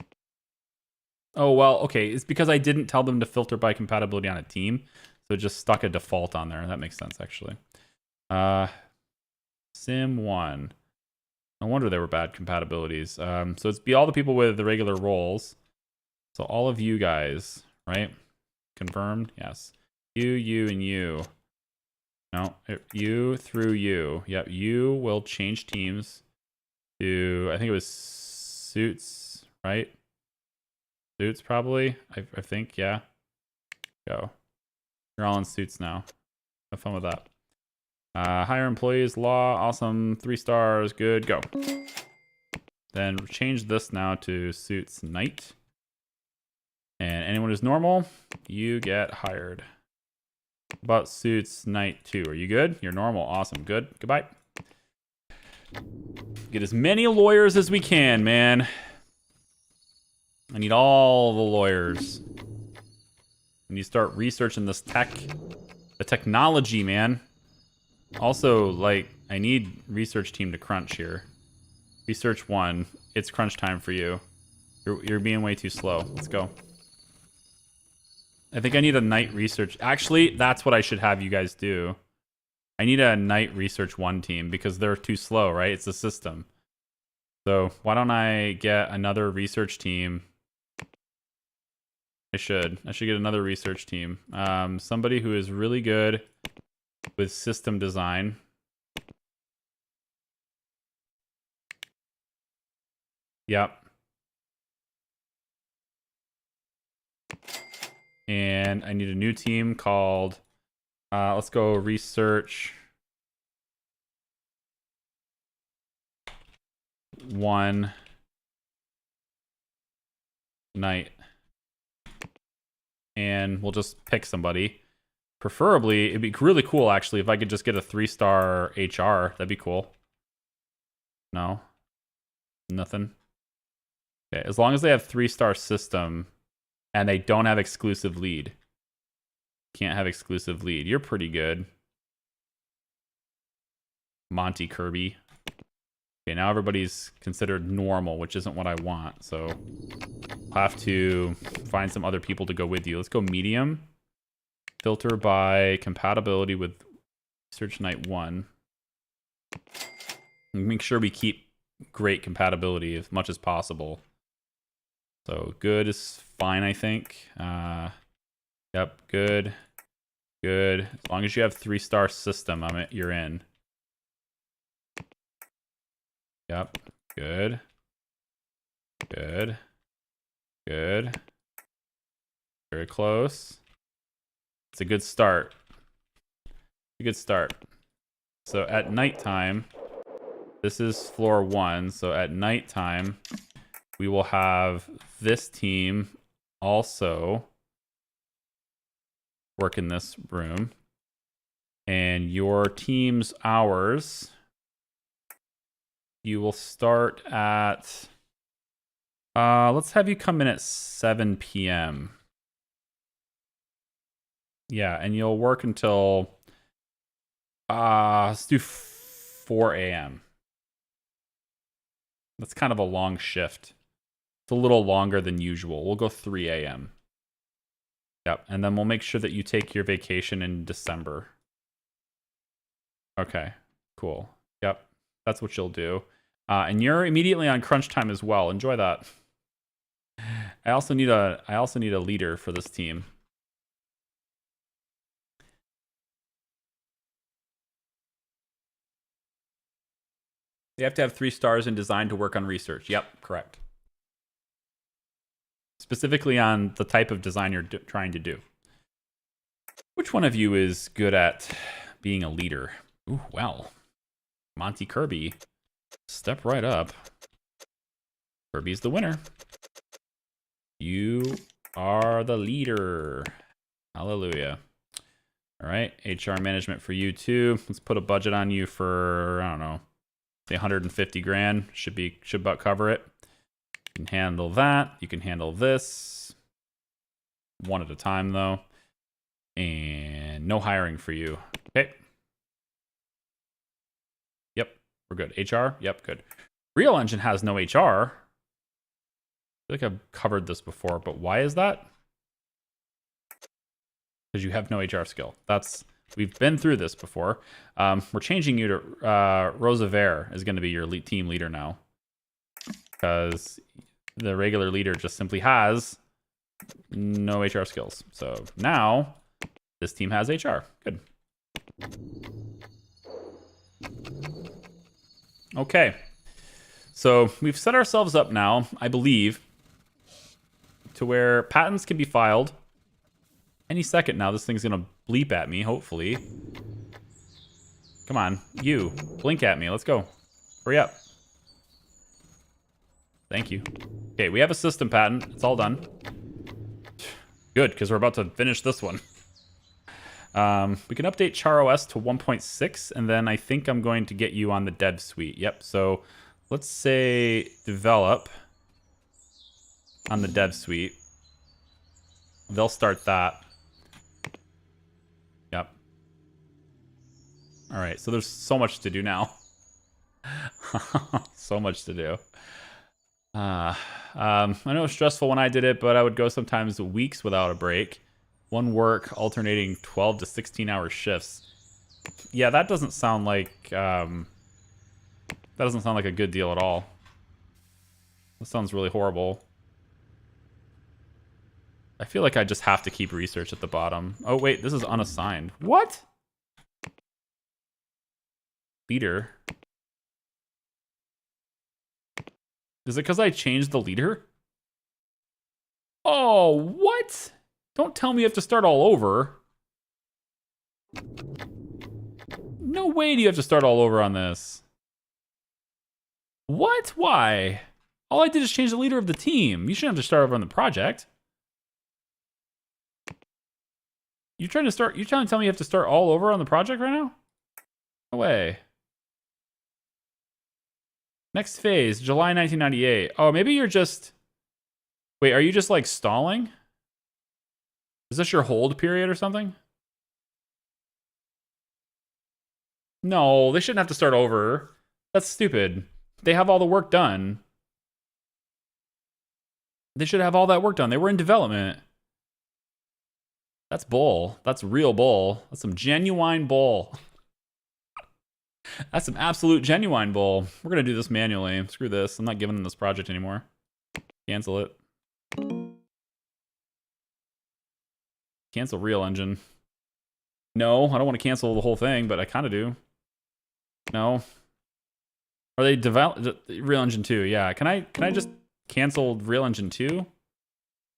Oh, well, okay. It's because I didn't tell them to filter by compatibility on a team. So it just stuck a default on there. That makes sense, actually. Sim 1. No wonder they were bad compatibilities. So it's be all the people with the regular roles. So all of you guys, right? Confirmed? Yes. You, and you. No, you through you. Yep, you will change teams to, I think it was suits, right? Suits, probably. I think, yeah. Go. You're all in suits now. Have fun with that. Hire employees, law, awesome, 3 stars, good, go. Then change this now to suits night. And anyone who's normal, you get hired. About suits night 2. Are you good? You're normal. Awesome. Good. Goodbye. Get as many lawyers as we can, man. I need all the lawyers. And you start researching this the technology, man. Also, like, I need research team to crunch here. Research 1. It's crunch time for you. You're being way too slow. Let's go. I think I need a night research. Actually, that's what I should have you guys do. I need a night research 1 team because they're too slow, right? It's a system. So why don't I get another research team? I should get another research team. Somebody who is really good with system design. Yep. And I need a new team called, let's go research 1 night. And we'll just pick somebody. Preferably, it'd be really cool, actually, if I could just get a 3-star HR. That'd be cool. No? Nothing? Okay, as long as they have 3-star system and they don't have exclusive lead. Can't have exclusive lead. You're pretty good. Monty Kirby. Okay, now everybody's considered normal, which isn't what I want. So I'll have to find some other people to go with you. Let's go medium. Filter by compatibility with Research Night 1. And make sure we keep great compatibility as much as possible. So good is fine, I think. Yep, good. Good. As long as you have 3-star system, you're in. Yep. Good. Good. Good. Very close. It's a good start. A good start. So at nighttime, this is floor 1. So at nighttime, we will have this team also work in this room. And your team's hours, you will start at, let's have you come in at 7 p.m. Yeah, and you'll work until, let's do 4 a.m. That's kind of a long shift. It's a little longer than usual. We'll go 3 a.m. Yep, and then we'll make sure that you take your vacation in December. Okay, cool. Yep, that's what you'll do. And you're immediately on crunch time as well. Enjoy that. I also need a leader for this team. You have to have 3 stars in design to work on research. Yep, correct. Specifically on the type of design you're trying to do. Which one of you is good at being a leader? Ooh, well, Monty Kirby, step right up. Kirby's the winner. You are the leader. Hallelujah. All right, HR management for you too. Let's put a budget on you for, I don't know, say 150 grand. Should about cover it. You can handle that. You can handle this. One at a time, though. And no hiring for you. Okay. Yep, we're good. HR? Yep, good. Real Engine has no HR. I feel like I've covered this before, but why is that? Because you have no HR skill. We've been through this before. We're changing you to Rosa Vare is going to be your team leader now. Because the regular leader just simply has no HR skills. So now this team has HR. Good. Okay. So we've set ourselves up now, I believe, to where patents can be filed any second now. This thing's going to bleep at me, hopefully. Come on, you. Blink at me. Let's go. Hurry up. Thank you. Okay, we have a system patent. It's all done. Good, because we're about to finish this one. We can update CharOS to 1.6, and then I think I'm going to get you on the dev suite. Yep, so let's say develop on the dev suite. They'll start that. Yep. All right, so there's so much to do now. So much to do. I know it was stressful when I did it, but I would go sometimes weeks without a break. One work alternating 12 to 16-hour shifts. Yeah, that doesn't sound like a good deal at all. That sounds really horrible. I feel like I just have to keep research at the bottom. Oh wait, this is unassigned. What? Leader. Is it because I changed the leader? Oh, what? Don't tell me you have to start all over. No way do you have to start all over on this. What? Why? All I did is change the leader of the team. You shouldn't have to start over on the project. You're trying to tell me you have to start all over on the project right now? No way. Next phase, July 1998. Oh, maybe you're just... Wait, are you just like stalling? Is this your hold period or something? No, they shouldn't have to start over. That's stupid. They have all the work done. They should have all that work done. They were in development. That's bull. That's real bull. That's some genuine bull. That's some absolute genuine bull. We're going to do this manually. Screw this. I'm not giving them this project anymore. Cancel it. Cancel Real Engine. No, I don't want to cancel the whole thing, but I kind of do. No. Are they develop Real Engine 2? Yeah. Can I just cancel Real Engine 2 at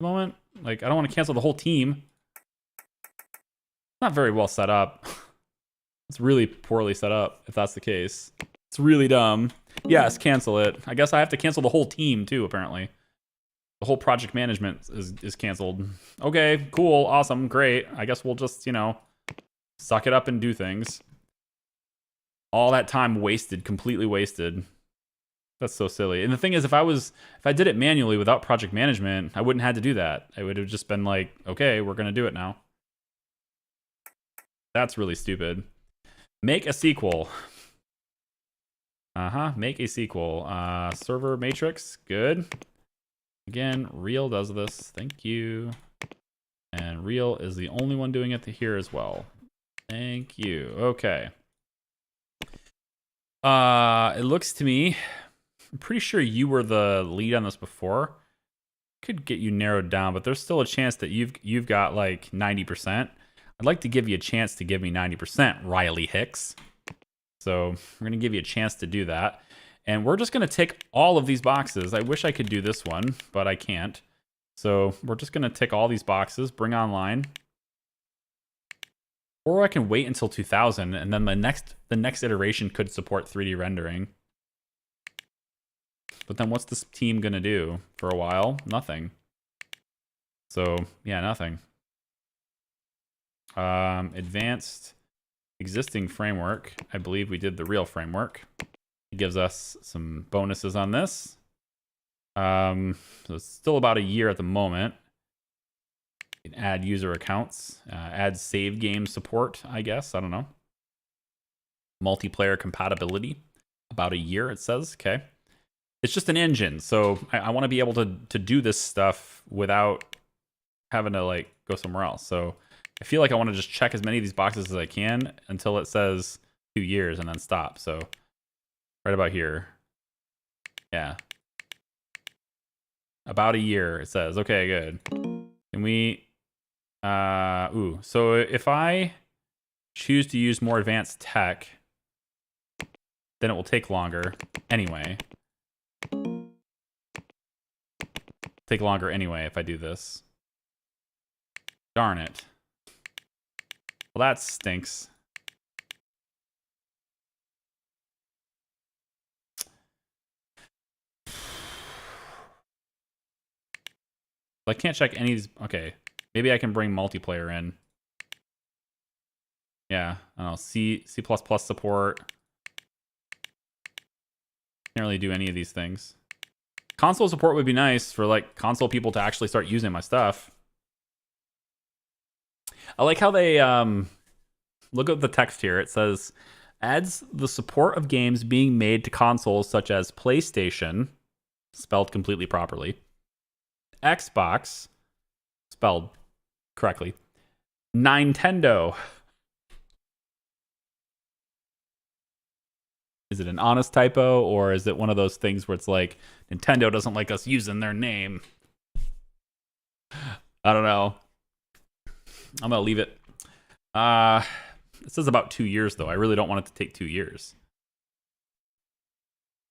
the moment? Like, I don't want to cancel the whole team. Not very well set up. It's really poorly set up, if that's the case. It's really dumb. Yes, cancel it. I guess I have to cancel the whole team, too, apparently. The whole project management is canceled. Okay, cool, awesome, great. I guess we'll just, you know, suck it up and do things. All that time wasted, completely wasted. That's so silly. And the thing is, if I did it manually without project management, I wouldn't have had to do that. I would have just been like, okay, we're going to do it now. That's really stupid. Make a sequel. Make a sequel. Server matrix, good. Again, Real does this. Thank you. And Real is the only one doing it here as well. Thank you. Okay. It looks to me, I'm pretty sure you were the lead on this before. Could get you narrowed down, but there's still a chance that you've got like 90%. I'd like to give you a chance to give me 90%, Riley Hicks. So we're going to give you a chance to do that. And we're just going to tick all of these boxes. I wish I could do this one, but I can't. So we're just going to tick all these boxes, bring online. Or I can wait until 2000, and then the next iteration could support 3D rendering. But then what's this team going to do for a while? Nothing. So, yeah, nothing. Advanced existing framework. I believe we did the real framework. It gives us some bonuses on this. So it's still about a year at the moment. You can add user accounts, add save game support, I guess. I don't know. Multiplayer compatibility. About a year, it says. Okay. It's just an engine. So I want to be able to do this stuff without having to like go somewhere else. So I feel like I want to just check as many of these boxes as I can until it says 2 years and then stop. So right about here. Yeah. About a year, it says. Okay, good. Can we... so if I choose to use more advanced tech, then it will take longer anyway. Take longer anyway if I do this. Darn it. Well, that stinks. I can't check any of these. Okay. Maybe I can bring multiplayer in. Yeah, I don't know. C++ support. Can't really do any of these things. Console support would be nice for like console people to actually start using my stuff. I like how they look at the text here. It says adds the support of games being made to consoles such as PlayStation, spelled completely properly, Xbox, spelled correctly, Nintendo. Is it an honest typo, or is it one of those things where it's like Nintendo doesn't like us using their name? I don't know. I'm gonna leave it. It says about 2 years though. I really don't want it to take 2 years.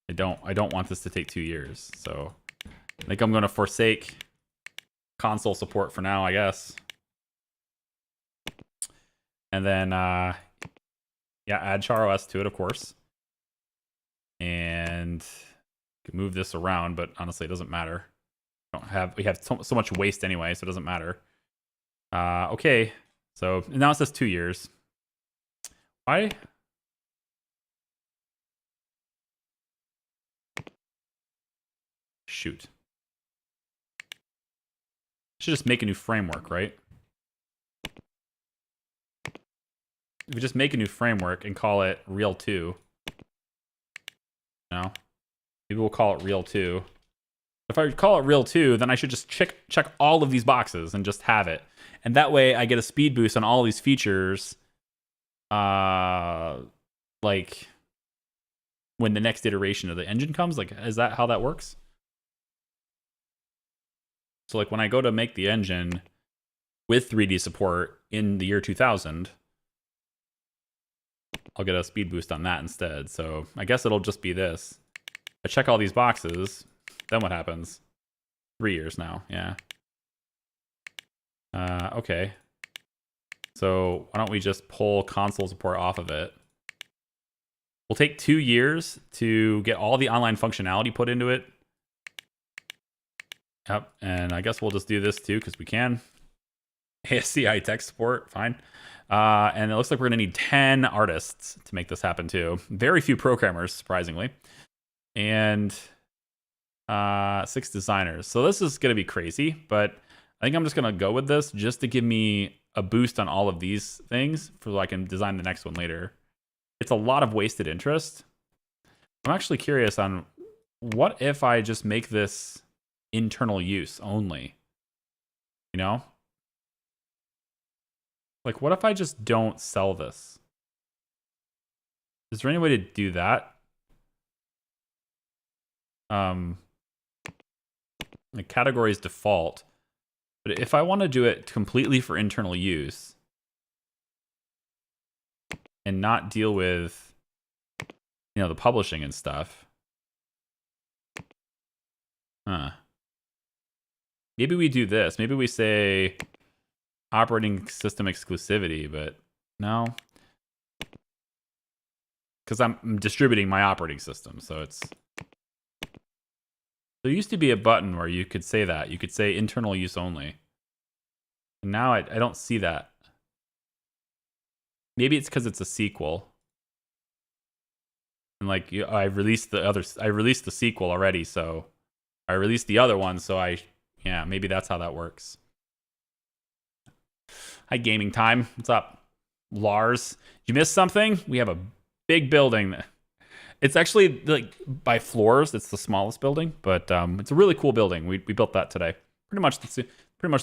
I don't want this to take 2 years. So I think I'm gonna forsake console support for now, I guess. And then yeah, add CharOS to it, of course. And can move this around, but honestly, it doesn't matter. We have so much waste anyway, so it doesn't matter. Okay, so now it says 2 years. Why? Shoot. Should just make a new framework, right? If we just make a new framework and call it Real 2. No. Maybe we'll call it Real 2. If I call it Real 2, then I should just check all of these boxes and just have it. And that way I get a speed boost on all these features. Like when the next iteration of the engine comes. Like, is that how that works? So like when I go to make the engine with 3D support in the year 2000, I'll get a speed boost on that instead. So I guess it'll just be this. I check all these boxes, then what happens? 3 years now, yeah. Okay. So why don't we just pull console support off of it? We'll take 2 years to get all the online functionality put into it. Yep, and I guess we'll just do this too, because we can. ASCII tech support, fine. And it looks like we're gonna need 10 artists to make this happen too. Very few programmers, surprisingly. And 6 designers. So this is gonna be crazy, but I think I'm just gonna go with this just to give me a boost on all of these things so I can design the next one later. It's a lot of wasted interest. I'm actually curious on what if I just make this internal use only, you know? Like, what if I just don't sell this? Is there any way to do that? The category is default, but if I want to do it completely for internal use and not deal with, you know, the publishing and stuff, maybe we do this. Maybe we say operating system exclusivity, but no, because I'm distributing my operating system. So it's, there used to be a button where you could say that. You could say internal use only. And now I don't see that. Maybe it's because it's a sequel. And like I released the sequel already, so I released the other one, so yeah, maybe that's how that works. Hi, Gaming Time. What's up? Lars, did you miss something? We have a big building. It's actually like by floors. It's the smallest building, but it's a really cool building. We built that today. Pretty much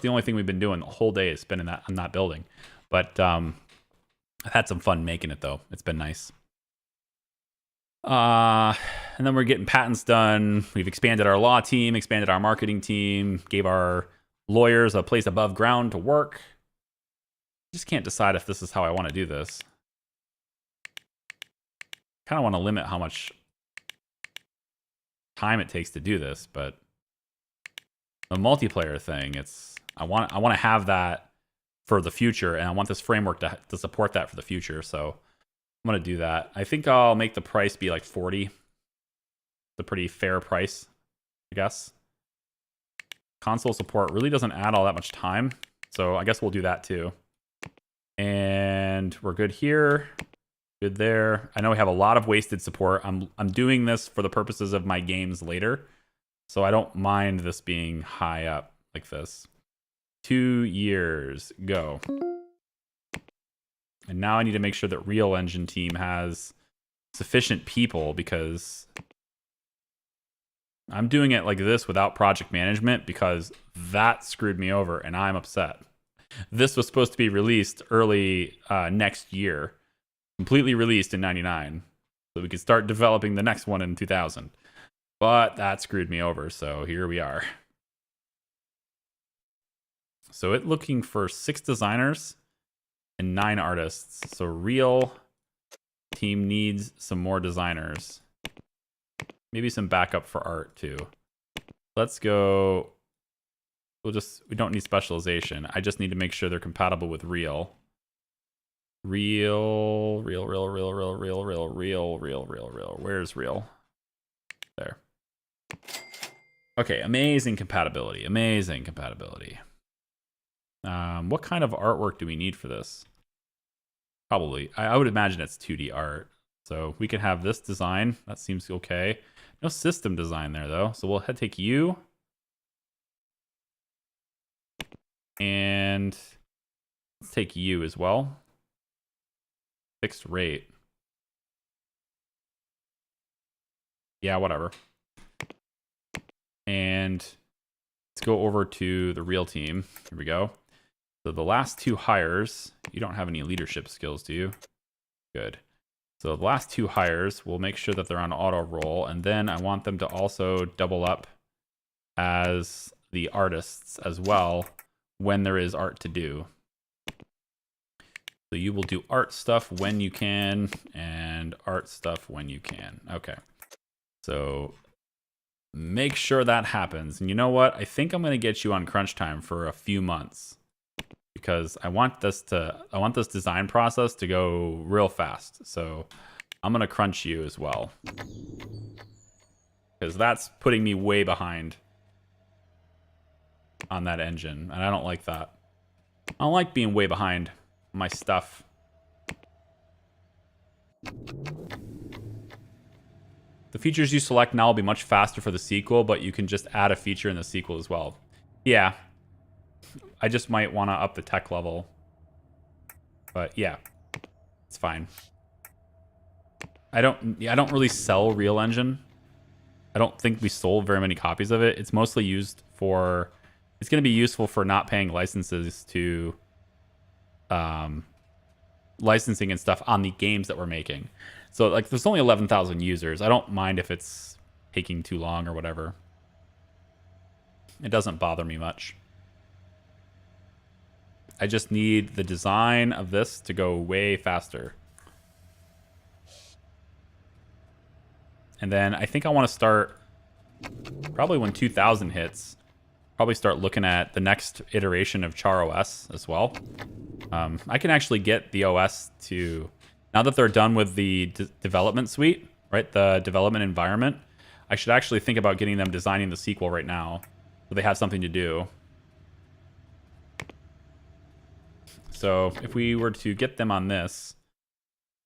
the only thing we've been doing the whole day is spending that on that building. But I've had some fun making it though. It's been nice. And then we're getting patents done. We've expanded our law team, expanded our marketing team, gave our lawyers a place above ground to work. Just can't decide if this is how I want to do this. Kind of want to limit how much time it takes to do this, but the multiplayer thing, I want to have that for the future, and I want this framework to support that for the future. So I'm going to do that. I think I'll make the price be like 40. It's a pretty fair price, I guess. Console support really doesn't add all that much time. So I guess we'll do that too. And we're good here. Good there. I know we have a lot of wasted support. I'm doing this for the purposes of my games later. So I don't mind this being high up like this. 2 years, go. And now I need to make sure that Real Engine team has sufficient people, because I'm doing it like this without project management because that screwed me over and I'm upset. This was supposed to be released early next year, completely released in 99, so we could start developing the next one in 2000. But that screwed me over, so here we are. So it's looking for 6 designers and 9 artists. So Real team needs some more designers. Maybe some backup for art too. Let's go. We don't need specialization. I just need to make sure they're compatible with Real. Real. Where's Real? There. Okay, amazing compatibility. Amazing compatibility. What kind of artwork do we need for this? Probably. I would imagine it's 2D art. So we can have this design. That seems okay. No system design there, though. So we'll take you. And let's take you as well. Fixed rate. Yeah, whatever. And let's go over to the Real team. Here we go. So the last 2 hires, you don't have any leadership skills, do you? Good. So the last 2 hires, we'll make sure that they're on auto roll, and then I want them to also double up as the artists as well when there is art to do. So you will do art stuff when you can, and art stuff when you can. Okay. So make sure that happens. And you know what? I think I'm going to get you on crunch time for a few months, because I want this design process to go real fast. So I'm going to crunch you as well, because that's putting me way behind on that engine, and I don't like that. I don't like being way behind my stuff. The features you select now will be much faster for the sequel, but you can just add a feature in the sequel as well. Yeah. I just might want to up the tech level. But yeah, it's fine. I don't really sell Real Engine. I don't think we sold very many copies of it. It's mostly used for, it's going to be useful for not paying licenses to licensing and stuff on the games that we're making. So like there's only 11,000 users. I don't mind if it's taking too long or whatever. It doesn't bother me much. I just need the design of this to go way faster. And then I think I want to start, probably when 2000 hits, probably start looking at the next iteration of Char OS as well. I can actually get the OS to, now that they're done with the development suite, right, the development environment, I should actually think about getting them designing the sequel right now, so they have something to do. So if we were to get them on this,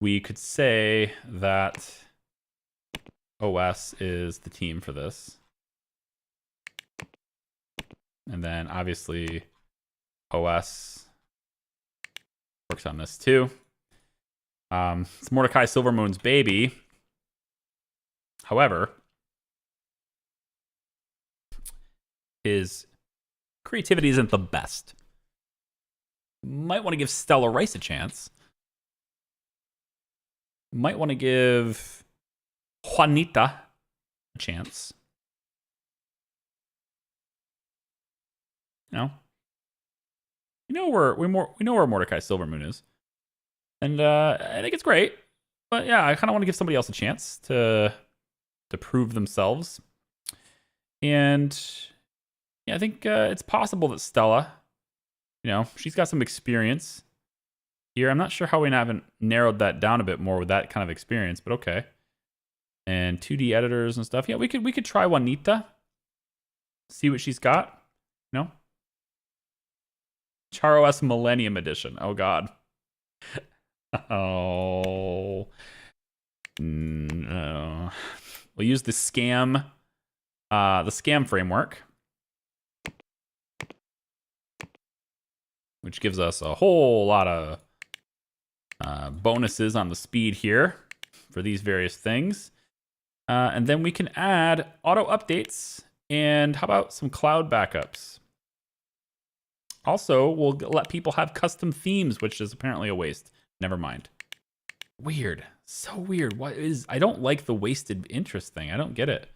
we could say that OS is the team for this. And then obviously OS works on this too. It's Mordecai Silvermoon's baby. However, his creativity isn't the best. Might want to give Stella Rice a chance. Might want to give Juanita a chance. You know where Mordecai Silvermoon is, and I think it's great. But yeah, I kind of want to give somebody else a chance to prove themselves. And yeah, I think it's possible that Stella, she's got some experience here. I'm not sure how we haven't narrowed that down a bit more with that kind of experience, but okay. And 2D editors and stuff. Yeah, we could try Juanita. See what she's got. CharOS Millennium Edition. Oh God. Oh no. We'll use the scam framework, which gives us a whole lot of bonuses on the speed here for these various things. And then we can add auto updates and how about some cloud backups? Also, we'll let people have custom themes, which is apparently a waste. Never mind. Weird. So weird. I don't like the wasted interest thing. I don't get it.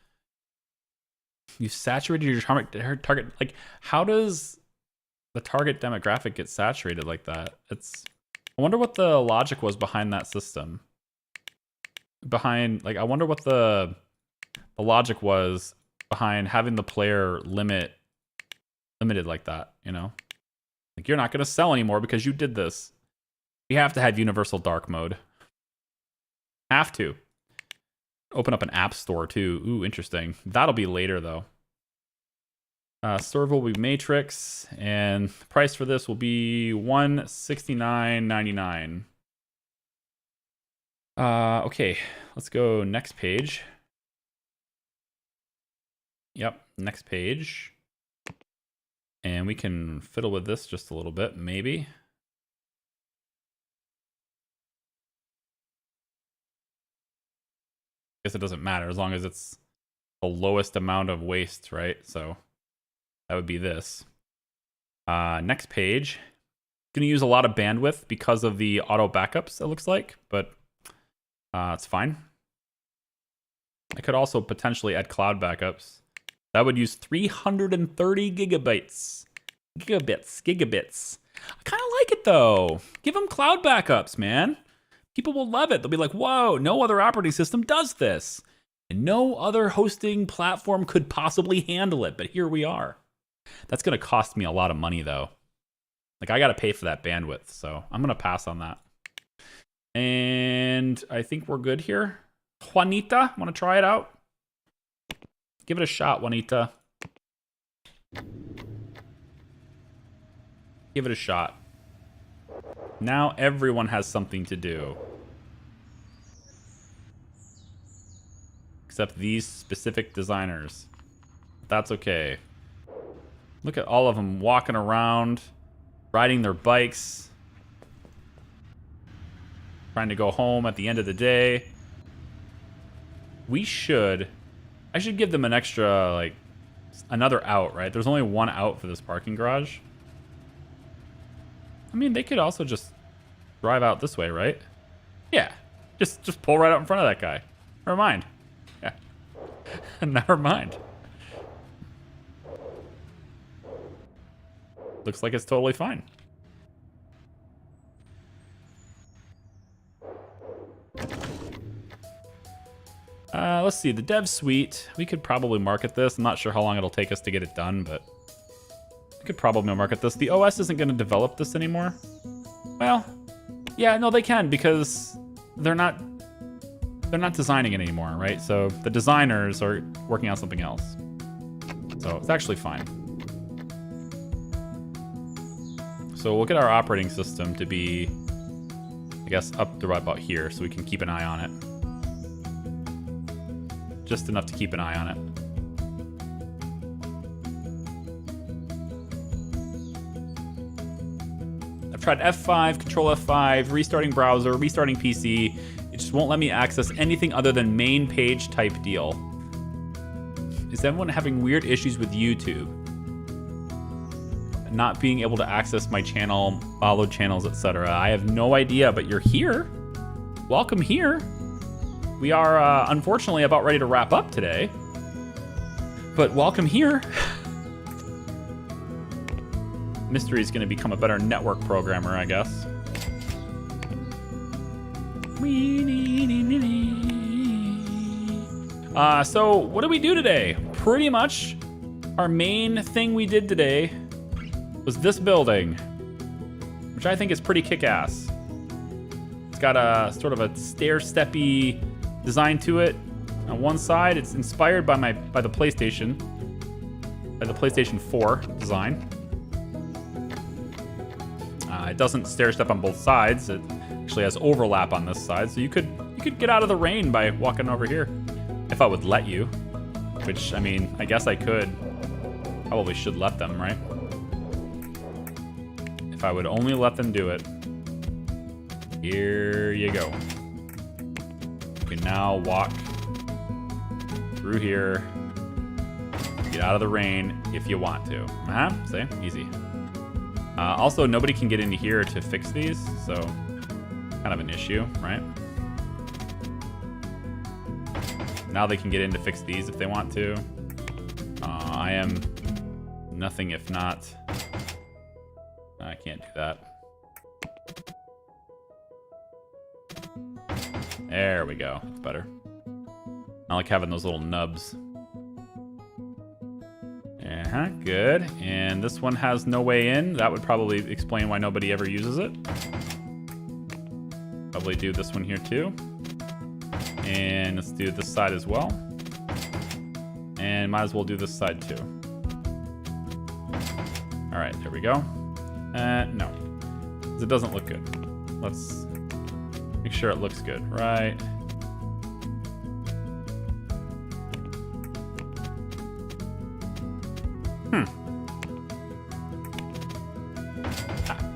You've saturated your target. Like, how does the target demographic get saturated like that? I wonder what the logic was behind that system. I wonder what the logic was behind having the player limited like that, you know? Like, you're not going to sell anymore because you did this. We have to have universal dark mode. Have to. Open up an app store too. Ooh, interesting. That'll be later though. Server will be Matrix, and the price for this will be $169.99. Okay, let's go next page. Yep, next page. And we can fiddle with this just a little bit, maybe. Guess it doesn't matter as long as it's the lowest amount of waste, right? So that would be this. Next page. Going to use a lot of bandwidth because of the auto backups, it looks like, but it's fine. I could also potentially add cloud backups. That would use 330 gigabytes. Gigabits. I kind of like it though. Give them cloud backups, man. People will love it. They'll be like, whoa, no other operating system does this. And no other hosting platform could possibly handle it, but here we are. That's going to cost me a lot of money though. Like, I got to pay for that bandwidth, so I'm going to pass on that. And I think we're good here. Juanita, want to try it out? Give it a shot, Juanita. Give it a shot. Now everyone has something to do. Except these specific designers. That's okay. Look at all of them walking around, riding their bikes, trying to go home at the end of the day. I should give them an extra, like, another out, right? There's only one out for this parking garage. I mean, they could also just drive out this way, right? Yeah, just pull right out in front of that guy. Never mind. Yeah, never mind. Looks like it's totally fine. Let's see, the dev suite. We could probably market this. I'm not sure how long it'll take us to get it done, but we could probably market this. The OS isn't going to develop this anymore. Well, yeah, no, they can because they're not designing it anymore, right? So the designers are working on something else. So it's actually fine. So we'll get our operating system to be, I guess, up to right about here so we can keep an eye on it. Just enough to keep an eye on it. I've tried F5, Control F5, restarting browser, restarting PC. It just won't let me access anything other than main page type deal. Is everyone having weird issues with YouTube? Not being able to access my channel, follow channels, etc. I have no idea, but you're here. Welcome here. We are, unfortunately, about ready to wrap up today. But welcome here. Mystery is going to become a better network programmer, I guess. So, what did we do today? Pretty much, our main thing we did today was this building, which I think is pretty kick-ass. It's got a sort of a stair-steppy design to it. On one side, it's inspired by the PlayStation 4 design. It doesn't stair step on both sides. It actually has overlap on this side, so you could get out of the rain by walking over here, if I would let you. Which, I mean, I guess I could. Probably should let them, right? If I would only let them do it. Here you go. You can now walk through here, get out of the rain if you want to. See? Easy. Also, nobody can get into here to fix these, so kind of an issue, right? Now they can get in to fix these if they want to. I am nothing if not. I can't do that. There we go. That's better. I like having those little nubs. Good. And this one has no way in. That would probably explain why nobody ever uses it. Probably do this one here too. And let's do this side as well. And might as well do this side too. All right, there we go. No, because it doesn't look good. Let's make sure it looks good, right?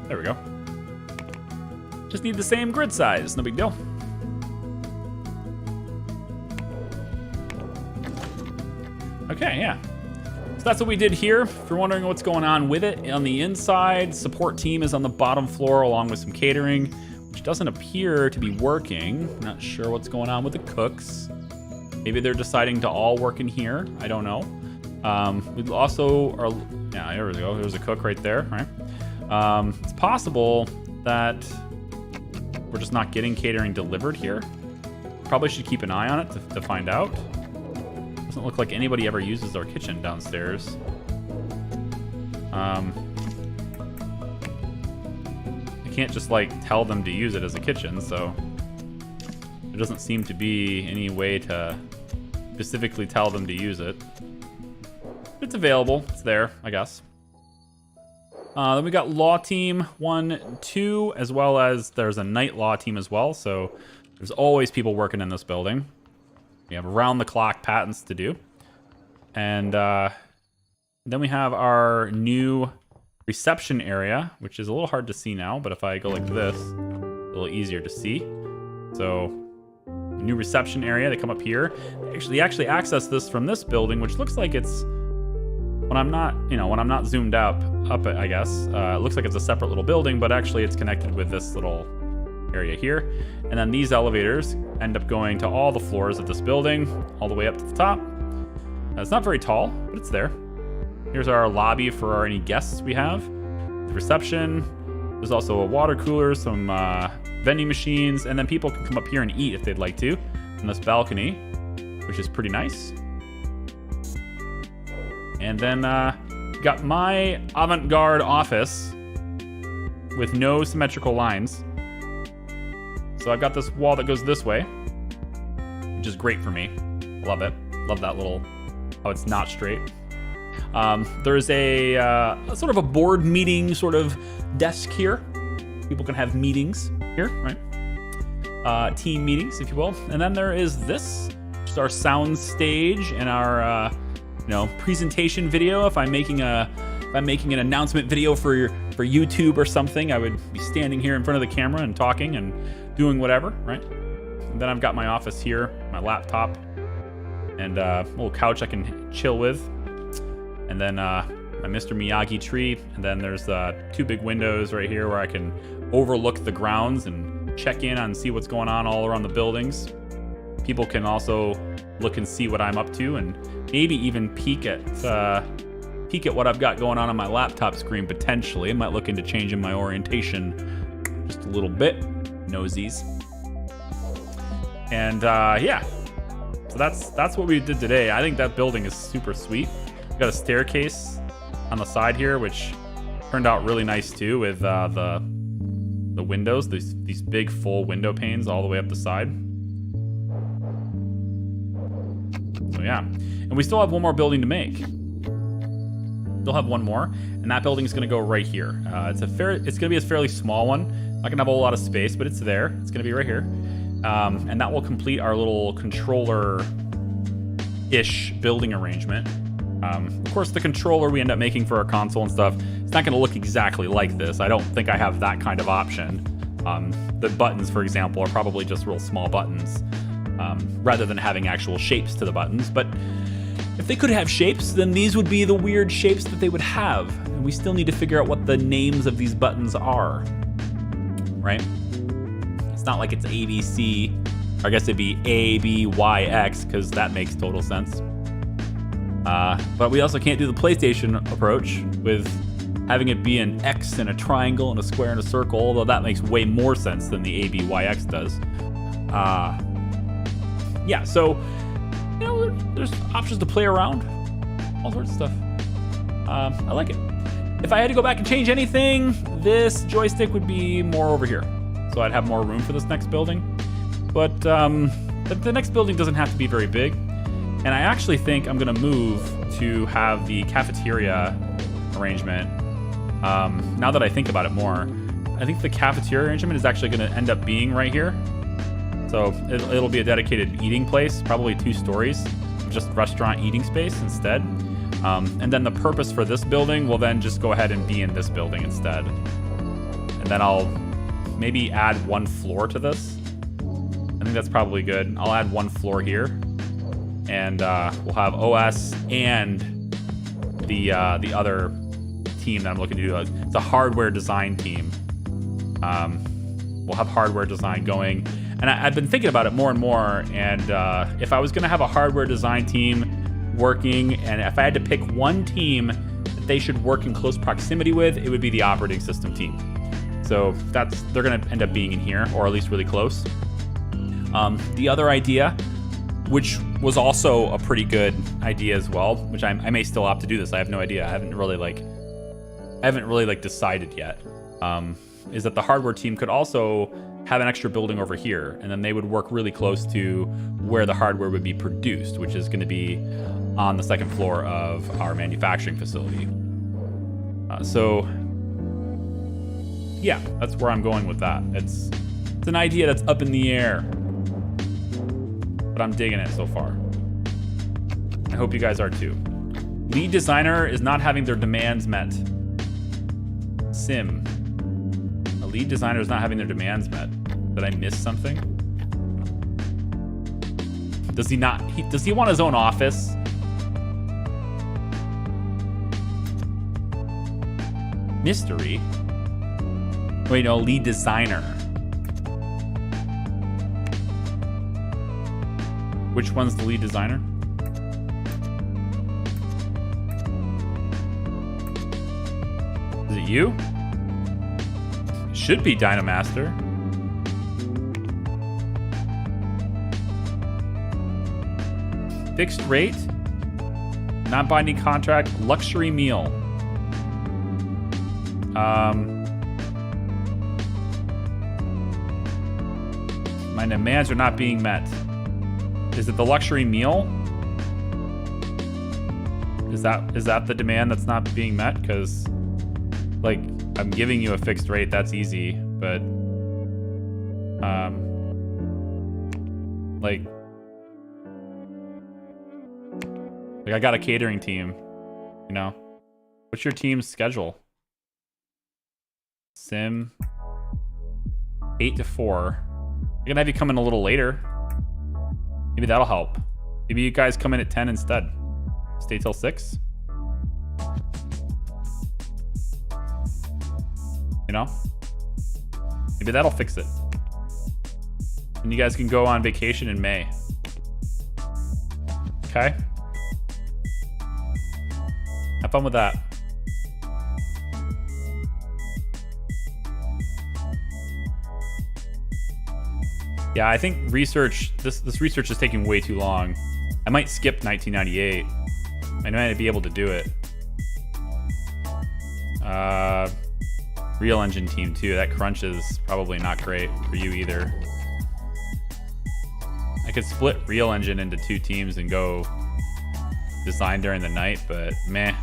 There we go. Just need the same grid size, no big deal. Okay, yeah. So that's what we did here. If you're wondering what's going on with it, on the inside, support team is on the bottom floor along with some catering, which doesn't appear to be working. Not sure what's going on with the cooks. Maybe they're deciding to all work in here. I don't know. We also are, yeah, there we go. There's a cook right there, right? It's possible that we're just not getting catering delivered here. Probably should keep an eye on it to find out. Doesn't look like anybody ever uses our kitchen downstairs. I can't just like tell them to use it as a kitchen, so there doesn't seem to be any way to specifically tell them to use it. It's available. It's there, I guess. Then we got law team 1, 2, as well as there's a night law team as well. So there's always people working in this building. We have around the clock patents to do. And then we have our new reception area, which is a little hard to see now, but if I go like this, a little easier to see. So new reception area, they come up here. They actually access this from this building, which looks like it's, when I'm not zoomed up it, I guess, it looks like it's a separate little building, but actually it's connected with this little area here. And then these elevators end up going to all the floors of this building, all the way up to the top. It's not very tall, but it's there. Here's our lobby for any guests we have. The reception. There's also a water cooler, some vending machines, and then people can come up here and eat if they'd like to on this balcony, which is pretty nice. And then got my avant-garde office with no symmetrical lines. So I've got this wall that goes this way, which is great for me. Love it. Love that little, how it's not straight. There's a sort of a board meeting sort of desk here. People can have meetings here, right? Team meetings, if you will. And then there is this, just our sound stage and our presentation video. If I'm making an announcement video for YouTube or something, I would be standing here in front of the camera and talking and doing whatever, right? And then I've got my office here, my laptop, and a little couch I can chill with. And then my Mr. Miyagi tree. And then there's 2 big windows right here where I can overlook the grounds and check in on see what's going on all around the buildings. People can also look and see what I'm up to and maybe even peek at what I've got going on my laptop screen potentially. I might look into changing my orientation just a little bit. Nosies. And yeah. So that's what we did today. I think that building is super sweet. We've got a staircase on the side here, which turned out really nice too, with the windows, these big full window panes all the way up the side. So yeah, and we still have one more building to make. They'll have one more, and that building is going to go right here. It's going to be a fairly small one. Not going to have a whole lot of space, but it's there. It's going to be right here. And that will complete our little controller-ish building arrangement. Of course, the controller we end up making for our console and stuff, it's not going to look exactly like this. I don't think I have that kind of option. The buttons, for example, are probably just real small buttons, rather than having actual shapes to the buttons. But if they could have shapes, then these would be the weird shapes that they would have. And we still need to figure out what the names of these buttons are, right? It's not like it's A, B, C. Or I guess it'd be A, B, Y, X, because that makes total sense. But we also can't do the PlayStation approach with having it be an X and a triangle and a square and a circle, although that makes way more sense than the A, B, Y, X does. Yeah, so, you know, there's options to play around. All sorts of stuff. I like it. If I had to go back and change anything, this joystick would be more over here. So I'd have more room for this next building. But the next building doesn't have to be very big. And I actually think I'm gonna move to have the cafeteria arrangement. Now that I think about it more, I think the cafeteria arrangement is actually gonna end up being right here. So it'll be a dedicated eating place, probably 2 stories, just restaurant eating space instead. And then the purpose for this building will then just go ahead and be in this building instead. And then I'll maybe add 1 floor to this. I think that's probably good. I'll add 1 floor here. And we'll have OS and the other team that I'm looking to do. It's a hardware design team. We'll have hardware design going. And I've been thinking about it more and more. And if I was going to have a hardware design team working, and if I had to pick one team that they should work in close proximity with, it would be the operating system team. So they're going to end up being in here, or at least really close. The other idea, which was also a pretty good idea as well, which I may still opt to do this. I have no idea. I haven't really decided yet. Is that the hardware team could also have an extra building over here, and then they would work really close to where the hardware would be produced, which is going to be on the 2nd floor of our manufacturing facility. So yeah, that's where I'm going with that. It's an idea that's up in the air, but I'm digging it so far. I hope you guys are too. Lead designer is not having their demands met. Sim. A lead designer is not having their demands met. Did I miss something? Does he not? Does he want his own office? Mystery. Wait, no, lead designer. Which one's the lead designer? Is it you? It should be Dynamaster. Fixed rate, non-binding contract, luxury meal. My demands are not being met. Is it the luxury meal? Is that the demand that's not being met? Because, like, I'm giving you a fixed rate. That's easy, but like I got a catering team. You know, what's your team's schedule? Sim 8 to 4. I'm gonna have you come in a little later. Maybe that'll help. Maybe you guys come in at 10 instead. Stay till 6. You know? Maybe that'll fix it. And you guys can go on vacation in May. Okay? Have fun with that. Yeah, I think research, this research is taking way too long. I might skip 1998. I might be able to do it. Real Engine team too. That crunch is probably not great for you either. I could split Real Engine into 2 teams and go design during the night, but meh.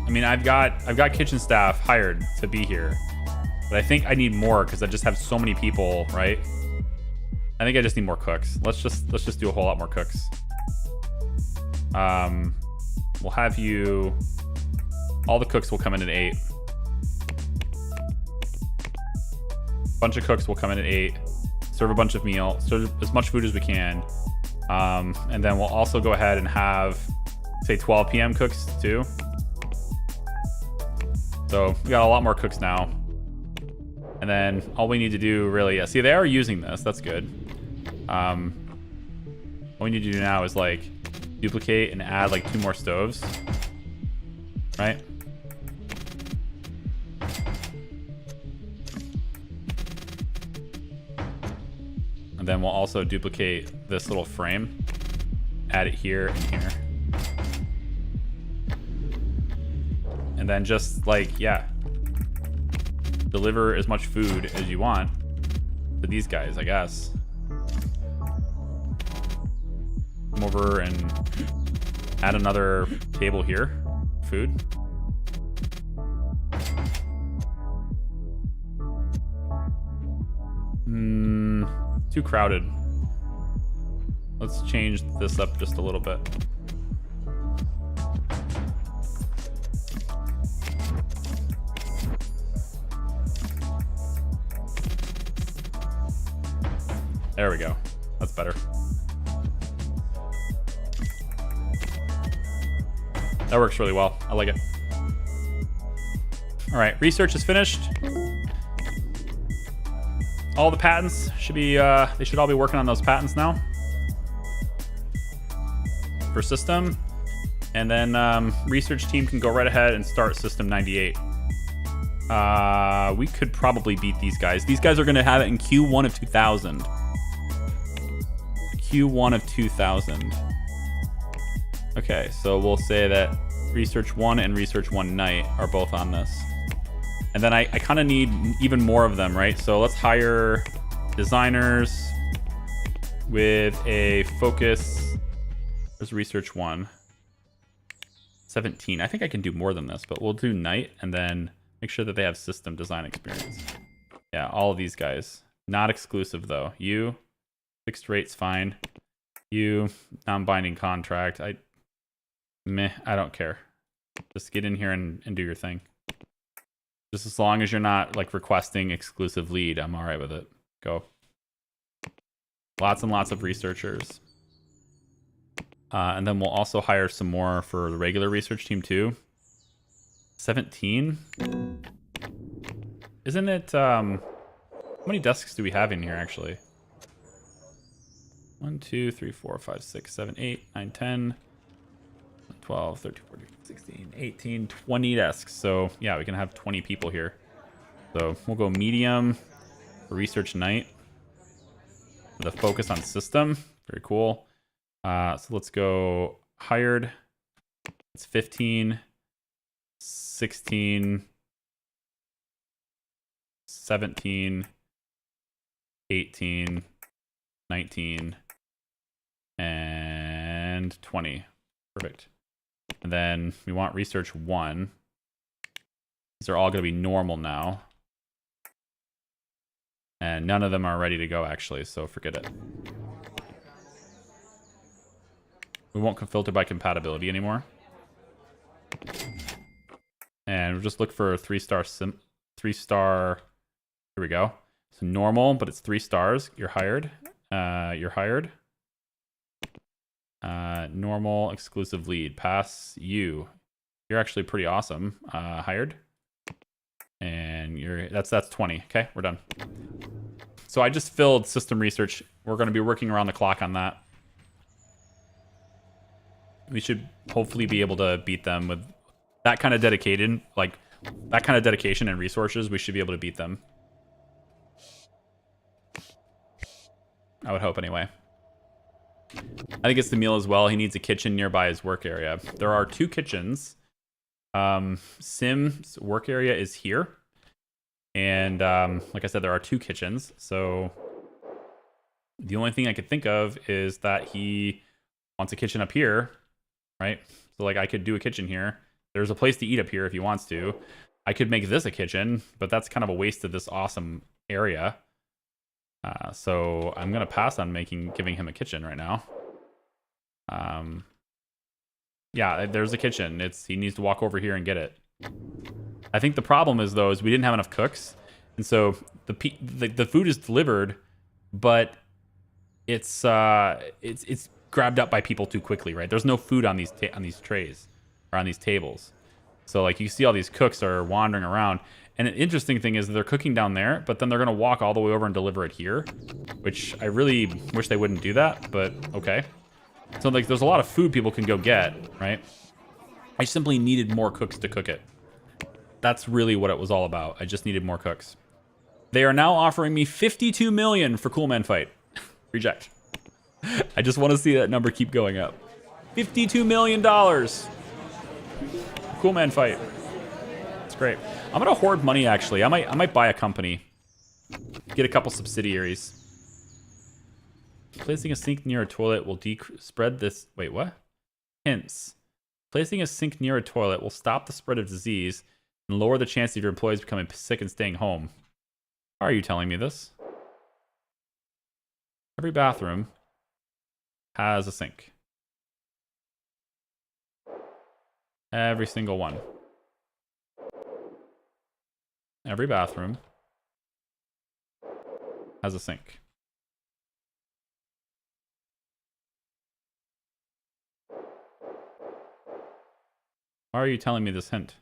I mean, I've got kitchen staff hired to be here, but I think I need more because I just have so many people, right? I think I just need more cooks. Let's just do a whole lot more cooks. We'll have you. All the cooks will come in at 8. Bunch of cooks will come in at 8. Serve a bunch of meal. Serve as much food as we can. And then we'll also go ahead and have, say, 12 p.m. cooks too. So we got a lot more cooks now. And then all we need to do really, see, they are using this. That's good. All we need to do now is like duplicate and add like 2 more stoves, right? And then we'll also duplicate this little frame, add it here and here. And then just like, yeah, deliver as much food as you want to these guys, I guess. Come over and add another table here. Food. Too crowded. Let's change this up just a little bit. There we go. That's better. That works really well. I like it. All right, research is finished. All the patents should be, they should all be working on those patents now for system. And then research team can go right ahead and start system 98. We could probably beat these guys. These guys are going to have it in Q1 of 2000. Q1 of 2000. Okay, so we'll say that Research 1 and Research 1 Night are both on this. And then I kind of need even more of them, right? So let's hire designers with a focus. There's Research 1. 17. I think I can do more than this, but we'll do Night and then make sure that they have system design experience. Yeah, all of these guys. Not exclusive, though. You, fixed rate's fine. You, non-binding contract. I don't care. Just get in here and do your thing. Just as long as you're not like requesting exclusive lead, I'm all right with it. Go. Lots and lots of researchers. And then we'll also hire some more for the regular research team too. 17. Isn't it, how many desks do we have in here actually? 1, 2, 3, 4, 5, 6, 7, 8, 9, 10. 12, 13, 14, 16, 18, 20 desks. So yeah, we can have 20 people here. So we'll go medium for research night. The focus on system. Very cool. So let's go hired. It's 15, 16, 17, 18, 19, and 20. Perfect. And then we want research 1. These are all going to be normal now. And none of them are ready to go, actually, so forget it. We won't filter by compatibility anymore. And we'll just look for 3-star 3-star. Here we go. So normal, but it's 3 stars. You're hired. You're hired. Normal exclusive lead. Pass you. You're actually pretty awesome. Hired. And that's 20. Okay, we're done. So I just filled system research. We're going to be working around the clock on that. We should hopefully be able to beat them with that kind of dedication and resources. We should be able to beat them. I would hope anyway. I think it's the meal as well. He needs a kitchen nearby his work area. There are 2 kitchens. Sim's work area is here. And like I said, there are 2 kitchens. So the only thing I could think of is that he wants a kitchen up here, right? So like I could do a kitchen here There's a place to eat up here if he wants to. I could make this a kitchen, but that's kind of a waste of this awesome area. So I'm gonna pass on giving him a kitchen right now. Yeah, there's a kitchen. He needs to walk over here and get it. I think the problem is though we didn't have enough cooks, and so the food is delivered, but it's grabbed up by people too quickly, right? There's no food on these trays or on these tables. So like you see all these cooks are wandering around. And an interesting thing is they're cooking down there, but then they're going to walk all the way over and deliver it here, which I really wish they wouldn't do that, but okay. So like there's a lot of food people can go get, right? I simply needed more cooks to cook it. That's really what it was all about. I just needed more cooks. They are now offering me 52 million for Cool Man Fight. Reject. I just want to see that number keep going up. $52 million. Cool Man Fight. It's great. I'm gonna hoard money actually. I might buy a company. Get a couple subsidiaries. Placing a sink near a toilet will spread this. Wait, what? Hints. Placing a sink near a toilet will stop the spread of disease and lower the chance of your employees becoming sick and staying home. How are you telling me this? Every bathroom has a sink. Every single one. Every bathroom has a sink. Why are you telling me this hint?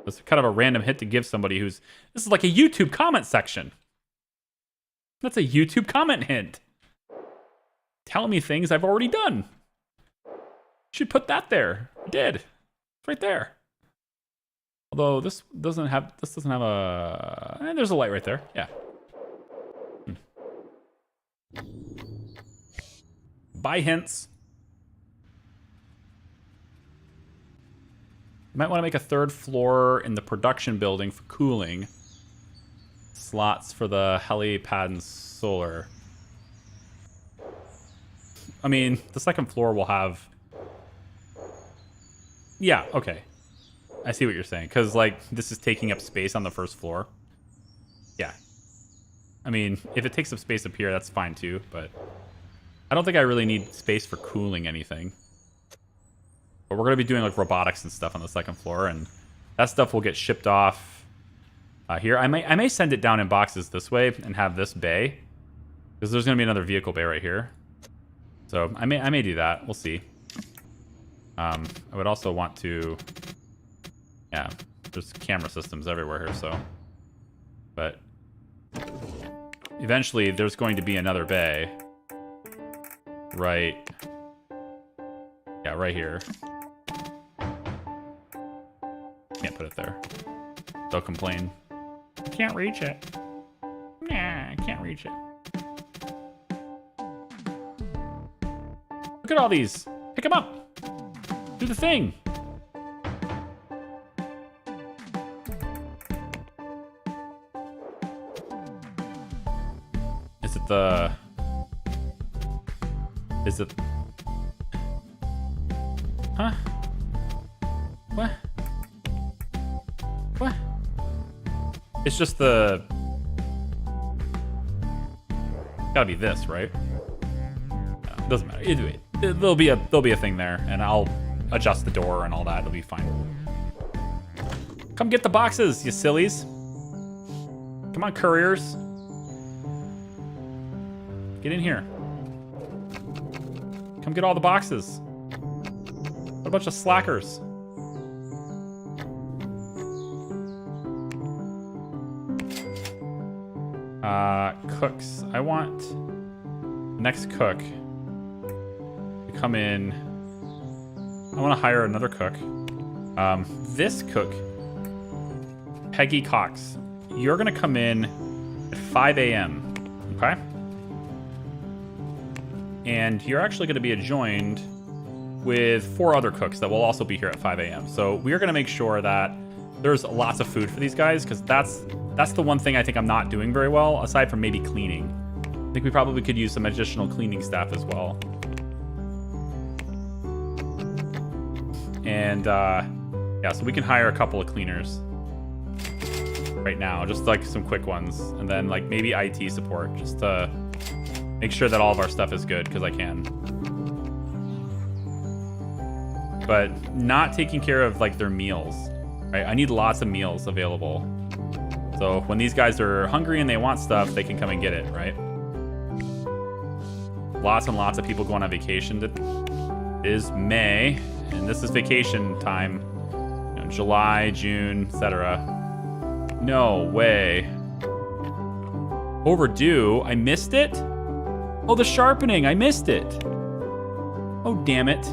This is kind of a random hint to give somebody who's... This is like a YouTube comment section. That's a YouTube comment hint. Telling me things I've already done. Should put that there. I did. It's right there. Although this doesn't have a... there's a light right there. Yeah. Buy hints. You might want to make a third floor in the production building for cooling. Slots for the helipad and solar. I mean, the second floor will have... Yeah, okay. I see what you're saying. Because, like, this is taking up space on the first floor. Yeah. I mean, if it takes up space up here, that's fine too. But I don't think I really need space for cooling anything. But we're going to be doing, like, robotics and stuff on the second floor. And that stuff will get shipped off here. I may send it down in boxes this way and have this bay. Because there's going to be another vehicle bay right here. So I may do that. We'll see. I would also want to... Yeah, there's camera systems everywhere here, so... But... Eventually, there's going to be another bay. Right... Yeah, right here. Can't put it there. They'll complain. Can't reach it. Nah, I can't reach it. Look at all these. Pick them up. Do the thing. Is it the... Is it... Huh? What? What? It's just the... Gotta be this, right? No, doesn't matter. Either way, there'll be a thing there, and I'll adjust the door and all that. It'll be fine. Come get the boxes, you sillies. Come on, couriers. Get in here. Come get all the boxes. What a bunch of slackers. Cooks. I want next cook to come in. I want to hire another cook. This cook, Peggy Cox, you're going to come in at 5 a.m. Okay? And you're actually going to be adjoined with 4 other cooks that will also be here at 5 a.m. So we are going to make sure that there's lots of food for these guys, because that's the one thing I think I'm not doing very well, aside from maybe cleaning. I think we probably could use some additional cleaning staff as well. And Yeah, so we can hire a couple of cleaners right now, just like some quick ones, and then like maybe IT support, just to make sure that all of our stuff is good, because I can. But not taking care of like their meals, right? I need lots of meals available. So when these guys are hungry and they want stuff, they can come and get it, right? Lots and lots of people going on vacation. It is May, and this is vacation time. You know, July, June, etc. No way. Overdue. I missed it? Oh, the sharpening. I missed it. Oh, damn it.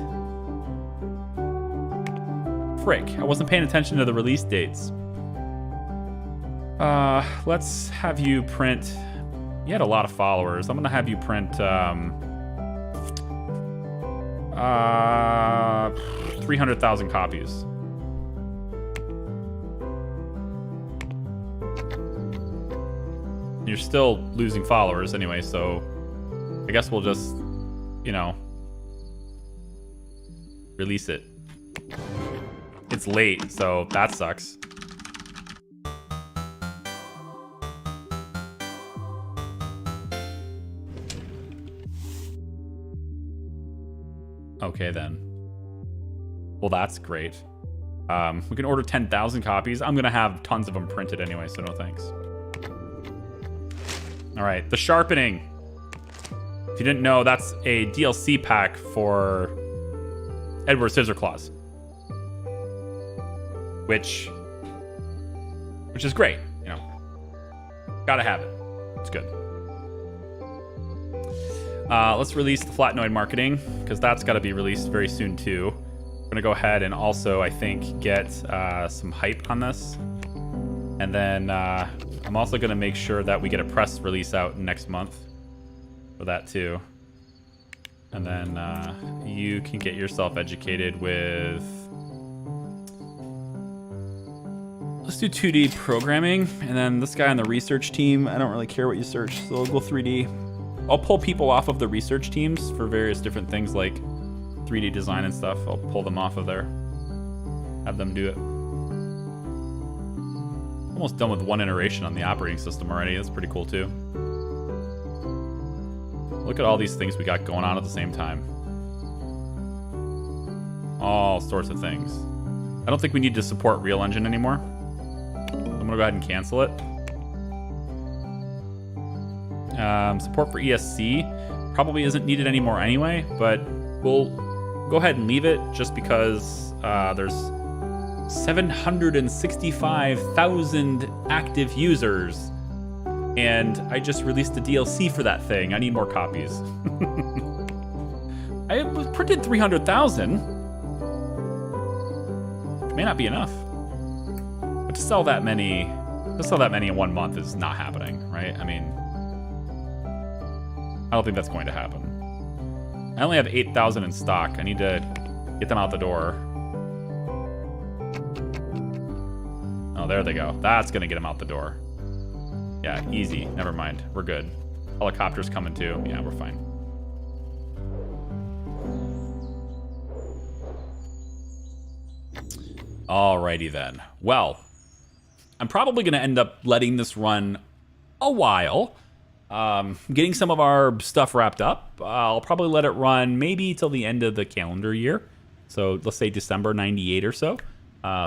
Frick. I wasn't paying attention to the release dates. Let's have you print... You had a lot of followers. I'm going to have you print 300,000 copies. You're still losing followers anyway, so I guess we'll just, you know, release it. It's late, so that sucks. Okay, then. Well, that's great. We can order 10,000 copies. I'm going to have tons of them printed anyway, so no thanks. All right, the sharpening. If you didn't know, that's a DLC pack for Edward Scissorclaws. Which is great, you know. Gotta have it. It's good. Let's release the Flatnoid marketing, because that's got to be released very soon too. I'm gonna go ahead and also, I think, get some hype on this, and then I'm also gonna make sure that we get a press release out next month for that too. And then you can get yourself educated with... Let's do 2D programming, and then this guy on the research team, I don't really care what you search, so we'll go 3D. I'll pull people off of the research teams for various different things like 3D design and stuff. I'll pull them off of there. Have them do it. Almost done with one iteration on the operating system already. That's pretty cool too. Look at all these things we got going on at the same time. All sorts of things. I don't think we need to support Real Engine anymore. I'm gonna go ahead and cancel it. Support for ESC probably isn't needed anymore anyway, but we'll go ahead and leave it just because there's 765,000 active users, and I just released a DLC for that thing. I need more copies. I printed 300,000. May not be enough, but to sell that many in 1 month is not happening, right? I mean, I don't think that's going to happen. I only have 8,000 in stock. I need to get them out the door. Oh, there they go. That's going to get them out the door. Yeah, easy. Never mind. We're good. Helicopter's coming too. Yeah, we're fine. Alrighty then. Well, I'm probably going to end up letting this run a while. Getting some of our stuff wrapped up. I'll probably let it run maybe till the end of the calendar year. So let's say December 98 or so.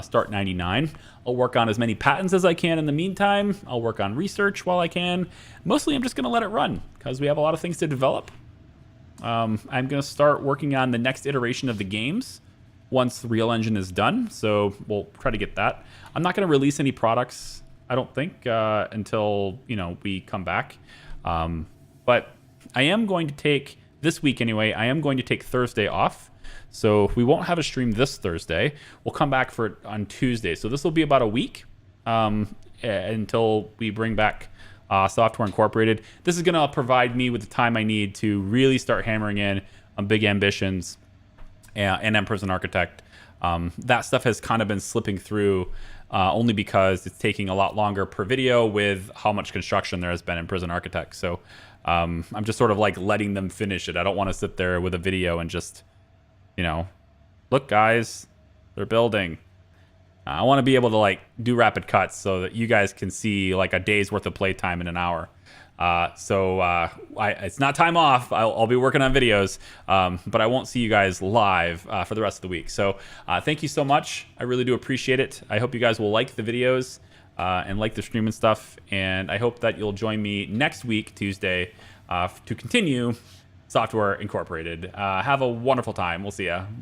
Start 99. I'll work on as many patents as I can in the meantime. I'll work on research while I can. Mostly I'm just going to let it run because we have a lot of things to develop. I'm going to start working on the next iteration of the games once the Real Engine is done. So we'll try to get that. I'm not going to release any products, I don't think, until, you know, we come back. But I am going to take, this week anyway, I am going to take Thursday off. So we won't have a stream this Thursday. We'll come back for it on Tuesday. So this will be about a week until we bring back Software Incorporated. This is going to provide me with the time I need to really start hammering in on big ambitions and Emperor's an Architect. That stuff has kind of been slipping through only because it's taking a lot longer per video with how much construction there has been in Prison Architect. So I'm just sort of like letting them finish it. I don't want to sit there with a video and just, you know, look guys, they're building. I want to be able to like do rapid cuts so that you guys can see like a day's worth of playtime in an hour. It's not time off. I'll be working on videos, but I won't see you guys live for the rest of the week. So thank you so much. I really do appreciate it. I hope you guys will like the videos and like the stream and stuff. And I hope that you'll join me next week, Tuesday, to continue Software Incorporated. Have a wonderful time. We'll see ya. Bye.